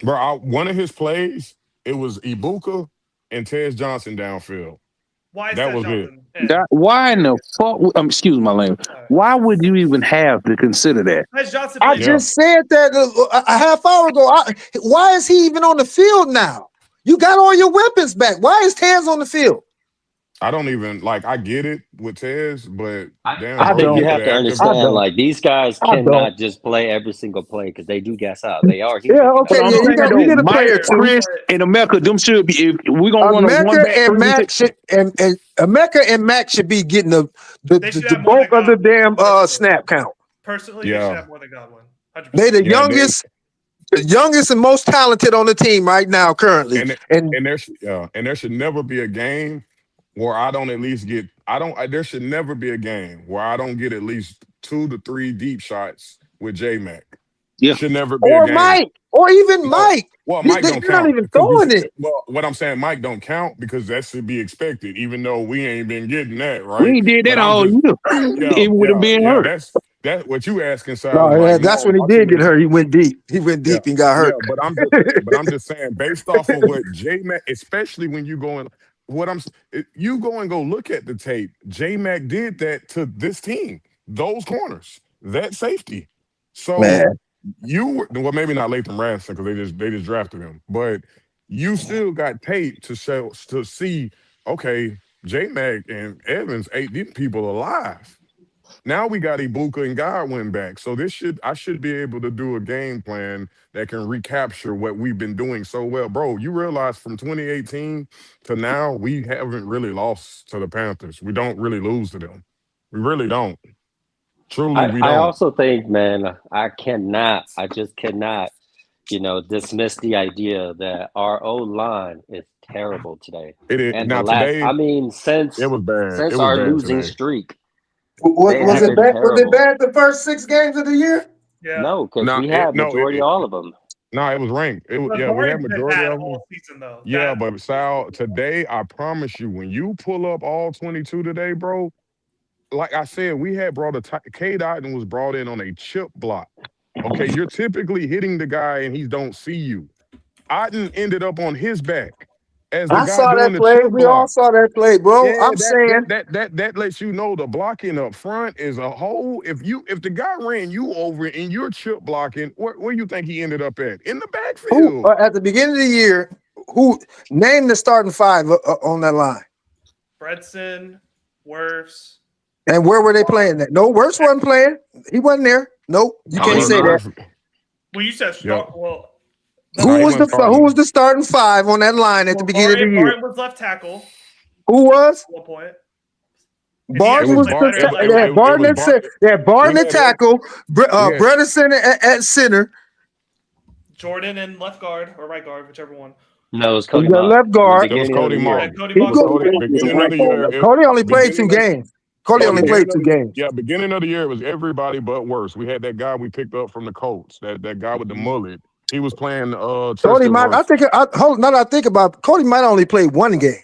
K: Bro, one of his plays, it was Ibuka and Tez Johnson downfield.
I: Why is
K: that was Johnson?
J: It? Why in the fuck? Excuse my language. Why would you even have to consider that?
P: I just said that a half hour ago. Why is he even on the field now? You got all your weapons back. Why is Tez on the field?
K: I don't even I get it with Tez, but
S: I think you have to understand, like these guys cannot just play every single play because they do gas out. They are.
P: Yeah, okay. You get a player too.
J: Chris and Emeka, them should be. If we're gonna run a one back,
P: and Mac should and Emeka and Mac should be getting the bulk of the damn snap count.
I: Personally, they should have more than Godwin. 100%.
P: They the youngest and most talented on the team right now currently,
K: and there should never be a game where I don't at least get there should never be a game where I don't get at least 2 to 3 deep shots with J-Mac.
J: Yeah.
K: Should never be a game.
P: Mike, or even Mike.
K: Well, Mike don't count.
P: You're not even throwing it.
K: Well, what I'm saying, Mike don't count because that should be expected, even though we ain't been getting that, right?
J: We did that all year. It would have been hurt.
K: That's what you asking, sir.
P: That's when he did get hurt. He went deep. And got hurt.
K: Yeah, but I'm just saying, based off of what J-Mac, especially when you go and go look at the tape. J-Mac did that to this team, those corners, that safety. So maybe not Latham Ransom because they just drafted him, but you still got tape to see. Okay, J-Mac and Evans ate these people alive. Now we got Ibuka and Godwin back. So I should be able to do a game plan that can recapture what we've been doing so well. Bro, you realize from 2018 to now, we haven't really lost to the Panthers. We don't really lose to them. We really don't. Truly, we don't.
S: I also think, man, I just cannot, dismiss the idea that our O-line is terrible today.
K: It is.
S: And
K: now today,
S: since
K: it was bad.
S: Since our losing streak.
P: Was it bad the first 6 games of the year?
I: Yeah.
S: No, because we had majority all of them.
K: No, it was ranked. We had majority of them.
I: Season, though.
K: Yeah, but Sal, today, I promise you, when you pull up all 22 today, bro, like I said, we had Cade Otton was brought in on a chip block. Okay, you're typically hitting the guy and he don't see you. Otton ended up on his back.
P: I saw that play. We all saw that play, bro.
K: Yeah,
P: I'm saying
K: that lets you know the blocking up front is a whole. If the guy ran you over and you're chip blocking, where you think he ended up at? In the backfield.
P: At the beginning of the year, who named the starting 5 on that line?
I: Fredson, Wirfs.
P: And where were they playing that? No, Wirfs wasn't playing. He wasn't there. Nope, you can't say that.
I: Well, you said
J: No, he wasn't
M: Who
J: starting.
M: was the starting five on that line at the beginning of the year?
I: Barton was left tackle
M: Who was?
I: at one point.
M: Barton was
I: better at
M: the
I: left
M: Barton at Barton
K: We
M: at
K: had
M: tackle,
K: we had
M: Bredesen at center.
I: Jordan and left guard or right guard, whichever one.
S: No, it was
M: You
S: Cody
M: got
S: Mauch.
M: left
S: In the
M: guard.
K: it was
S: beginning of
K: Cody
S: the
K: Mauch.
S: year.
I: Yeah, Cody
K: It was
I: Mauch.
K: beginning of the year.
M: Cody only played 2 games. Cody only played 2 games.
K: Beginning of the year it was everybody but worse. We had that guy we picked up from the Colts, that guy with the mullet. He was playing
M: Cody
K: Tristan
M: might. I
K: Wirfs.
M: think. Now that I think about it, Cody might only play 1 game.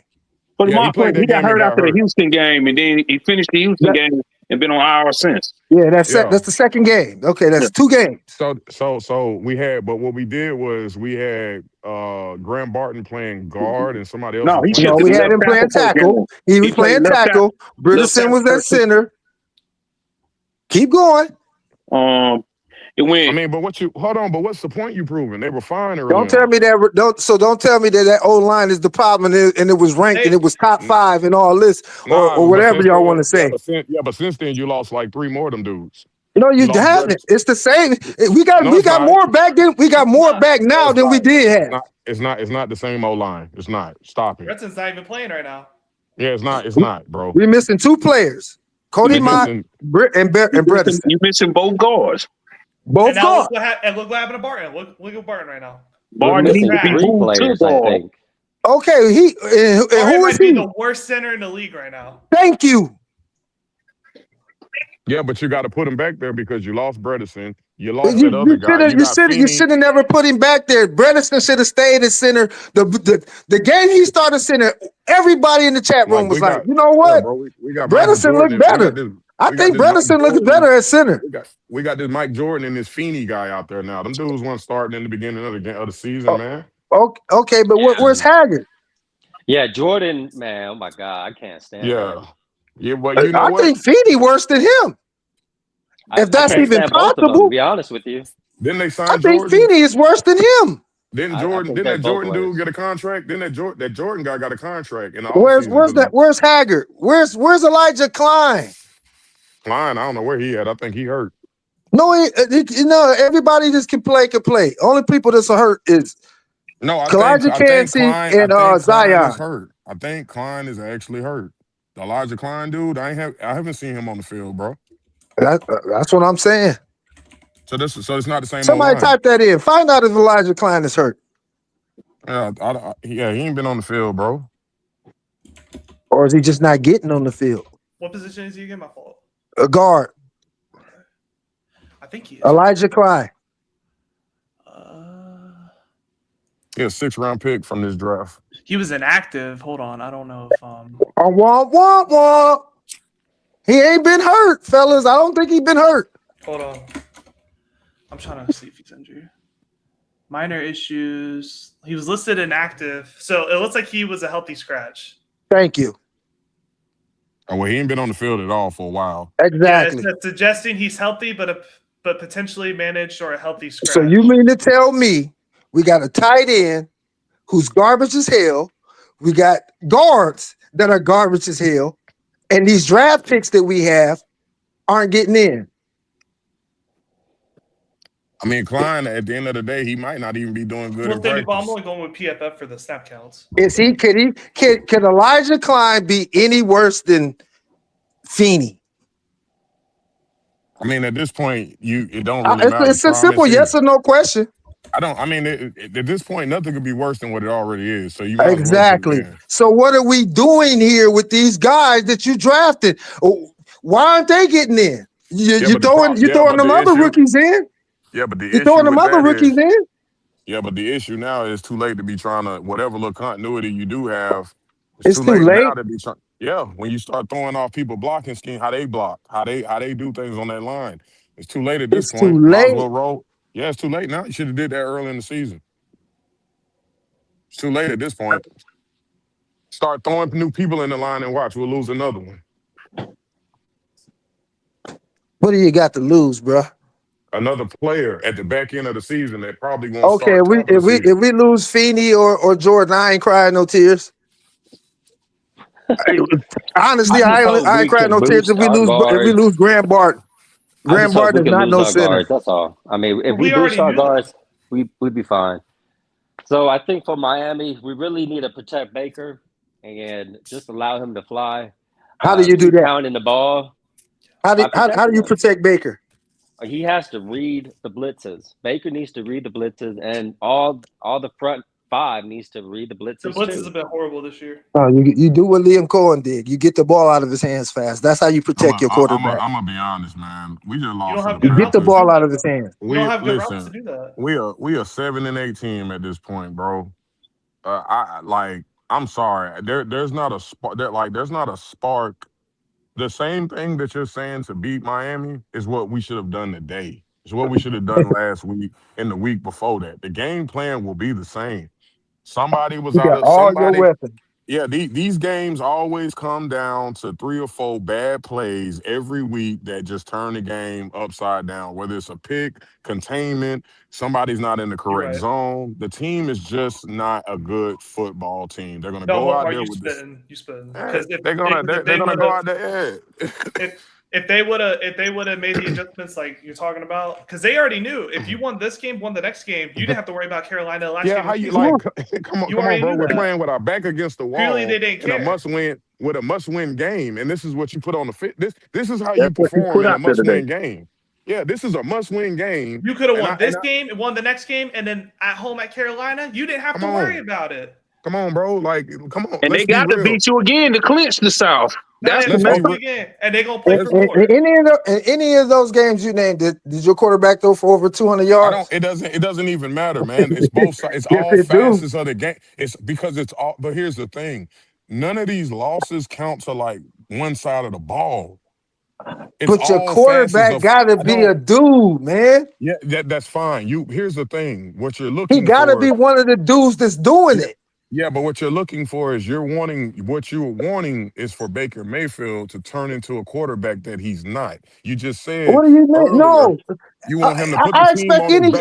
J: But
K: Yeah, he played that
J: he got
K: game and
J: hurt
K: got
J: after the
K: hurt.
J: Houston game, and then he finished the Houston game and been on IR since.
M: Yeah, that's
K: Yeah.
M: the second game. Okay, that's 2 games.
K: So we had, but what we did was we had Graham Barton playing guard and somebody else.
J: No,
K: was
J: he
K: playing
J: should.
M: No, we had him playing tackle. He was playing tackle. Bredesen was at center. Keep going.
J: It went.
K: I mean, but hold on, but what's the point you proving? They were fine early.
M: Don't tell me that. Don't tell me that old line is the problem, and it was ranked and it was top 5 and all this or whatever y'all want to say.
K: But since then you lost like 3 more of them dudes.
M: No, you haven't. It's the same. We got more back than we got more back now than we did have.
K: It's not the same old line. It's not. Stop it.
I: Bredson's not even playing right now.
K: Yeah, it's not, bro.
M: We're missing 2 players. Cody Mott and Bredesen.
J: You missing both guards.
M: Both guards.
I: And look what happened to Barton. Look at Barton right now.
S: We're missing 3 players, I think.
M: Okay,
I: Barton
M: who is
I: might be
M: he?
I: the worst center in the league right now.
M: Thank you.
K: Yeah, but you got to put him back there because you lost Bredesen. You lost that other guy.
M: You should have never put him back there. Bredesen should have stayed at center. The game he started center, everybody in the chat room was like, you know what?
K: We got
M: Bredesen looked better. I think Bredesen looks better at center.
K: We got this Mike Jordan and this Feeney guy out there now. Them dudes weren't starting in the beginning of the season, man.
M: Okay, but where's Haggard?
S: Yeah, Jordan, man, oh my God, I can't stand him.
K: Yeah, but you know
M: I
K: what?
M: think Feeney worse than him. If that's even possible,
S: to be honest with you.
K: Didn't they sign
M: I think
K: Jordan?
M: Feeney is worse than him.
K: Didn't that Jordan dude get a contract? Didn't that Jordan guy got a contract?
M: Where's Haggard? Where's Elijah Klein?
K: Klein, I don't know where he at. I think he hurt.
M: No, everybody just can play. Only people that's hurt is Elijah Cansey and Zion.
K: I think Klein is actually hurt. The Elijah Klein dude, I haven't seen him on the field, bro.
M: That's what I'm saying.
K: So it's not the same.
M: Somebody type that in. Find out if Elijah Klein is hurt.
K: Yeah, he ain't been on the field, bro.
M: Or is he just not getting on the field?
I: What position is he again? My fault.
M: A guard.
I: I think he is.
M: Elijah Klein.
K: He a 6th-round pick from this draft.
I: He was inactive. Hold on, I don't know if
M: He ain't been hurt, fellas. I don't think he's been hurt.
I: Hold on. I'm trying to see if he's injured. Minor issues. He was listed inactive, so it looks like he was a healthy scratch.
M: Thank you.
K: Oh, well, he ain't been on the field at all for a while.
M: Exactly.
I: Yeah, it's suggesting he's healthy, but potentially managed or a healthy scratch.
M: So you mean to tell me we got a tight end who's garbage as hell? We got guards that are garbage as hell, and these draft picks that we have aren't getting in.
K: I mean, Klein, at the end of the day, he might not even be doing good in practice.
I: I'm only going with PFF for the snap counts.
M: Can Elijah Klein be any worse than Feeney?
K: I mean, at this point, it don't really matter.
M: It's a simple yes or no question.
K: At this point, nothing could be worse than what it already is. So you
M: exactly. So what are we doing here with these guys that you drafted? Why aren't they getting in? You're throwing them other rookies in.
K: Yeah, but
M: you're throwing them other rookies in.
K: Yeah, but the issue now is too late to be trying to whatever little continuity you do have.
M: It's too late.
K: Now to be trying. Yeah, when you start throwing off people blocking scheme, how they block, how they do things on that line. It's too late at this point.
M: Too late.
K: Might as well roll. Yeah, it's too late now. You should have did that early in the season. It's too late at this point. Start throwing new people in the line and watch. We'll lose another one.
M: What do you got to lose, bro?
K: Another player at the back end of the season that probably won't
M: okay,
K: start.
M: If we lose Feeney or Jordan, I ain't crying no tears. Honestly, I ain't crying no tears if we lose Graham Barton. Graham Barton is not no center.
S: Guards, that's all. I mean, if we boost our guards, we'd be fine. So I think for Miami, we really need to protect Baker and just allow him to fly.
P: How do you do
S: Keep
P: that?
S: pounding the ball
P: How do
S: by
P: how do
S: protecting
P: you
S: him.
P: protect Baker?
S: He has to read the blitzes. Baker needs to read the blitzes, and all the front five needs to read the
I: The
S: blitzes
I: blitzes
S: too.
I: have been horrible this year.
P: Oh, you do what Liam Cohen did. You get the ball out of his hands fast. That's how you protect your quarterback.
K: I'm gonna be honest, man. We just
I: You
K: lost
I: don't
K: to the
I: have
P: You
I: good
P: get the
I: routes to
K: Panthers.
P: ball
I: do
P: out
I: that.
P: of his hands.
I: You don't
K: We
I: have good routes to
K: listen.
I: do that.
K: We a 7-8 team at this point, bro. I'm sorry. There's not a spark. There's not a spark. The same thing that you're saying to beat Miami is what we should have done today. It's what we should have done last week and the week before that. The game plan will be the same. Somebody was
P: You
K: out
P: got
K: of
P: all your
K: somebody.
P: weapons.
K: Yeah, these games always come down to 3 or 4 bad plays every week that just turn the game upside down. Whether it's a pick, containment, somebody's not in the
I: You're
K: correct
I: right.
K: zone. The team is just not a good football team. They're gonna
I: No,
K: go out
I: Mopar,
K: there
I: you
K: with this.
I: spitting. You spitting. Because
K: They're gonna
I: if
K: they're
I: they
K: gonna
I: would
K: go
I: have
K: out there.
I: if they would have made the adjustments like you're talking about, because they already knew if you won this game, won the next game, you didn't have to worry about Carolina last
K: Yeah,
I: game.
K: how you
I: You
K: like? Come on,
I: already
K: bro.
I: knew
K: We're
I: that.
K: playing with our back against the
I: Clearly,
K: wall
I: they didn't
K: in a
I: care.
K: must-win game, and this is what you put on the fit. This is how you
P: That's what you
K: perform
P: put
K: in a
P: out there today.
K: must-win game. Yeah, this is a must-win game,
I: You could have
K: and
I: won this game and won the next game, and then at home at Carolina, you didn't have
K: come
I: to worry
K: on,
I: about it.
K: come on, bro. Like, come on.
J: And they
K: Let's be
J: got to
K: real.
J: beat you again to clinch the South.
I: Now
J: That's
I: they
J: the
K: Let's
I: play
K: be
I: you
K: real.
I: again, and they're gonna play for
P: In
I: more.
P: any of those games you named, did your quarterback throw for over 200
K: I don't.
P: yards?
K: It doesn't even matter, man. It's both sides. It's
P: Yes,
K: all
P: it do.
K: facets of the game. It's because it's all. But here's the thing: none of these losses count to like one side of the ball. It's
P: But your
K: all facets
P: quarterback
K: of.
P: got to
K: I
P: be a
K: don't.
P: dude, man.
K: Yeah, that's fine. Here's the thing. What you're
P: He
K: looking
P: got to be
K: for.
P: one of the dudes that's doing
K: Yeah,
P: it.
K: yeah, but what you're looking for is what you're wanting is for Baker Mayfield to turn into a quarterback that he's not. You just said
P: What do you mean?
K: earlier
P: No,
K: you
P: I,
K: want him to put the
P: I
K: team
P: expect
K: on his
P: any.
K: back.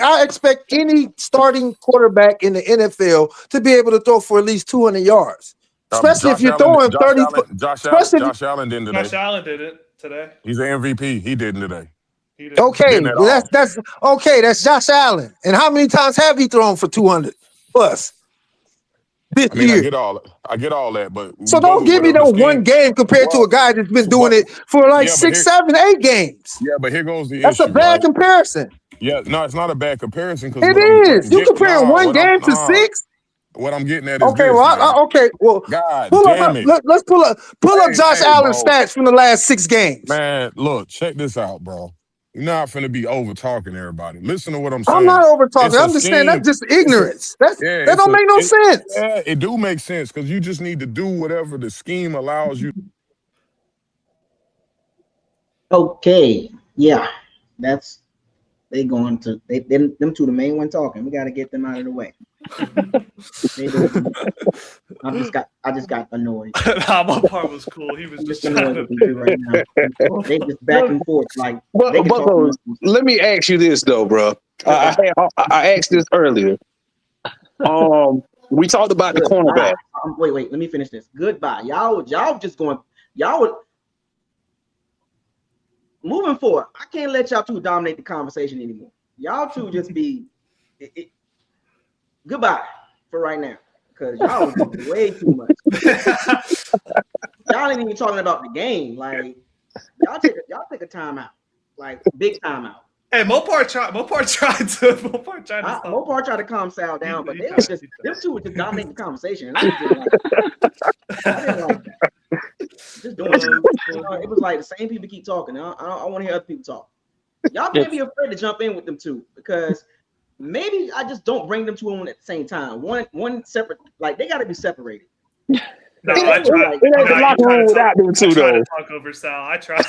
P: I expect any starting quarterback in the NFL to be able to throw for at least 200 yards, especially if you're throwing 30. Especially if,
K: Josh Allen didn't today.
I: Josh Allen did it today.
K: He's an MVP. He didn't today.
I: He didn't.
P: okay,
K: Didn't at all.
P: that's okay. That's Josh Allen. And how many times have he thrown for 200 plus this
K: I mean, I
P: year?
K: get all that, but
P: So
K: we go
P: don't
K: with
P: give me
K: whatever
P: no
K: the
P: one
K: scheme.
P: game compared to a
K: Well,
P: guy that's been doing
K: but
P: it for like
K: yeah, but
P: 6, 7, 8 games.
K: but here goes the
P: That's a
K: issue,
P: bad
K: right?
P: comparison.
K: Yeah, no, it's not a bad comparison because
P: It
K: what I'm
P: is. You comparing one game to 6?
K: what I'm getting at is
P: Okay,
K: this, man.
P: okay. Well,
K: God
P: pull
K: damn
P: up.
K: it.
P: Let's pull up Josh
K: Hey,
P: Allen's
K: bro.
P: stats from the last 6 games.
K: Man, look, check this out, bro. You're not finna be over talking everybody. Listen to what I'm
P: I'm
K: saying.
P: not over talking.
K: It's a
P: I'm just saying
K: scheme.
P: that's just
K: It's a
P: ignorance. That
K: yeah.
P: don't make no sense.
K: Yeah. It do make sense because you just need to do whatever the scheme allows you.
A: Okay, yeah, that's they going to them two the main one talking. We got to get them out of the way. I just got annoyed.
I: Nah, my part was cool. He was
A: I'm
I: just
A: just
I: trying
A: annoyed
I: to
A: with these two right now. They just back and forth like they can talk.
J: Buckles, let me ask you this though, bro. I asked this earlier. We talked about the cornerback.
A: Wait, let me finish this. Goodbye. Y'all just going, y'all would moving forward. I can't let y'all two dominate the conversation anymore. Y'all two just be goodbye for right now. Because y'all was doing way too much. Y'all ain't even talking about the game. Like y'all take a timeout. Like big timeout.
I: Hey, Mopar
A: tried to calm Sal down, but them two were just dominating the conversation. And I didn't like that. Just doing it was like the same people keep talking. I want to hear other people talk. Y'all can't be afraid to jump in with them two because maybe I just don't bring them two on at the same time. One separate, like they got to be separated.
I: No, I tried.
J: It ain't the locker room without them two, though.
I: To talk over Sal. I tried.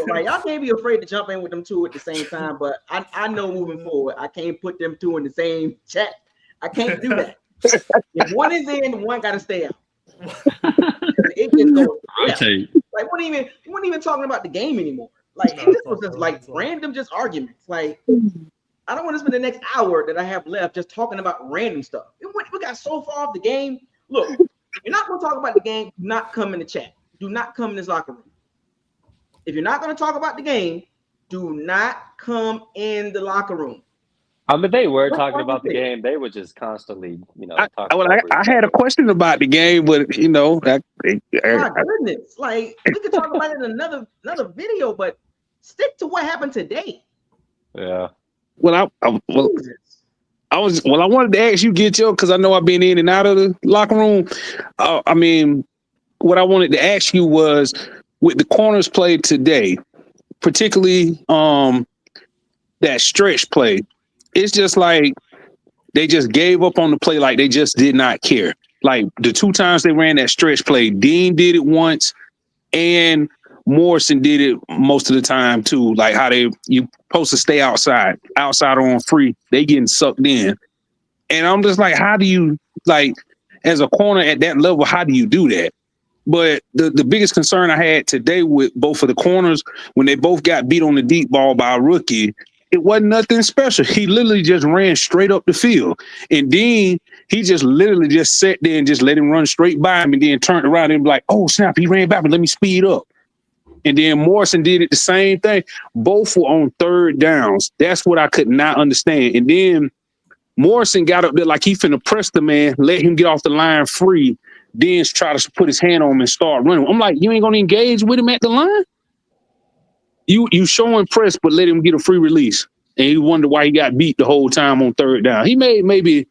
A: Like y'all can't be afraid to jump in with them two at the same time. But I know moving forward, I can't put them two in the same chat. I can't do that. If one is in, one got to stay out. It just goes. Like we weren't even talking about the game anymore. Like it just was just like random just arguments. Like I don't want to spend the next hour that I have left just talking about random stuff. We got so far off the game. Look, if you're not going to talk about the game, do not come in the chat. Do not come in this locker room. If you're not going to talk about the game, do not come in the locker room.
S: I mean, they were
A: What
S: talking
A: was
S: about the
A: it?
S: game. They were just constantly, talking
J: Well,
S: over each
J: I had a
S: other.
J: question about the game, but
A: My goodness, like we could talk about it in another video, but stick to what happened today.
S: Yeah.
J: well, I wanted to ask you, get your, because I know I've been in and out of the locker room. I mean, what I wanted to ask you was with the corners played today, particularly that stretch play. It's just like they just gave up on the play, like they just did not care. Like the 2 times they ran that stretch play, Dean did it once, and Morrison did it most of the time too. Like how you supposed to stay outside on free, they getting sucked in, and I'm just like, how do you, like, as a corner at that level, how do you do that? But the biggest concern I had today with both of the corners, when they both got beat on the deep ball by a rookie, it wasn't nothing special. He literally just ran straight up the field. And Dean, he just literally just sat there and just let him run straight by him and then turned around and be like, oh, snap, he ran back, but let me speed up. And then Morrison did it the same thing. Both were on third downs. That's what I could not understand. And then Morrison got up there like he finna press the man, let him get off the line free, then try to put his hand on him and start running. I'm like, you ain't gonna engage with him at the line? You show him press, but let him get a free release. And he wondered why he got beat the whole time on third down. He made maybe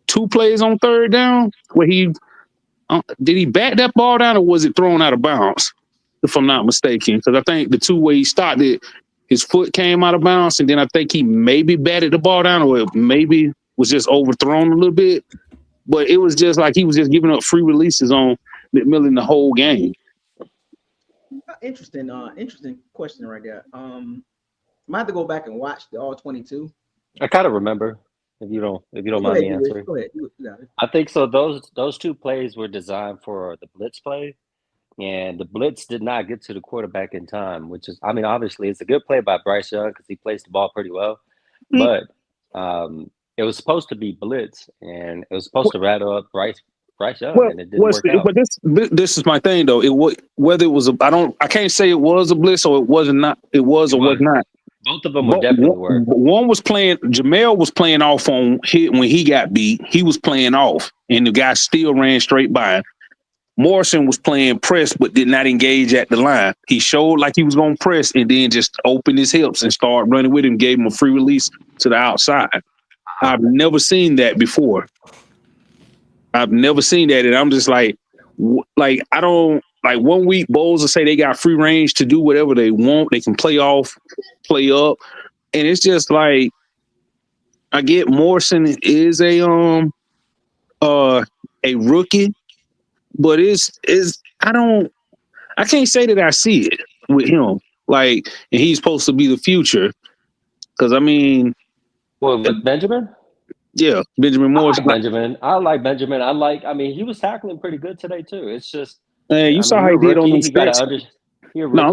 J: 2 plays on third down where did he bat that ball down or was it thrown out of bounds? If I'm not mistaken, because I think the 2 where he started, his foot came out of bounds, and then I think he maybe batted the ball down, or it maybe was just overthrown a little bit. But it was just like he was just giving up free releases on McMillan the whole game.
A: Interesting question right there. I might have to go back and watch the all 22.
S: I kind of remember, if you don't mind me answering.
A: Go ahead.
S: I think so. Those 2 plays were designed for the blitz play, and the blitz did not get to the quarterback in time, which is, I mean, obviously it's a good play by Bryce Young because he placed the ball pretty well, but it was supposed to be blitz, and it was supposed to rattle up Bryce Young, and it didn't work out.
J: But this is my thing though. Whether it was I can't say it was a blitz or it was not. It was or was not.
S: Both of them were definitely were.
J: One was playing. Jamel was playing off on hit when he got beat. He was playing off, and the guy still ran straight by him. Morrison was playing press, but did not engage at the line. He showed like he was going to press, and then just opened his hips and started running with him. Gave him a free release to the outside. I've never seen that before. I've never seen that, and I'm just like I don't like. 1 week Bowles will say they got free range to do whatever they want. They can play off, play up, and it's just like I get Morrison is a rookie, but I can't say that I see it with him. Like, and he's supposed to be the future, because I mean,
S: with Benjamin.
J: Yeah, Benjamin Morris.
S: I like Benjamin. I mean, he was tackling pretty good today too. It's just,
J: you saw how he did on them stretch.
S: I'm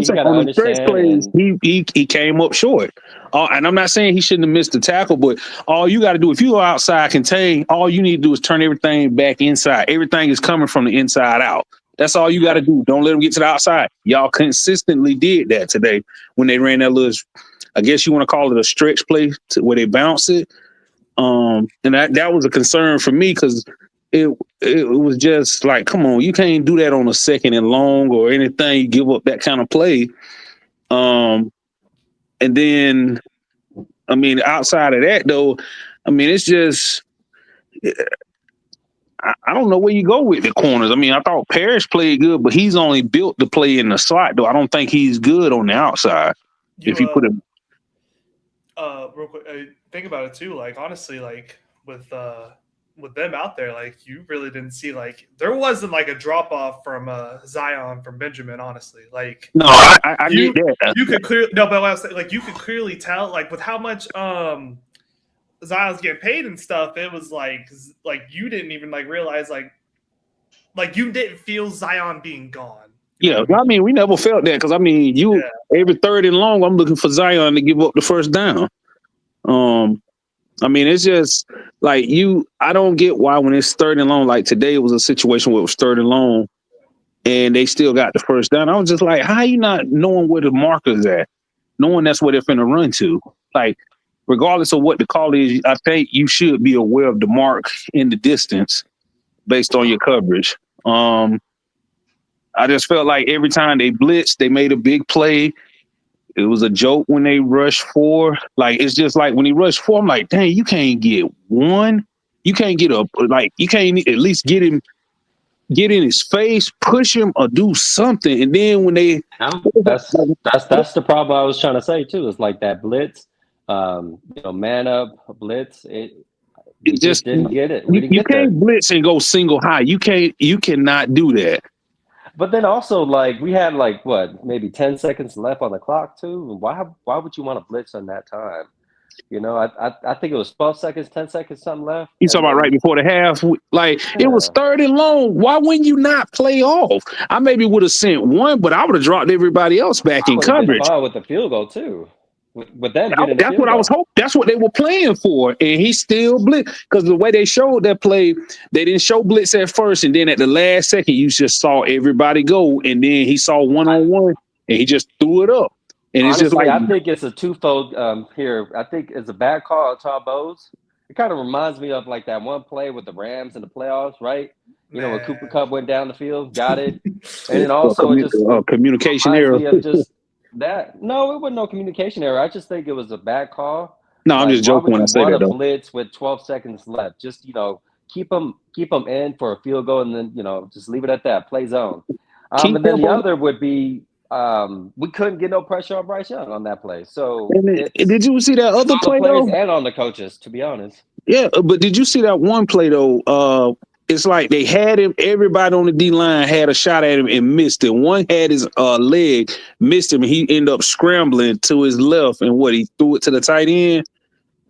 S: saying
J: on the stretch plays, he came up short. And I'm not saying he shouldn't have missed the tackle, but all you got to do, if you go outside contain, all you need to do is turn everything back inside. Everything is coming from the inside out. That's all you got to do. Don't let them get to the outside. Y'all consistently did that today when they ran that little, I guess you want to call it a stretch play where they bounce it. And that was a concern for me, because it was just like, come on, you can't do that on a 2nd and long or anything. You give up that kind of play. And then, I mean, outside of that though, I mean, it's just, I don't know where you go with the corners. I mean, I thought Parrish played good, but he's only built to play in the slot though. I don't think he's good on the outside. If you put him.
I: Real quick, think about it too. Like, honestly, like with them out there, like you really didn't see, like, there wasn't like a drop off from Zion from Benjamin. Honestly, like,
J: no, I get that.
I: You could clearly but what I was saying, like, you could clearly tell, like, with how much Zion's getting paid and stuff. It was like you didn't even like realize like you didn't feel Zion being gone.
J: Yeah, I mean, we never felt that, because I mean, every 3rd and long, I'm looking for Zion to give up the first down. I mean, it's just like I don't get why when it's 3rd and long, like today it was a situation where it was 3rd and long and they still got the first down. I was just like, how you not knowing where the marker's at? Knowing that's where they're finna run to. Like, regardless of what the call is, I think you should be aware of the mark in the distance based on your coverage. I just felt like every time they blitzed, they made a big play. It was a joke when they rushed 4. Like, it's just like when he rushed 4, I'm like, dang, you can't get one. You can't get you can't at least get in his face, push him, or do something. And then when they,
S: That's the problem I was trying to say too. It's like that blitz, man up blitz. We just didn't get it. We didn't
J: you
S: get there.
J: can't blitz and go single high. You cannot do that.
S: But then also, like, we had maybe 10 seconds left on the clock too. Why would you want to blitz on that time? I think it was 12 seconds, 10 seconds, something left.
J: You talking about right before the half? Like, it was 3rd and long. Why wouldn't you not play off? I maybe would have sent one, but I would have dropped everybody else back in coverage.
S: Fine with the field goal too. With them getting the
J: that's
S: field
J: what
S: goal.
J: I was hoping. That's what they were playing for, and he still blitzed because the way they showed that play, they didn't show blitz at first, and then at the last second, you just saw everybody go, and then he saw 1-on-1, and he just threw it up. And
S: Honestly,
J: it's just like,
S: I think it's a twofold here. I think it's a bad call on Todd Bowles. It kind of reminds me of like that one play with the Rams in the playoffs, right? When Cooper Kupp went down the field, got it, and then also it just
J: communication
S: reminds
J: error.
S: me of just that. No, it wasn't no communication error. I just think it was a bad call.
J: No, I'm just joking when I say that.
S: Why would you
J: though.
S: want to blitz with 12 seconds left? Just keep them in for a field goal, and then just leave it at that. Play zone. And then the other would be. We couldn't get no pressure on Bryce Young on that play. So
J: did you see that other play though?
S: And on the coaches, to be honest.
J: Yeah, but did you see that one play though? It's like they had him. Everybody on the D line had a shot at him and missed it. One had his leg, missed him, and he ended up scrambling to his left. And he threw it to the tight end.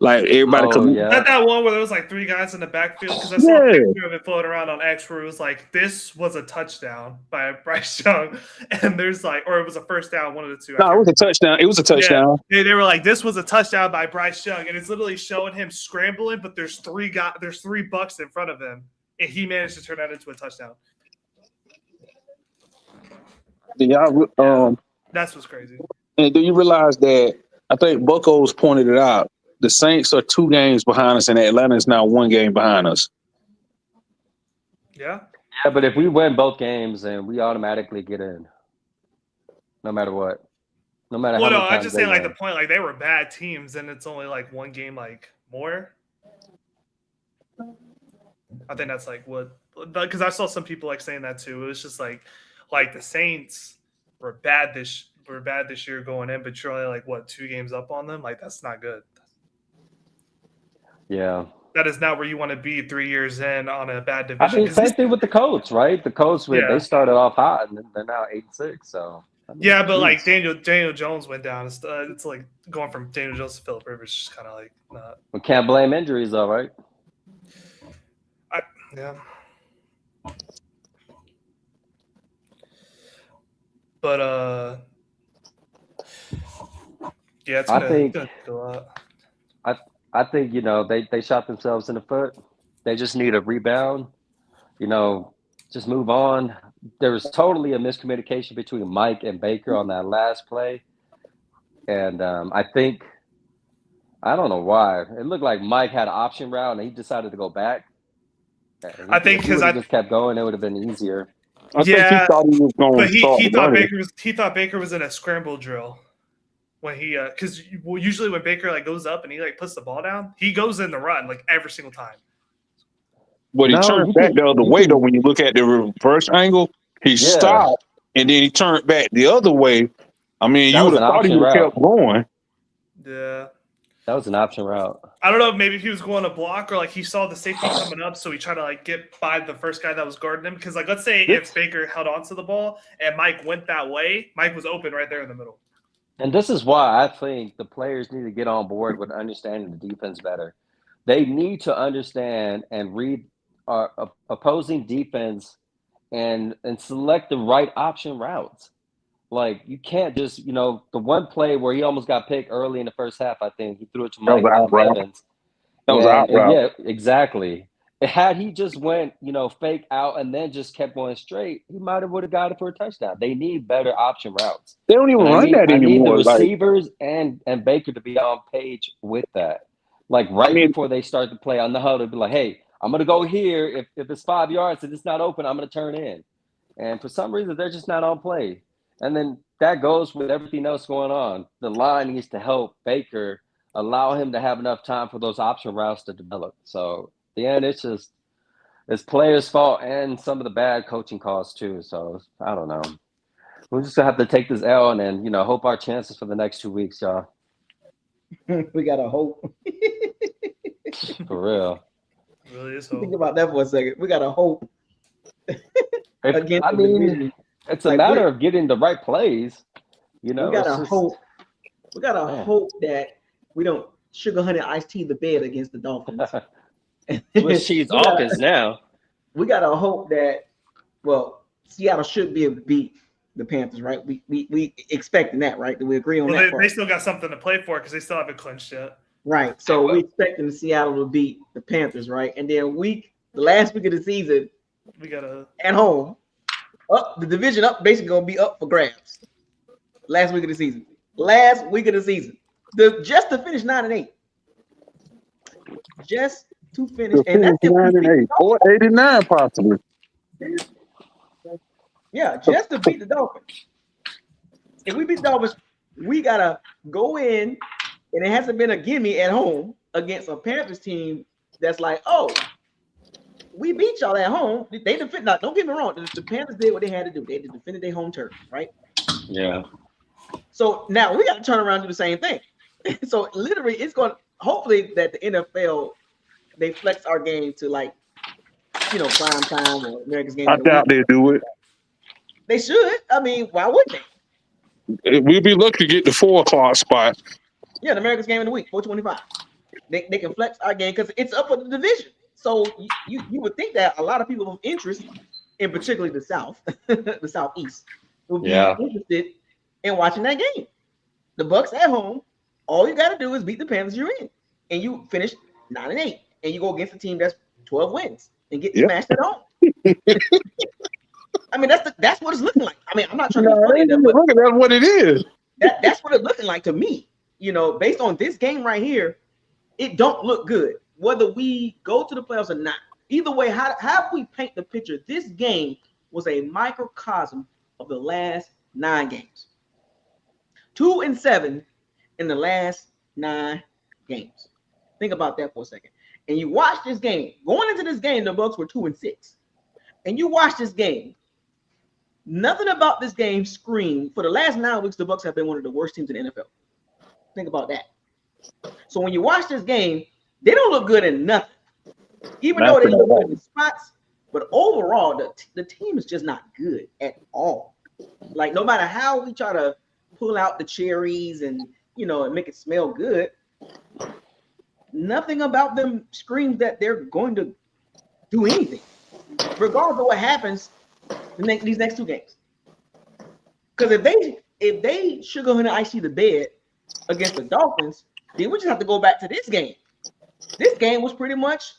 J: Like everybody
I: Not that one where there was like 3 guys in the backfield, because I saw a picture of it floating around on X where it was like, this was a touchdown by Bryce Young, and there's or it was a first down, one of the two.
J: No, it was a touchdown. It was a touchdown.
I: Yeah, they were like, this was a touchdown by Bryce Young, and it's literally showing him scrambling, but there's 3 Bucs in front of him, and he managed to turn that into a touchdown. That's what's crazy.
J: And do you realize that I think Bucco's pointed it out? The Saints are 2 games behind us, and Atlanta is now 1 game behind us.
I: Yeah.
S: Yeah, but if we win both games, then we automatically get in, no matter what. No matter how.
I: Well, no, I'm just saying the point, they were bad teams, and it's only 1 game more. I think that's what, because I saw some people saying that too. It was just like the Saints were bad this year going in, but you're only 2 games up on them. That's not good.
S: Yeah.
I: That is not where you want to be 3 years in on a bad division.
S: I mean, same thing with the Colts, right? The Colts, they started off hot, and they're now 8-6. So
I: yeah, but Daniel Jones went down. It's going from Daniel Jones to Phillip Rivers, just kind of not.
S: We can't blame injuries, though, right?
I: Yeah. But yeah, it's gonna go a lot.
S: I think they shot themselves in the foot. They just need a rebound. Just move on. There was totally a miscommunication between Mike and Baker on that last play, and I don't know why it looked like Mike had an option route and he decided to go back.
I: I think because I
S: just kept going, it would have been easier.
J: I think he thought he was going.
I: But he thought Baker was in a scramble drill. When he, because usually when Baker goes up and he puts the ball down, he goes in the run every single time.
J: But he turned back the other way though. When you look at the reverse angle, he stopped and then he turned back the other way. I mean, you would have thought he would have kept going.
I: Yeah,
S: that was an option route.
I: I don't know. Maybe if he was going to block or he saw the safety coming up, so he tried to get by the first guy that was guarding him. Because let's say if Baker held onto the ball and Mike went that way, Mike was open right there in the middle.
S: And this is why I think the players need to get on board with understanding the defense better. They need to understand and read our opposing defense and select the right option routes. You can't just, the one play where he almost got picked early in the first half, I think he threw it to Mike Evans.
J: That was out route.
S: Yeah, exactly. Had he just went, fake out and then just kept going straight, he might have would have got it for a touchdown. They need better option routes.
J: They don't even
S: And
J: run that
S: I need the
J: anymore. Like,
S: receivers and Baker to be on page with that. Like right before they start to play on the huddle, be like, hey, I'm gonna go here. If it's 5 yards and it's not open, I'm gonna turn in. And for some reason, they're just not on play. And then that goes with everything else going on. The line needs to help Baker, allow him to have enough time for those option routes to develop. So at the end, it's players' fault and some of the bad coaching calls too. So I don't know. We're just gonna have to take this L and then hope our chances for the next 2 weeks, y'all.
A: We gotta hope.
S: For real.
I: Really is
A: Think
I: hope.
A: about that for a second. We gotta hope.
S: It's a matter of getting the right plays.
A: We gotta hope. We gotta hope that we don't sugar honey iced tea the bed against the Dolphins.
S: Swiss cheese offense now.
A: We gotta hope that Seattle should be able to beat the Panthers, right? We expecting that, right? Do we agree on that?
I: They still got something to play for because they still haven't clinched yet.
A: Right. So we expecting Seattle to beat the Panthers, right? And then the last week of the season,
I: we gotta
A: at home. The division basically gonna be up for grabs. Last week of the season. Just to finish 9-8. Just to finish, and that's
J: 9-8 or 89 possibly.
A: Yeah, just to beat the Dolphins. If we beat the Dolphins, we gotta go in, and it hasn't been a gimme at home against a Panthers team that's like, oh, we beat y'all at home. They defend. Now, don't get me wrong. The Panthers did what they had to do. They defended their home turf, right?
S: Yeah.
A: So now we got to turn around and do the same thing. So literally, it's going. Hopefully, that the NFL they flex our game to prime time or America's game.
J: I doubt they do it.
A: They should. I mean, why wouldn't they?
J: We'd be lucky to get the 4 o'clock spot.
A: Yeah, the America's game of the week, 425. They can flex our game because it's up for the division. So you would think that a lot of people of interest, in particularly the South, the Southeast, would be interested in watching that game. The Bucs at home, all you got to do is beat the Panthers. You're in, and you finish 9-8, and you go against a team that's 12 wins and get smashed at home. I mean, that's what it's looking like. I mean, I'm not trying to be funny, but
J: that's what it is.
A: That's what it's looking like to me. Based on this game right here, it don't look good. Whether we go to the playoffs or not, either way, how we paint the picture, this game was a microcosm of the last 9 games. 2-7 in the last 9 games. Think about that for a second. And you watch this game. Going into this game, the Bucs were 2-6. And you watch this game. Nothing about this game screamed. For the last 9 weeks, the Bucs have been one of the worst teams in the NFL. Think about that. So when you watch this game, they don't look good in nothing. Even though they look good in spots, but overall, the team is just not good at all. Like, no matter how we try to pull out the cherries and make it smell good, nothing about them screams that they're going to do anything, regardless of what happens these next 2 games. Because if they sugar honey ice the bed against the Dolphins, then we just have to go back to this game. This game was pretty much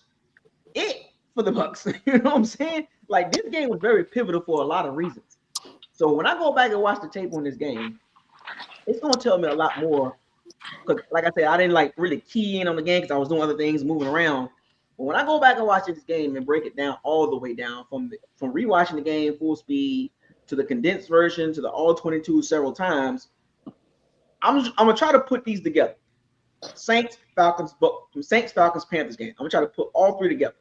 A: it for the Bucs. You know what I'm saying? Like, this game was very pivotal for a lot of reasons. So when I go back and watch the tape on this game, it's going to tell me a lot more. Because, like I said, I didn't really key in on the game because I was doing other things, moving around. But when I go back and watch this game and break it down all the way down from rewatching the game full speed to the condensed version to the all 22 several times, I'm gonna try to put these together. Saints, Falcons, Panthers game. I'm gonna try to put all 3 together.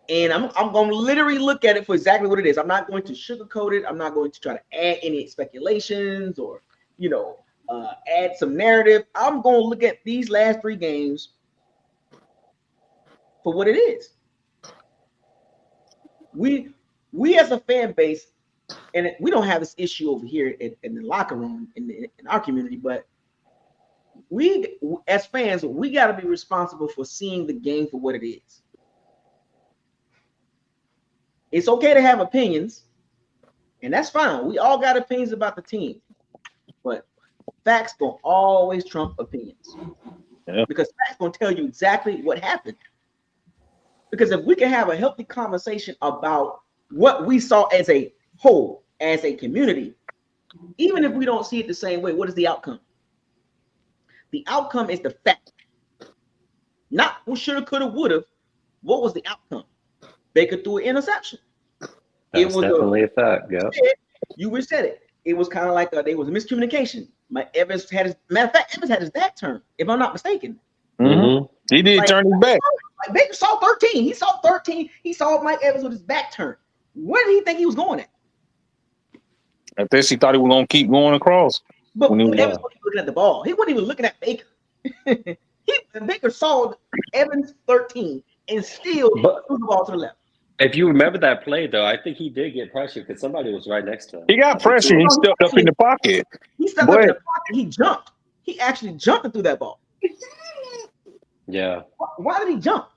A: And I'm gonna literally look at it for exactly what it is. I'm not going to sugarcoat it. I'm not going to try to add any speculations or add some narrative. I'm gonna look at these last 3 games for what it is. We as a fan base, and we don't have this issue over here in the locker room in our community, but we as fans, we got to be responsible for seeing the game for what it is. It's okay to have opinions, and that's fine. We all got opinions about the team, but facts gonna always trump opinions. Because facts gonna tell you exactly what happened. Because if we can have a healthy conversation about what we saw as a whole, as a community, even if we don't see it the same way, what is the outcome? The outcome is the fact. Not what shoulda, coulda, woulda. What was the outcome? Baker threw an interception.
S: That's definitely a fact. Yeah.
A: You said it. It was kind of like there was a miscommunication. Evans had his back turned, if I'm not mistaken.
J: Mm-hmm. He did turn his back.
A: Like Baker saw 13. He saw 13. He saw Mike Evans with his back turned. Where did he think he was going at?
J: I guess he thought he was gonna keep going across.
A: But Evans wasn't looking at the ball. He wasn't even looking at Baker. Baker saw Evans 13 and still threw the ball to the left.
S: If you remember that play, though, I think he did get pressure because somebody was right next to him.
J: He got pressure. He stepped up in the pocket.
A: He stepped up in the pocket. He jumped. He actually jumped and threw that ball.
S: Yeah.
A: Why did he jump?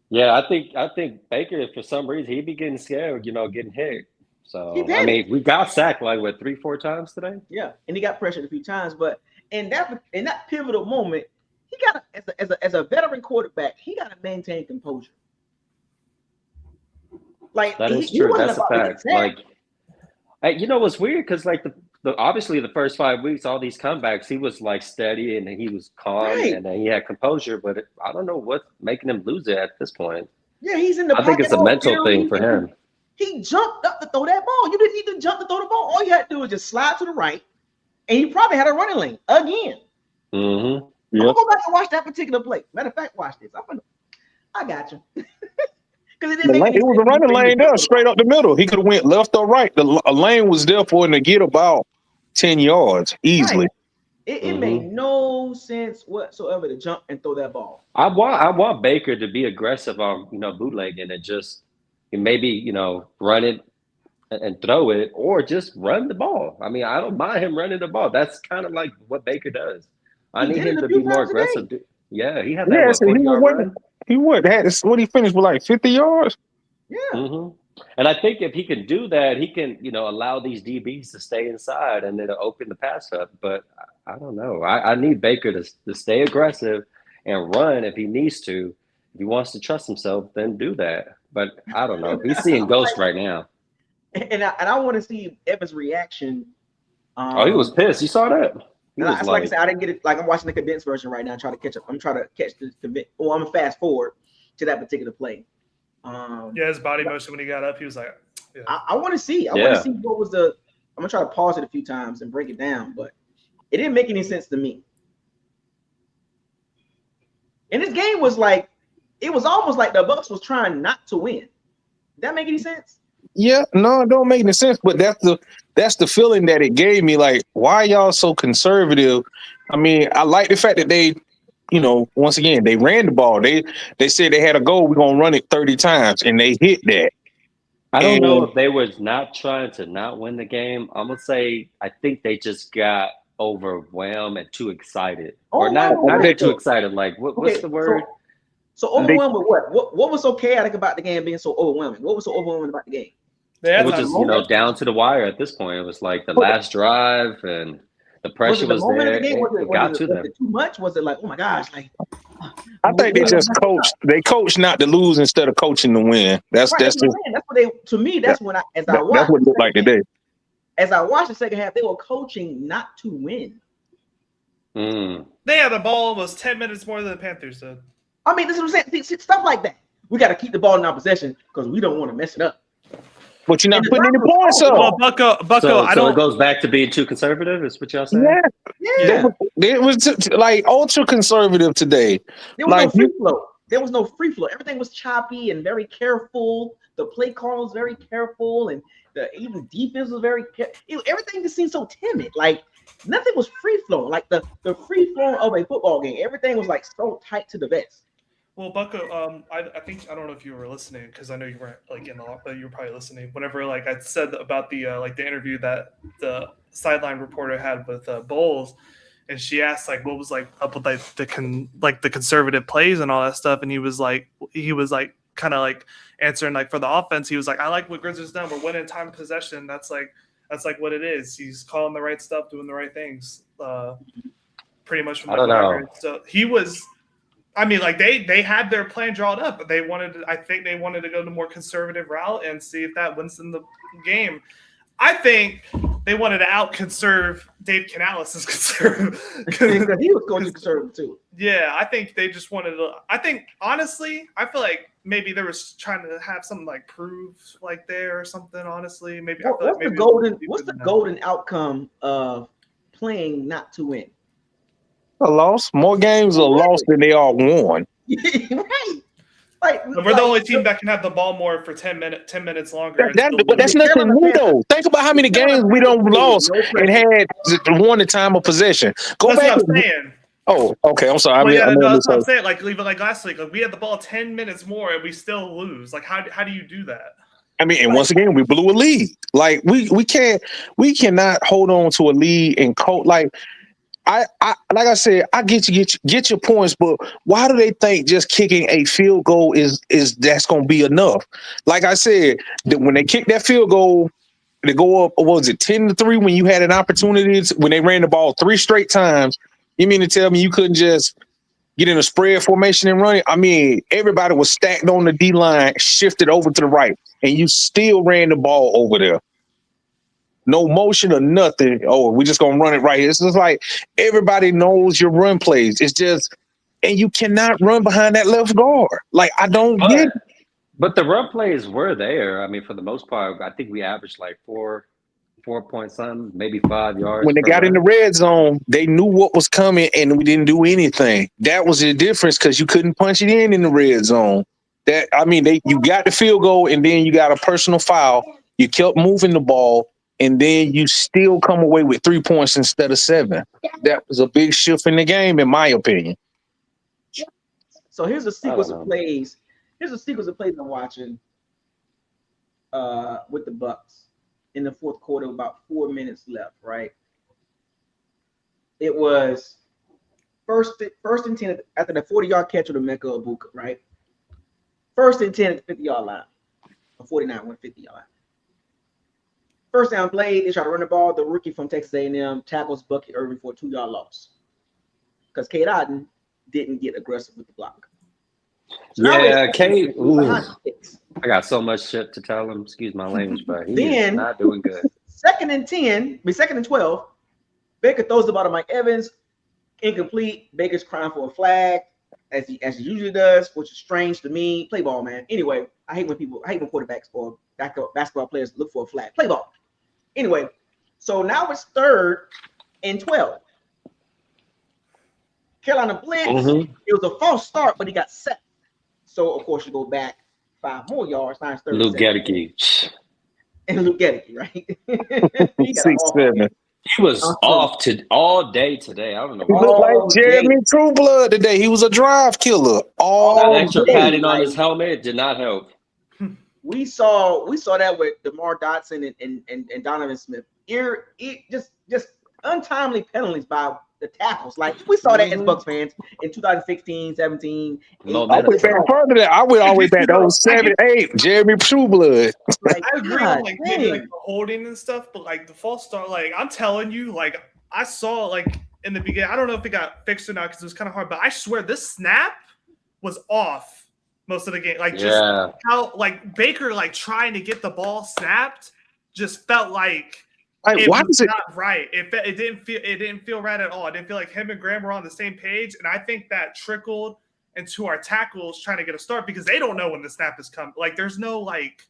S: Yeah, I think Baker, for some reason, he'd be getting scared, getting hit. So I mean, we got sacked like 3-4 times today.
A: Yeah, and he got pressured a few times, but in that pivotal moment, he got as a veteran quarterback, he got to maintain composure. Like
S: that is true. That's a fact. Like, what's weird? Because like the obviously the first 5 weeks, all these comebacks, he was like steady and he was calm and then he had composure. But I don't know what's making him lose it at this point.
A: Yeah, he's in the
S: I think it's a mental thing for him.
A: He jumped up to throw that ball. You didn't need to jump to throw the ball. All you had to do was just slide to the right, and he probably had a running lane again.
S: Mm-hmm.
A: I'm gonna go back and watch that particular play. Matter of fact, watch this. I got you. Because
J: it was a running lane there, straight up the middle. He could have went left or right. A lane was there for him to get about 10 yards easily.
A: Right. It made no sense whatsoever to jump and throw that ball.
S: I want Baker to be aggressive on bootlegging and just maybe run it and throw it, or just run the ball. I mean, I don't mind him running the ball. That's kind of like what Baker does. I need him to be more aggressive. Yeah, he had that.
J: So he finished with like 50 yards.
A: Yeah.
S: Mm-hmm. And I think if he can do that, he can allow these DBs to stay inside and then open the pass up. But I don't know. I need Baker to stay aggressive and run if he needs to. If he wants to trust himself, then do that. But I don't know. He's seeing ghosts right now.
A: And I want to see Evans' reaction.
S: He was pissed. You saw that?
A: Like I said, I didn't get it. Like I'm watching the condensed version right now, trying to catch up. I'm trying to catch the. Well, I'm gonna fast forward to that particular play.
I: His body motion when he got up, he was like, yeah.
A: I want to see. I want to see what was the. I'm gonna try to pause it a few times and break it down, but it didn't make any sense to me. And this game was like, it was almost like the Bucs was trying not to win. Did that make any sense?
J: Yeah, no, it don't make any sense. But that's the feeling that it gave me. Like, why are y'all so conservative? I mean, I like the fact that they, once again, they ran the ball. They said they had a goal. We're gonna run it 30 times, and they hit that.
S: I don't know if they were not trying to not win the game. I'm gonna say I think they just got overwhelmed and too excited, or not too excited. Like, what's the word?
A: So overwhelmed with what? What was so chaotic about the game being so overwhelming? What was so overwhelming about the game?
S: It was just down to the wire at this point. It was like the last drive and the pressure was there. It got to them.
A: Was it too much? Was it like, oh my gosh? Like,
J: I think they just coached. They coached not to lose instead of coaching to win. That's what
A: they. To me, that's when I watched.
J: That's what it looked like today.
A: As I watched the second half, they were coaching not to win.
I: They had the ball almost 10 minutes more than the Panthers did.
A: I mean, this is what I'm saying. Stuff like that. We got to keep the ball in our possession because we don't want to mess it up.
J: But you're not putting any points up.
I: Well, Bucko,
S: so it goes back to being too conservative, is what y'all saying?
A: Yeah.
J: It was like ultra conservative today.
A: There was no free flow. There was no free flow. Everything was choppy and very careful. The play call was very careful, and even defense was very careful. Everything just seemed so timid. Like nothing was free flowing. Like the free flow of a football game. Everything was like so tight to the vest.
I: Well, Bucko, I think I don't know if you were listening because I know you weren't like in the lot, but you were probably listening. Whenever like I said about the the interview that the sideline reporter had with Bowles, and she asked like what was like up with the conservative plays and all that stuff, and he was like kind of like answering like for the offense, he was like, I like what Grizzlies done. We're winning time of possession. That's like what it is. He's calling the right stuff, doing the right things. Pretty much from
S: I don't know.
I: So he was. I mean, like they had their plan drawn up, but I think they wanted to go the more conservative route and see if that wins them the game. I think they wanted to out-conserve Dave Canales' conservative.
A: Because he was going to conservative too.
I: Yeah, I think they just wanted to. I think honestly, I feel like maybe they was trying to have something like prove like there or something. Honestly, maybe.
A: What's the golden outcome of playing not to win?
J: A loss. More games are lost than they are won.
A: Right. Like
I: we're the only team that can have the ball more for 10 minutes longer.
J: But that's nothing new though. Think about how many games we don't lost and had won the time of possession.
I: That's what I'm saying.
J: Oh, okay. I'm sorry.
I: That's what I'm saying. Like even like last week, like we had the ball 10 minutes more and we still lose. Like how do you do that?
J: I mean, and once again, we blew a lead. Like we cannot hold on to a lead and like like I said, I get your points, but why do they think just kicking a field goal is that's gonna be enough? Like I said, when they kicked that field goal, they go up, what was it 10-3 when you had an opportunity when they ran the ball 3 straight times? You mean to tell me you couldn't just get in a spread formation and run it? I mean, everybody was stacked on the D line, shifted over to the right, and you still ran the ball over there. No motion or nothing. Oh, we're just gonna run it right here. It's just like everybody knows your run plays. It's just, and you cannot run behind that left guard. Like I don't get it.
S: But the run plays were there. I mean, for the most part, I think we averaged like 4 point something, maybe 5 yards.
J: When they got in the red zone, they knew what was coming, and we didn't do anything. That was the difference because you couldn't punch it in the red zone. You got the field goal, and then you got a personal foul. You kept moving the ball. And then you still come away with 3 points instead of 7. That was a big shift in the game, in my opinion.
A: So here's a sequence of plays. Here's a sequence of plays I'm watching with the Bucs in the fourth quarter, about 4 minutes left, right? It was first and 10 after the 40-yard catch of the Mecca Ibuka, right? First and 10 at the 50-yard line. A 49 went 50-yard line. First down play, they try to run the ball. The rookie from Texas A&M tackles Bucky Irving for a 2-yard loss because Cade Otton didn't get aggressive with the block. So
S: yeah, Cade. I got so much shit to tell him. Excuse my language, but he's not doing good.
A: Second and 12. Baker throws the ball to Mike Evans, incomplete. Baker's crying for a flag, as he usually does, which is strange to me. Play ball, man. Anyway, I hate when quarterbacks or basketball players look for a flag. Play ball. Anyway, so now it's 3rd and 12. Carolina blitz. It was a false start, but he got set. So of course you go back 5 more yards. Now it's 37.
S: Luke Gedeke.
A: And Luke Gedeke, right?
J: 6-7.
S: He was off all day today. I don't know.
J: He looked like Jeremy Trueblood today. He was a drive killer.
S: That extra padding on his helmet did not help.
A: We saw that with DeMar Dotson and Donovan Smith. Just untimely penalties by the tackles. Like we saw that as Bucs fans in 2016, 17.
J: I would back further that. I would always back those 7, 8. Jeremy Trueblood.
I: I agree on like maybe like the holding and stuff, but like the false start, like I'm telling you, like I saw like in the beginning. I don't know if it got fixed or not because it was kind of hard, but I swear this snap was off most of the game. Like just how like Baker like trying to get the ball snapped just felt like it was not right. It didn't feel right at all. It didn't feel like him and Graham were on the same page, and I think that trickled into our tackles trying to get a start because they don't know when the snap is coming. Like there's no like.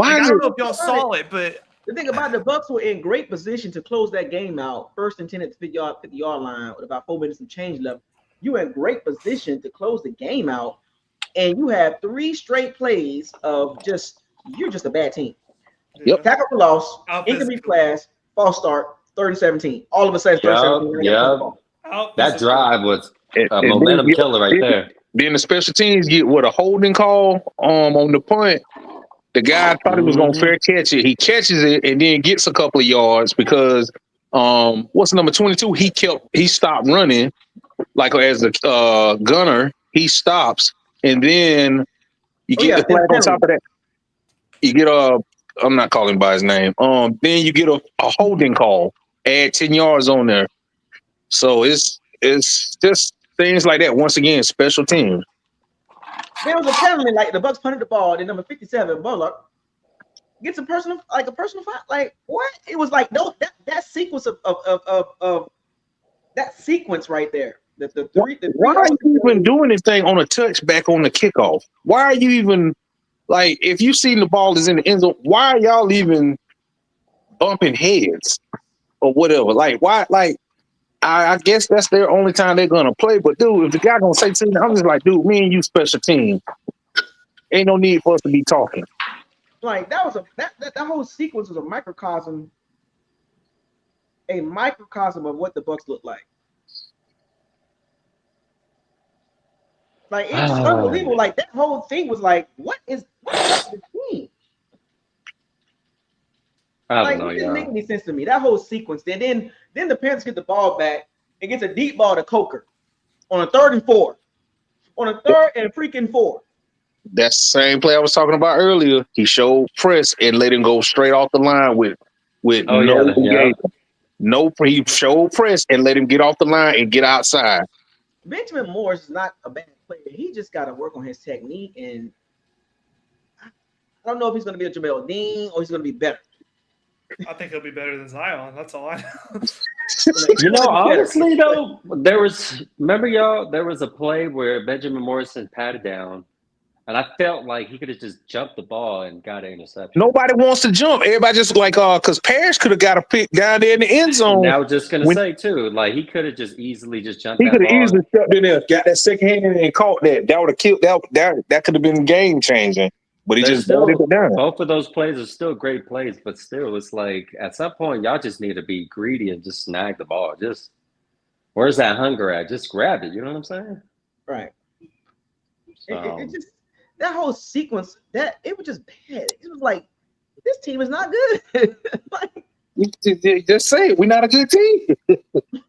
I: I don't know if y'all saw it, but
A: the thing about the Bucs were in great position to close that game out. First and 10 at the 50-yard line with about 4 minutes and change left. You were in great position to close the game out. And you have 3 straight plays of you're just a bad team. Yep. Tackle for loss, incomplete pass, false start, 3rd and 17. All of a sudden, 3rd and 17.
S: That drive was a momentum killer right there.
J: Then the special teams get a holding call on the punt. The guy thought he was going to fair catch it. He catches it and then gets a couple of yards because what's number 22? He stopped running like as a gunner. He stops. And then you get the flag on top of that. You get I'm not calling by his name. Then you get a holding call. Add 10 yards on there. So it's just things like that. Once again, special teams.
A: There was a penalty, like the Bucs punted the ball, then number 57, Bullock, gets a personal foul. Like what? It was like no that sequence of that sequence right there.
J: Why are you even doing anything on a touchback on the kickoff? Why are you even like if you seen the ball is in the end zone? Why are y'all even bumping heads or whatever? Like why? Like I guess that's their only time they're gonna play. But dude, if the guy gonna say something, I'm just like, dude, me and you special team. Ain't no need for us to be talking.
A: Like that was that whole sequence was a microcosm of what the Bucs look like. Like it's just unbelievable. Like that whole thing was like, what's the team?
S: I don't know,
A: It didn't make any sense to me. That whole sequence. Then the Panthers get the ball back and gets a deep ball to Coker on a 3rd and 4. On a 3rd and freaking 4.
J: That's the same play I was talking about earlier. He showed press and let him go straight off the line with no engagement. No, he showed press and let him get off the line and get outside.
A: Benjamin Morris is not a bad player. He just got to work on his technique, and I don't know if he's going to be a Jamel Dean or he's going to be better.
I: I think he'll be better than Zion. That's all I know.
S: You know, honestly though, there was a play where Benjamin Morrison patted down, and I felt like he could have just jumped the ball and got an interception.
J: Nobody wants to jump. Everybody just like because Parrish could have got a pick down there in the end zone.
S: And I was just gonna say too, like he could have just easily just jumped.
J: He could have easily stepped in there, got that second hand and caught that. That would have killed that could have been game changing. But he just
S: still,
J: it down.
S: Both of those plays are still great plays, but still, it's like at some point y'all just need to be greedy and just snag the ball. Just where's that hunger at? Just grab it. You know what I'm saying?
A: Right.
S: So,
A: it just that whole sequence it was just bad. It was like this team is not good. Like,
J: just say it. We're not a good team.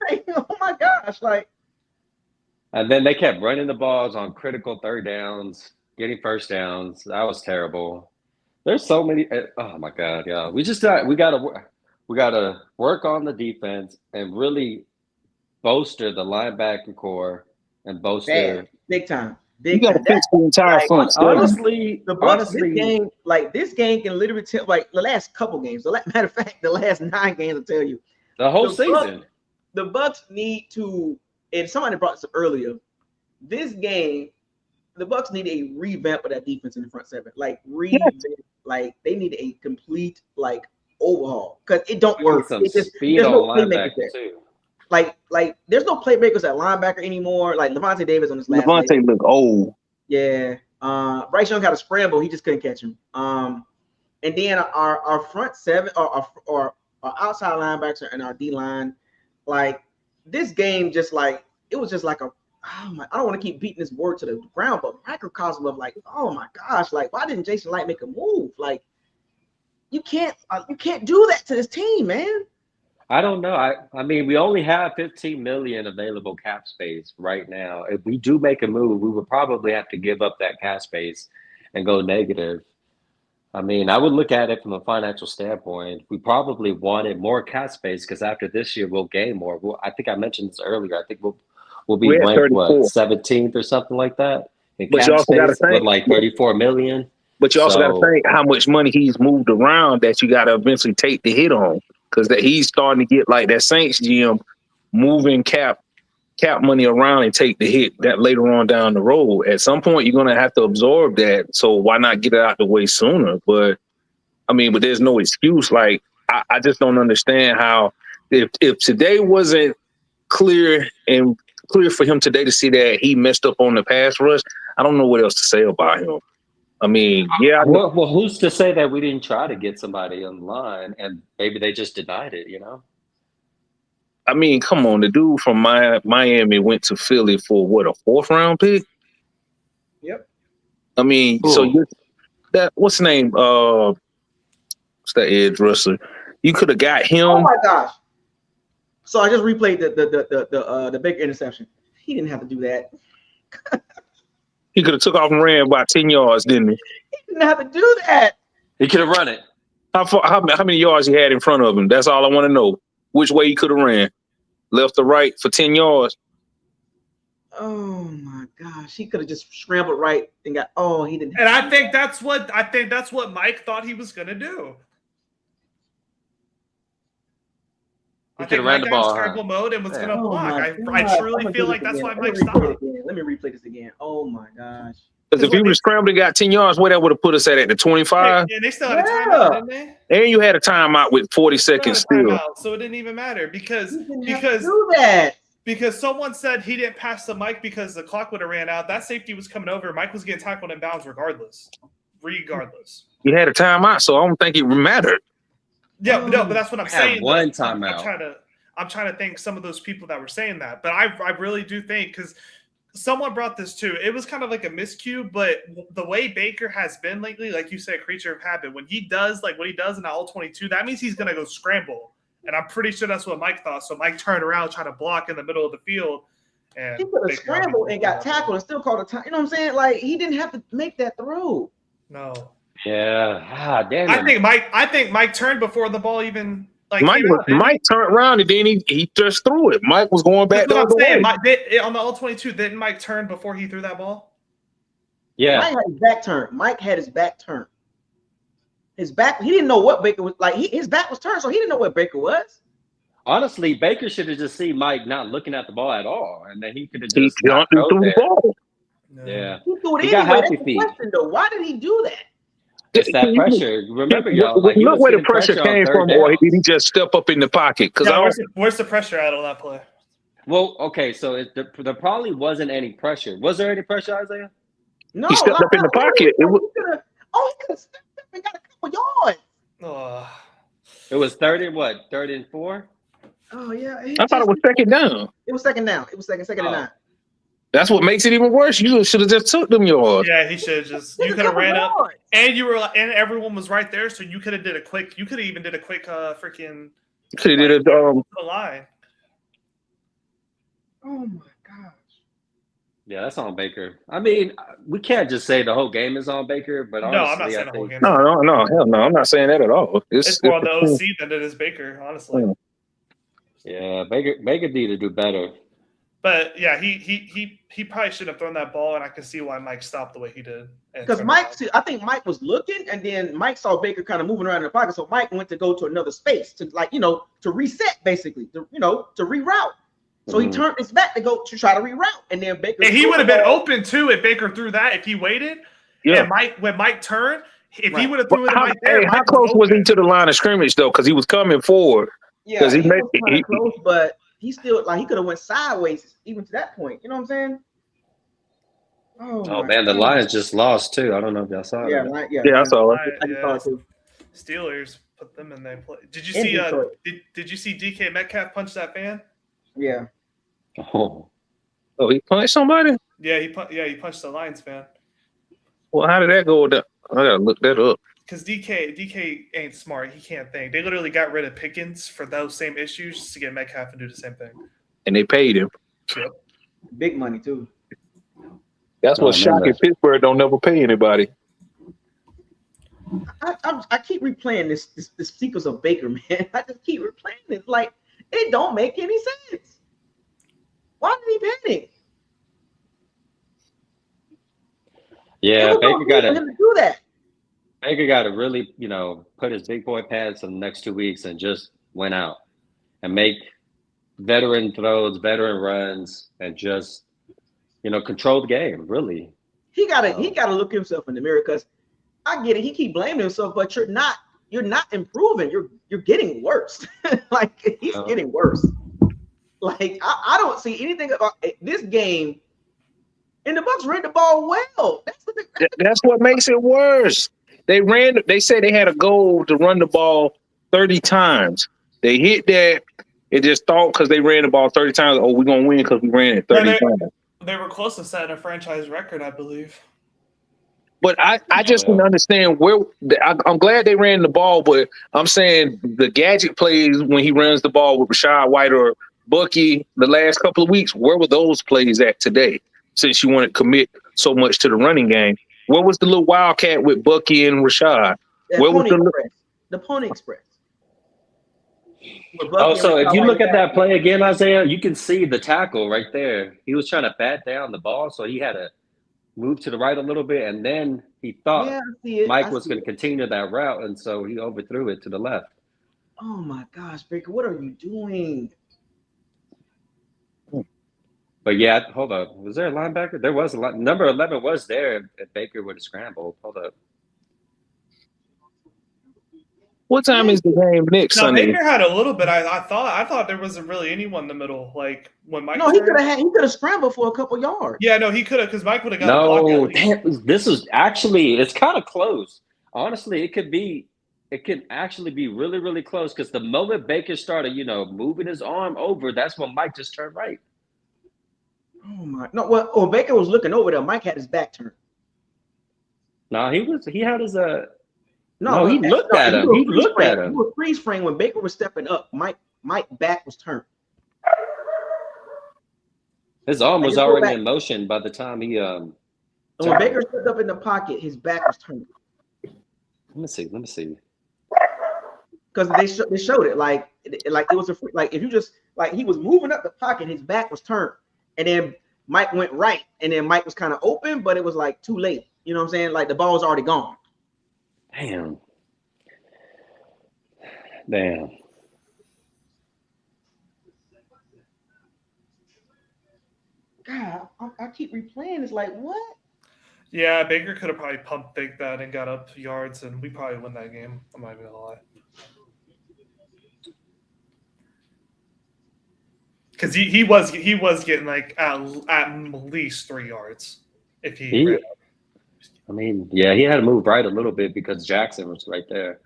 A: Like, oh my gosh! Like,
S: and then they kept running the balls on critical 3rd downs. Getting 1st downs, that was terrible. There's so many. Oh my God, yeah. We gotta work on the defense and really bolster the linebacker core and bolster
A: big time.
J: You got to fix the entire front.
S: Honestly,
A: this game can literally tell. Like the last couple games. Matter of fact, the last 9 games will tell you
S: the whole season.
A: The Bucs need to, and somebody brought this up earlier. This game. The Bucs need a revamp of that defense in the front 7. Like like they need a complete overhaul because it don't work. There's no playmakers there. Too. Like there's no playmakers at linebacker anymore. Like Levante Davis on his last.
J: Levante look old.
A: Yeah. Bryce Young had a scramble. He just couldn't catch him. And then our front 7 or our outside linebackers and our D line, like this game just like it was just like a. Oh my, I don't want to keep beating this word to the ground, but microcosm of like, oh my gosh, like why didn't Jason Light make a move? Like you can't do that to this team, man.
S: I don't know. I mean, we only have 15 million available cap space right now. If we do make a move, we would probably have to give up that cap space and go negative. I mean, I would look at it from a financial standpoint. We probably wanted more cap space because after this year, we'll gain more. I think I mentioned this earlier. I think we'll be ranked 17th or something like that in cap space with like 34 million.
J: But you also got to think how much money he's moved around that you got to eventually take the hit on because he's starting to get like that Saints GM moving cap money around and take the hit that later on down the road. At some point, you're going to have to absorb that. So why not get it out the way sooner? But I mean, but there's no excuse. Like I just don't understand how if today wasn't clear for him today to see that he messed up on the pass rush, I don't know what else to say about him. I mean, yeah.
S: Well, who's to say that we didn't try to get somebody on the line and maybe they just denied it, you know?
J: I mean, come on. The dude from Miami went to Philly for what, a 4th round pick?
A: Yep.
J: I mean, so what's the name? What's that edge rusher? You could have got him.
A: Oh my gosh. So I just replayed the big interception. He didn't have to do that.
J: He could have took off and ran about 10 yards, didn't he?
A: He didn't have to do that.
S: He could have run it.
J: How many yards he had in front of him? That's all I want to know. Which way he could have ran. Left or right for 10 yards.
A: Oh my gosh, he could have just scrambled right and got. Oh, he didn't.
I: And I think that's what Mike thought he was gonna do. I think Mike got in scramble mode and was gonna block. I truly feel like that's why Mike stopped.
A: Let me replay this again. Oh my gosh.
J: Because if he would have scrambled and got 10 yards, where that would have put us at the 25?
I: Yeah, they still had a timeout, didn't they?
J: And you had a timeout with 40 seconds still.
I: So it didn't even matter because
A: do that.
I: Because someone said he didn't pass to Mike because the clock would have ran out. That safety was coming over. Mike was getting tackled in bounds regardless.
J: You had a timeout, so I don't think it mattered.
I: Yeah, no, but that's what I'm saying.
S: One timeout.
I: I'm trying to think some of those people that were saying that. But I really do think, because someone brought this too. It was kind of like a miscue, but the way Baker has been lately, like you said, creature of habit, when he does like what he does in the all-22, that means he's going to go scramble. And I'm pretty sure that's what Mike thought. So Mike turned around, tried to block in the middle of the field. And
A: he could have scrambled and got tackled and still called a time. You know what I'm saying? Like, he didn't have to make that throw.
I: No.
S: Yeah. Damn.
I: I think Mike turned before the ball even
J: Mike turned around and then he just threw it. Mike was going back the other way.
I: On the all-22, didn't Mike turn before he threw that ball?
S: Yeah.
A: Mike had his back turned. Mike had his back turned. His back, he didn't know what Baker was like. His back was turned, so he didn't know what Baker was.
S: Honestly, Baker should have just seen Mike not looking at the ball at all, and then he could have just
J: jumped through the ball.
S: Yeah,
A: he threw it
S: he got
A: anyway.
S: happy
A: That's the
S: feet.
A: question, though. Why did he do that?
S: It's that pressure. Remember, y'all. Like,
J: look where the pressure came from, or did he just step up in the pocket? Because
I: where's the pressure at on that play?
S: Well, okay, so there probably wasn't any pressure. Was there any pressure, Isaiah?
A: No,
J: he stepped up in the pocket.
A: He could have stepped up and got a couple yards.
S: It was 3rd and 4?
A: Oh yeah.
J: I thought it was second down.
A: It was second down. It was second and 9.
J: That's what makes it even worse. You should have just took them yards.
I: Yeah, he should have just. You could have ran up, and everyone was right there, so you could have did a quick. You could have even did a quick freaking.
J: Could have did a
I: line.
A: Oh my gosh.
S: Yeah, that's on Baker. I mean, we can't just say the whole game is on Baker, but honestly,
I: I'm not saying the whole game.
J: No, hell no, I'm not saying that at all.
I: It's more on the OC than it is Baker, honestly.
S: Yeah, Baker need to do better.
I: But yeah, he probably shouldn't have thrown that ball, and I can see why Mike stopped the way he did.
A: Because I think Mike was looking, and then Mike saw Baker kind of moving around in the pocket, so Mike went to go to another space to to reset, basically, to reroute. So he turned his back to try to reroute, and then Baker.
I: And he would have been open too if Baker threw that. If he waited,
J: yeah.
I: And when Mike turned, if he would have threw it right there.
J: How close was he to the line of scrimmage though? Because he was coming forward.
A: Yeah, he was kind of close, but he still he could have went sideways even to that point. You know what I'm saying?
S: Oh man, the Lions just lost too. I don't know if y'all saw
A: that.
J: Yeah, I saw it.
I: Steelers put them in their play. Did you see? Did you see DK Metcalf punch that fan?
A: Yeah.
J: Oh, he punched somebody?
I: Yeah, he punched the Lions fan.
J: Well, how did that go? I gotta look that up.
I: Because DK ain't smart. He can't think. They literally got rid of Pickens for those same issues to get Metcalf and do the same thing.
J: And they paid him.
I: Yep.
A: Big money too.
J: That's what's shocking. Pittsburgh don't never pay anybody.
A: I keep replaying this sequence of Baker, man. I just keep replaying it. Like, it don't make any sense. Why did he panic?
S: Yeah, Baker got
A: to do that.
S: Baker got to really, put his big boy pads for the next 2 weeks and just went out and make veteran throws, veteran runs, and just, control the game. Really,
A: he gotta look himself in the mirror, because I get it. He keep blaming himself, but you're not improving. You're getting worse. Like, he's getting worse. Like, I don't see anything about this game. And the Bucs ran the ball well.
J: That's what makes it worse. They said they had a goal to run the ball 30 times. They hit that and just thought because they ran the ball 30 times, we're going to win because we ran it 30 times.
I: They were close to setting a franchise record, I believe.
J: But I just didn't understand I'm glad they ran the ball, but I'm saying the gadget plays when he runs the ball with Rashad White or Bucky the last couple of weeks, where were those plays at today? Since you want to commit so much to the running game, where was the little wildcat with Bucky and Rashad? Where was
A: the Pony Express?
S: Oh, so if you look at that play again, Isaiah, you can see the tackle right there. He was trying to bat down the ball, so he had to move to the right a little bit, and then he thought
A: Yeah, I see it.
S: Mike was going to continue that route, and so he overthrew it to the left.
A: Oh my gosh, Baker, what are you doing?
S: But yeah, hold up. Was there a linebacker? There was a number 11 was there if Baker would have scrambled. Hold up.
J: What time is the game next
I: No,
J: Sunday?
I: Baker had a little bit. I thought there wasn't really anyone in the middle. Like when Mike.
A: No, he could have scrambled for a couple yards.
I: Yeah, no, he could have because Mike would have got a block.
S: No, this is actually it's kind of close. Honestly, it can actually be really, really close because the moment Baker started, moving his arm over, that's when Mike just turned right.
A: Oh my no! Well, Baker was looking over there. Mike had his back turned.
S: No, he had his
A: No,
S: he looked at him. He looked at him.
A: He was freeze frame when Baker was stepping up. Mike back was turned.
S: His arm was already in motion by the time he
A: when Baker stepped up in the pocket, his back was turned.
S: Let me see.
A: Because they showed it like it was if you just he was moving up the pocket, his back was turned, and then Mike went right, and then Mike was kind of open, but it was too late. You know what I'm saying? Like the ball was already gone.
S: Damn.
A: God, I keep replaying. It's like what?
I: Yeah, Baker could have probably pump faked that and got up yards, and we probably win that game. I'm not even gonna lie. Because he was getting at least 3 yards if he ran up.
S: I mean, yeah, he had to move right a little bit because Jackson was right there.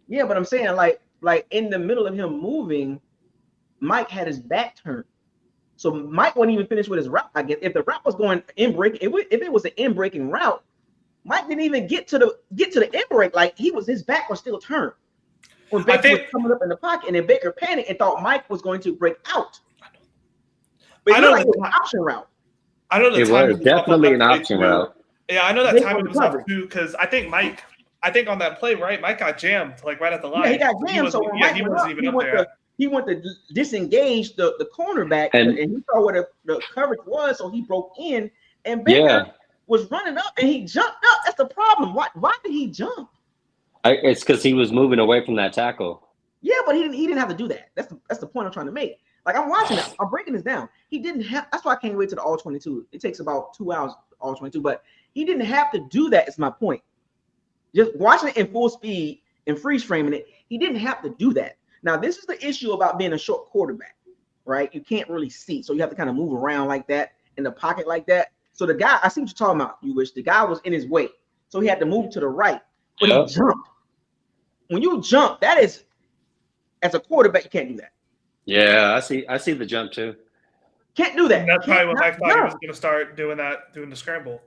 A: Yeah, but I'm saying like in the middle of him moving, Mike had his back turned. So Mike wouldn't even finish with his route. I guess if the route was going in break, if it was an in breaking route, Mike didn't even get to the in break. His back was still turned when Baker was coming up in the pocket, and then Baker panicked and thought Mike was going to break out. But it was an option route.
I: I know
S: it was definitely an option route.
I: Yeah, I know that time was up too because I think on that play, right, Mike got jammed right at the line.
A: Yeah, he got jammed. So when Mike went up, he went to disengage the cornerback, and he saw where the coverage was, so he broke in, and Baker was running up, and he jumped up. That's the problem. Why did he jump?
S: It's because he was moving away from that tackle.
A: Yeah, but he didn't have to do that. That's the point I'm trying to make. I'm watching it. I'm breaking this down. He didn't have. That's why I can't wait to the all 22. It takes about 2 hours all 22, but he didn't have to do that. Is my point. Just watching it in full speed and freeze framing it, he didn't have to do that. Now, this is the issue about being a short quarterback, right? You can't really see, so you have to kind of move around like that in the pocket like that. So the guy, I see what you're talking about. The guy was in his way, so he had to move to the right, but he jumped. When you jump, that is, as a quarterback, you can't do that.
S: Yeah, I see the jump too.
A: Can't do that.
I: And that's probably what Mike thought he was going to start doing the scramble.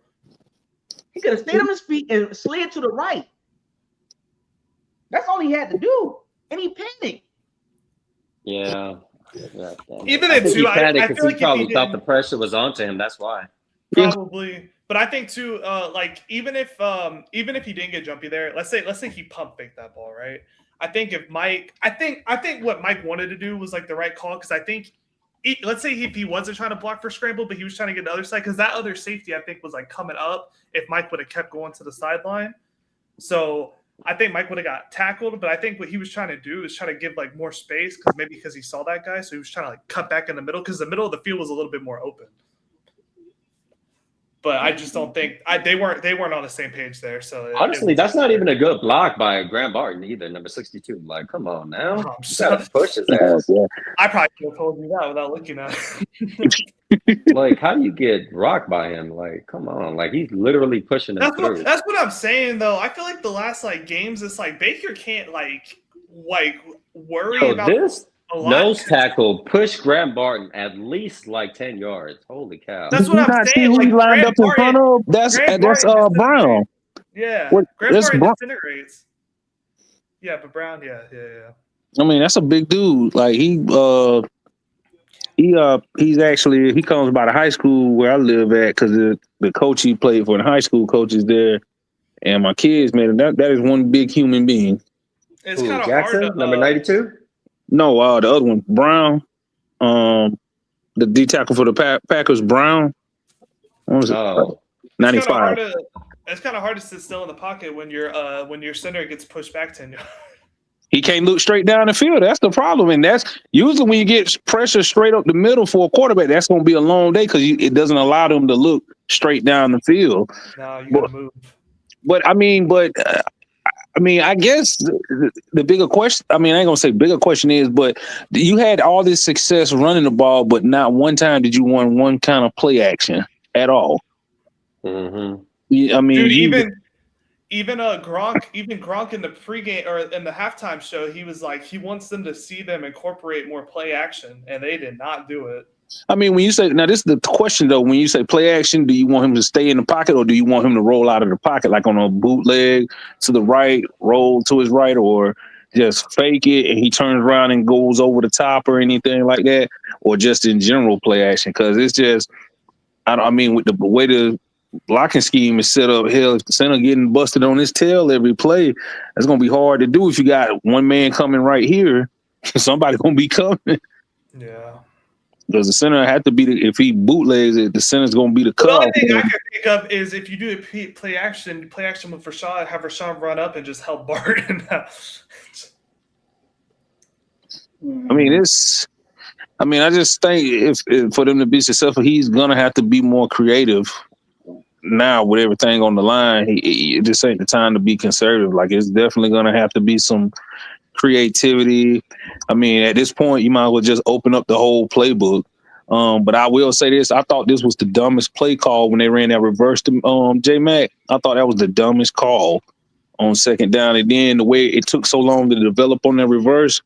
A: He could have stayed on his feet and slid to the right. That's all he had to do, and he panicked.
S: Yeah.
I: Even if
S: he panicked because he probably thought the pressure was onto him. That's why.
I: Probably, but I think too, even if he didn't get jumpy there, let's say he pump faked that ball, right? I think what Mike wanted to do was the right call because I think, let's say if he wasn't trying to block for scramble, but he was trying to get the other side because that other safety I think was coming up if Mike would have kept going to the sideline. So I think Mike would have got tackled, but I think what he was trying to do is try to give like more space because he saw that guy, so he was trying to like cut back in the middle because the middle of the field was a little bit more open. But I just don't think they weren't on the same page there. So
S: honestly, that's not even a good block by Graham Barton either, number 62. Like, come on now, you gotta push his ass.
I: I probably could have told you that without looking at it.
S: Like, how do you get rocked by him? Like, come on, like he's literally pushing him through.
I: That's what I'm saying though. I feel like the last like games, it's like Baker can't like worry about
S: this. Nose tackle push Graham Barton at least like 10 yards. Holy cow!
I: That's what I'm saying.
J: Like, lined up in front of that's Brown.
I: Yeah, Graham Barton disintegrates. Yeah, but Brown, yeah.
J: I mean, that's a big dude. Like he comes by the high school where I live at because the coach he played for, the high school coach is there, and my kids, man, that is one big human being.
I: It's kind of hard.
S: Number 92.
J: No, the other one, Brown. The D tackle for the Packers, Brown. What was it?
S: Oh,
I: It's kind of
J: 95.
I: hard to. It's kind of hard to sit still in the pocket when your center gets pushed back 10 yards.
J: He can't look straight down the field. That's the problem, and that's usually when you get pressure straight up the middle for a quarterback. That's going to be a long day because it doesn't allow them to look straight down the field.
I: Now you got
J: But,
I: to move.
J: I guess the bigger question. I mean, I ain't gonna say bigger question is, but you had all this success running the ball, but not one time did you want one kind of play action at all.
S: Mm-hmm.
J: I mean,
I: Dude, even Gronk in the pregame or in the halftime show, he was like he wants them to see them incorporate more play action, and they did not do it.
J: I mean, when you say now, this is the question though. When you say play action, do you want him to stay in the pocket, or do you want him to roll out of the pocket, like on a bootleg to the right, roll to his right, or just fake it and he turns around and goes over the top, or anything like that, or just in general play action? Because it's just, I mean, with the way the blocking scheme is set up, hell, if the center getting busted on his tail every play, it's gonna be hard to do if you got one man coming right here. Somebody gonna be coming.
I: Yeah.
J: Because the center had to be if he bootlegs it, the center's gonna be the
I: The only
J: cutoff.
I: thing I can think of is if you do a play action with Rashawn, have Rashawn run up and just help Barton.
J: I mean, I just think if for them to be successful, he's gonna have to be more creative. Now with everything on the line, this ain't the time to be conservative. Like, it's definitely gonna have to be some creativity. I mean, at this point, you might as well just open up the whole playbook. But I will say this: I thought this was the dumbest play call when they ran that reverse to J Mac. I thought that was the dumbest call on second down, and then the way it took so long to develop on that reverse.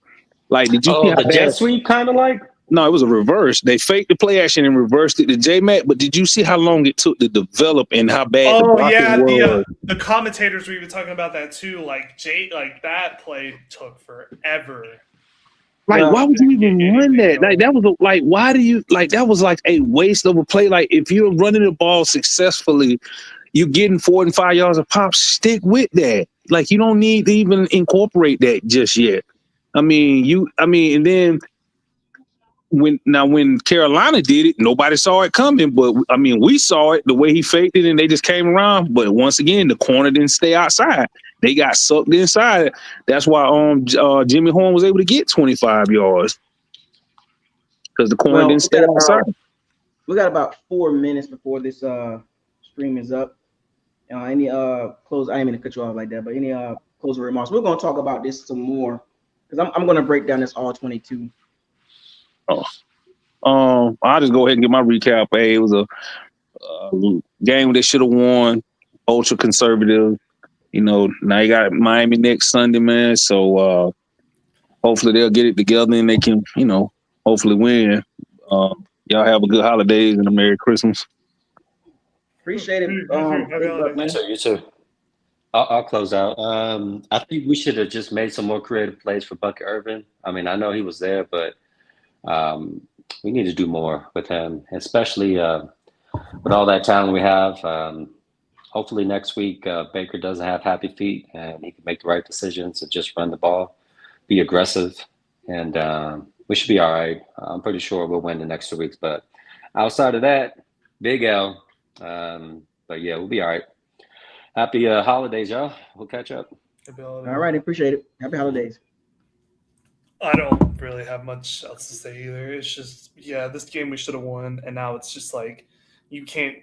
J: Like, did you see how
S: the jet
J: bad?
S: sweep, kind of like.
J: No, it was a reverse. They faked the play action and reversed it to J Mac. But did you see how long it took to develop and how bad the
I: Oh
J: blocking
I: yeah,
J: was?
I: the commentators were even talking about that too. Like that play took forever.
J: Like, why would you even run that? Like, that was why do you that was like a waste of a play. Like, if you're running the ball successfully, you're getting 4 and 5 yards a pop. Stick with that. Like, you don't need to even incorporate that just yet. And then when Carolina did it, nobody saw it coming. But I mean, we saw it the way he faked it, and they just came around. But once again, the corner didn't stay outside; they got sucked inside. That's why Jimmy Horn was able to get 25 yards because the corner didn't stay outside.
A: We got about 4 minutes before this stream is up. Any close? I didn't mean to cut you off like that, but any closing remarks? We're gonna talk about this some more because I'm gonna break down this all 22.
J: I'll just go ahead and get my recap. Hey, it was a game they should have won. Ultra conservative. Now you got Miami next Sunday, man. So hopefully they'll get it together and they can, hopefully win. Y'all have a good holidays and a Merry Christmas.
A: Appreciate it.
S: You too. I'll close out. I think we should have just made some more creative plays for Bucky Irvin. I mean, I know he was there, but we need to do more with him, especially with all that talent we have. Hopefully next week Baker doesn't have happy feet and he can make the right decisions and just run the ball, be aggressive, and we should be all right. I'm pretty sure we'll win the next 2 weeks. But outside of that, big L. But yeah, we'll be all right. Happy holidays, y'all. We'll catch up.
A: All right, appreciate it. Happy holidays.
I: I don't really have much else to say either. It's just, this game we should have won, and now it's just like you can't.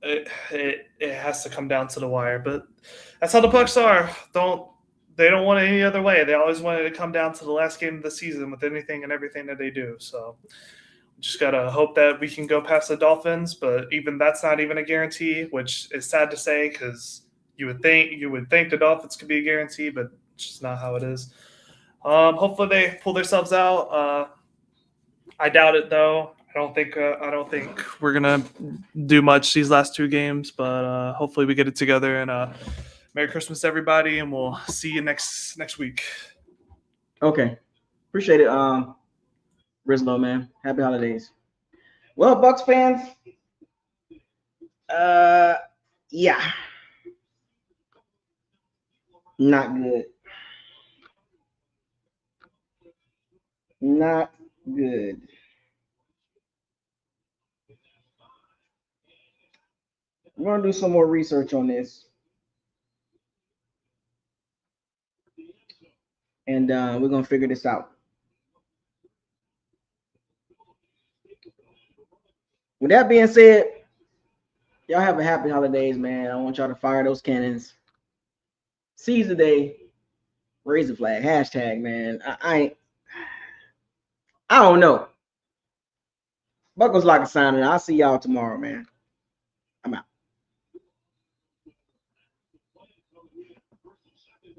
I: It has to come down to the wire, but that's how the Bucs are. They don't want it any other way. They always want it to come down to the last game of the season with anything and everything that they do. So just gotta hope that we can go past the Dolphins, but even that's not even a guarantee, which is sad to say because you would think the Dolphins could be a guarantee, but it's just not how it is. Hopefully they pull themselves out. I doubt it though. I don't think we're gonna do much these last 2 games, but hopefully we get it together. And Merry Christmas, everybody, and we'll see you next week.
A: Okay, appreciate it, Rizlo, man. Happy holidays. Well, Bucs fans, yeah, not good. Not good. I'm gonna do some more research on this, and we're gonna figure this out. With that being said, y'all have a happy holidays, man. I want y'all to fire those cannons. Seize the day. Raise the flag. Hashtag, man. I don't know. Buckles like a sign, I'll see y'all tomorrow, man. I'm out.